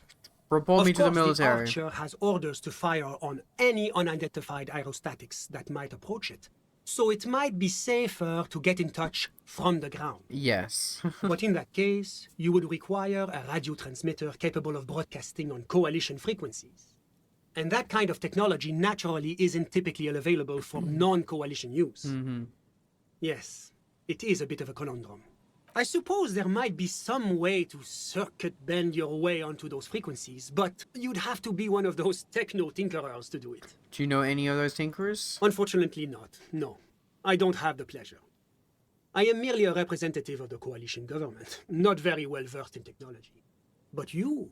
Report me to the military. The Archer has orders to fire on any unidentified aerostatics that might approach it. So it might be safer to get in touch from the ground. Yes. But in that case, you would require a radio transmitter capable of broadcasting on coalition frequencies. And that kind of technology naturally isn't typically available for non-coalition use. Yes, it is a bit of a conundrum. I suppose there might be some way to circuit bend your way onto those frequencies, but you'd have to be one of those techno-tinkerers to do it. Do you know any of those tinkerers? Unfortunately not, no. I don't have the pleasure. I am merely a representative of the coalition government, not very well versed in technology. But you...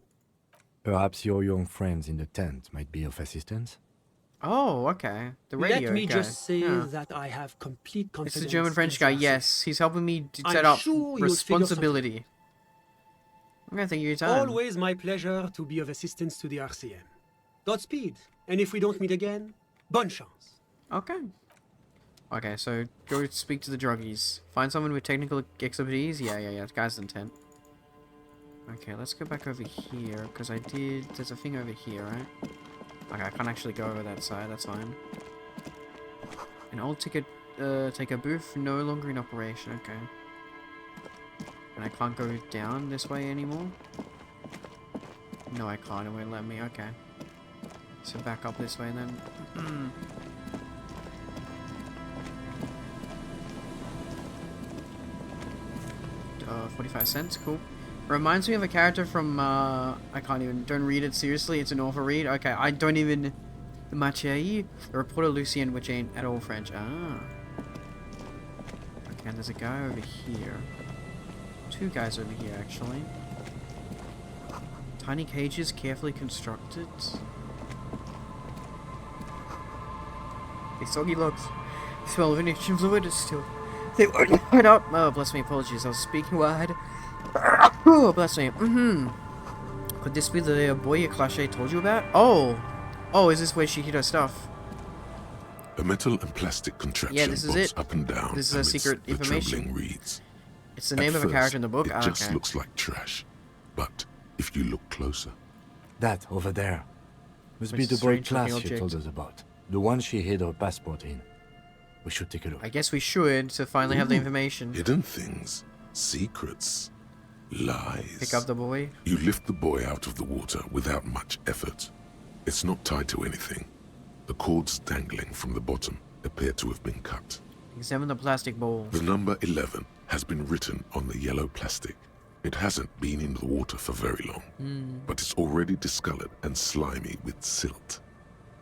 Perhaps your young friends in the tent might be of assistance? Oh, okay. The radio Let me guy. just say that I have complete confidence. It's the German-French guy, yes. He's helping me set I'm up sure you'll responsibility. I'm gonna take your time. Always my pleasure to be of assistance to the RCM. Godspeed, and if we don't meet again, bonne chance. Okay. Okay, so go speak to the druggies. Find someone with technical expertise. Yeah. The guy's in tent. Okay, let's go back over here, because there's a thing over here, right? Okay, I can't actually go over that side, that's fine. An old ticket, take a booth, no longer in operation, okay. And I can't go down this way anymore? No, I can't. It won't let me. Okay. So back up this way then. 45 cents. Cool. Reminds me of a character from, don't read it seriously. It's an awful read. Okay, I don't even... The Marseille, the reporter Lucien, which ain't at all French. Ah. Okay, and there's a guy over here. Two guys over here, actually. Tiny cages, carefully constructed. They soggy logs. The smell of ignition fluid is still... They won't light up. Oh, bless me, apologies. I was speaking wide. Oh, bless me. Could this be the boy Clache told you about? Oh! Oh, is this where she hid her stuff? A metal and plastic contraption Yeah, this is bobs it. up and down. This is a secret the information. trembling reeds. It's the name of a character in the book? It Ah, just okay. looks like trash. But if you look closer... That, over there, must It's be a the boy strange looking class she object. told us about. The one she hid her passport in. We should take a look. I guess we should, to finally have the Ooh, information. Hidden things, secrets, lies. Pick up the boy. You lift the boy out of the water without much effort. It's not tied to anything. The cords dangling from the bottom appear to have been cut. Examine the plastic ball. The number 11 has been written on the yellow plastic. It hasn't been in the water for very long, but it's already discolored and slimy with silt.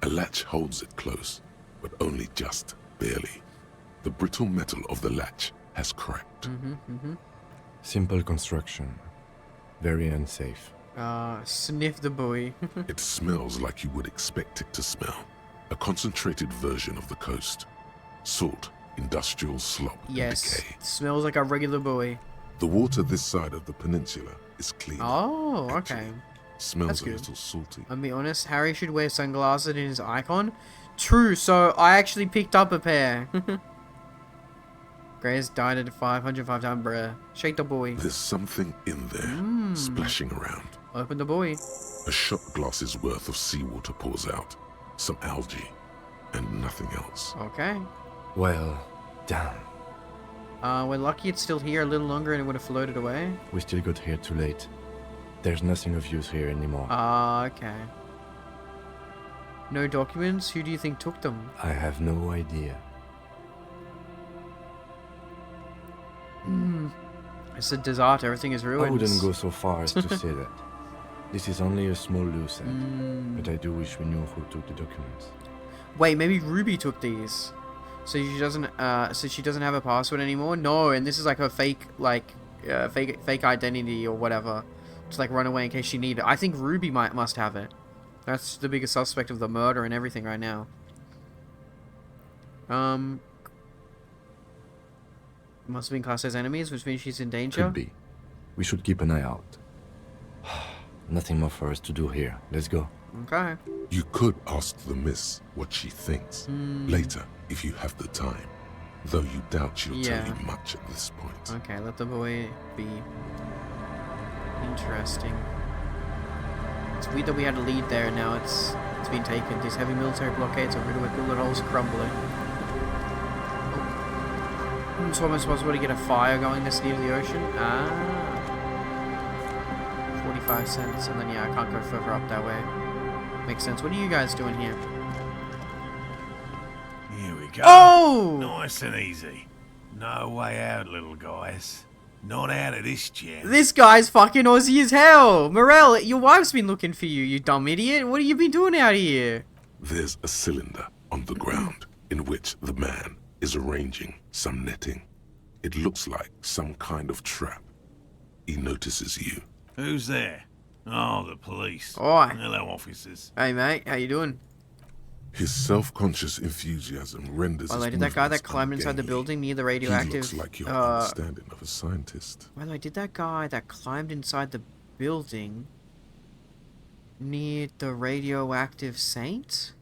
A latch holds it close, but only just barely. The brittle metal of the latch has cracked. Simple construction. Very unsafe. Sniff the boy. It smells like you would expect it to smell. A concentrated version of the coast. Salt, industrial slop, and Yes. decay. Smells like a regular boy. The water this side of the peninsula is clean. Oh, okay. Smells That's a good. little salty. I'll be honest, Harry should wear sunglasses in his icon. True, so I actually picked up a pair. Gray's died at 505 times, bruh. Shake the boy. There's something in there, splashing around. Open the boy. A shot glass's worth of seawater pours out. Some algae, and nothing else. Okay. Well, damn. We're lucky it's still here a little longer and it would have floated away. We still got here too late. There's nothing of use here anymore. Okay. No documents? Who do you think took them? I have no idea. It's a disaster. Everything is ruined. I wouldn't go so far as to say that. This is only a small loose end, but I do wish we knew who took the documents. Wait, maybe Ruby took these. So she doesn't have a password anymore? No, and this is like her fake identity or whatever. Just like run away in case she needed it. I think Ruby must have it. That's the biggest suspect of the murder and everything right now. Must have been classed as enemies, which means she's in danger. Could be. We should keep an eye out. Nothing more for us to do here. Let's go. Okay. You could ask the miss what she thinks later, if you have the time. Though you doubt she'll tell you much at this point. Okay, let the boy be. Interesting. It's weird that we had a lead there and now it's been taken. These heavy military blockades are riddled with bullet holes crumbling. It's almost possible to get a fire going this near the ocean. 45 cents, and then yeah, I can't go further up that way. Makes sense. What are you guys doing here? Here we go. Oh! Nice and easy. No way out, little guys. Not out of this jam. This guy's fucking Aussie as hell! Morel, your wife's been looking for you, you dumb idiot. What have you been doing out here? There's a cylinder on the ground in which the man is arranging some netting. It looks like some kind of trap. He notices you. Who's there? Oh, the police. Oi. Hello, officers. Hey mate, how you doing? His self-conscious enthusiasm renders By the way, his did that guy that movements climbed inside the ungainly. building near the He radioactive... looks like your understanding of a scientist. By the way, did that guy that climbed inside the building near the radioactive saint?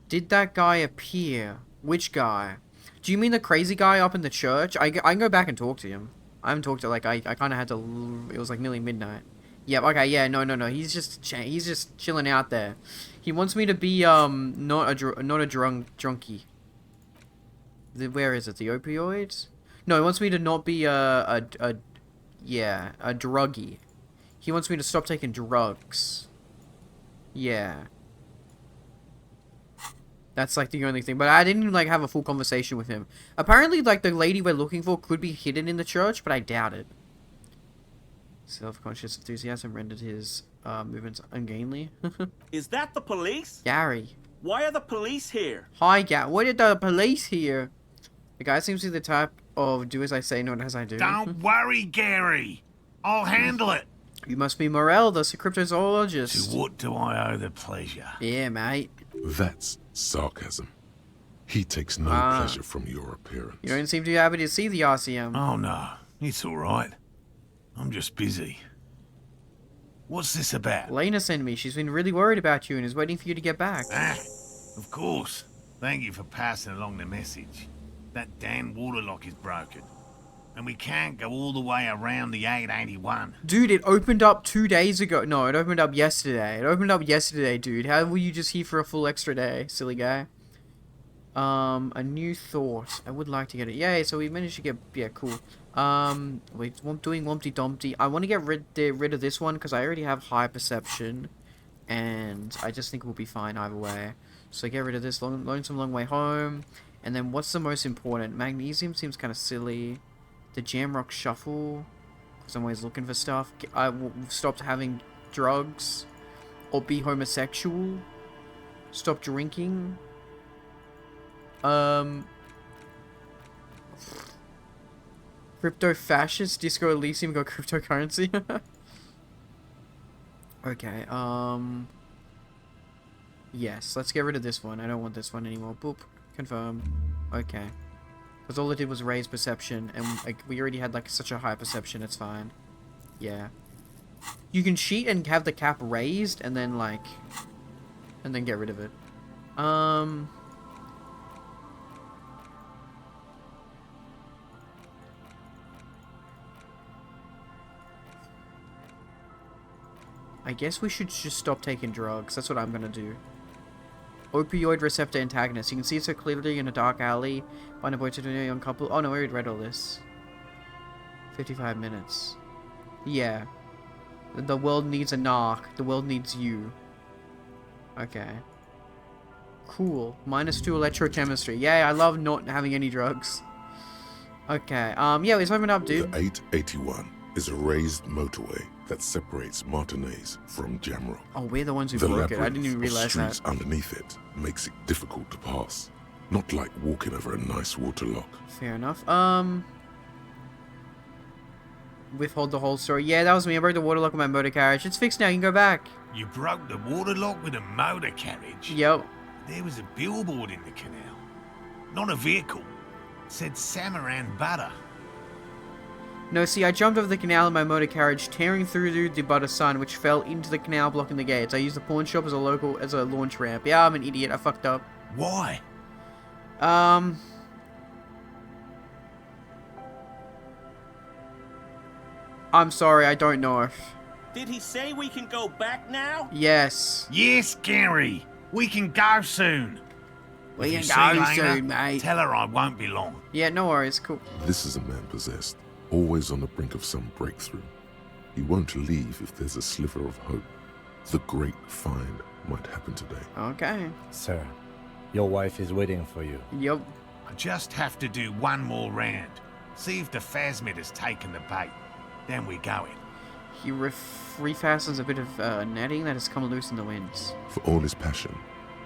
Did that guy appear? Which guy? Do you mean the crazy guy up in the church? I can go back and talk to him. I haven't talked to, like, I kind of had to... It was like nearly midnight. Yep, okay, yeah, no. He's just chilling out there. He wants me to be, not a drunkie. Where is it? The opioids? No, he wants me to not be a druggie. He wants me to stop taking drugs. Yeah. That's, like, the only thing. But I didn't, like, have a full conversation with him. Apparently, like, the lady we're looking for could be hidden in the church, but I doubt it. Self-conscious enthusiasm rendered his movements ungainly. Is that the police? Gary. Why are the police here? Hi, Gary. Why are the police here? The guy seems to be the type of do as I say, not as I do. Don't worry, Gary. I'll handle it. You must be Morel, the cryptozoologist. To what do I owe the pleasure? Yeah, mate. That's sarcasm. He takes no pleasure from your appearance. You don't seem too happy to see the RCM. Oh, no. It's all right. I'm just busy. What's this about? Lena sent me. She's been really worried about you and is waiting for you to get back. Ah, of course. Thank you for passing along the message. That damn waterlock is broken. And we can't go all the way around the 881. Dude, it opened up 2 days ago. No, it opened up yesterday. It opened up yesterday, dude. How were you just here for a full extra day, silly guy? A new thought. I would like to get it. Yay, so we managed to get... Yeah, cool. We're doing Wumpty Dumpty. I want to get rid of this one because I already have high perception. And I just think we'll be fine either way. So get rid of this Lonesome Long Way Home. And then what's the most important? Magnesium seems kind of silly. The Jamrock Shuffle, because I'm always looking for stuff. I stopped having drugs, or be homosexual. Stop drinking. Crypto fascist, Disco Elysium got cryptocurrency. Okay. Yes, let's get rid of this one. I don't want this one anymore. Boop. Confirm. Okay. Because all it did was raise perception, and like we already had like such a high perception, it's fine. Yeah. You can cheat and have the cap raised, and then like... And then get rid of it. I guess we should just stop taking drugs. That's what I'm gonna do. Opioid receptor antagonist. You can see it so clearly in a dark alley. Find a boy to do a young couple. Oh no, we already read all this. 55 minutes. Yeah. The world needs a knock. The world needs you. Okay. Cool. -2 electrochemistry. Yay, I love not having any drugs. Okay. Yeah, let's open up, dude. The 881 is a raised motorway that separates Martinez from Jamrock. Oh, we're the ones who The broke it. I labyrinth didn't even of realize streets that. underneath it makes it difficult to pass. Not like walking over a nice waterlock. Fair enough. Withhold the whole story. Yeah, that was me. I broke the water lock on my motor carriage. It's fixed now. You can go back. You broke the waterlock with a motor carriage? Yep. There was a billboard in the canal. Not a vehicle. It said Samaran Butter. No, see, I jumped over the canal in my motor carriage, tearing through the butter sign, which fell into the canal, blocking the gates. I used the pawn shop as a launch ramp. Yeah, I'm an idiot. I fucked up. Why? I'm sorry, I don't know. Did he say we can go back now? Yes. Yes, Gary. We can go soon. We If can you go see Lena, soon, mate. Tell her I won't be long. Yeah, no worries. Cool. This is a man possessed, always on the brink of some breakthrough. He won't leave if there's a sliver of hope. The great find might happen today. Okay. Sir, your wife is waiting for you. Yep. I just have to do one more round. See if the phasmid has taken the bait. Then we're going. He refastens a bit of netting that has come loose in the winds. For all his passion,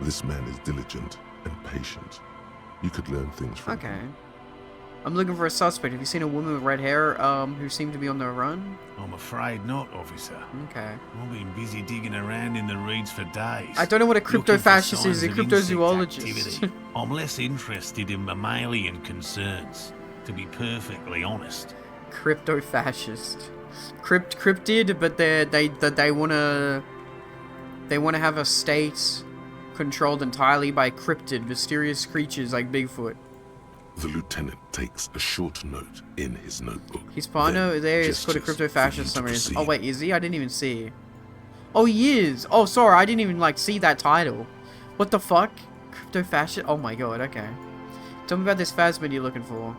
this man is diligent and patient. You could learn things from him. Okay. I'm looking for a suspect. Have you seen a woman with red hair who seemed to be on the run? I'm afraid not, officer. Okay. I've been busy digging around in the reeds for days. I don't know what a crypto-fascist is. A Looking for signs of cryptozoologist. insect activity. I'm less interested in mammalian concerns, to be perfectly honest. Crypto-fascist. Cryptid, but they wanna have a state controlled entirely by cryptid, mysterious creatures like Bigfoot. The lieutenant takes a short note in his notebook. His partner there is called a crypto-fascist for some reason. Oh wait, is he? I didn't even see. Oh, he is. Oh, sorry, I didn't even like see that title. What the fuck? Crypto-fascist? Oh my god. Okay. Tell me about this phasmid you're looking for.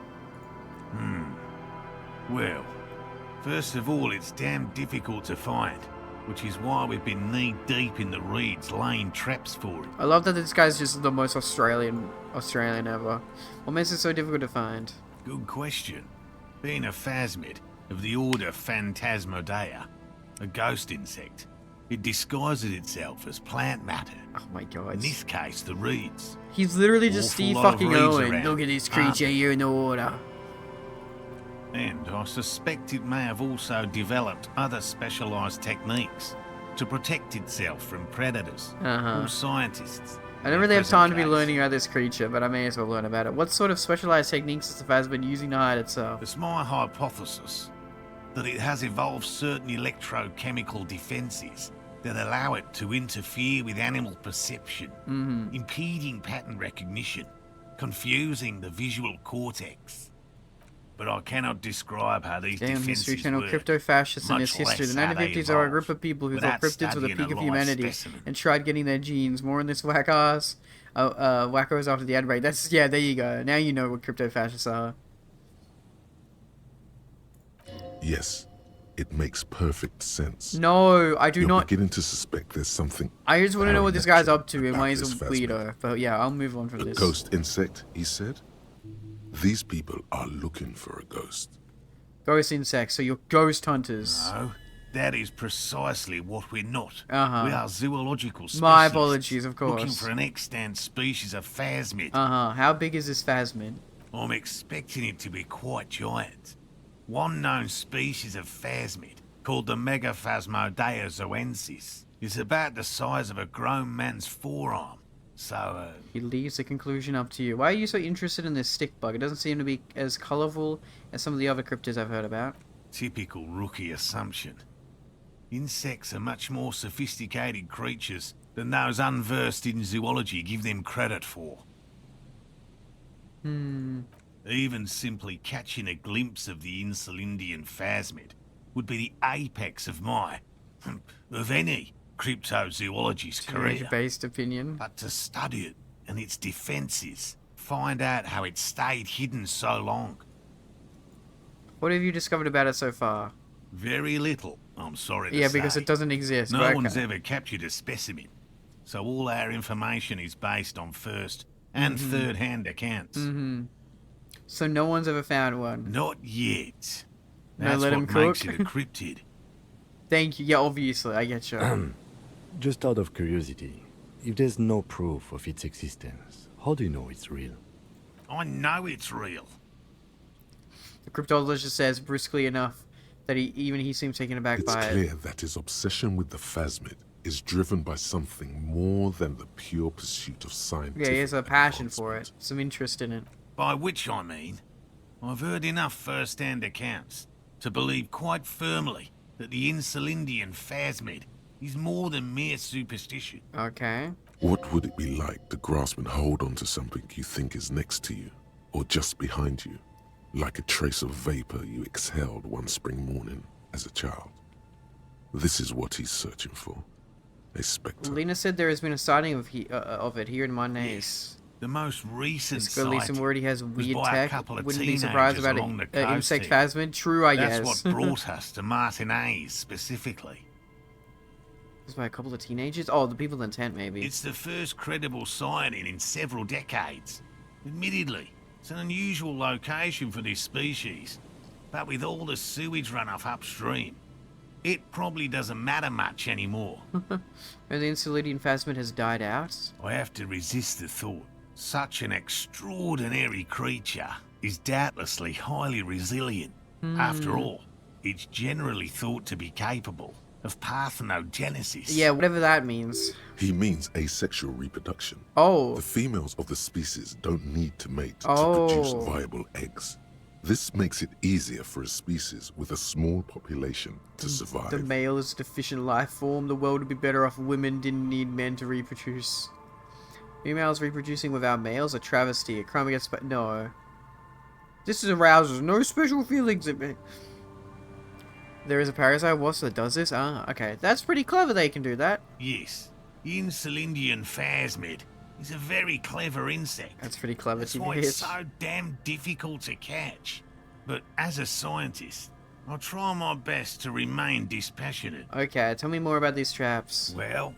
Well, first of all, it's damn difficult to find, which is why we've been knee-deep in the reeds laying traps for it. I love that this guy's just the most Australian ever. What makes it so difficult to find? Good question. Being a phasmid of the order Phantasmodea, a ghost insect, it disguises itself as plant matter. Oh my god. In this case, the reeds. He's literally just Awful Steve lot of fucking reeds Owen. around, Look at this aren't creature here in the water. And I suspect it may have also developed other specialised techniques to protect itself from predators. All scientists. I don't really have time to be learning about this creature, but I may as well learn about it. What sort of specialized techniques is the phasmid using to hide itself? It's my hypothesis that it has evolved certain electrochemical defences that allow it to interfere with animal perception, impeding pattern recognition, confusing the visual cortex. But I cannot describe how these Damn, defences History Channel, work, crypto-fascists and its much history. The less how they 1950s are a group evolved, of people who without thought cryptids were the studying peak a of live humanity specimen. and tried getting their genes. More on this whack-ass wackos after the ad break. That's, yeah, there you go. Now you know what crypto-fascists are. Yes, it makes perfect sense. No, I do You're not. beginning to suspect there's something. I just want to know what this guy's up to and about why he's a this phasmid. weirdo. But yeah, I'll move on from A this. ghost insect, he said? These people are looking for a ghost. Ghost insects, so you're ghost hunters. No, that is precisely what we're not. Uh-huh. We are zoological species. My apologies, of course. Looking for an extant species of phasmid. How big is this phasmid? I'm expecting it to be quite giant. One known species of phasmid, called the Megaphasmodea zoensis, is about the size of a grown man's forearm. So, He leaves the conclusion up to you. Why are you so interested in this stick bug? It doesn't seem to be as colourful as some of the other cryptids I've heard about. typical rookie assumption. Insects are much more sophisticated creatures than those unversed in zoology give them credit for. Even simply catching a glimpse of the Insulindian phasmid would be the apex of of any cryptozoologist's career. Based opinion. But to study it and its defences, find out how it stayed hidden so long. What have you discovered about it so far? Very little, I'm sorry to say. Yeah, because it doesn't exist. No but one's okay. ever captured a specimen, so all our information is based on first and third-hand accounts. So no one's ever found one? Not yet. No, That's let what him makes cook? it a cryptid. Thank you. Yeah, obviously, I get you. Just out of curiosity, if there's no proof of its existence, how do you know it's real? I know it's real. The cryptologist says briskly enough that he seems taken aback It's by clear it. that his obsession with the phasmid is driven by something more than the pure pursuit of scientific. Yeah, he has a passion for it, some interest in it. By which I mean, I've heard enough first-hand accounts to believe quite firmly that the Insulindian phasmid is more than mere superstition. Okay. What would it be like to grasp and hold onto something you think is next to you, or just behind you, like a trace of vapor you exhaled one spring morning as a child? This is what he's searching for. A spectre. Lena said there has been a sighting of it here in Mondays. The most recent It's at least some word he has was weird by a tech. couple of Wouldn't be surprised teenagers about along the it. coast Insect here. phasmid? True, I That's guess. what brought us to Martinez specifically. It's by a couple of teenagers? Oh, the people in the tent, maybe. It's the first credible sighting in several decades. Admittedly, it's an unusual location for this species, but with all the sewage runoff upstream, it probably doesn't matter much anymore. And the Insulindian phasmid has died out? I have to resist the thought. Such an extraordinary creature is doubtlessly highly resilient. After all, it's generally thought to be capable of parthenogenesis. Yeah, whatever that means. He means asexual reproduction. Oh. The females of the species don't need to mate to Oh. produce viable eggs. This makes it easier for a species with a small population to survive. The male is a deficient life form. The world would be better off if women didn't need men to reproduce. Females reproducing without males? A travesty. A crime against... No. This is arouses no special feelings in me. There is a parasite wasp that does this? Ah, okay. That's pretty clever they can do that. Yes, the Insulindian phasmid is a very clever insect. That's pretty clever That's to why hear. it's so damn difficult to catch. But as a scientist, I'll try my best to remain dispassionate. Okay, tell me more about these traps. Well,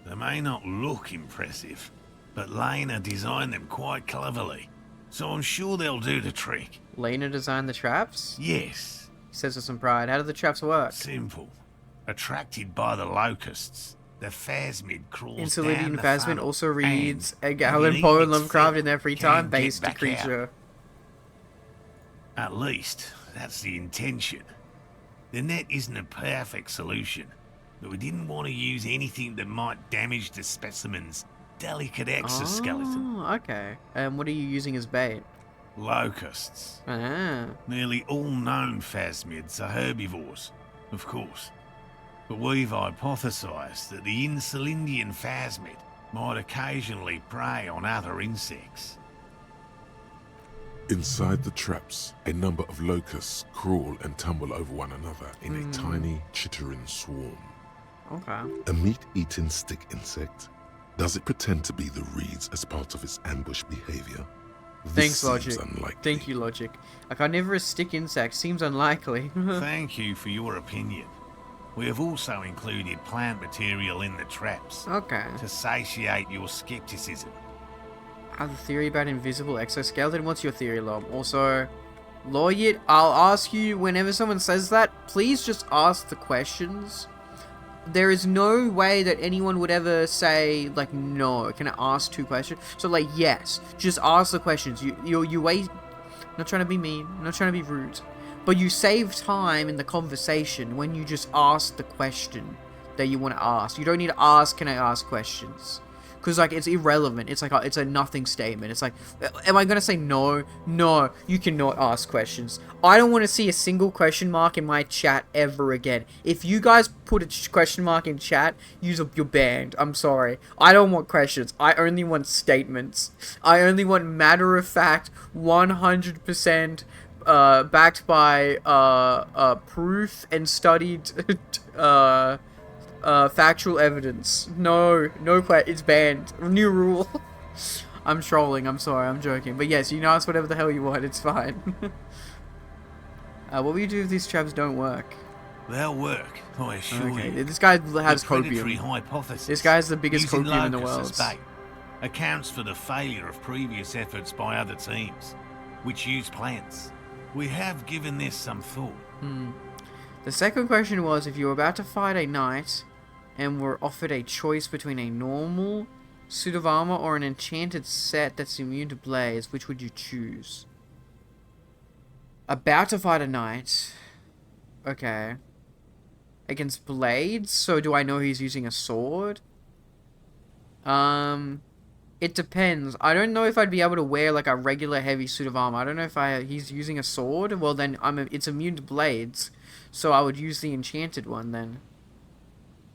they may not look impressive, but Lena designed them quite cleverly, so I'm sure they'll do the trick. Lena designed the traps? Yes. He says with some pride. How do the traps work? Simple. Attracted by the locusts, the phasmid crawls Interluding down the phasmid funnel also reads and, Edgar Allan Poe and Lovecraft in their free time, can't based get back creature. At least, that's the intention. The net isn't a perfect solution, but we didn't want to use anything that might damage the specimen's delicate exoskeleton. Oh, okay. And what are you using as bait? Locusts. Ah. Nearly all known phasmids are herbivores, of course. But we've hypothesized that the Insulindian phasmid might occasionally prey on other insects. Inside the traps, a number of locusts crawl and tumble over one another in a tiny, chittering swarm. Okay. A meat-eating stick insect? Does it pretend to be the reeds as part of its ambush behavior? Thanks, Logic. Unlikely. Thank you, Logic. A carnivorous stick insect seems unlikely. Thank you for your opinion. We have also included plant material in the traps. Okay. To satiate your skepticism. I have a theory about invisible exoskeleton. What's your theory, Lom? Also, Lawyer, I'll ask you whenever someone says that, please just ask the questions. There is no way that anyone would ever say, like, no. Can I ask 2 questions? So, like, yes. Just ask the questions. You wait. I'm not trying to be mean. I'm not trying to be rude. But you save time in the conversation when you just ask the question that you want to ask. You don't need to ask, can I ask questions? Because, like, it's irrelevant. It's like, it's a nothing statement. It's like, am I going to say no? No, you cannot ask questions. I don't want to see a single question mark in my chat ever again. If you guys put a question mark in chat, you're banned. I'm sorry. I don't want questions. I only want statements. I only want matter-of-fact, 100% backed by proof and studied factual evidence. No, it's banned. New rule. I'm trolling, I'm sorry, I'm joking. But yes, you can ask whatever the hell you want, it's fine. What will you do if these traps don't work? They'll work, I assure you. This guy has the copium. Hypothesis, This guy's the biggest using copium in the locusts world. as bait, accounts for the failure of previous efforts by other teams, which use plants. We have given this some thought. The second question was, if you were about to fight a knight and were offered a choice between a normal suit of armor or an enchanted set that's immune to blades, which would you choose? About to fight a knight. Okay. Against blades? So do I know he's using a sword? It depends. I don't know if I'd be able to wear like a regular heavy suit of armor. I don't know if he's using a sword. Well then it's immune to blades. So I would use the enchanted one then.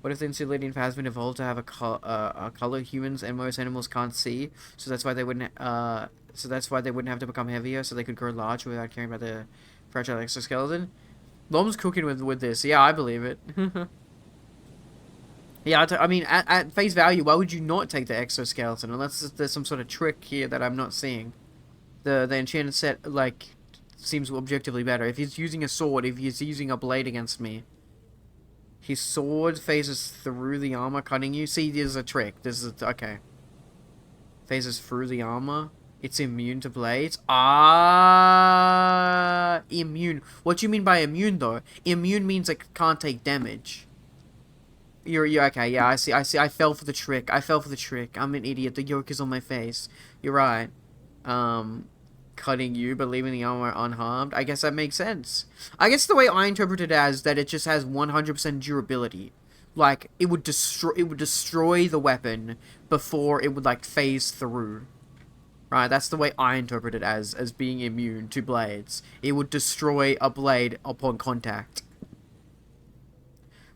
What if the Insulating Phasmid evolved to have a color humans and most animals can't see? So that's why they wouldn't. So that's why they wouldn't have to become heavier, so they could grow large without caring about the fragile exoskeleton. Lom's cooking with this. Yeah, I believe it. Yeah, I mean, at face value, why would you not take the exoskeleton? Unless there's some sort of trick here that I'm not seeing. The enchanted set, like, seems objectively better. If he's using a sword, if he's using a blade against me, his sword phases through the armor, cutting you. See, there's a trick. Okay. Phases through the armor. It's immune to blades. Ah, immune. What do you mean by immune, though? Immune means it can't take damage. You're okay. Yeah, I see. I fell for the trick. I'm an idiot. The yolk is on my face. You're right. Cutting you, but leaving the armor unharmed. I guess that makes sense. I guess the way I interpret it as that it just has 100% durability. Like it would destroy the weapon before it would like phase through. Right, that's the way I interpret it as being immune to blades. It would destroy a blade upon contact.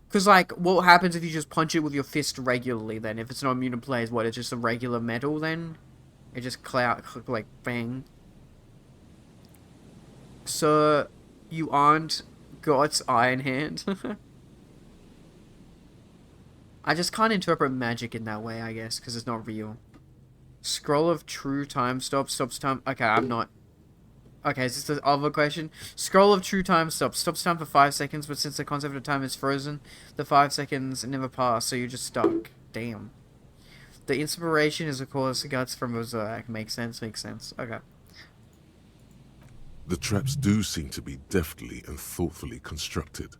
Because, like, what happens if you just punch it with your fist regularly, then? If it's not immune to blades, what, it's just a regular metal, then? It just like, bang. So, you aren't God's Iron Hand? I just can't interpret magic in that way, I guess, because it's not real. Scroll of True Time stops time. Okay, I'm not. Okay, is this the other question? Scroll of true time stops. Stops time for 5 seconds, but since the concept of time is frozen, the 5 seconds never pass, so you're just stuck. Damn. The inspiration is, of course, guts from Mosaic. Makes sense, makes sense. Okay. The traps do seem to be deftly and thoughtfully constructed.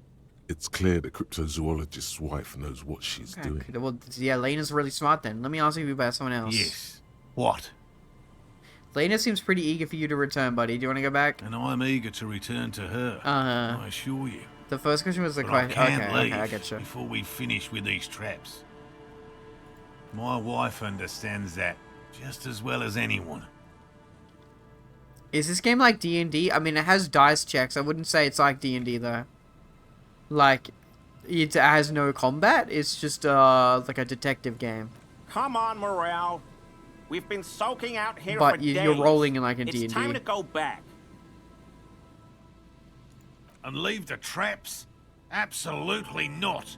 It's clear the cryptozoologist's wife knows what she's doing. Well, yeah, Lena's really smart then. Let me ask you about someone else. Yes. What? Lena seems pretty eager for you to return, buddy. Do you want to go back? And I'm eager to return to her. I assure you. The first question was the But question. I can't Okay, leave I get you. before we finish with these traps. My wife understands that just as well as anyone. Is this game like D&D? I mean, it has dice checks. I wouldn't say it's like D&D though. Like, it has no combat. It's just like a detective game. Come on, Morale. We've been soaking out here But for you're days. rolling in like a It's D&D. time to go back. And leave the traps? Absolutely not.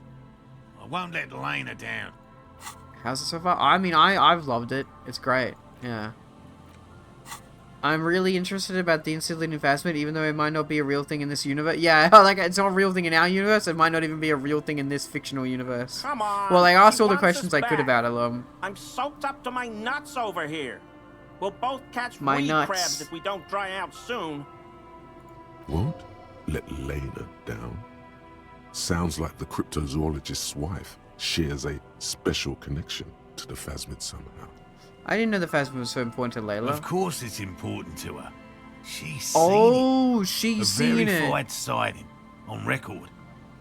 I won't let Lena down. How's it so far? I mean, I've loved it. It's great. Yeah. I'm really interested about the Insulating Phasmid, even though it might not be a real thing in this universe. Yeah, like, it's not a real thing in our universe. It might not even be a real thing in this fictional universe. Come on. Well, I asked he all the wants us questions I could back. about it, I'm soaked up to my nuts over here. We'll both catch My weed nuts. crabs if we don't dry out soon. Won't let Lena down? Sounds like the cryptozoologist's wife shares a special connection to the Phasmid somehow. I didn't know the Phasmid was so important to Layla. Of course it's important to her. She's seen Oh, it. she's a seen it. verified sighting. On record.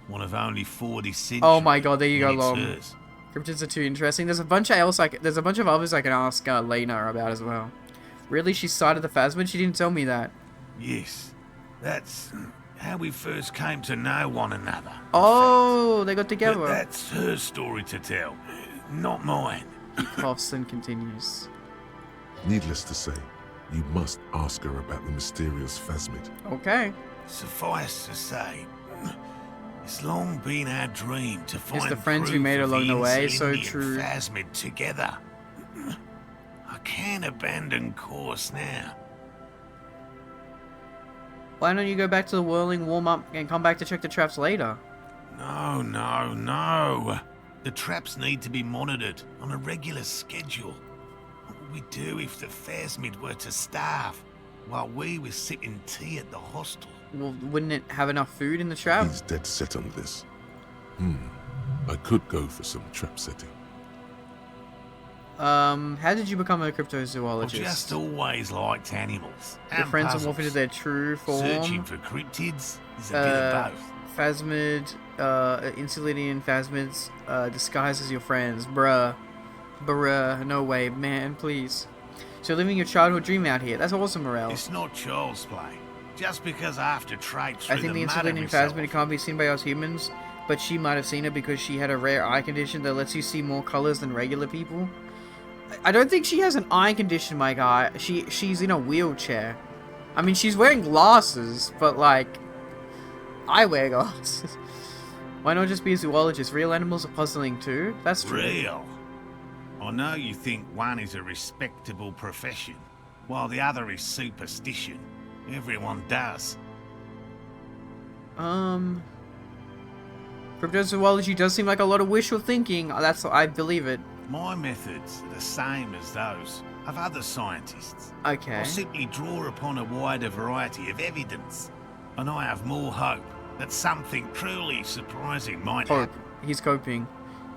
One of only 40 centuries. Oh my god, there you go, and it's Lom. hers. Cryptids are too interesting. There's a bunch of there's a bunch of others I can ask Lena about as well. Really, she sighted the Phasmid? She didn't tell me that. Yes. That's how we first came to know one another. Oh, they got together. But that's her story to tell, not mine. Coughs and continues. Needless to say, you must ask her about the mysterious Phasmid. Okay. Suffice to say, it's long been our dream to find the friends we proof made of along the way so Elysium true. Phasmid together. I can't abandon course now. Why don't you go back to the whirling, warm up, and come back to check the traps later? No, no, no. The traps need to be monitored on a regular schedule. What would we do if the Phasmid were to starve while we were sipping tea at the hostel? Well, wouldn't it have enough food in the trap? He's dead set on this. I could go for some trap setting. How did you become a I've cryptozoologist? just always liked animals. Your and friends puzzles. are morphing into their true form. Searching for cryptids is a bit of both. Phasmid, Insulating Phasmids, disguised as your friends. Bruh, no way, man, please. So you're living your childhood dream out here. That's awesome, Morel. It's not child's play. Just because I have to trade through I think the mud Insulating myself. Phasmid can't be seen by us humans, but she might have seen it because she had a rare eye condition that lets you see more colors than regular people. I don't think she has an eye condition, my guy. She's in a wheelchair. I mean, she's wearing glasses, but like, I wear glasses. Why not just be a zoologist? Real animals are puzzling too. That's true. Real. I know you think one is a respectable profession, while the other is superstition. Everyone does. Cryptozoology does seem like a lot of wishful thinking. I believe it. My methods are the same as those of other scientists. Okay. I simply draw upon a wider variety of evidence, and I have more hope that something truly surprising might Hope. happen. He's coping.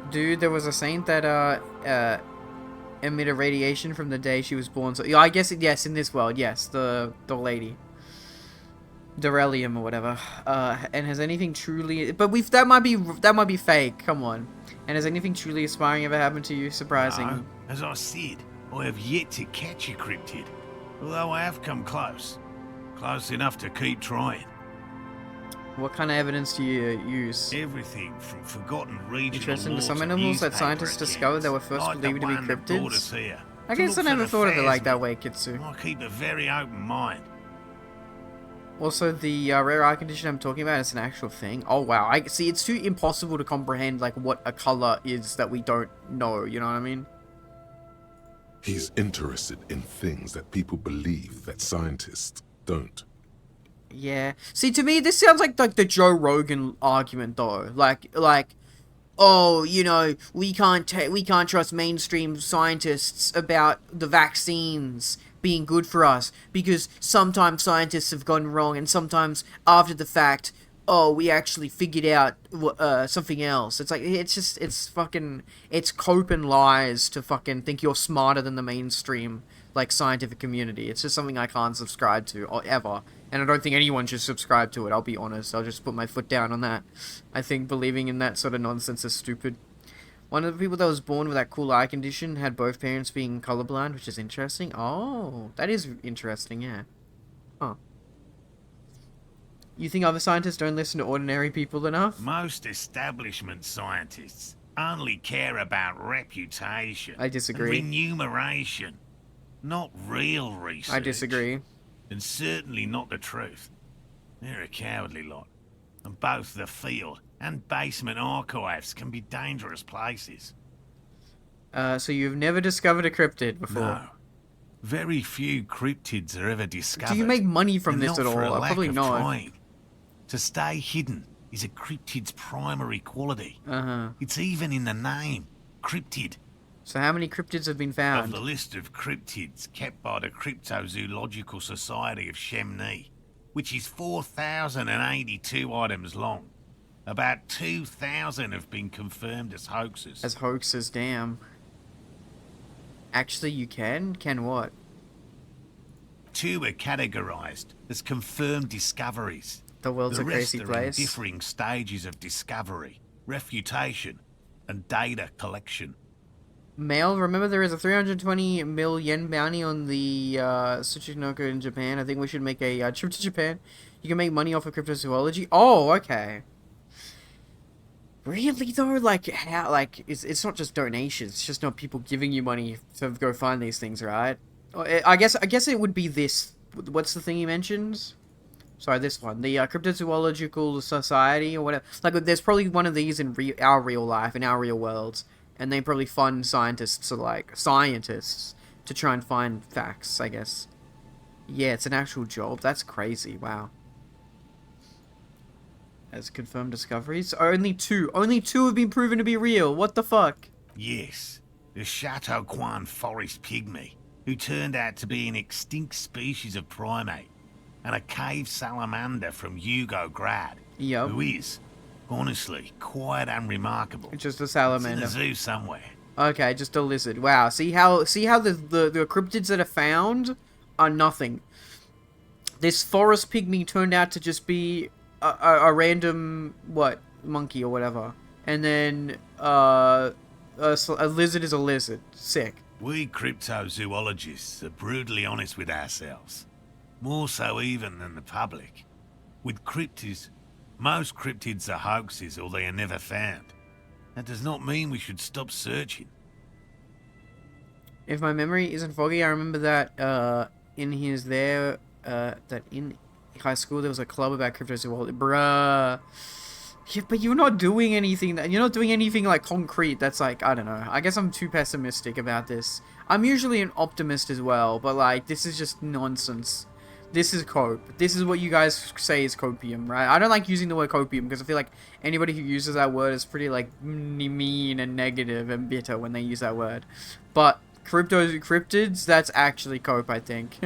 Dude, there was a saint that emitted radiation from the day she was born. So yeah, I guess yes, in this world, yes, the lady. Elysium or whatever. And has anything truly that might be fake, come on. And has anything truly inspiring ever happened to you? Surprising. No, as I said, I have yet to catch a cryptid, although I have come close. Close enough to keep trying. What kind of evidence do you use? Everything from forgotten regional Interesting. To lore some to animals that newspaper scientists discovered that were first like the believed to be one that brought us cryptids. here, I to guess I look for never the thought of it like Phasmid. that way, Kitsu. I keep a very open mind. Also, the rare eye condition I'm talking about is an actual thing. Oh wow! I see. It's too impossible to comprehend like what a color is that we don't know. You know what I mean? He's interested in things that people believe that scientists don't. Yeah. See, to me, this sounds like the Joe Rogan argument, though. Like, oh, you know, we can't trust mainstream scientists about the vaccines being good for us because sometimes scientists have gone wrong, and sometimes after the fact, oh, we actually figured out something else. It's like, it's cope and lies to fucking think you're smarter than the mainstream, like, scientific community. It's just something I can't subscribe to, ever. And I don't think anyone should subscribe to it, I'll be honest. I'll just put my foot down on that. I think believing in that sort of nonsense is stupid. One of the people that was born with that cool eye condition had both parents being colorblind, which is interesting. Oh, that is interesting, yeah. Huh. You think other scientists don't listen to ordinary people enough? Most establishment scientists only care about reputation. I disagree. And remuneration, not real research. I disagree. And certainly not the truth. They're a cowardly lot. And both the field and basement archives can be dangerous places. So you've never discovered a cryptid before? No. Very few cryptids are ever discovered. Do you make money from and this at not for all? a lack Probably of not. trying. To stay hidden is a cryptid's primary quality. It's even in the name, cryptid. So how many cryptids have been found? Of the list of cryptids kept by the Cryptozoological Society of Chemnee, which is 4,082 items long, about 2,000 have been confirmed as hoaxes. As hoaxes, damn. Actually, you can? Can what? 2 are categorized as confirmed discoveries. The world's a crazy rest are place. in differing stages of discovery, refutation, and data collection. Mail, remember there is a 320 mil yen bounty on the Tsuchinoko in Japan. I think we should make a trip to Japan. You can make money off of cryptozoology. Oh, okay. Really though? Like, how? Like, it's not just donations. It's just not people giving you money to go find these things, right? I guess it would be this. What's the thing he mentions? Sorry, this one. The Cryptozoological Society or whatever. Like, there's probably one of these in our real life, in our real worlds. And they probably fund scientists to try and find facts, I guess. Yeah, it's an actual job. That's crazy. Wow. As confirmed discoveries? Only 2. Only 2 have been proven to be real. What the fuck? Yes, the Chateau Quan forest pygmy, who turned out to be an extinct species of primate, and a cave salamander from Yugograd, who is, honestly, quite unremarkable. It's just a salamander. It's in a zoo somewhere. Okay, just a lizard. Wow. See how the cryptids that are found are nothing. This forest pygmy turned out to just be a random monkey or whatever, and then a lizard is a lizard. Sick. We cryptozoologists are brutally honest with ourselves, more so even than the public. With cryptids, most cryptids are hoaxes or they are never found. That does not mean we should stop searching. If my memory isn't foggy, I remember that that in high school there was a club about cryptozoology. Bruh. Yeah, but you're not doing anything. You're not doing anything like concrete. That's like, I don't know. I guess I'm too pessimistic about this. I'm usually an optimist as well, but like this is just nonsense. This is cope. This is what you guys say is copium, right? I don't like using the word copium because I feel like anybody who uses that word is pretty like mean and negative and bitter when they use that word. But cryptids, that's actually cope, I think.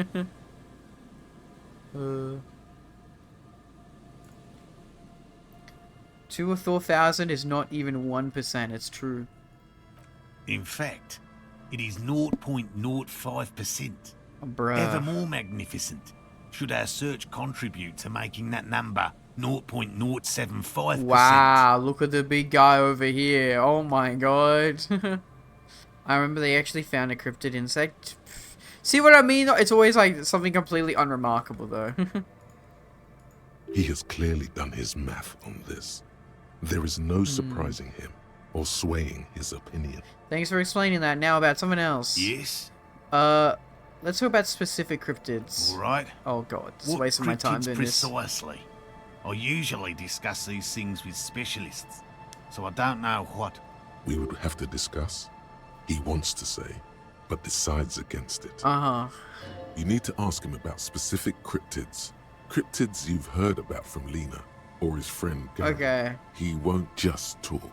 2 of 4,000 is not even 1%. It's true. In fact, it is 0.05%. Bruh. Ever more magnificent. Should our search contribute to making that number 0.075%? Wow, look at the big guy over here. Oh my god. I remember they actually found a cryptid insect. See what I mean? It's always like something completely unremarkable though. He has clearly done his math on this. There is no surprising him or swaying his opinion. Thanks for explaining that. Now about something else. Yes? Let's talk about specific cryptids. All right. Oh god, this is wasting my time doing this. Precisely. I usually discuss these things with specialists, so I don't know what. We would have to discuss. He wants to say. but decides against it. Uh-huh. You need to ask him about specific cryptids. Cryptids you've heard about from Lena or his friend Gary. Okay. He won't just talk.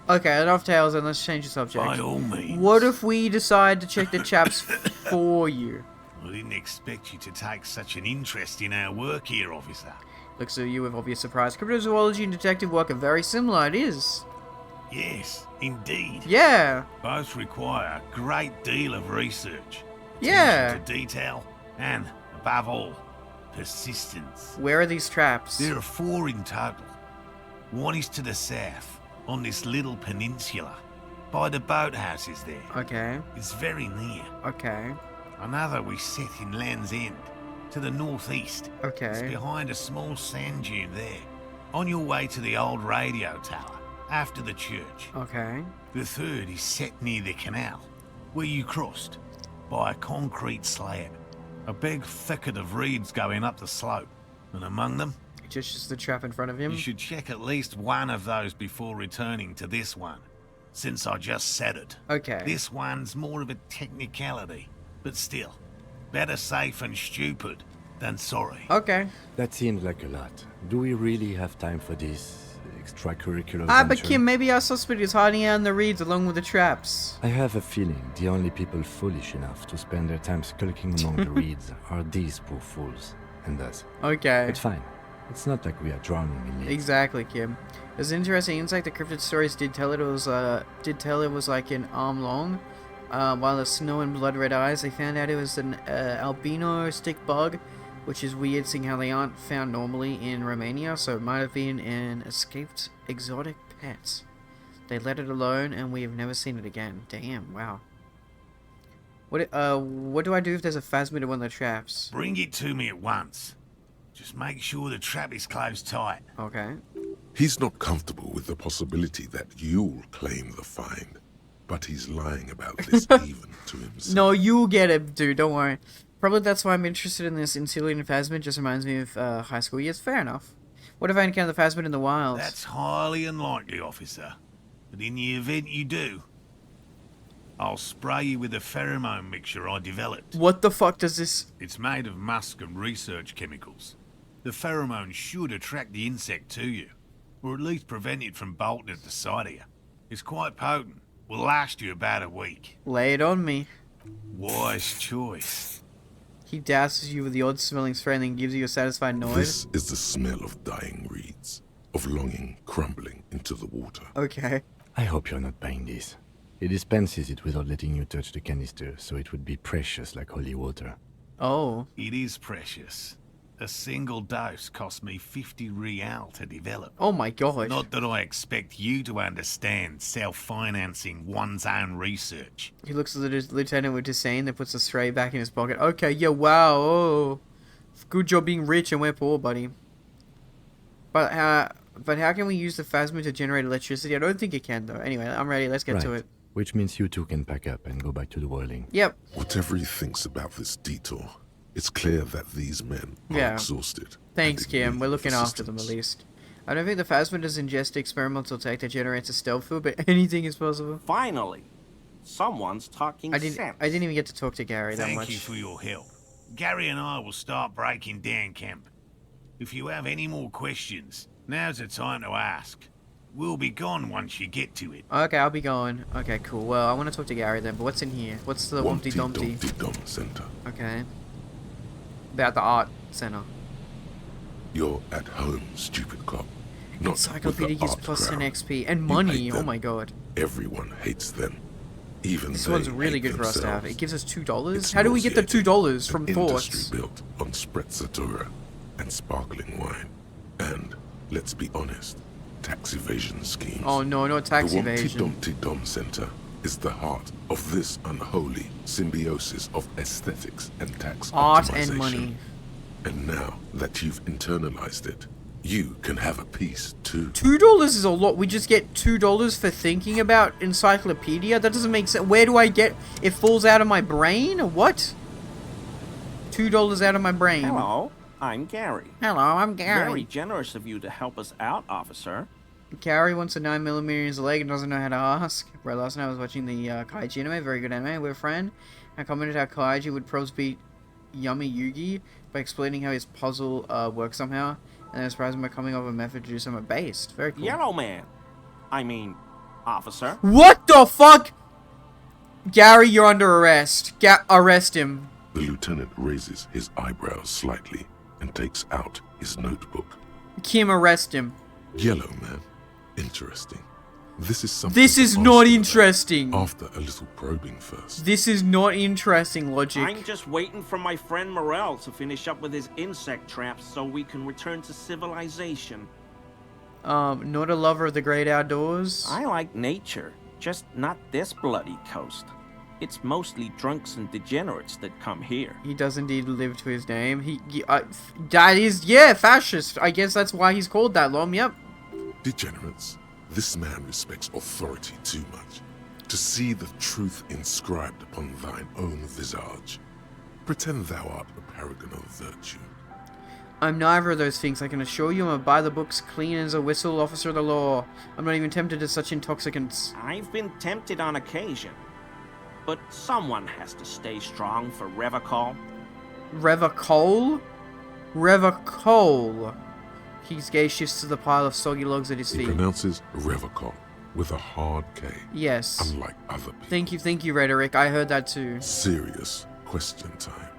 Okay, enough tales and let's change the subject. By all means. What if we decide to check the chaps for you? I didn't expect you to take such an interest in our work here, officer. Looks at you with obvious surprise. Cryptozoology and detective work are very similar, it is. Yes, indeed. Yeah. Both require a great deal of research. Yeah. Attention to detail, and, above all, persistence. Where are these traps? There are 4 in total. One is to the south, on this little peninsula, by the boathouses there. Okay. It's very near. Okay. Another we set in Land's End, to the northeast. Okay. It's behind a small sand dune there, on your way to the old radio tower, after the church. Okay. The third is set near the canal, where you crossed, by a concrete slab. A big thicket of reeds going up the slope, and among them... Just the trap in front of him? You should check at least one of those before returning to this one, since I just said it. Okay. This one's more of a technicality, but still, better safe and stupid than sorry. Okay. That seems like a lot. Do we really have time for this extracurricular But venture? Kim, maybe our suspect is hiding out in the reeds along with the traps. I have a feeling the only people foolish enough to spend their time skulking among the reeds are these poor fools, and us. Okay. It's fine. It's not like we are drowning in it. Exactly, Kim. There's an interesting insight. The cryptid stories did tell it was like an arm long. While the snow and blood red eyes, they found out it was an albino stick bug, which is weird seeing how they aren't found normally in Romania, so it might have been an escaped exotic pet. They let it alone and we have never seen it again. Damn, wow. What do I do if there's a phasmid in one of the traps? Bring it to me at once. Just make sure the trap is closed tight. Okay. He's not comfortable with the possibility that you'll claim the find, but he's lying about this even to himself. No, you'll get it, dude. Don't worry. Probably that's why I'm interested in this Insulian phasmid. Just reminds me of high school years. Fair enough. What if I encounter the phasmid in the wild? That's highly unlikely, officer. But in the event you do, I'll spray you with a pheromone mixture I developed. What the fuck does this... It's made of musk and research chemicals. The pheromone should attract the insect to you, or at least prevent it from bolting at the sight of you. It's quite potent. Will last you about a week. Lay it on me. Wise choice. He douses you with the odd-smelling spray and then gives you a satisfied noise. This is the smell of dying reeds, of longing crumbling into the water. Okay. I hope you're not buying this. It dispenses it without letting you touch the canister, so it would be precious like holy water. Oh. It is precious. A single dose cost me 50 real to develop. Oh my gosh. Not that I expect you to understand self-financing one's own research. He looks at the lieutenant with disdain, then puts the spray back in his pocket. Okay, yeah, wow, oh. Good job being rich and we're poor, buddy. But how can we use the phasmid to generate electricity? I don't think it can, though. Anyway, I'm ready. Let's get to it. Which means you two can pack up and go back to the whirling. Yep. Whatever he thinks about this detour, it's clear that these men are exhausted. Thanks, Kim. We're looking after them, at least. I don't think the phasmid does ingest experimental tech that generates a stealth food, but anything is possible. Finally, someone's talking sense. I didn't even get to talk to Gary that much. Thank you for your help. Gary and I will start breaking down camp. If you have any more questions, now's the time to ask. We'll be gone once you get to it. Okay, I'll be going. Okay, cool. Well, I want to talk to Gary then, but what's in here? What's the Wumpty Dumpty? Dum Center. Okay. About the art center. You're at home, stupid cop. Not Encyclopedia gives plus +10 XP and money. Oh my god. Everyone hates them. Even this they one's really hate good for us to have. themselves. It gives us $2. It's How do we get the $2 from industry thoughts? built on sprezzatura and sparkling wine. And, let's be honest, tax evasion schemes. Oh no, not tax evasion. The Wumpty Dum Center is the heart of this unholy symbiosis of aesthetics and tax Art optimization. and money. And now that you've internalized it, you can have a piece too. $2 is a lot. We just get $2 for thinking about encyclopedia? That doesn't make sense. Where do I get... It falls out of my brain? Or what? $2 out of my brain. Hello, I'm Gary. Hello, I'm Gary. Very generous of you to help us out, officer. Gary wants a 9mm in his leg and doesn't know how to ask. Bro, last night I was watching the Kaiji anime, very good anime, with a friend. I commented how Kaiji would probably beat Yummy Yugi by explaining how his puzzle works somehow, and then surprised him by coming up with a method to do something based. Very cool. Yellow man. I mean, officer. What the fuck? Gary, you're under arrest. Arrest him. The lieutenant raises his eyebrows slightly and takes out his notebook. Kim, arrest him. Yellow man. Interesting. This is something. This is not interesting. After a little probing first. This is not interesting, Logic. I'm just waiting for my friend Morel to finish up with his insect traps so we can return to civilization. Not a lover of the great outdoors? I like nature, just not this bloody coast. It's mostly drunks and degenerates that come here. He does indeed live to his name. That is, yeah, fascist. I guess that's why he's called that, Lom, yep. Degenerates. This man respects authority too much. To see the truth inscribed upon thine own visage. Pretend thou art a paragon of virtue. I'm neither of those things. I can assure you I'm a by the books, clean as a whistle officer of the law. I'm not even tempted to such intoxicants. I've been tempted on occasion. But someone has to stay strong for Revacol. Revacol? Revacol. His gaze shifts to the pile of soggy logs at his He feet. pronounces Revacol with a hard K. Yes. Unlike other people. Thank you, Rhetoric. I heard that too. Serious question time.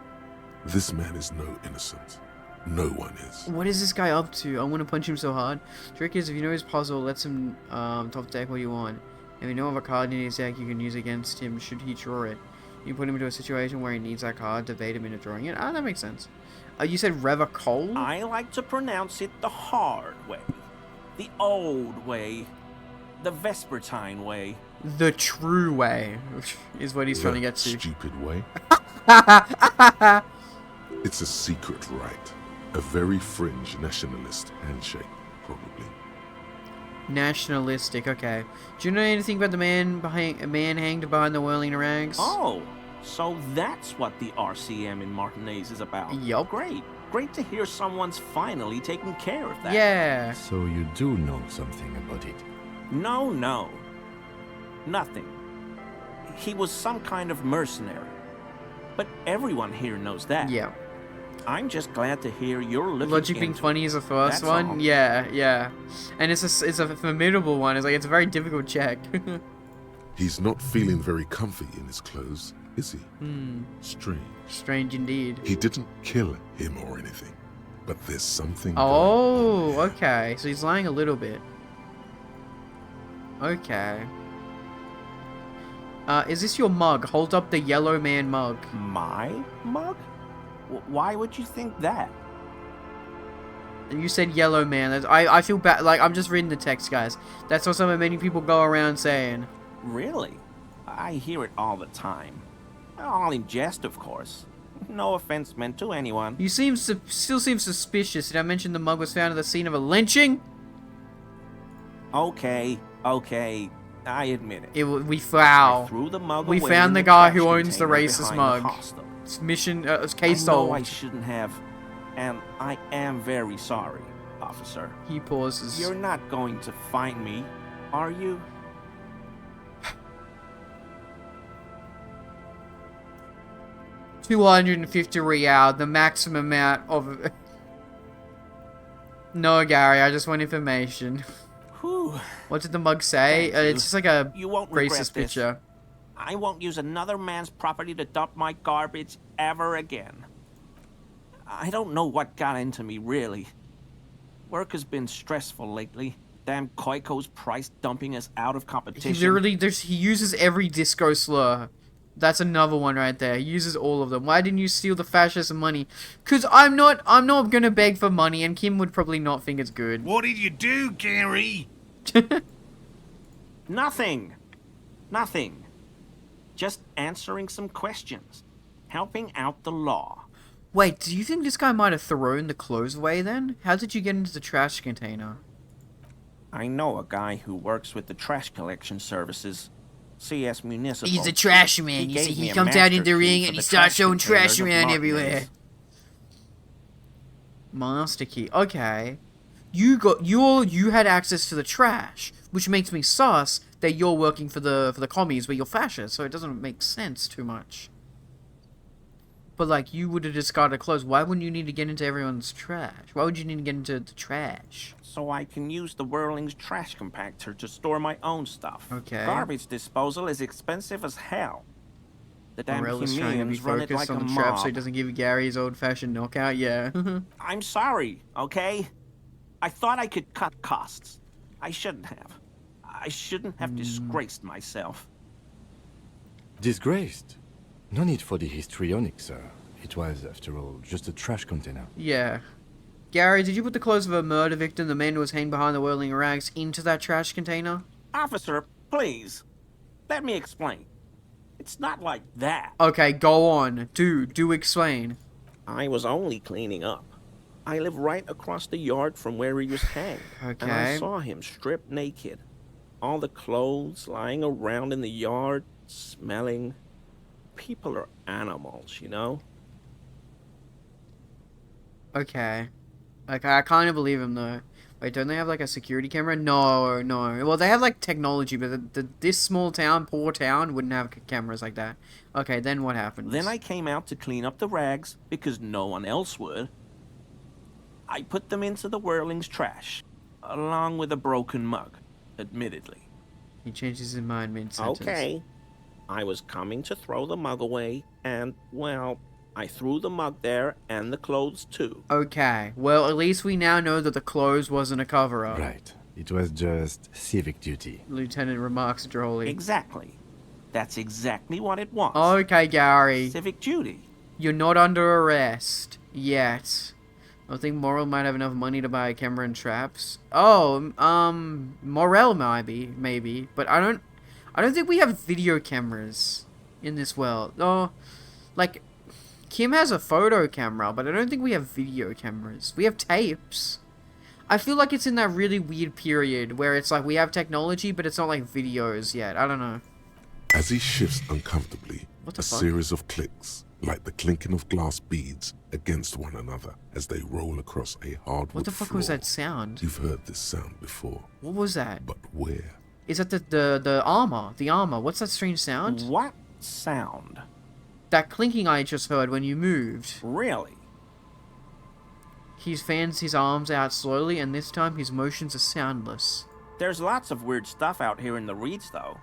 This man is no innocent. No one is. What is this guy up to? I want to punch him so hard. Trick is, if you know his puzzle, lets him top deck what you want. If you know of a card in his deck you can use against him should he draw it. You put him into a situation where he needs that card to bait him into drawing it. Ah, that makes sense. You said Revacol? I like to pronounce it the hard way. The old way. The Vespertine way. The true way is what he's trying to get to. Stupid way? It's a secret right. A very fringe nationalist handshake, probably. Nationalistic, okay. Do you know anything about the man hanged behind the whirling rags? Oh, so that's what the RCM in Martinez is about. Yup. Great to hear someone's finally taking care of that. Yeah. So you do know something about it? No. Nothing. He was some kind of mercenary. But everyone here knows that. Yeah. I'm just glad to hear you're looking Logic being into funny is the first That's one. all. Yeah. And it's a formidable one. It's a very difficult check. He's not feeling very comfy in his clothes, is he? Strange. Strange indeed. He didn't kill him or anything, but there's something Oh, okay. So he's lying a little bit. Okay. Is this your mug? Hold up the yellow man mug. My mug? Why would you think that? You said yellow man. I feel bad. Like, I'm just reading the text, guys. That's what many people go around saying. Really? I hear it all the time. All in jest, of course. No offense meant to anyone. You still seem suspicious. Did I mention the mug was found at the scene of a lynching? Okay. I admit it. We found. I threw the mug We away found in the guy who trash owns the container racist behind mug. the hostel. It's mission. Case I know solved. I shouldn't have, and I am very sorry, officer. He pauses. You're not going to find me, are you? $250 real, the maximum amount of. No, Gary, I just want information. Whew. What did the mug say? It's just like a You won't regret racist this. picture. I won't use another man's property to dump my garbage ever again. I don't know what got into me, really. Work has been stressful lately. Damn Koiko's price dumping us out of competition. He uses every disco slur. That's another one right there. He uses all of them. Why didn't you steal the fascist money? Cause I'm not gonna beg for money, and Kim would probably not think it's good. What did you do, Gary? Nothing. Just answering some questions. Helping out the law. Wait, do you think this guy might have thrown the clothes away then? How did you get into the trash container? I know a guy who works with the trash collection services. CS Municipal. He's a trash man. You see, he comes out in the ring and he starts throwing trash around everywhere. Master key. Okay. you had access to the trash, which makes me sus that you're working for the commies, but you're fascist, so it doesn't make sense too much. But like, you would have discarded clothes. Why wouldn't you need to get into everyone's trash? Why would you need to get into the trash? So I can use the Whirling's trash compactor to store my own stuff. Okay. Garbage disposal is expensive as hell. The damn Morel is trying to be Chameleons run it focused like on a the trap mob. so he doesn't give Gary his old-fashioned knockout. Yeah. I'm sorry, okay? I thought I could cut costs. I shouldn't have. I shouldn't have disgraced myself. Disgraced? No need for the histrionic, sir. It was, after all, just a trash container. Yeah. Gary, did you put the clothes of a murder victim, the man who was hanging behind the whirling rags, into that trash container? Officer, please. Let me explain. It's not like that. Okay, go on. Do explain. I was only cleaning up. I live right across the yard from where he was hanged. And I Okay. saw him stripped naked. All the clothes lying around in the yard, smelling. People are animals, you know? Okay. Okay, I kind of believe him, though. Wait, don't they have, like, a security camera? No. Well, they have, like, technology, but this small town, poor town, wouldn't have cameras like that. Okay, then what happens? Then I came out to clean up the rags because no one else would. I put them into the Whirling's trash, along with a broken mug, admittedly. He changes his mind mid-sentence. Okay. I was coming to throw the mug away, and, well, I threw the mug there and the clothes too. Okay, well, at least we now know that the clothes wasn't a cover-up. Right. It was just civic duty. Lieutenant remarks drolly. Exactly. That's exactly what it was. Okay, Gary. Civic duty. You're not under arrest. Yet. I think Morel might have enough money to buy a camera and traps. Oh, Morel maybe. But I don't think we have video cameras in this world. No, like, Kim has a photo camera, but I don't think we have video cameras. We have tapes. I feel like it's in that really weird period where it's like we have technology, but it's not like videos yet. I don't know. As he shifts uncomfortably, What the a fuck? series of clicks, like the clinking of glass beads against one another as they roll across a hardwood What the fuck floor. was that sound? You've heard this sound before. What was that? But where? Is that the armor? The armor. What's that strange sound? What sound? That clinking I just heard when you moved. Really? He fans his arms out slowly, and this time his motions are soundless. There's lots of weird stuff out here in the reeds, though.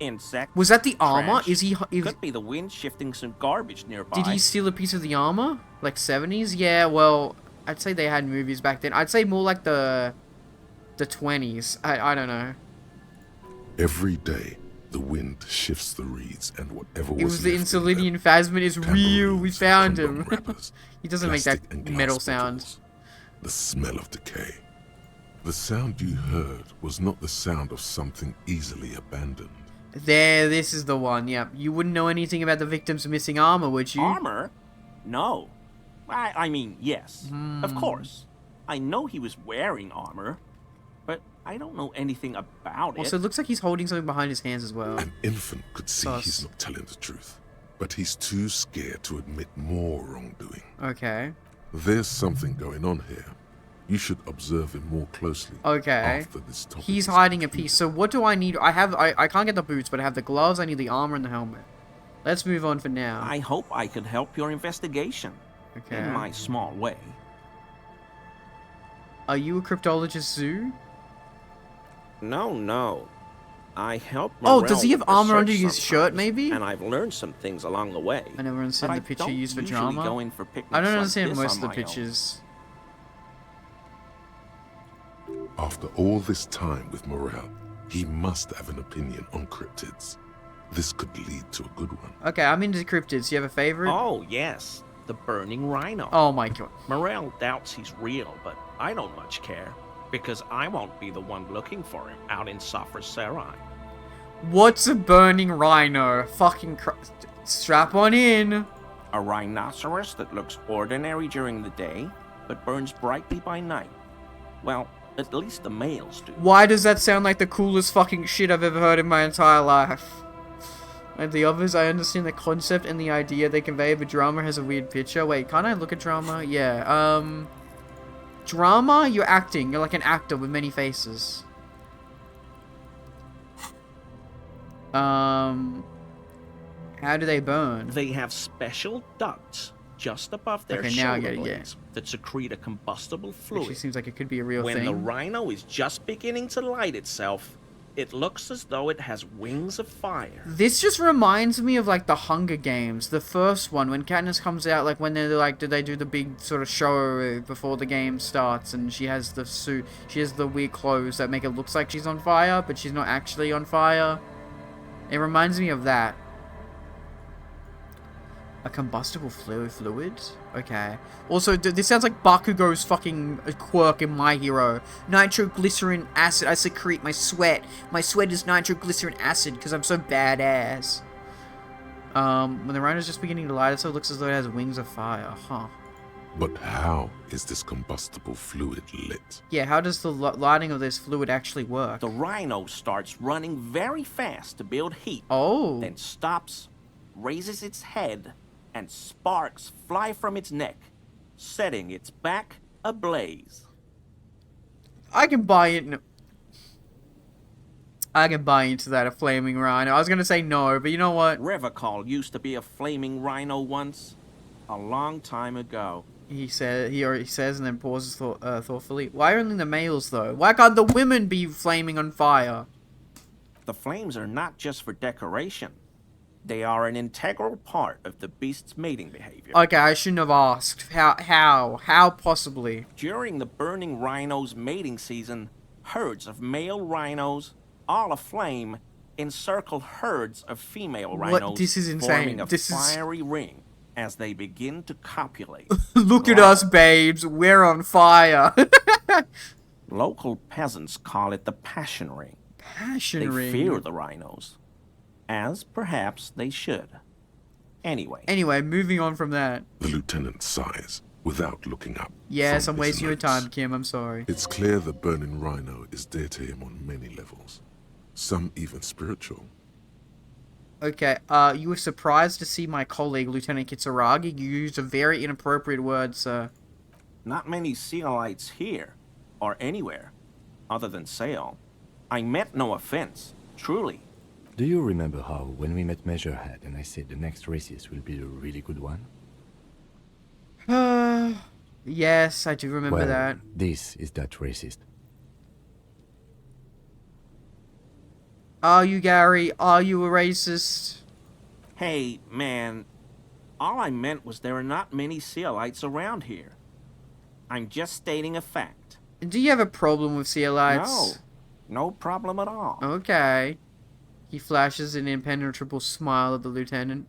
Insects. Was that the armor? trash. Is he? Could be the wind shifting some garbage nearby. Did he steal a piece of the armor? Like 70s? Yeah. Well, I'd say they had movies back then. I'd say more like the 20s. I don't know. Every day, the wind shifts the reeds, and whatever It was the left in Insulinian Phasmin is real. We found him. wrappers, He doesn't make that plastic and glass metal sound. bottles, the smell of decay. The sound you heard was not the sound of something easily abandoned. This is the one. Yep. You wouldn't know anything about the victim's missing armor, would you? Armor? No. I mean, yes. Of course. I know he was wearing armor, but I don't know anything about Also, it. it looks like he's holding something behind his hands as well. An infant could see Sus. he's not telling the truth, but he's too scared to admit more wrongdoing. Okay. There's something going on here. You should observe him more closely. Okay. After this topic He's is hiding a concluded. piece. So what do I need? I can't get the boots, but I have the gloves. I need the armor and the helmet. Let's move on for now. I hope I could help your investigation. Okay. In my small way. Are you a cryptologist, Zoo? No. I helped Oh, Morel does he have with the armor under search his shirt, sometimes, maybe? And I've learned some things along the way. I never understand But the I picture don't used for usually drama. go in for picnics I don't like understand this most on of the my own. pictures. After all this time with Morel, he must have an opinion on cryptids. This could lead to a good one. Okay, I'm into cryptids. You have a favorite? Oh, yes. The burning rhino. Oh my god. Morel doubts he's real, but I don't much care. Because I won't be the one looking for him out in Safra Sarai. What's a burning rhino? Fucking Christ. Strap on in. A rhinoceros that looks ordinary during the day, but burns brightly by night. Well, at least the males do. Why does that sound like the coolest fucking shit I've ever heard in my entire life? Like the others, I understand the concept and the idea they convey, but drama has a weird picture. Wait, can't I look at drama? Yeah, Drama? You're acting. You're like an actor with many faces. How do they burn? They have special ducts just above their Okay, now I shoulder get it, yeah. blades that secrete a combustible fluid. Actually seems like it could be a real when thing. the rhino is just beginning to light itself, it looks as though it has wings of fire. This just reminds me of like the Hunger Games, the first one, when Katniss comes out, like when they're like, did they do the big sort of show before the game starts, and she has the suit, she has the weird clothes that make it look like she's on fire, but she's not actually on fire. It reminds me of that. A combustible fluid? Okay. Also, this sounds like Bakugo's fucking quirk in My Hero. Nitroglycerin acid. I secrete my sweat. My sweat is nitroglycerin acid because I'm so badass. When the rhino's just beginning to light, it looks as though it has wings of fire. Huh. But how is this combustible fluid lit? Yeah, how does the lighting of this fluid actually work? The rhino starts running very fast to build heat. Oh. Then stops, raises its head, and sparks fly from its neck, setting its back ablaze. I can buy it. I can buy into that, a flaming rhino. I was gonna say no, but you know what? Revacol used to be a flaming rhino once, a long time ago. He already says, and then pauses thoughtfully. Why only the males though? Why can't the women be flaming on fire? The flames are not just for decoration. They are an integral part of the beast's mating behavior. Okay, I shouldn't have asked. How possibly? During the burning rhino's mating season, herds of male rhinos, all aflame, encircle herds of female rhinos. What? This is insane. Forming a fiery ring as they begin to copulate. Look at us, babes. We're on fire. Local peasants call it the passion ring. Passion ring? They fear the rhinos. As perhaps they should. Anyway, moving on from that. The lieutenant sighs, without looking up. Yes, I'm wasting your time, Kim. I'm sorry. It's clear the burning rhino is dear to him on many levels. Some even spiritual. Okay, you were surprised to see my colleague, Lieutenant Kitsuragi. You used a very inappropriate word, sir. Not many Sealites here, or anywhere, other than Sail. I meant no offense, truly. Do you remember how, when we met Measurehead and I said the next racist will be a really good one? Yes, I do remember that. This is that racist. Are you, Gary? Are you a racist? Hey, man, all I meant was there are not many Sealites around here. I'm just stating a fact. Do you have a problem with Sealites? No problem at all. Okay. He flashes an impenetrable smile at the lieutenant.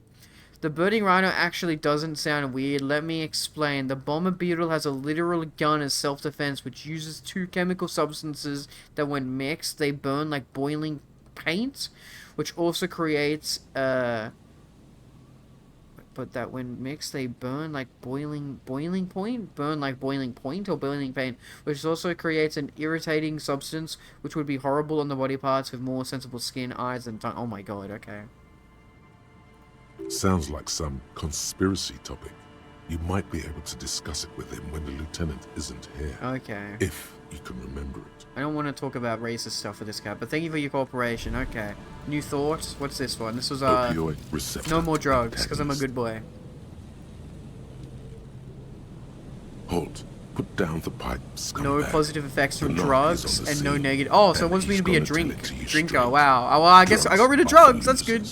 The burning rhino actually doesn't sound weird. Let me explain. The bomber beetle has a literal gun as self-defense, which uses two chemical substances that when mixed, they burn like boiling paint, which also creates but that when mixed they burn like boiling point, which also creates an irritating substance which would be horrible on the body parts with more sensible skin, eyes, and tongue. Oh my god, okay. Sounds like some conspiracy topic. You might be able to discuss it with him when the lieutenant isn't here. Okay. If you can remember it. I don't want to talk about racist stuff with this guy, but thank you for your cooperation. Okay. New thoughts? What's this one? This was, Opioid receptor no more drugs, because I'm a good boy. Halt. Put down the pipe, scumbag. No positive effects from The drugs, knock is on the and no scene, negative... Oh, so it and wants me he's to be a gonna tell drinker. it to you Drinker, straight. wow. Oh, well, I guess I got rid of drugs. That's good.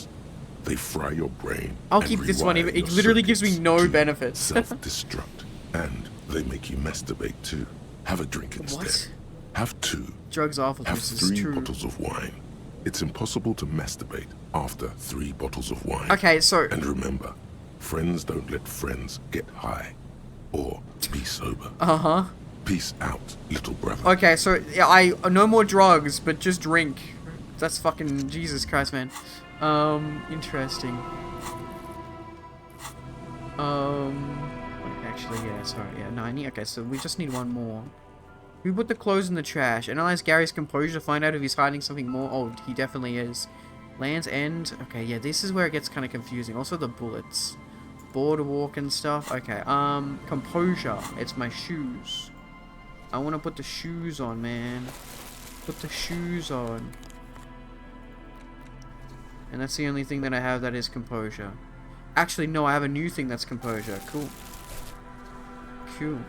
They fry your brain. I'll and keep this one. rewire It your literally gives me circuits no to benefits. Self-destruct. And they make you masturbate too. Have a drink instead. What? Have two. Drugs awful. Have This is 3 true. bottles of wine. It's impossible to masturbate after 3 bottles of wine. Okay, so... And remember, friends don't let friends get high. Or be sober. Uh-huh. Peace out, little brother. Okay, so yeah, no more drugs, but just drink. That's fucking Jesus Christ, man. Interesting. Actually, yeah, sorry, yeah, 90. Okay, so we just need one more. We put the clothes in the trash. Analyze Gary's composure to find out if he's hiding something more. Oh, he definitely is. Land's End. Okay, yeah, this is where it gets kind of confusing. Also the bullets. Boardwalk and stuff. Okay, composure. It's my shoes. I want to put the shoes on, man. Put the shoes on. And that's the only thing that I have that is composure. Actually, no, I have a new thing that's composure. Cool. Cool.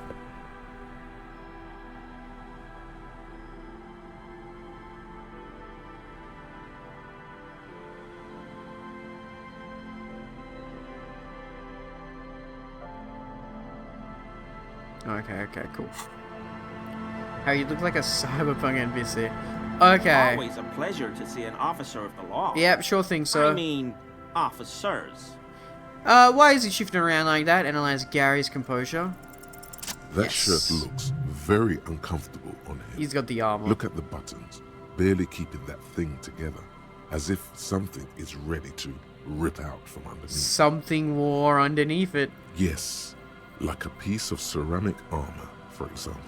Okay, cool. How you look like a cyberpunk NPC. Okay. Always a pleasure to see an officer of the law. Yep, sure thing, sir. I mean, officers. Why is he shifting around like that? Analyze Gary's composure. That shirt looks very uncomfortable on him. He's got the armor. Look at the buttons, barely keeping that thing together, as if something is ready to rip out from underneath. Something wore underneath it. Yes, like a piece of ceramic armor, for example.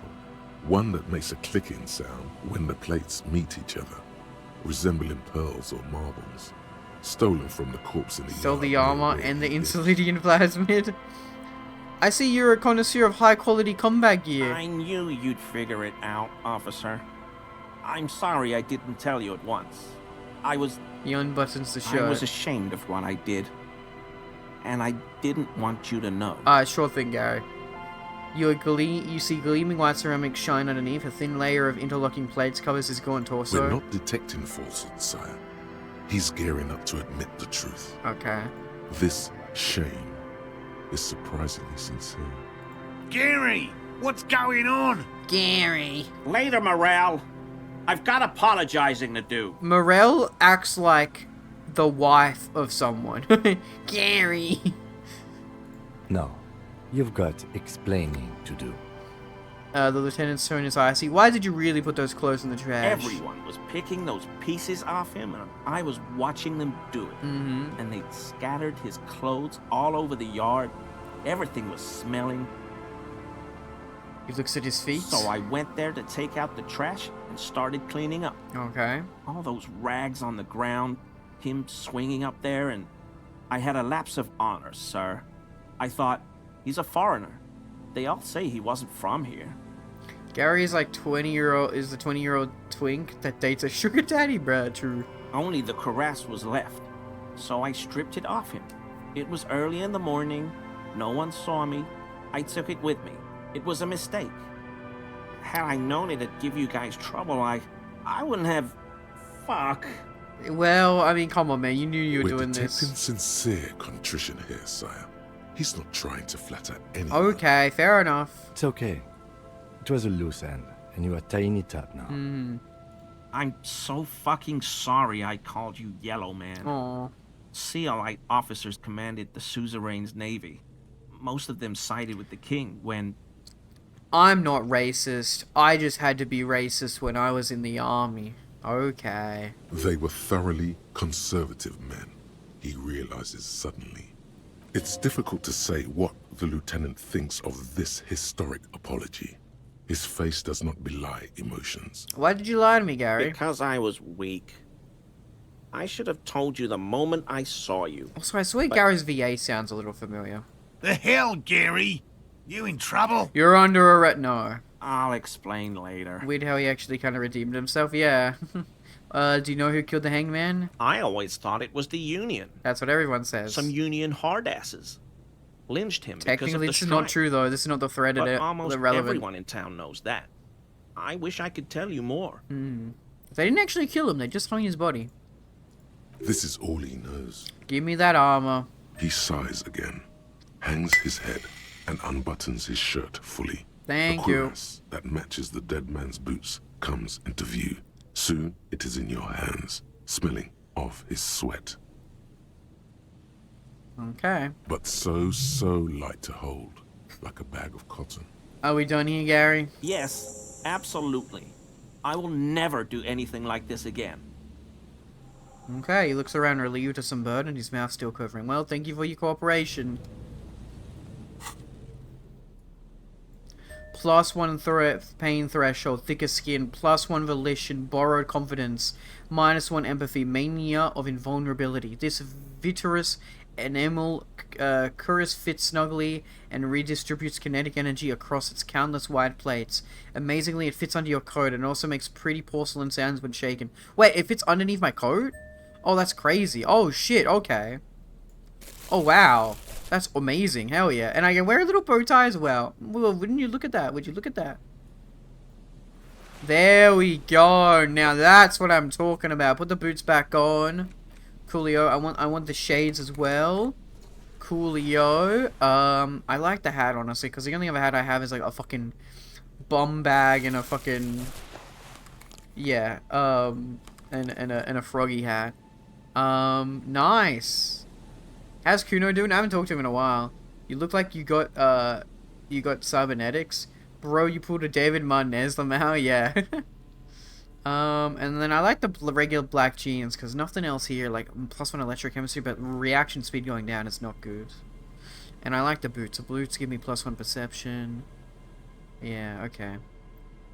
One that makes a clicking sound when the plates meet each other, resembling pearls or marbles, stolen from the corpse in the Stole yard the near armor where and he the lived. insulating plasmid. I see you're a connoisseur of high quality combat gear. I knew you'd figure it out, officer. I'm sorry I didn't tell you at once. He unbuttons the shirt. I was ashamed of what I did. And I didn't want you to know. Sure thing, Gary. You see gleaming white ceramic shine underneath. A thin layer of interlocking plates covers his gaunt torso. We're not detecting falsehood, sire. He's gearing up to admit the truth. Okay. This shame is surprisingly sincere. Gary, what's going on? Gary. Later, Morale. I've got apologizing to do. Morel acts like the wife of someone. Gary. No, you've got explaining to do. The lieutenant's tone is icy. Why did you really put those clothes in the trash? Everyone was picking those pieces off him, and I was watching them do it. Mm-hmm. And they'd scattered his clothes all over the yard. Everything was smelling. He looks at his feet. So I went there to take out the trash and started cleaning up. Okay. All those rags on the ground, him swinging up there, and I had a lapse of honor, sir. I thought, he's a foreigner. They all say he wasn't from here. Gary is like the 20-year-old twink that dates a sugar daddy, bruh. True. Only the cuirass was left, so I stripped it off him. It was early in the morning. No one saw me. I took it with me. It was a mistake. Had I known it'd give you guys trouble, I wouldn't have... Fuck. Well, I mean, come on, man. You knew you were We're doing detecting this. sincere contrition here, sire. He's not trying to flatter anyone. Okay, fair enough. It's okay. It was a loose end, and you are tying it up now. Mm. I'm so fucking sorry I called you Yellow Man. Aw. CLI officers commanded the suzerain's navy. Most of them sided with the king when... I'm not racist. I just had to be racist when I was in the army. Okay. They were thoroughly conservative men, he realizes suddenly. It's difficult to say what the lieutenant thinks of this historic apology. His face does not belie emotions. Why did you lie to me, Gary? Because I was weak. I should have told you the moment I saw you. Also, I swear Gary's VA sounds a little familiar. The hell, Gary? You in trouble? You're under arrest. No. I'll explain later. Weird how he actually kind of redeemed himself. Yeah. Do you know who killed the hangman? I always thought it was the Union. That's what everyone says. Some Union hardasses. Lynched him because of Technically, the this is strike. not true, though. This is not the thread of But it. almost Relevant. everyone in town knows that. I wish I could tell you more. They didn't actually kill him. They just hung his body. This is all he knows. Give me that armor. He sighs again, hangs his head, and unbuttons his shirt fully. Thank a you. cuirass that matches the dead man's boots comes into view. Soon it is in your hands, smelling of his sweat. Okay. But so light to hold, like a bag of cotton. Are we done here, Gary? Yes, absolutely. I will never do anything like this again. Okay, he looks around relieved of some burden, his mouth still quivering. Well, thank you for your cooperation. +1 pain threshold, thicker skin, +1 volition, borrowed confidence, -1 empathy, mania of invulnerability. This vitreous enamel cuirass fits snugly and redistributes kinetic energy across its countless wide plates. Amazingly, it fits under your coat and also makes pretty porcelain sounds when shaken. Wait, it fits underneath my coat? Oh, that's crazy. Oh, shit, okay. Oh, wow. That's amazing. Hell yeah. And I can wear a little bow tie as well. Well, wouldn't you look at that? Would you look at that? There we go. Now that's what I'm talking about. Put the boots back on. Coolio. I want the shades as well. Coolio. I like the hat, honestly, because the only other hat I have is like a fucking bum bag and a fucking, yeah, and a froggy hat. Nice. How's Kuno doing? I haven't talked to him in a while. You look like you got cybernetics. Bro, you pulled a David Martinez Lamau, yeah. And then I like the regular black jeans, because nothing else here, like, +1 electrochemistry, but reaction speed going down is not good. And I like the boots. The boots give me +1 perception. Yeah, okay.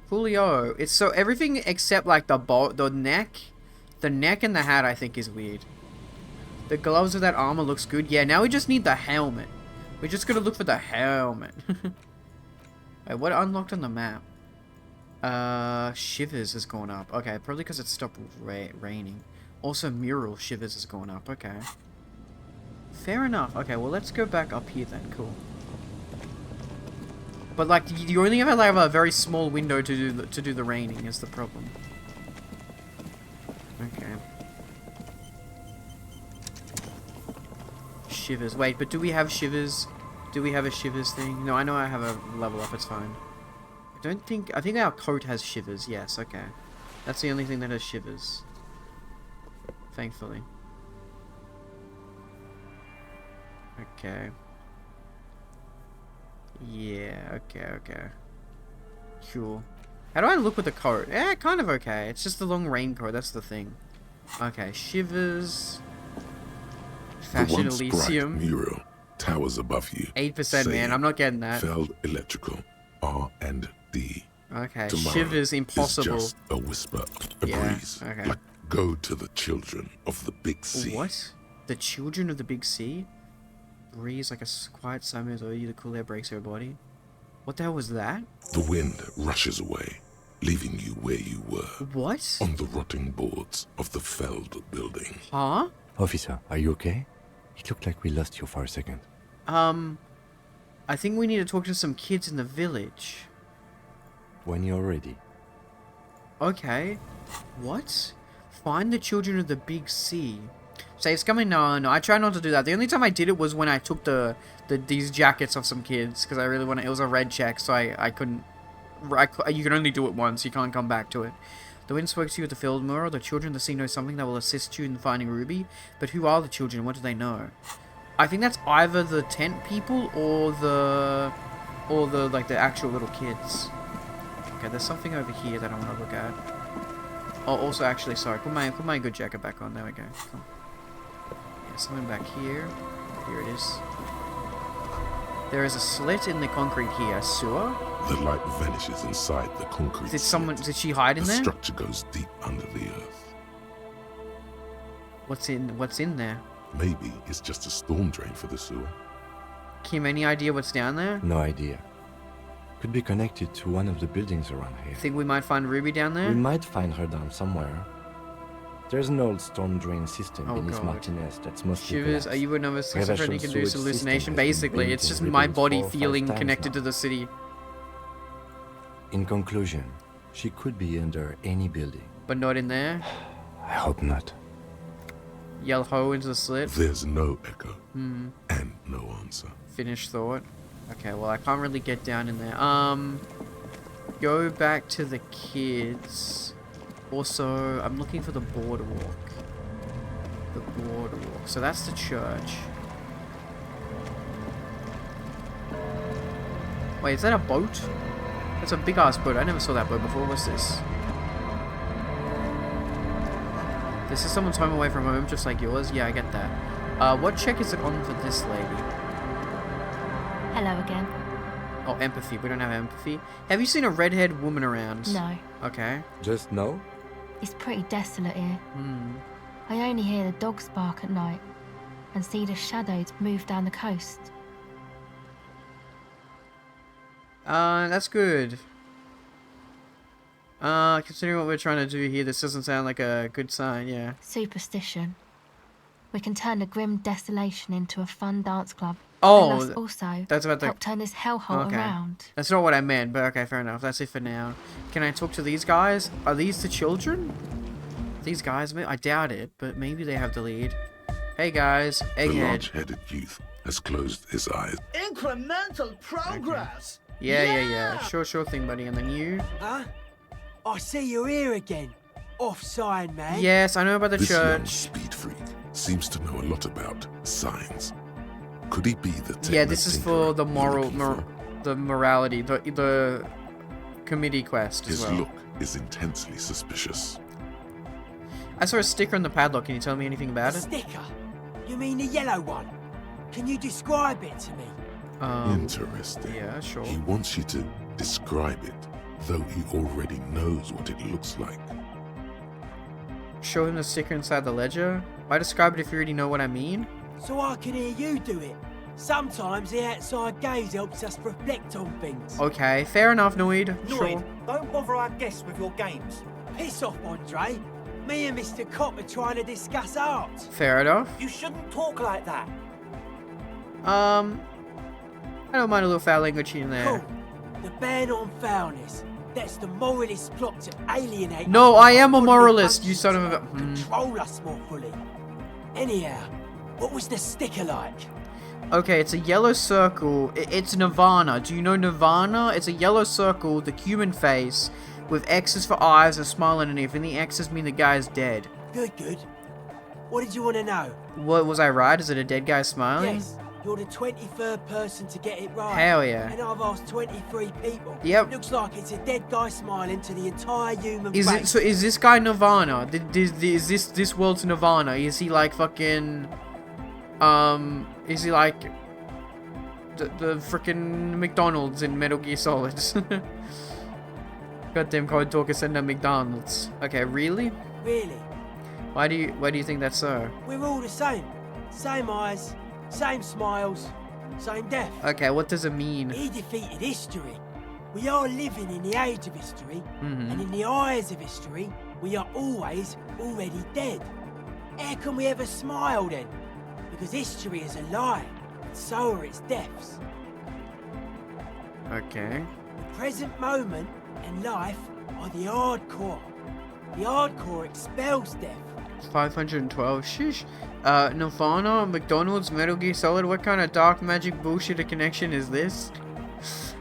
Coolio. It's so everything except, like, the neck. The neck and the hat, I think, is weird. The gloves of that armor looks good. Yeah, now we just need the helmet. We're just gonna look for the helmet. Wait, what unlocked on the map? Shivers has gone up. Okay, probably because it stopped raining. Also, mural Shivers has gone up. Okay. Fair enough. Okay, well, let's go back up here then. Cool. But, like, you only have, like, a very small window to do the raining is the problem. Okay. Shivers. Wait, but do we have Shivers? Do we have a Shivers thing? No, I know I have a level up. It's fine. I think our coat has Shivers. Yes, okay. That's the only thing that has Shivers. Thankfully. Okay. Yeah, okay. Cool. How do I look with the coat? Yeah, kind of okay. It's just the long raincoat, that's the thing. Okay, Shivers. Fashion Elysium. Mural towers above you. 8%, man. I'm not getting that. Feld Electrical. R&D. Okay, Tomorrow Shivers Impossible. Is just a whisper, a breeze. Okay. Like, go to the children of the big sea. What? The children of the big sea? Breeze like a quiet summer over you, the cool air breaks your body. What the hell was that? The wind rushes away, leaving you where you were. What? On the rotting boards of the Feld building. Huh? Officer, are you okay? It looked like we lost you for a second. I think we need to talk to some kids in the village. When you're ready. Okay. What? Find the children of the big sea. Saves coming? No, I try not to do that. The only time I did it was when I took these jackets off some kids, because I really wanted. It was a red check, so I couldn't. You can only do it once. You can't come back to it. The wind spoke to you at the field mural. The children of the sea know something that will assist you in finding Ruby. But who are the children? What do they know? I think that's either the tent people or the like the actual little kids. Okay, there's something over here that I want to look at. Oh, also, actually, sorry. Put my good jacket back on. There we go. Cool. Yeah, something back here. Here it is. There is a slit in the concrete here. A sewer. The light vanishes inside the concrete. Did she hide in there? The structure goes deep under the earth. What's in there? Maybe it's just a storm drain for the sewer. Kim, any idea what's down there? No idea. Could be connected to one of the buildings around here. Think we might find Ruby down there? We might find her down somewhere. There's an old storm drain system beneath Martinez that's mostly Shivers, are you another schizophrenic-induced hallucination? Basically, it's just my body feeling connected to the city. In conclusion, she could be under any building. But not in there? I hope not. Yell ho into the slit? There's no echo. And no answer. Finished thought. Okay, well, I can't really get down in there. Go back to the kids. Also, I'm looking for the boardwalk. The boardwalk. So that's the church. Wait, is that a boat? That's a big-ass boat. I never saw that boat before. What's this? This is someone's home away from home, just like yours. Yeah, I get that. What check is it on for this lady? Hello again. Oh, empathy. We don't have empathy. Have you seen a redhead woman around? No. Okay. Just no? It's pretty desolate here. I only hear the dogs bark at night. and see the shadows move down the coast. That's good. Considering what we're trying to do here, this doesn't sound like a good sign, yeah. Superstition. We can turn the grim desolation into a fun dance club. Oh, and thus also that's about the... help turn this hellhole around. That's not what I meant, but okay, fair enough. That's it for now. Can I talk to these guys? Are these the children? These guys? I doubt it, but maybe they have the lead. Hey guys, The Egghead. large-headed youth has closed his eyes. Incremental progress. Okay. Yeah. Sure thing, buddy. And then you? Huh? I see you're here again. Off-sign, man. Yes, I know about the This church. young speed freak seems to know a lot about signs. Could he be the Yeah, this is for the the morality, the committee quest as His well. look is intensely suspicious. I saw a sticker on the padlock. Can you tell me anything about it? Sticker? You mean the yellow one? Can you describe it to me? Interesting. Yeah, sure. He wants you to describe it, though he already knows what it looks like. Show him the sticker inside the ledger? Why describe it if you already know what I mean? So I can hear you do it. Sometimes the outside gaze helps us reflect on things. Okay, fair enough, Noid. Sure. Don't bother our guests with your games. Piss off, Andre. Me and Mr. Cop are trying to discuss art. Fair enough. You shouldn't talk like that. I don't mind a little foul language here and there. Cool. The ban on foulness. That's the moralist plot to alienate No, us I am a moralist, you son of a... Control us more fully. Anyhow, what was the sticker like? Okay, it's a yellow circle. It's Nirvana. Do you know Nirvana? It's a yellow circle, the human face, with X's for eyes and a smile underneath, and the X's mean the guy's dead. Good. What did you want to know? What, was I right? Is it a dead guy smiling? Yes, you're the 23rd person to get it right. Hell yeah. And I've asked 23 people. Yep. Looks like it's a dead guy smiling to the entire human Is race. it, so is this guy Nirvana? Is this world's Nirvana? Is he like fucking... is he like... The frickin' McDonald's in Metal Gear Solid? Goddamn code talker send a McDonald's. Okay, really? Really? Why do you think that's so? We're all the same. Same eyes, same smiles, same death. Okay, what does it mean? He defeated history. We are living in the age of history, Mhm. and in the eyes of history, we are always already dead. How can we ever smile then? Because history is a lie, and so are its deaths. Okay. The present moment and life are the hardcore. The hardcore expels death. 512. Sheesh. Nirvana, McDonald's, Metal Gear Solid. What kind of dark magic bullshit connection is this?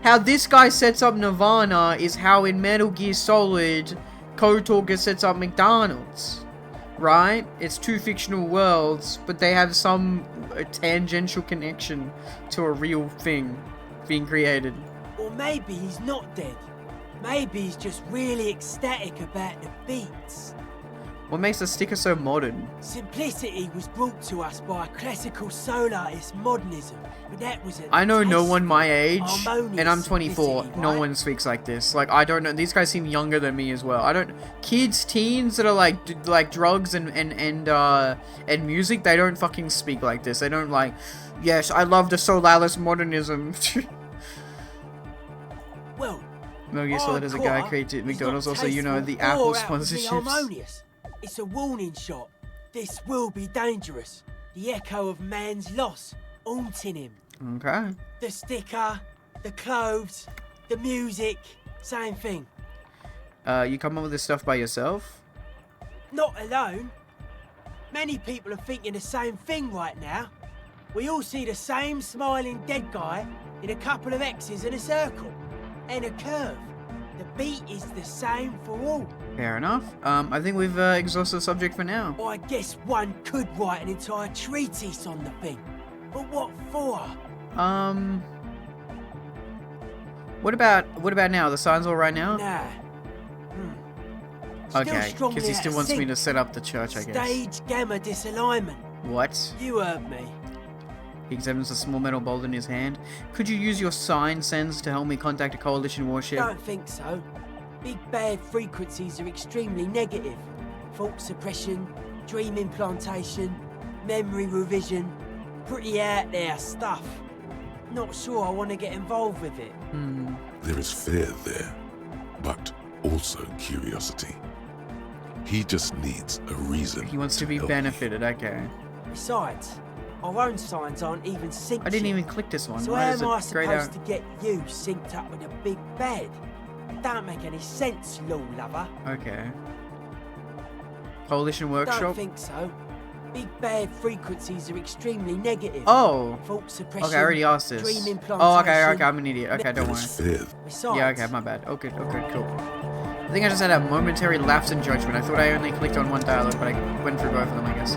How this guy sets up Nirvana is how in Metal Gear Solid, Code Talker sets up McDonald's. Right? It's two fictional worlds, but they have some tangential connection to a real thing being created. Or maybe he's not dead. Maybe he's just really ecstatic about the beats. What makes the sticker so modern? Simplicity was brought to us by classical solarist modernism, but that was a I know no taste one my age, harmonious and I'm 24. simplicity, No right? one speaks like this. Like, I don't know. These guys seem younger than me as well. I don't. Kids, teens that are like drugs and music, they don't fucking speak like this. They don't like. Yes, I love the solarist modernism. Well, Metal Gear Solid is a guy created McDonald's. Also, you know, the Apple sponsorships. Harmonious. It's a warning shot. This will be dangerous. The echo of man's loss haunting him. Okay. The sticker, the clothes, the music, same thing. You come up with this stuff by yourself? Not alone. Many people are thinking the same thing right now. We all see the same smiling dead guy in a couple of X's and a circle. And a curve. The beat is the same for all. Fair enough. I think we've exhausted the subject for now. I guess one could write an entire treatise on the thing. But what for? What about now? The sign's all right now? Nah. Okay, because he still wants me to set up the church, I guess. Stage gamma disalignment. What? You heard me. He examines a small metal bolt in his hand. Could you use your sign sense to help me contact a coalition warship? Don't think so. Big bad frequencies are extremely negative. Fault suppression, dream implantation, memory revision, pretty out there stuff. Not sure I want to get involved with it. There is fear there, but also curiosity. He just needs a reason. He wants to be benefited, okay. Besides, our own signs aren't even synced. I didn't yet. even click this one. So Why how is am I it grayed supposed out? to get you synced up with a big bed? It don't make any sense, law lover. Okay. Coalition Don't workshop? think so. Big bad frequencies are extremely negative. Oh. Fault suppression. Okay, I already asked this. Dream Oh, implantation. okay, I'm an idiot. Okay, don't worry. Besides, Yeah, okay, my bad. Okay, cool. I think I just had a momentary lapse in judgment. I thought I only clicked on one dialogue, but I went through both of them, I guess.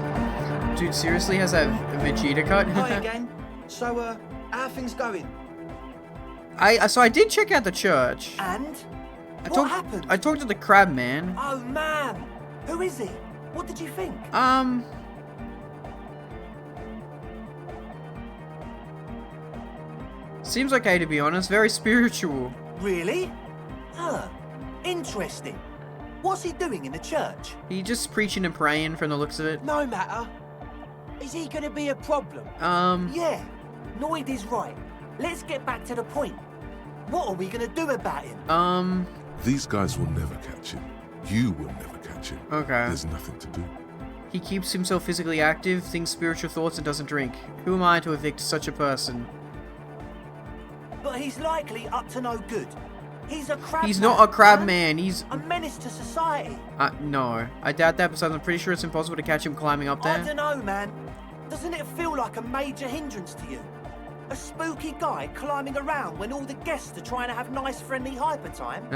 Dude, seriously has a Vegeta cut? Hi again. So, how are things going? So I did check out the church. And? What happened? I talked to the crab man. Oh man, who is he? What did you think? Seems okay, to be honest. Very spiritual. Really? Huh. Interesting. What's he doing in the church? He just preaching and praying from the looks of it. No matter. Is he gonna be a problem? Yeah. Noid is right. Let's get back to the point. What are we gonna do about him? These guys will never catch him. You will never catch him. Okay. There's nothing to do. He keeps himself physically active, thinks spiritual thoughts, and doesn't drink. Who am I to evict such a person? But he's likely up to no good. He's a crab He's man, not a crab huh? man. He's a menace to society. no. I doubt that, besides I'm pretty sure it's impossible to catch him climbing up there. I don't know, man. Doesn't it feel like a major hindrance to you? A spooky guy climbing around when all the guests are trying to have nice, friendly hyper time?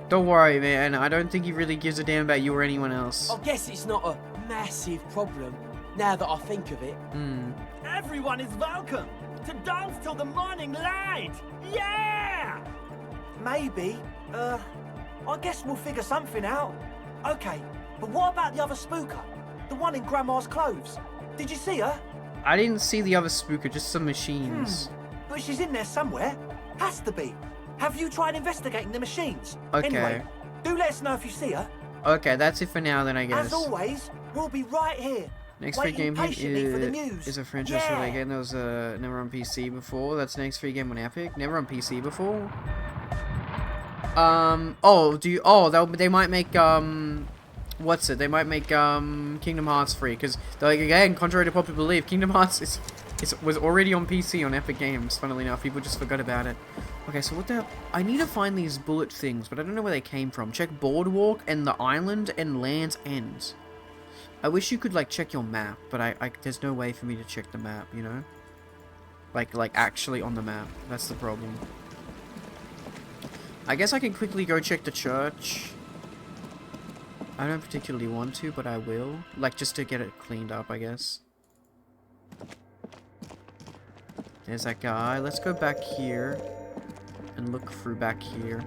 Don't worry, man. I don't think he really gives a damn about you or anyone else. I guess it's not a massive problem, now that I think of it. Everyone is welcome to dance till the morning light. Yeah! Maybe. I guess we'll figure something out. Okay, but what about the other spooker? The one in Grandma's clothes? Did you see her? I didn't see the other spooker, just some machines. But she's in there somewhere. Has to be. Have you tried investigating the machines? Okay. Anyway, do let us know if you see her. Okay, that's it for now then, I guess. As always, we'll be right here. Next free waiting game hit patiently for the news. is a franchise release game that was never on PC before. That's the next free game on Epic. Never on PC before. They might make they might make Kingdom Hearts free, because like, again, contrary to popular belief, Kingdom Hearts was already on PC on Epic Games. Funnily enough, people just forgot about it. Okay, so what the? I need to find these bullet things, but I don't know where they came from. Check Boardwalk and the island and Land's End. I wish you could like check your map, but there's no way for me to check the map, you know? Like actually on the map. That's the problem. I guess I can quickly go check the church. I don't particularly want to, but I will. Like, just to get it cleaned up, I guess. There's that guy. Let's go back here and look through back here.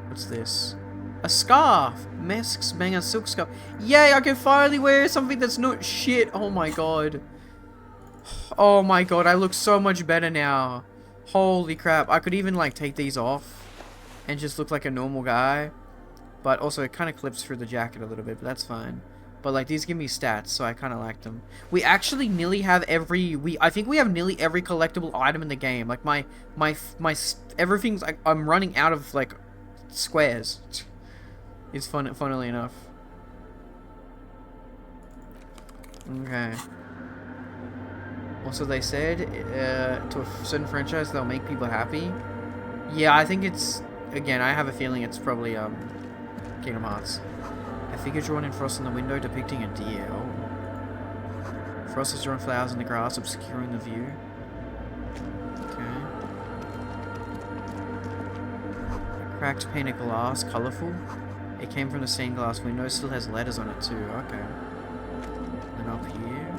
What's this? A scarf! Masks, banger, silk scarf. Yay, I can finally wear something that's not shit. Oh my god. Oh my god, I look so much better now. Holy crap. I could even, like, take these off and just look like a normal guy. But also, it kind of clips through the jacket a little bit, but that's fine. But, like, these give me stats, so I kind of like them. We actually nearly have I think we have nearly every collectible item in the game. Like, everything's, like, I'm running out of, like, squares. It's funnily enough. Okay. Also, they said, to a certain franchise, they'll make people happy. Yeah, I think it's, again, I have a feeling it's probably, Kingdom Hearts. A figure drawn in frost on the window depicting a deer. Oh. Frost has drawn flowers in the grass, obscuring the view. Okay. A cracked pane of glass, colourful. It came from the stained glass window, still has letters on it too. Okay. And up here.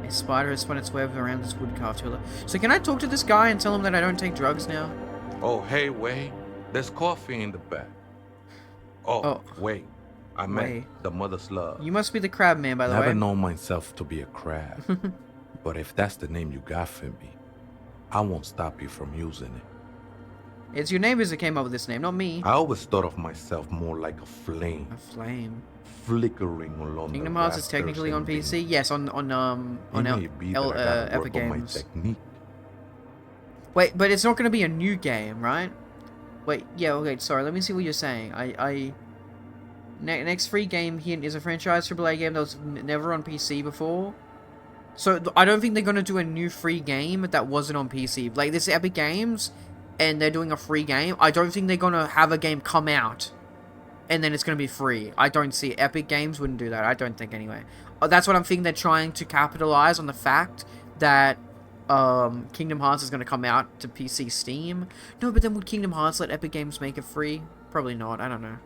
A spider has spun its web around this wood carved pillar. So can I talk to this guy and tell him that I don't take drugs now? Oh, hey, Wei. There's coffee in the back. Oh, wait. I meant the mother's love. You must be the crab man, by the way. Never known myself to be a crab. But if that's the name you got for me, I won't stop you from using it. It's your neighbors that came up with this name, not me. I always thought of myself more like a flame. A flame. Flickering along Kingdom the Hearts is technically on PC. Yes, on Epic Games. Wait, but it's not going to be a new game, right? Wait, yeah, okay, sorry, let me see what you're saying. Next free game here is a franchise AAA game that was never on PC before. So, I don't think they're going to do a new free game that wasn't on PC. Like, this is Epic Games, and they're doing a free game. I don't think they're going to have a game come out, and then it's going to be free. I don't see it. Epic Games wouldn't do that, I don't think, anyway. That's what I'm thinking. They're trying to capitalize on the fact that Kingdom Hearts is going to come out to PC Steam. No, but then would Kingdom Hearts let Epic Games make it free? Probably not, I don't know.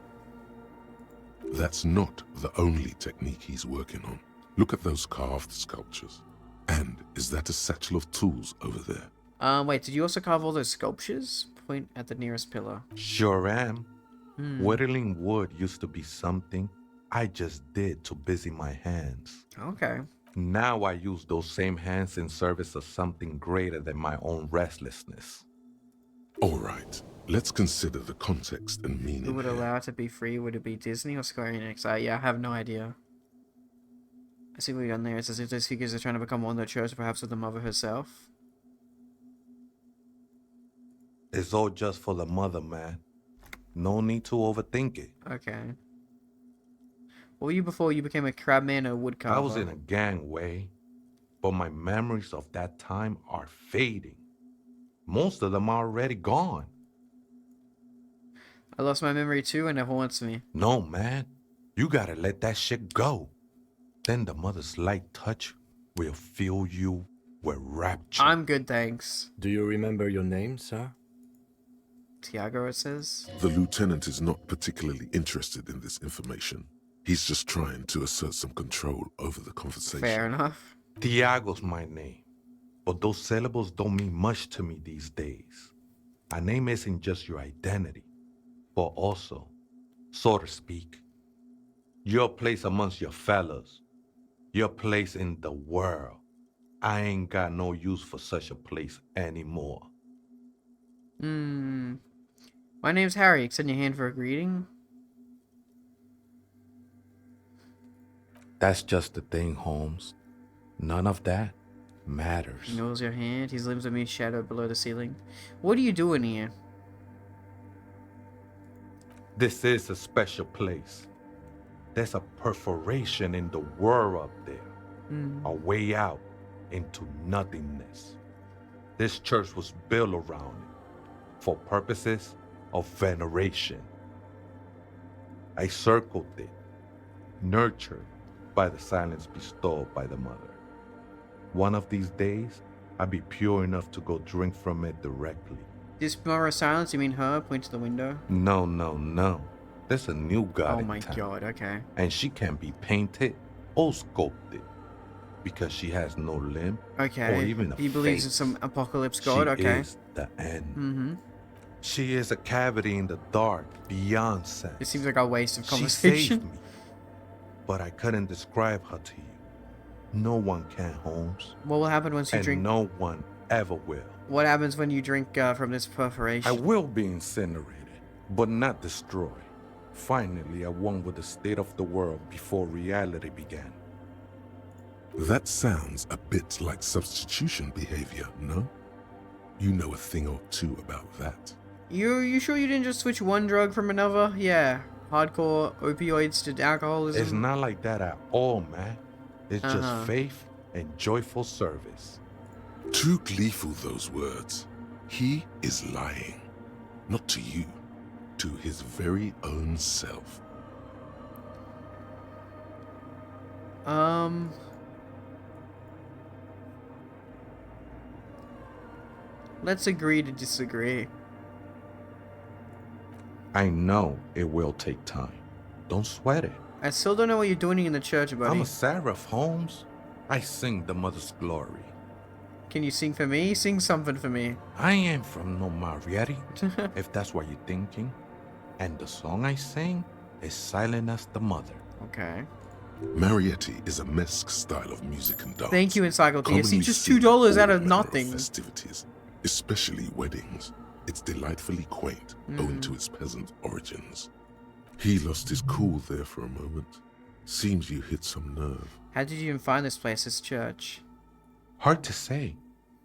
That's not the only technique he's working on. Look at those carved sculptures. And is that a satchel of tools over there? Wait, did you also carve all those sculptures? Point at the nearest pillar. Sure am. Whittling wood used to be something I just did to busy my hands. Okay. Now I use those same hands in service of something greater than my own restlessness. All right, let's consider the context and meaning. Who would allow it to be free? Would it be Disney or Square Enix? Yeah, I have no idea. I see what you've done there. It's as if those figures are trying to become one that chose perhaps with the mother herself. It's all just for the mother, man. No need to overthink it. Okay. What were you before you became a crabman or woodcarver? I was in a gangway, but my memories of that time are fading. Most of them are already gone. I lost my memory too and it haunts me. No, man. You gotta let that shit go. Then the mother's light touch will fill you with rapture. I'm good, thanks. Do you remember your name, sir? Tiago, it says. The lieutenant is not particularly interested in this information. He's just trying to assert some control over the conversation. Fair enough. Tiago's my name, but those syllables don't mean much to me these days. A name isn't just your identity, but also, so to speak, your place amongst your fellows, your place in the world. I ain't got no use for such a place anymore. My name's Harry. Extend your hand for a greeting. That's just the thing, Holmes. None of that matters. He knows your hand. His limbs are mere shadow below the ceiling. What are you doing here? This is a special place. There's a perforation in the world up there. A way out into nothingness. This church was built around it for purposes of veneration. I circled it, nurtured by the silence bestowed by the mother. One of these days, I'll be pure enough to go drink from it directly. This mother of silence, you mean her? Point to the window. No. There's a new god in my town, god, okay. and she can be painted or sculpted because she has no limb or even a He believes in face. some apocalypse god, She okay. is the end. She is a cavity in the dark beyond sense. It seems like a waste of She conversation. saved me, but I couldn't describe her to you. No one can, Holmes. What will happen once you and drink? no one ever will. What happens when you drink from this perforation? I will be incinerated, but not destroyed. Finally, I won with the state of the world before reality began. That sounds a bit like substitution behavior, no? You know a thing or two about that. You sure you didn't just switch one drug from another? Yeah. Hardcore opioids to alcoholism? It's not like that at all, man. It's Uh-huh. just faith and joyful service. Too gleeful, those words. He is lying. Not to you. To his very own self. Let's agree to disagree. I know it will take time. Don't sweat it. I still don't know what you're doing in the church, buddy. I'm a seraph, Holmes. I sing the mother's glory. Can you sing for me? Sing something for me. I ain't from no Marietti, if that's what you're thinking. And the song I sing is silent as the mother. Okay. Marietti is a Mesque style of music and dance. Thank you, Encyclopedia. See, commonly just seen $2 at out all of manner nothing. Festivities, especially weddings. It's delightfully quaint, owing to its peasant origins. He lost his cool there for a moment. Seems you hit some nerve. How did you even find this place, this church? Hard to say.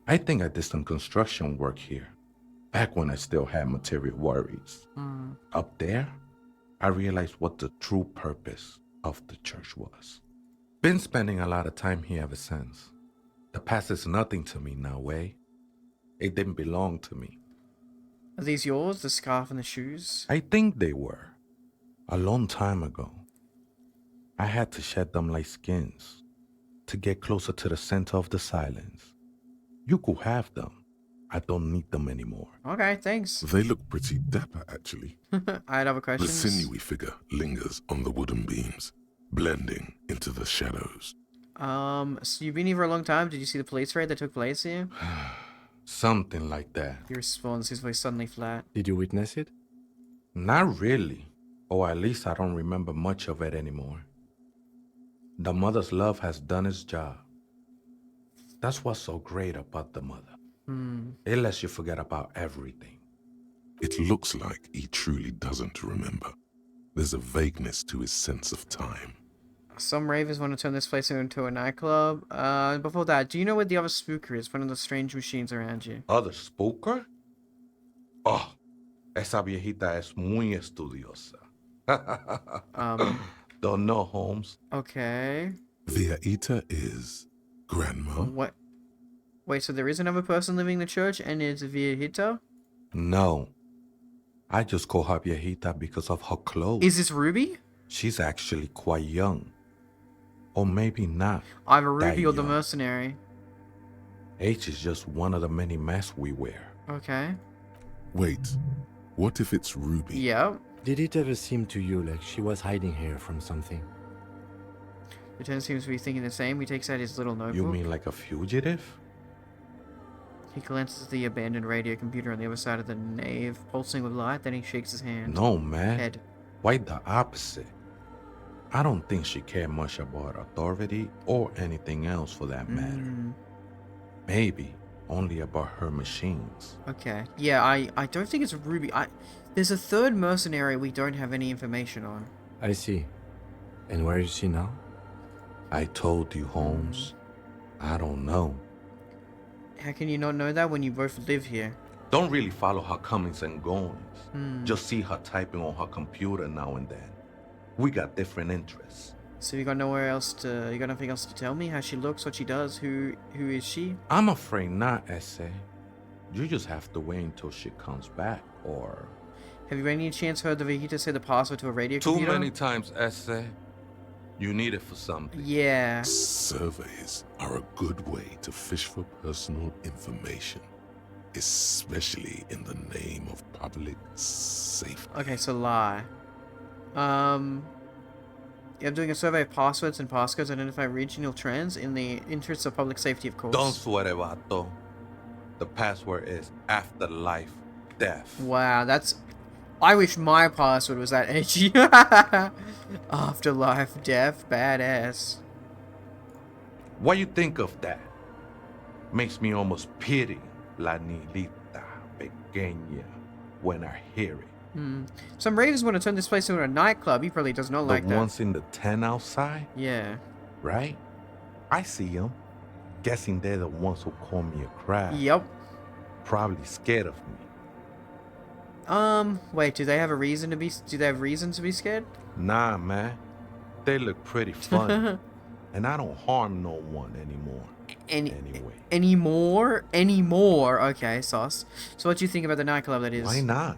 I think I did some construction work here, back when I still had material worries. Up there, I realized what the true purpose of the church was. Been spending a lot of time here ever since. The past is nothing to me now, eh? It didn't belong to me. Are these yours, the scarf and the shoes? I think they were. A long time ago. I had to shed them like skins to get closer to the center of the silence. You could have them. I don't need them anymore. Okay, thanks. They look pretty dapper, actually. I had other The questions. sinewy figure lingers on the wooden beams, blending into the shadows. So you've been here for a long time? Did you see the police raid that took place here? Something like that. He responds, his voice suddenly flat. Did you witness it? Not really. Or at least I don't remember much of it anymore. The mother's love has done its job. That's what's so great about the mother. It lets you forget about everything. It looks like he truly doesn't remember. There's a vagueness to his sense of time. Some ravers want to turn this place into a nightclub. Before that, do you know where the other spooker is? One of the strange machines around you. Other spooker? Oh, esa viejita es muy estudiosa. Don't know, Holmes. Okay. Viejita is grandma? What? Wait, so there is another person living in the church and it's Viejita? No. I just call her viejita because of her clothes. Is this Ruby? She's actually quite young. Or maybe not. Either Ruby or the mercenary. Age is just one of the many masks we wear. Okay. Wait, what if it's Ruby? Yeah. Did it ever seem to you like she was hiding here from something? Lieutenant seems to be thinking the same. He takes out his little notebook. You mean like a fugitive? He glances at the abandoned radio computer on the other side of the nave, pulsing with light, then he shakes his hand. No, man. Head. Quite the opposite. I don't think she cared much about authority or anything else for that matter. Maybe only about her machines. Okay. Yeah, I don't think it's Ruby. There's a third mercenary we don't have any information on. I see. And where is she now? I told you, Holmes. I don't know. How can you not know that when you both live here? Don't really follow her comings and goings. Just see her typing on her computer now and then. We got different interests. So you got nowhere else to... You got nothing else to tell me? How she looks, what she does, who is she? I'm afraid not, Essay. You just have to wait until she comes back, or... Have you by any chance heard the Viejita say the password to a radio Too computer? many times, Essay. You need it for something. Yeah. Surveys are a good way to fish for personal information, especially in the name of public safety. Okay, so lie. I'm doing a survey of passwords and passcodes to identify regional trends in the interests of public safety, of course. Don't sweat it, vato. The password is afterlife death. Wow, that's... I wish my password was that edgy. Afterlife death, badass. What you think of that? Makes me almost pity La Nilita Pequeña when I hear it. Some ravens want to turn this place into a nightclub. He probably does not like that. The ones in the tent outside? Yeah. Right? I see them. Guessing they're the ones who call me a crab. Yep. Probably scared of me. Wait, do they have a reason to be... Do they have reason to be scared? Nah, man. They look pretty funny. And I don't harm no one anymore. Anyway. Anymore? Okay, sauce. So what do you think about the nightclub that is? Why not?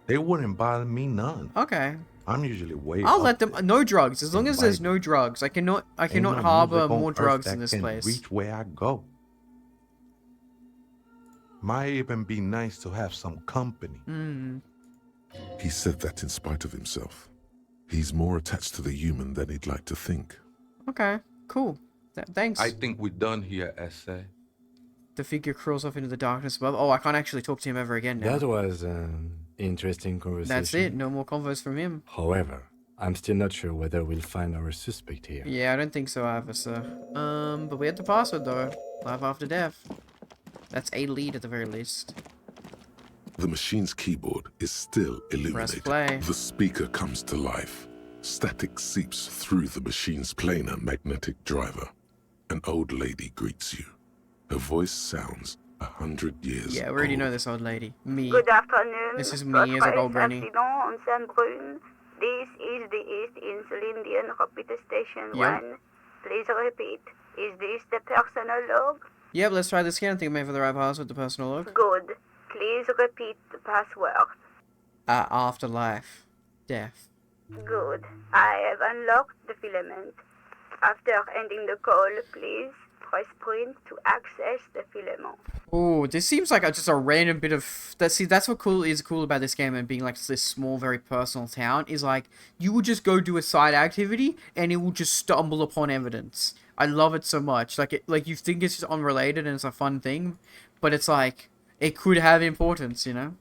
They wouldn't bother me none. Okay. I'm usually way I'll up let them... No drugs. As long as there's no drugs. I cannot harbor more drugs in this place. Reach where I go. Might even be nice to have some company. He said that in spite of himself. He's more attached to the human than he'd like to think. Okay, cool. Thanks. I think we're done here, Essay. The figure crawls off into the darkness above. Oh, I can't actually talk to him ever again now. That was an interesting conversation. That's it. No more convos from him. However, I'm still not sure whether we'll find our suspect here. Yeah, I don't think so either, sir. But we had the password, though. Life after death. That's a lead at the very least. The machine's keyboard is still illuminated. play. The speaker comes to life. Static seeps through the machine's planar magnetic driver. An old lady greets you. Her voice sounds 100 years Yeah, we already old. know this old lady. Me. Good afternoon. This is me as a old granny. Accident on Saint-Brun. This is the East Insulindian Repeat Station Yep. 1. Please repeat. Is this the personal log? Yep, let's try this again. I think I made for the right pass with the personal log. Good. Please repeat the password. Afterlife. Death. Good. I have unlocked the filament. After ending the call, please press print to access the filament. Oh, this seems like just a random bit of... That's what is cool about this game and being like this small, very personal town, is like, you will just go do a side activity and it will just stumble upon evidence. I love it so much. Like you think it's just unrelated and it's a fun thing, but it's like, it could have importance, you know?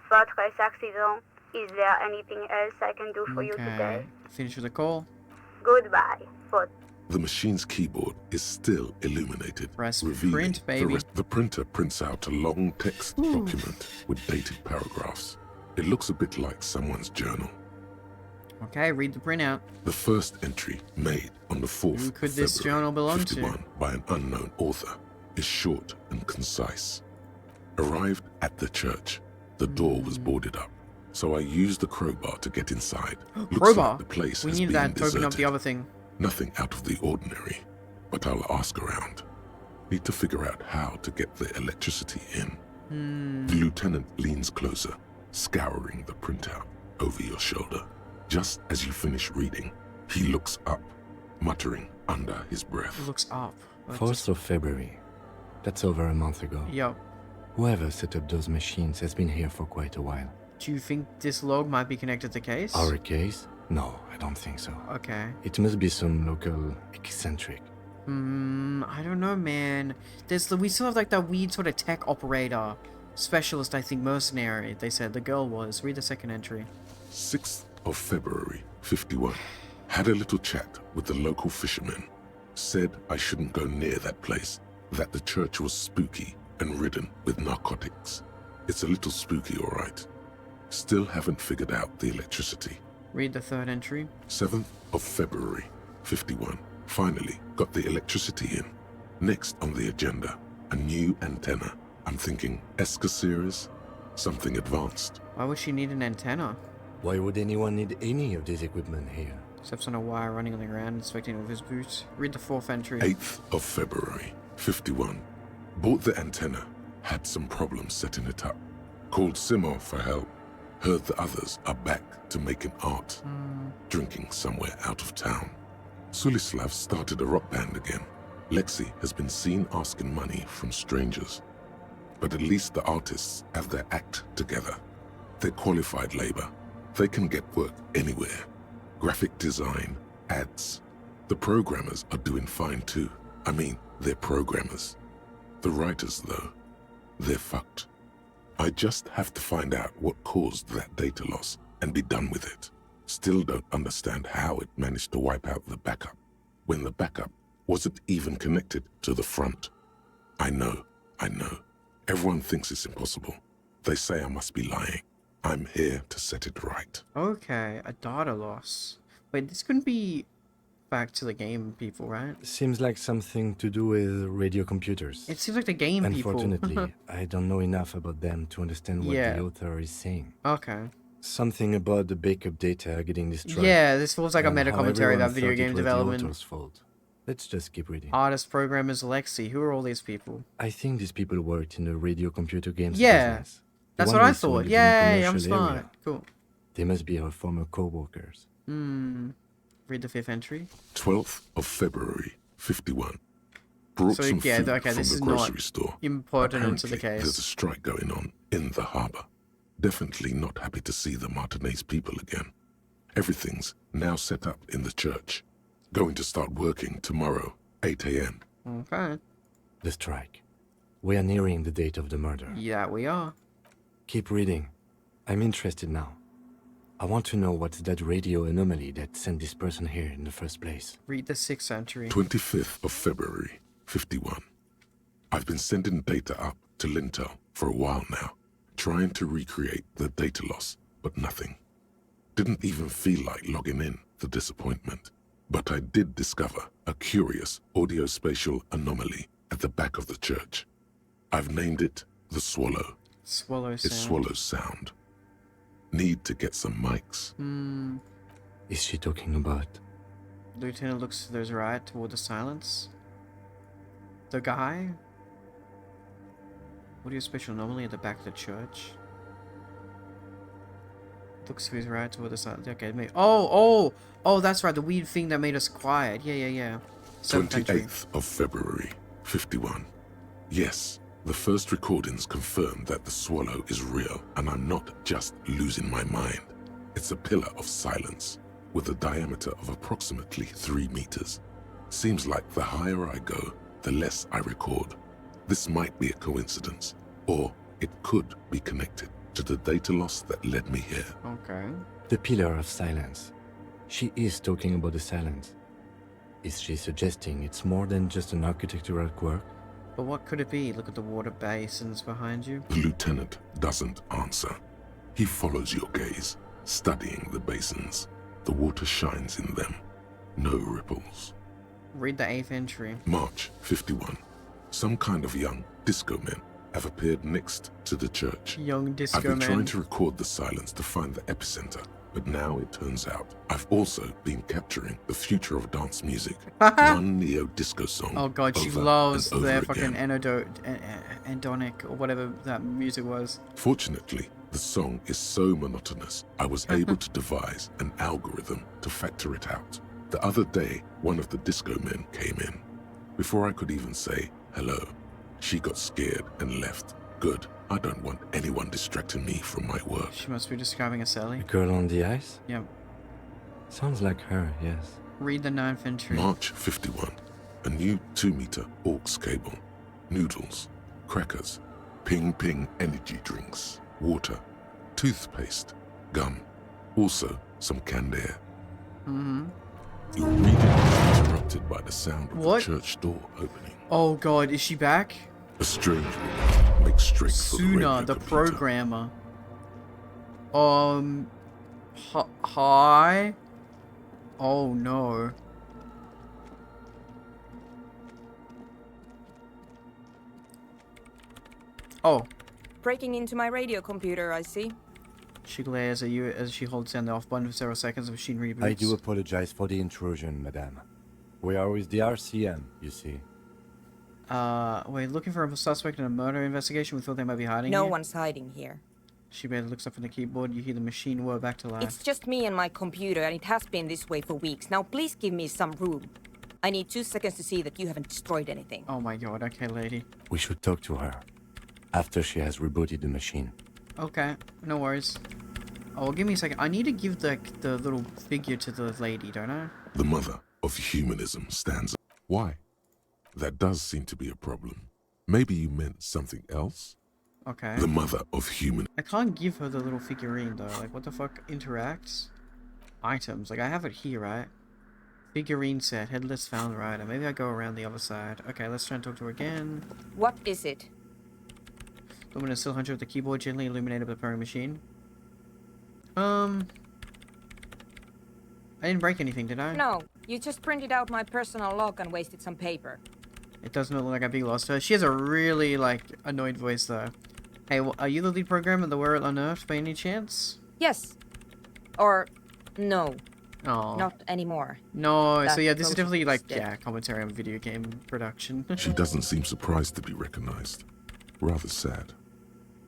Fortress accident. Is there anything else I can do for you today? Okay, finish with a call. Goodbye. The machine's keyboard is still illuminated, Press revealing print, baby. The printer prints out a long text document with dated paragraphs. It looks a bit like someone's journal. Okay, read the printout. The first entry, made on the 4th Who could of this February, journal belong 51, to? by an unknown author, is short and concise. Arrived at the church, the door was boarded up, so I used the crowbar to get inside. Looks Crowbar? like the place We has need been that to open up deserted. the other thing. Nothing out of the ordinary, but I'll ask around. Need to figure out how to get the electricity in. The lieutenant leans closer, scouring the printout over your shoulder. Just as you finish reading, he looks up, muttering under his breath. Looks up. 4th of February. That's over a month ago. Yup. Whoever set up those machines has been here for quite a while. Do you think this log might be connected to the case? Our case? No, I don't think so. Okay. It must be some local eccentric. I don't know, man. We still have like that weird sort of tech operator specialist, I think, mercenary. They said the girl was. Read the second entry. 6th of February, 51. Had a little chat with the local fishermen. Said I shouldn't go near that place, that the church was spooky and ridden with narcotics. It's a little spooky, all right. Still haven't figured out the electricity. Read the third entry. 7th of February, 51. Finally got the electricity in. Next on the agenda, a new antenna. I'm thinking ESCA series, something advanced. Why would she need an antenna? Why would anyone need any of this equipment here? Steps on a wire running on the ground, inspecting with his boots. Read the fourth entry. 8th of February, 51. Bought the antenna, had some problems setting it up. Called Simo for help. Heard the others are back to making art. Drinking somewhere out of town. Sulislav started a rock band again. Lexi has been seen asking money from strangers. But at least the artists have their act together. They're qualified labor. They can get work anywhere. Graphic design, ads. The programmers are doing fine too. I mean, they're programmers. The writers, though, they're fucked. I just have to find out what caused that data loss and be done with it. Still don't understand how it managed to wipe out the backup, when the backup wasn't even connected to the front. I know. Everyone thinks it's impossible. They say I must be lying. I'm here to set it right. Okay, a data loss. Wait, this couldn't be back to the game people, right? Seems like something to do with radio computers. It seems like the game people. Unfortunately, I don't know enough about them to understand what the author is saying. Okay. Something about the backup data getting destroyed. Yeah, this feels like a meta commentary about video game The development. author's fault. Let's just keep reading. Artist, programmers, Lexi. Who are all these people? I think these people worked in the radio computer games Yeah, business. The that's one what I with some thought. of the Yay, I'm commercial smart. area. Cool. They must be our former co-workers. Read the fifth entry. 12th of February, 51. Brought So, some yeah, food okay, from this the is grocery not store. important into the Apparently, case. There's a strike going on in the harbour. Definitely not happy to see the Martinez people again. Everything's now set up in the church. Going to start working tomorrow, 8 a.m. Okay. The strike. We are nearing the date of the murder. Yeah, we are. Keep reading. I'm interested now. I want to know what's that radio anomaly that sent this person here in the first place. Read the sixth entry. 25th of February, 51. I've been sending data up to Lintel for a while now. trying to recreate the data loss, but nothing. Didn't even feel like logging in, the disappointment. But I did discover a curious audio-spatial anomaly at the back of the church. I've named it the Swallow. Swallow sound. It swallows sound. Need to get some mics. Is she talking about? Lieutenant looks to those right toward the silence. The guy? Audio spatial anomaly at the back of the church. Looks to his right toward the silence. Okay, maybe. Oh, that's right. The weird thing that made us quiet. Yeah. 28th of February, 51. Yes, the first recordings confirm that the Swallow is real, and I'm not just losing my mind. It's a pillar of silence, with a diameter of approximately 3 meters. Seems like the higher I go, the less I record. This might be a coincidence, or it could be connected to the data loss that led me here. Okay. The pillar of silence. She is talking about the silence. Is she suggesting it's more than just an architectural quirk? But what could it be? Look at the water basins behind you. The lieutenant doesn't answer. He follows your gaze, studying the basins. The water shines in them. No ripples. Read the 8th entry. March 51. Some kind of young disco men have appeared next to the church. Young disco I've been men. trying to record the silence to find the epicenter, but now it turns out I've also been capturing the future of dance music. One neo-disco song. Oh god, she over loves and over their again. fucking endonic or whatever that music was. Fortunately, the song is so monotonous, I was able to devise an algorithm to factor it out. The other day, one of the disco men came in. Before I could even say hello, she got scared and left. Good. I don't want anyone distracting me from my work. She must be describing a Sally. The girl on the ice? Yep. Sounds like her, yes. Read the 9th entry. March 51. A new 2-meter aux cable. Noodles. Crackers. Ping energy drinks. Water. Toothpaste. Gum. Also, some canned air. Your reading is interrupted by the sound of the church door opening. Oh god, is she back? A strange woman makes straight for the radio Suna, the computer. programmer. Hi? Oh no. Oh. Breaking into my radio computer, I see. She glares at you as she holds down the off button for several seconds. The machine reboots. I do apologize for the intrusion, madame. We are with the RCM, you see. Wait, looking for a suspect in a murder investigation? We thought they might be hiding No here? one's hiding here. She barely looks up from the keyboard. You hear the machine whir back to life. It's just me and my computer, and it has been this way for weeks. Now please give me some room. I need 2 seconds to see that you haven't destroyed anything. Oh my god, okay, lady. We should talk to her after she has rebooted the machine. Okay, no worries. Oh, give me a second. I need to give the little figure to the lady, don't I? The mother of humanism stands up. Why? That does seem to be a problem. Maybe you meant something else? Okay. The mother of human. I can't give her the little figurine, though. Like, what the fuck? Interacts? Items. Like, I have it here, right? Figurine set. Headless found rider. Maybe I go around the other side. Okay, let's try and talk to her again. What is it? Luminous still hunter with the keyboard gently illuminated by the purring machine. I didn't break anything, did I? No, you just printed out my personal log and wasted some paper. It doesn't look like a big loss to her. She has a really, like, annoyed voice, though. Hey, are you the lead programmer of the World Unearthed by any chance? Yes. Or, no. Oh. Not anymore. No, That so yeah, this is process definitely, like, dead. yeah, commentary on video game production. She doesn't seem surprised to be recognized. Rather sad.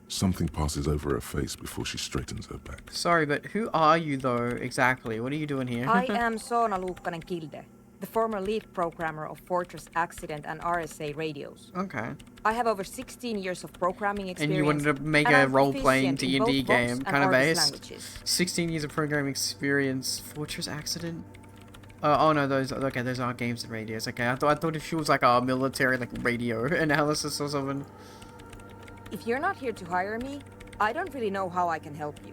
Something passes over her face before she straightens her back. Sorry, but who are you, though, exactly? What are you doing here? I am Soona Luukkanen-Kilde, the former lead programmer of Fortress Accident and RSA radios. Okay. I have over 16 years of programming experience. And you wanted to make and a I'm role-playing proficient in D&D both Vox game, and kind of Argus based. languages. 16 years of programming experience. Fortress Accident? Oh no, those are games and radios. Okay, I thought if she was like a military, like, radio analysis or something. If you're not here to hire me, I don't really know how I can help you.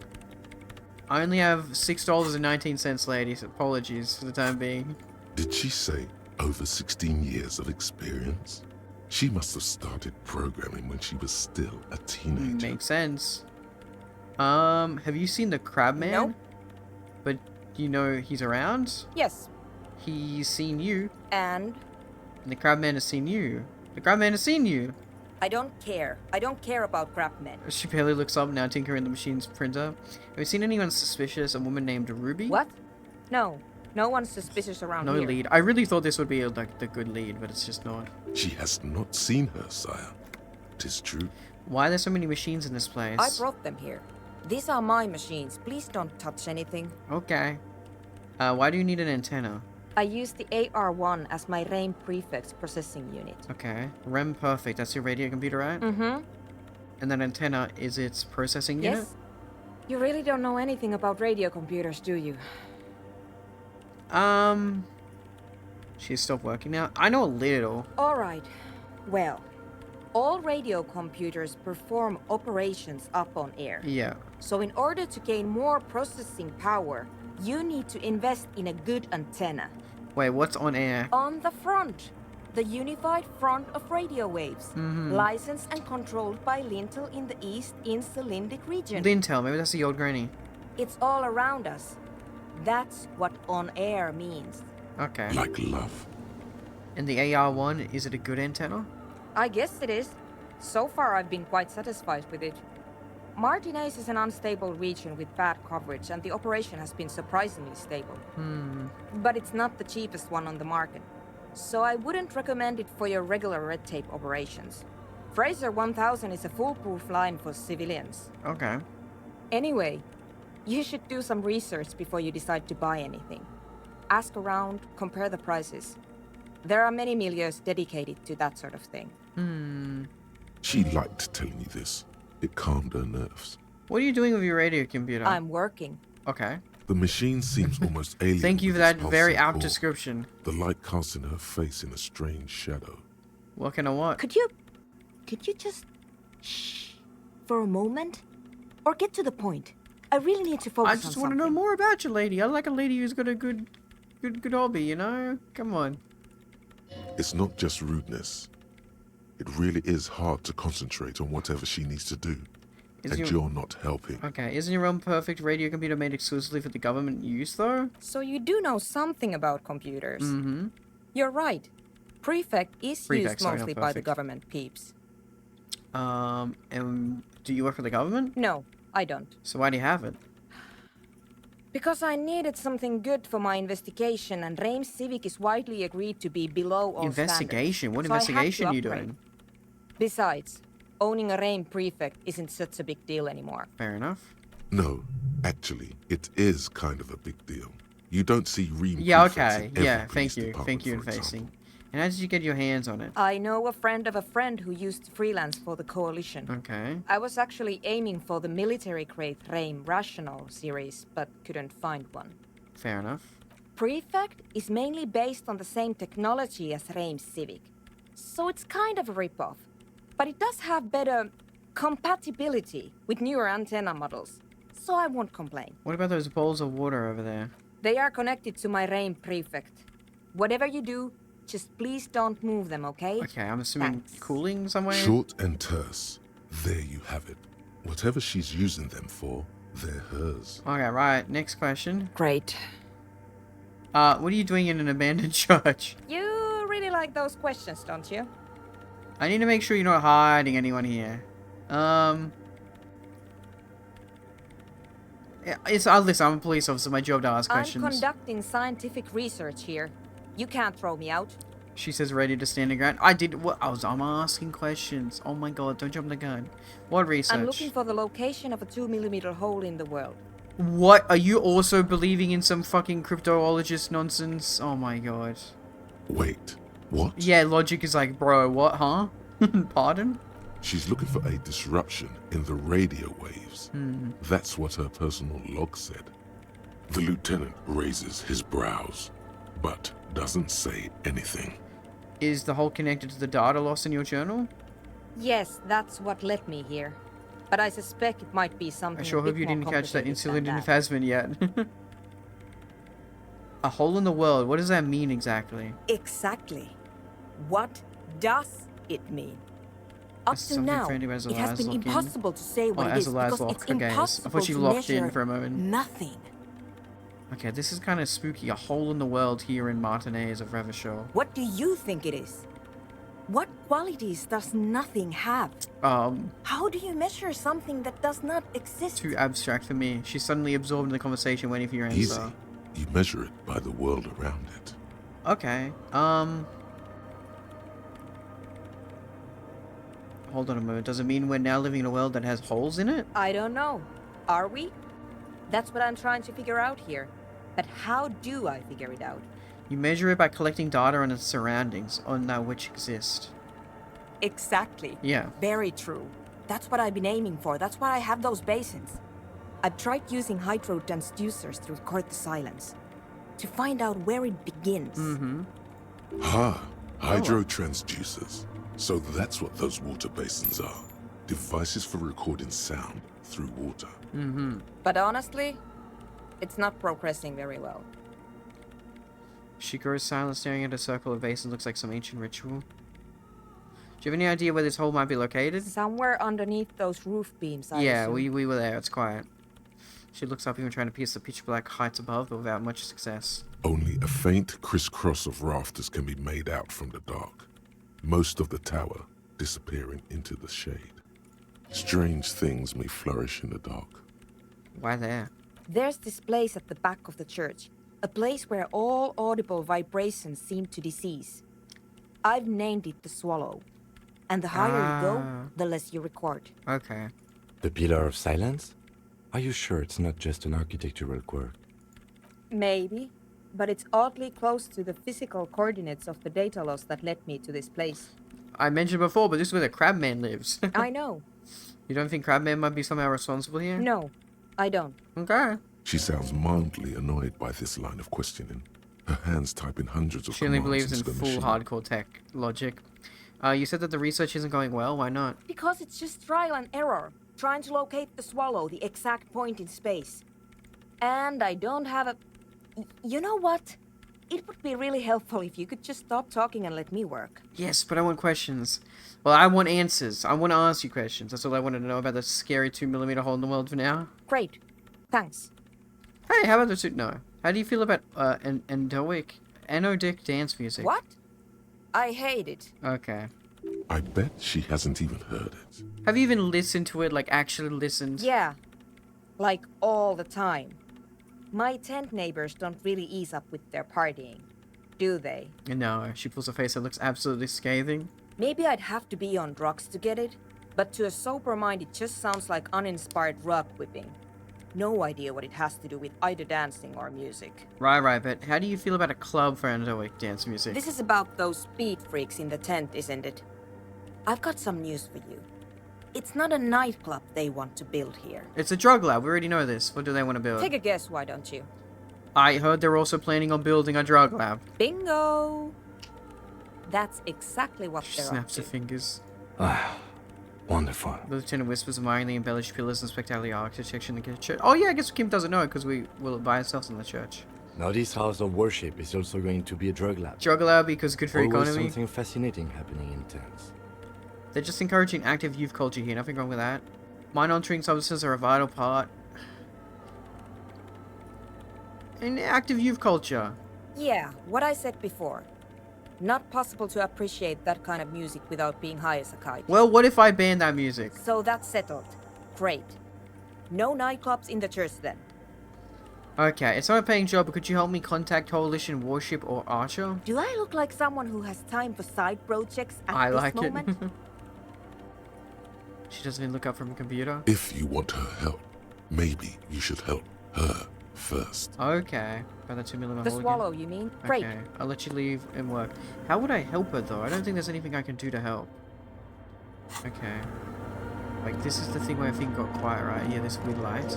I only have $6.19, ladies. Apologies for the time being. Did she say over 16 years of experience? She must have started programming when she was still a teenager. Makes sense. Have you seen the Crabman? No. But you know he's around? Yes. He's seen you. And? The Crabman has seen you. The Crabman has seen you. I don't care. I don't care about Crabmen. She barely looks up now, tinkering the machine's printer. Have you seen anyone suspicious? A woman named Ruby? What? No. No one's suspicious around No here. lead. I really thought this would be like the good lead, but it's just not. She has not seen her, sire. 'Tis true. Why are there so many machines in this place? I brought them here. These are my machines. Please don't touch anything. Okay. Why do you need an antenna? I use the AR-1 as my RAIM prefix processing unit. Okay. REM perfect. That's your radio computer, right? Mm-hmm. And that antenna is its processing unit? Yes. You really don't know anything about radio computers, do you? She's stopped working now. I know a little. All right. Well, all radio computers perform operations up on air. Yeah. So in order to gain more processing power, you need to invest in a good antenna. Wait, what's on air? On the front. The unified front of radio waves. Licensed and controlled by Lintel in the east in the Limbic region. Lintel, maybe that's the old granny. It's all around us. That's what on air means. Okay. Like love. And the AR-1, is it a good antenna? I guess it is. So far I've been quite satisfied with it. Martinez is an unstable region with bad coverage, and the operation has been surprisingly stable. But it's not the cheapest one on the market. So I wouldn't recommend it for your regular red tape operations. Fraser 1000 is a foolproof line for civilians. Okay. Anyway, you should do some research before you decide to buy anything. Ask around, compare the prices. There are many milieus dedicated to that sort of thing. She liked telling you this. It calmed her nerves. What are you doing with your radio computer? I'm working. Okay. The machine seems almost alien. Thank you with for that its very pulsing apt core. description. The light casting her face in a strange shadow. What can I what? Could you just shh for a moment? Or get to the point? I really need to focus on I just want to know more about you, lady. I like a lady who's got a good hobby, you know? Come on. It's not just rudeness. It really is hard to concentrate on whatever she needs to do. And you're not helping. Okay, isn't your own perfect radio computer made exclusively for the government use, though? So you do know something about computers. Mm-hmm. You're right. Prefect is used sorry, mostly not by the perfect. government peeps. And do you work for the government? No, I don't. So why do you have it? Because I needed something good for my investigation, and Reims Civic is widely agreed to be below all Investigation? standards. What So I had to investigation are you upgrade. doing? Besides, owning a Reim prefect isn't such a big deal anymore. Fair enough. No, actually, it is kind of a big deal. You don't see Reem Yeah, prefects okay. in every Yeah, police thank you. department, Thank you, for example. facing. And how did you get your hands on it? I know a friend of a friend who used to freelance for the Coalition. Okay. I was actually aiming for the military-grade Reim Rational series, but couldn't find one. Fair enough. Prefect is mainly based on the same technology as Reim Civic, so it's kind of a rip-off. But it does have better compatibility with newer antenna models, so I won't complain. What about those bowls of water over there? They are connected to my Reim Prefect. Whatever you do, just please don't move them, okay? Okay, I'm assuming cooling somewhere? Short and terse. There you have it. Whatever she's using them for, they're hers. Okay, right. Next question. Great. What are you doing in an abandoned church? You really like those questions, don't you? I need to make sure you're not hiding anyone here. Listen, I'm a police officer. My job to ask questions. I'm conducting scientific research here. You can't throw me out. She says ready to stand her ground. I'm asking questions. Oh my god, don't jump the gun. What research? I'm looking for the location of a 2mm hole in the world. What? Are you also believing in some fucking cryptologist nonsense? Oh my god. Wait, what? Yeah, logic is like, bro, what, huh? Pardon? She's looking for a disruption in the radio waves. That's what her personal log said. The lieutenant raises his brows, but doesn't say anything. Is the hole connected to the data loss in your journal? Yes, that's what led me here. But I suspect it might be something I sure a bit hope you more didn't catch that complicated insulin than investment yet. A hole in the world. What does that mean exactly? Exactly. What does it mean? Up to something now, friendly it has been impossible to say what it is because it's I impossible thought you to locked in measure for a moment. nothing. Okay, this is kind of spooky. A hole in the world here in Martinez of Revachol. What do you think it is? What qualities does nothing have? How do you measure something that does not exist? Too abstract for me. She's suddenly absorbed in the conversation, waiting for your answer. Easy. You measure it by the world around it. Okay. Hold on a moment. Does it mean we're now living in a world that has holes in it? I don't know. Are we? That's what I'm trying to figure out here. But how do I figure it out? You measure it by collecting data on its surroundings, on that which exist. Exactly. Yeah. Very true. That's what I've been aiming for. That's why I have those basins. I've tried using hydro transducers to record the silence. To find out where it begins. Mm-hmm. Hydro transducers. So that's what those water basins are. Devices for recording sound through water. Mm-hmm. But honestly, it's not progressing very well. She grows silent, staring at a circle of basins. Looks like some ancient ritual. Do you have any idea where this hole might be located? Somewhere underneath those roof beams, I Yeah, assume. we were there. It's quiet. She looks up, even trying to pierce the pitch black heights above, but without much success. Only a faint crisscross of rafters can be made out from the dark. Most of the tower disappearing into the shade. Strange things may flourish in the dark. Why there? There's this place at the back of the church. A place where all audible vibrations seem to cease. I've named it the Swallow. And the higher you go, the less you record. Okay. The Pillar of Silence? Are you sure it's not just an architectural quirk? Maybe. But it's oddly close to the physical coordinates of the data loss that led me to this place. I mentioned before, but this is where the Crabman lives. I know. You don't think Crabman might be somehow responsible here? No, I don't. Okay. She sounds mildly annoyed by this line of questioning. Her hands typing hundreds of She only commands believes in into the full machine. hardcore tech logic. You said that the research isn't going well. Why not? Because it's just trial and error. Trying to locate the Swallow, the exact point in space. And I don't have a... You know what? It would be really helpful if you could just stop talking and let me work. Yes, but I want questions. Well, I want answers. I want to ask you questions. That's all I wanted to know about the scary 2mm hole in the world for now. Great. Thanks. Hey, how about the suit? No. How do you feel about anodic dance music? What? I hate it. Okay. I bet she hasn't even heard it. Have you even listened to it? Like, actually listened? Yeah. Like, all the time. My tent neighbors don't really ease up with their partying, do they? No, she pulls a face that looks absolutely scathing. Maybe I'd have to be on drugs to get it, but to a sober mind it just sounds like uninspired rug whipping. No idea what it has to do with either dancing or music. Right, but how do you feel about a club for anodic dance music? This is about those speed freaks in the tent, isn't it? I've got some news for you. It's not a nightclub they want to build here. It's a drug lab. We already know this. What do they want to build? Take a guess, why don't you? I heard they're also planning on building a drug lab. Bingo! That's exactly what She they're up snaps to. her fingers. Ah, wonderful. The lieutenant whispers admiringly embellished pillars and spectacular architecture in the church. Oh yeah, I guess Kim doesn't know it because we will buy ourselves in the church. Now this house of worship is also going to be a drug lab. Drug lab because good for Always economy. something fascinating happening in tents. They're just encouraging active youth culture here. Nothing wrong with that. Mind-altering substances are a vital part in active youth culture. Yeah, what I said before. Not possible to appreciate that kind of music without being high as a kite. Well, what if I ban that music? So that's settled. Great. No nightclubs in the church then. Okay, it's not a paying job, but could you help me contact Coalition Warship or Archer? Do I look like someone who has time for side projects at I this like moment? it. She doesn't even look up from a computer. If you want her help, maybe you should help her first. Okay. By the 2mm The hole Swallow, again. you mean? Great. Okay, I'll let you leave and work. How would I help her, though? I don't think there's anything I can do to help. Okay. Like, this is the thing where everything got quiet, right? Yeah, this weird light.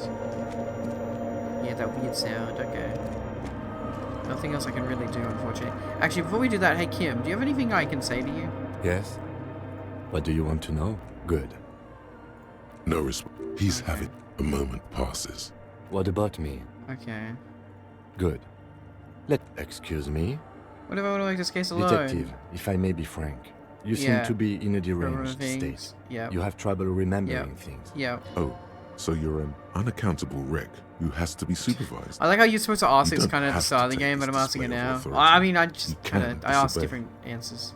Yeah, that weird sound. Okay. Nothing else I can really do, unfortunately. Actually, before we do that, hey, Kim, do you have anything I can say to you? Yes? What do you want to know? Good. No response. He's having a moment passes. What about me? Okay. Good. Excuse me? What if I want to make this case alone? Detective, if I may be frank, You seem to be in a deranged things. state. Yep. You have trouble remembering Yep. things. Yeah. Oh, so you're an unaccountable wreck who has to be supervised. I like how you're supposed to ask You this don't kind of at the have start of to the take game, but this I'm asking it display of now. authority. I mean, I just You kind can of I ask disobey. different answers.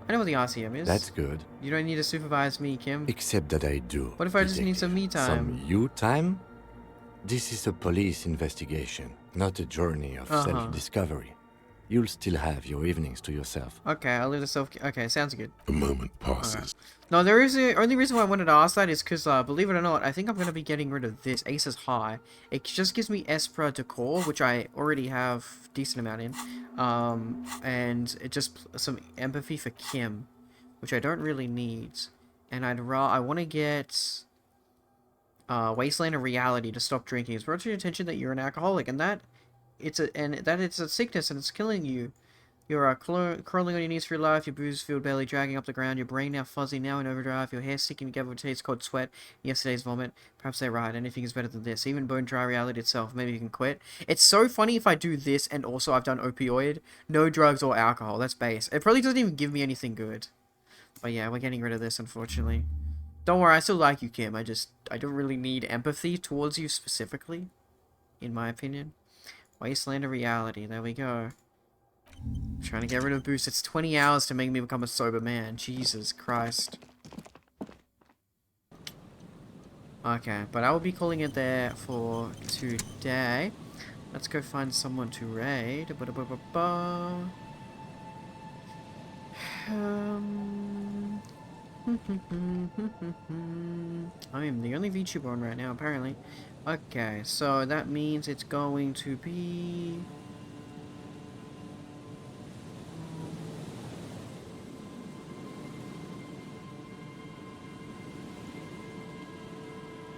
I know what the RCM is. That's good. You don't need to supervise me, Kim. Except that I do. What if I just need some me time? Some you time? This is a police investigation, not a journey of self-discovery. You'll still have your evenings to yourself. Okay, I'll leave the self. Okay, sounds good. A moment passes. Alright. No, there is the only reason why I wanted to ask that is because, believe it or not, I think I'm gonna be getting rid of this Ace is High. It just gives me Espra Decor, which I already have decent amount in, and it just some empathy for Kim, which I don't really need, and I want to get Wasteland of Reality to stop drinking. It's brought to your attention that you're an alcoholic, and that it's a sickness and it's killing you. You're crawling on your knees for your life, your booze-filled belly dragging up the ground, your brain now fuzzy, now in overdrive, your hair sticking together with taste called sweat, yesterday's vomit. Perhaps they're right, anything is better than this. Even bone dry reality itself, maybe you can quit. It's so funny if I do this and also I've done opioid. No drugs or alcohol, that's base. It probably doesn't even give me anything good. But yeah, we're getting rid of this, unfortunately. Don't worry, I still like you, Kim. I don't really need empathy towards you specifically, in my opinion. Wasteland of Reality, there we go. Trying to get rid of boost. It's 20 hours to make me become a sober man. Jesus Christ. Okay, but I will be calling it there for today. Let's go find someone to raid. I am the only VTuber on right now, apparently. Okay, so that means it's going to be...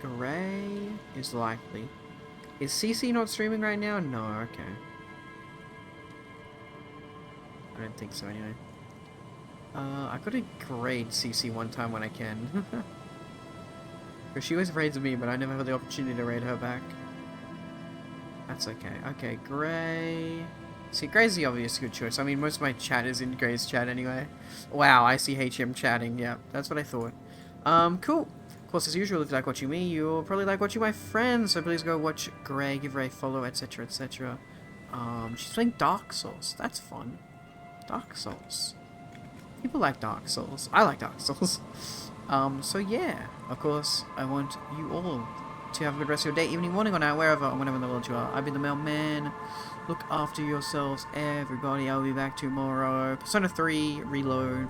Gray is likely. Is CC not streaming right now? No, okay. I don't think so anyway. I gotta raid CC one time when I can. Because she always raids me, but I never have the opportunity to raid her back. That's okay. Okay, Gray. See, Gray's the obvious good choice. I mean, most of my chat is in Gray's chat anyway. Wow, I see HM chatting. Yeah, that's what I thought. Cool. Of course, as usual, if you like watching me, you'll probably like watching my friends, so please go watch Gray, give Ray a follow, etc, etc. She's playing Dark Souls. That's fun. Dark Souls. People like Dark Souls. I like Dark Souls. So yeah, of course, I want you all to have a good rest of your day, evening, morning, or night, wherever and whenever in the world you are. I've been the Mailman. Look after yourselves, everybody. I'll be back tomorrow. Persona 3 Reload.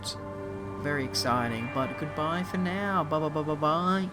Very exciting, but goodbye for now. Bye bye bye bye bye.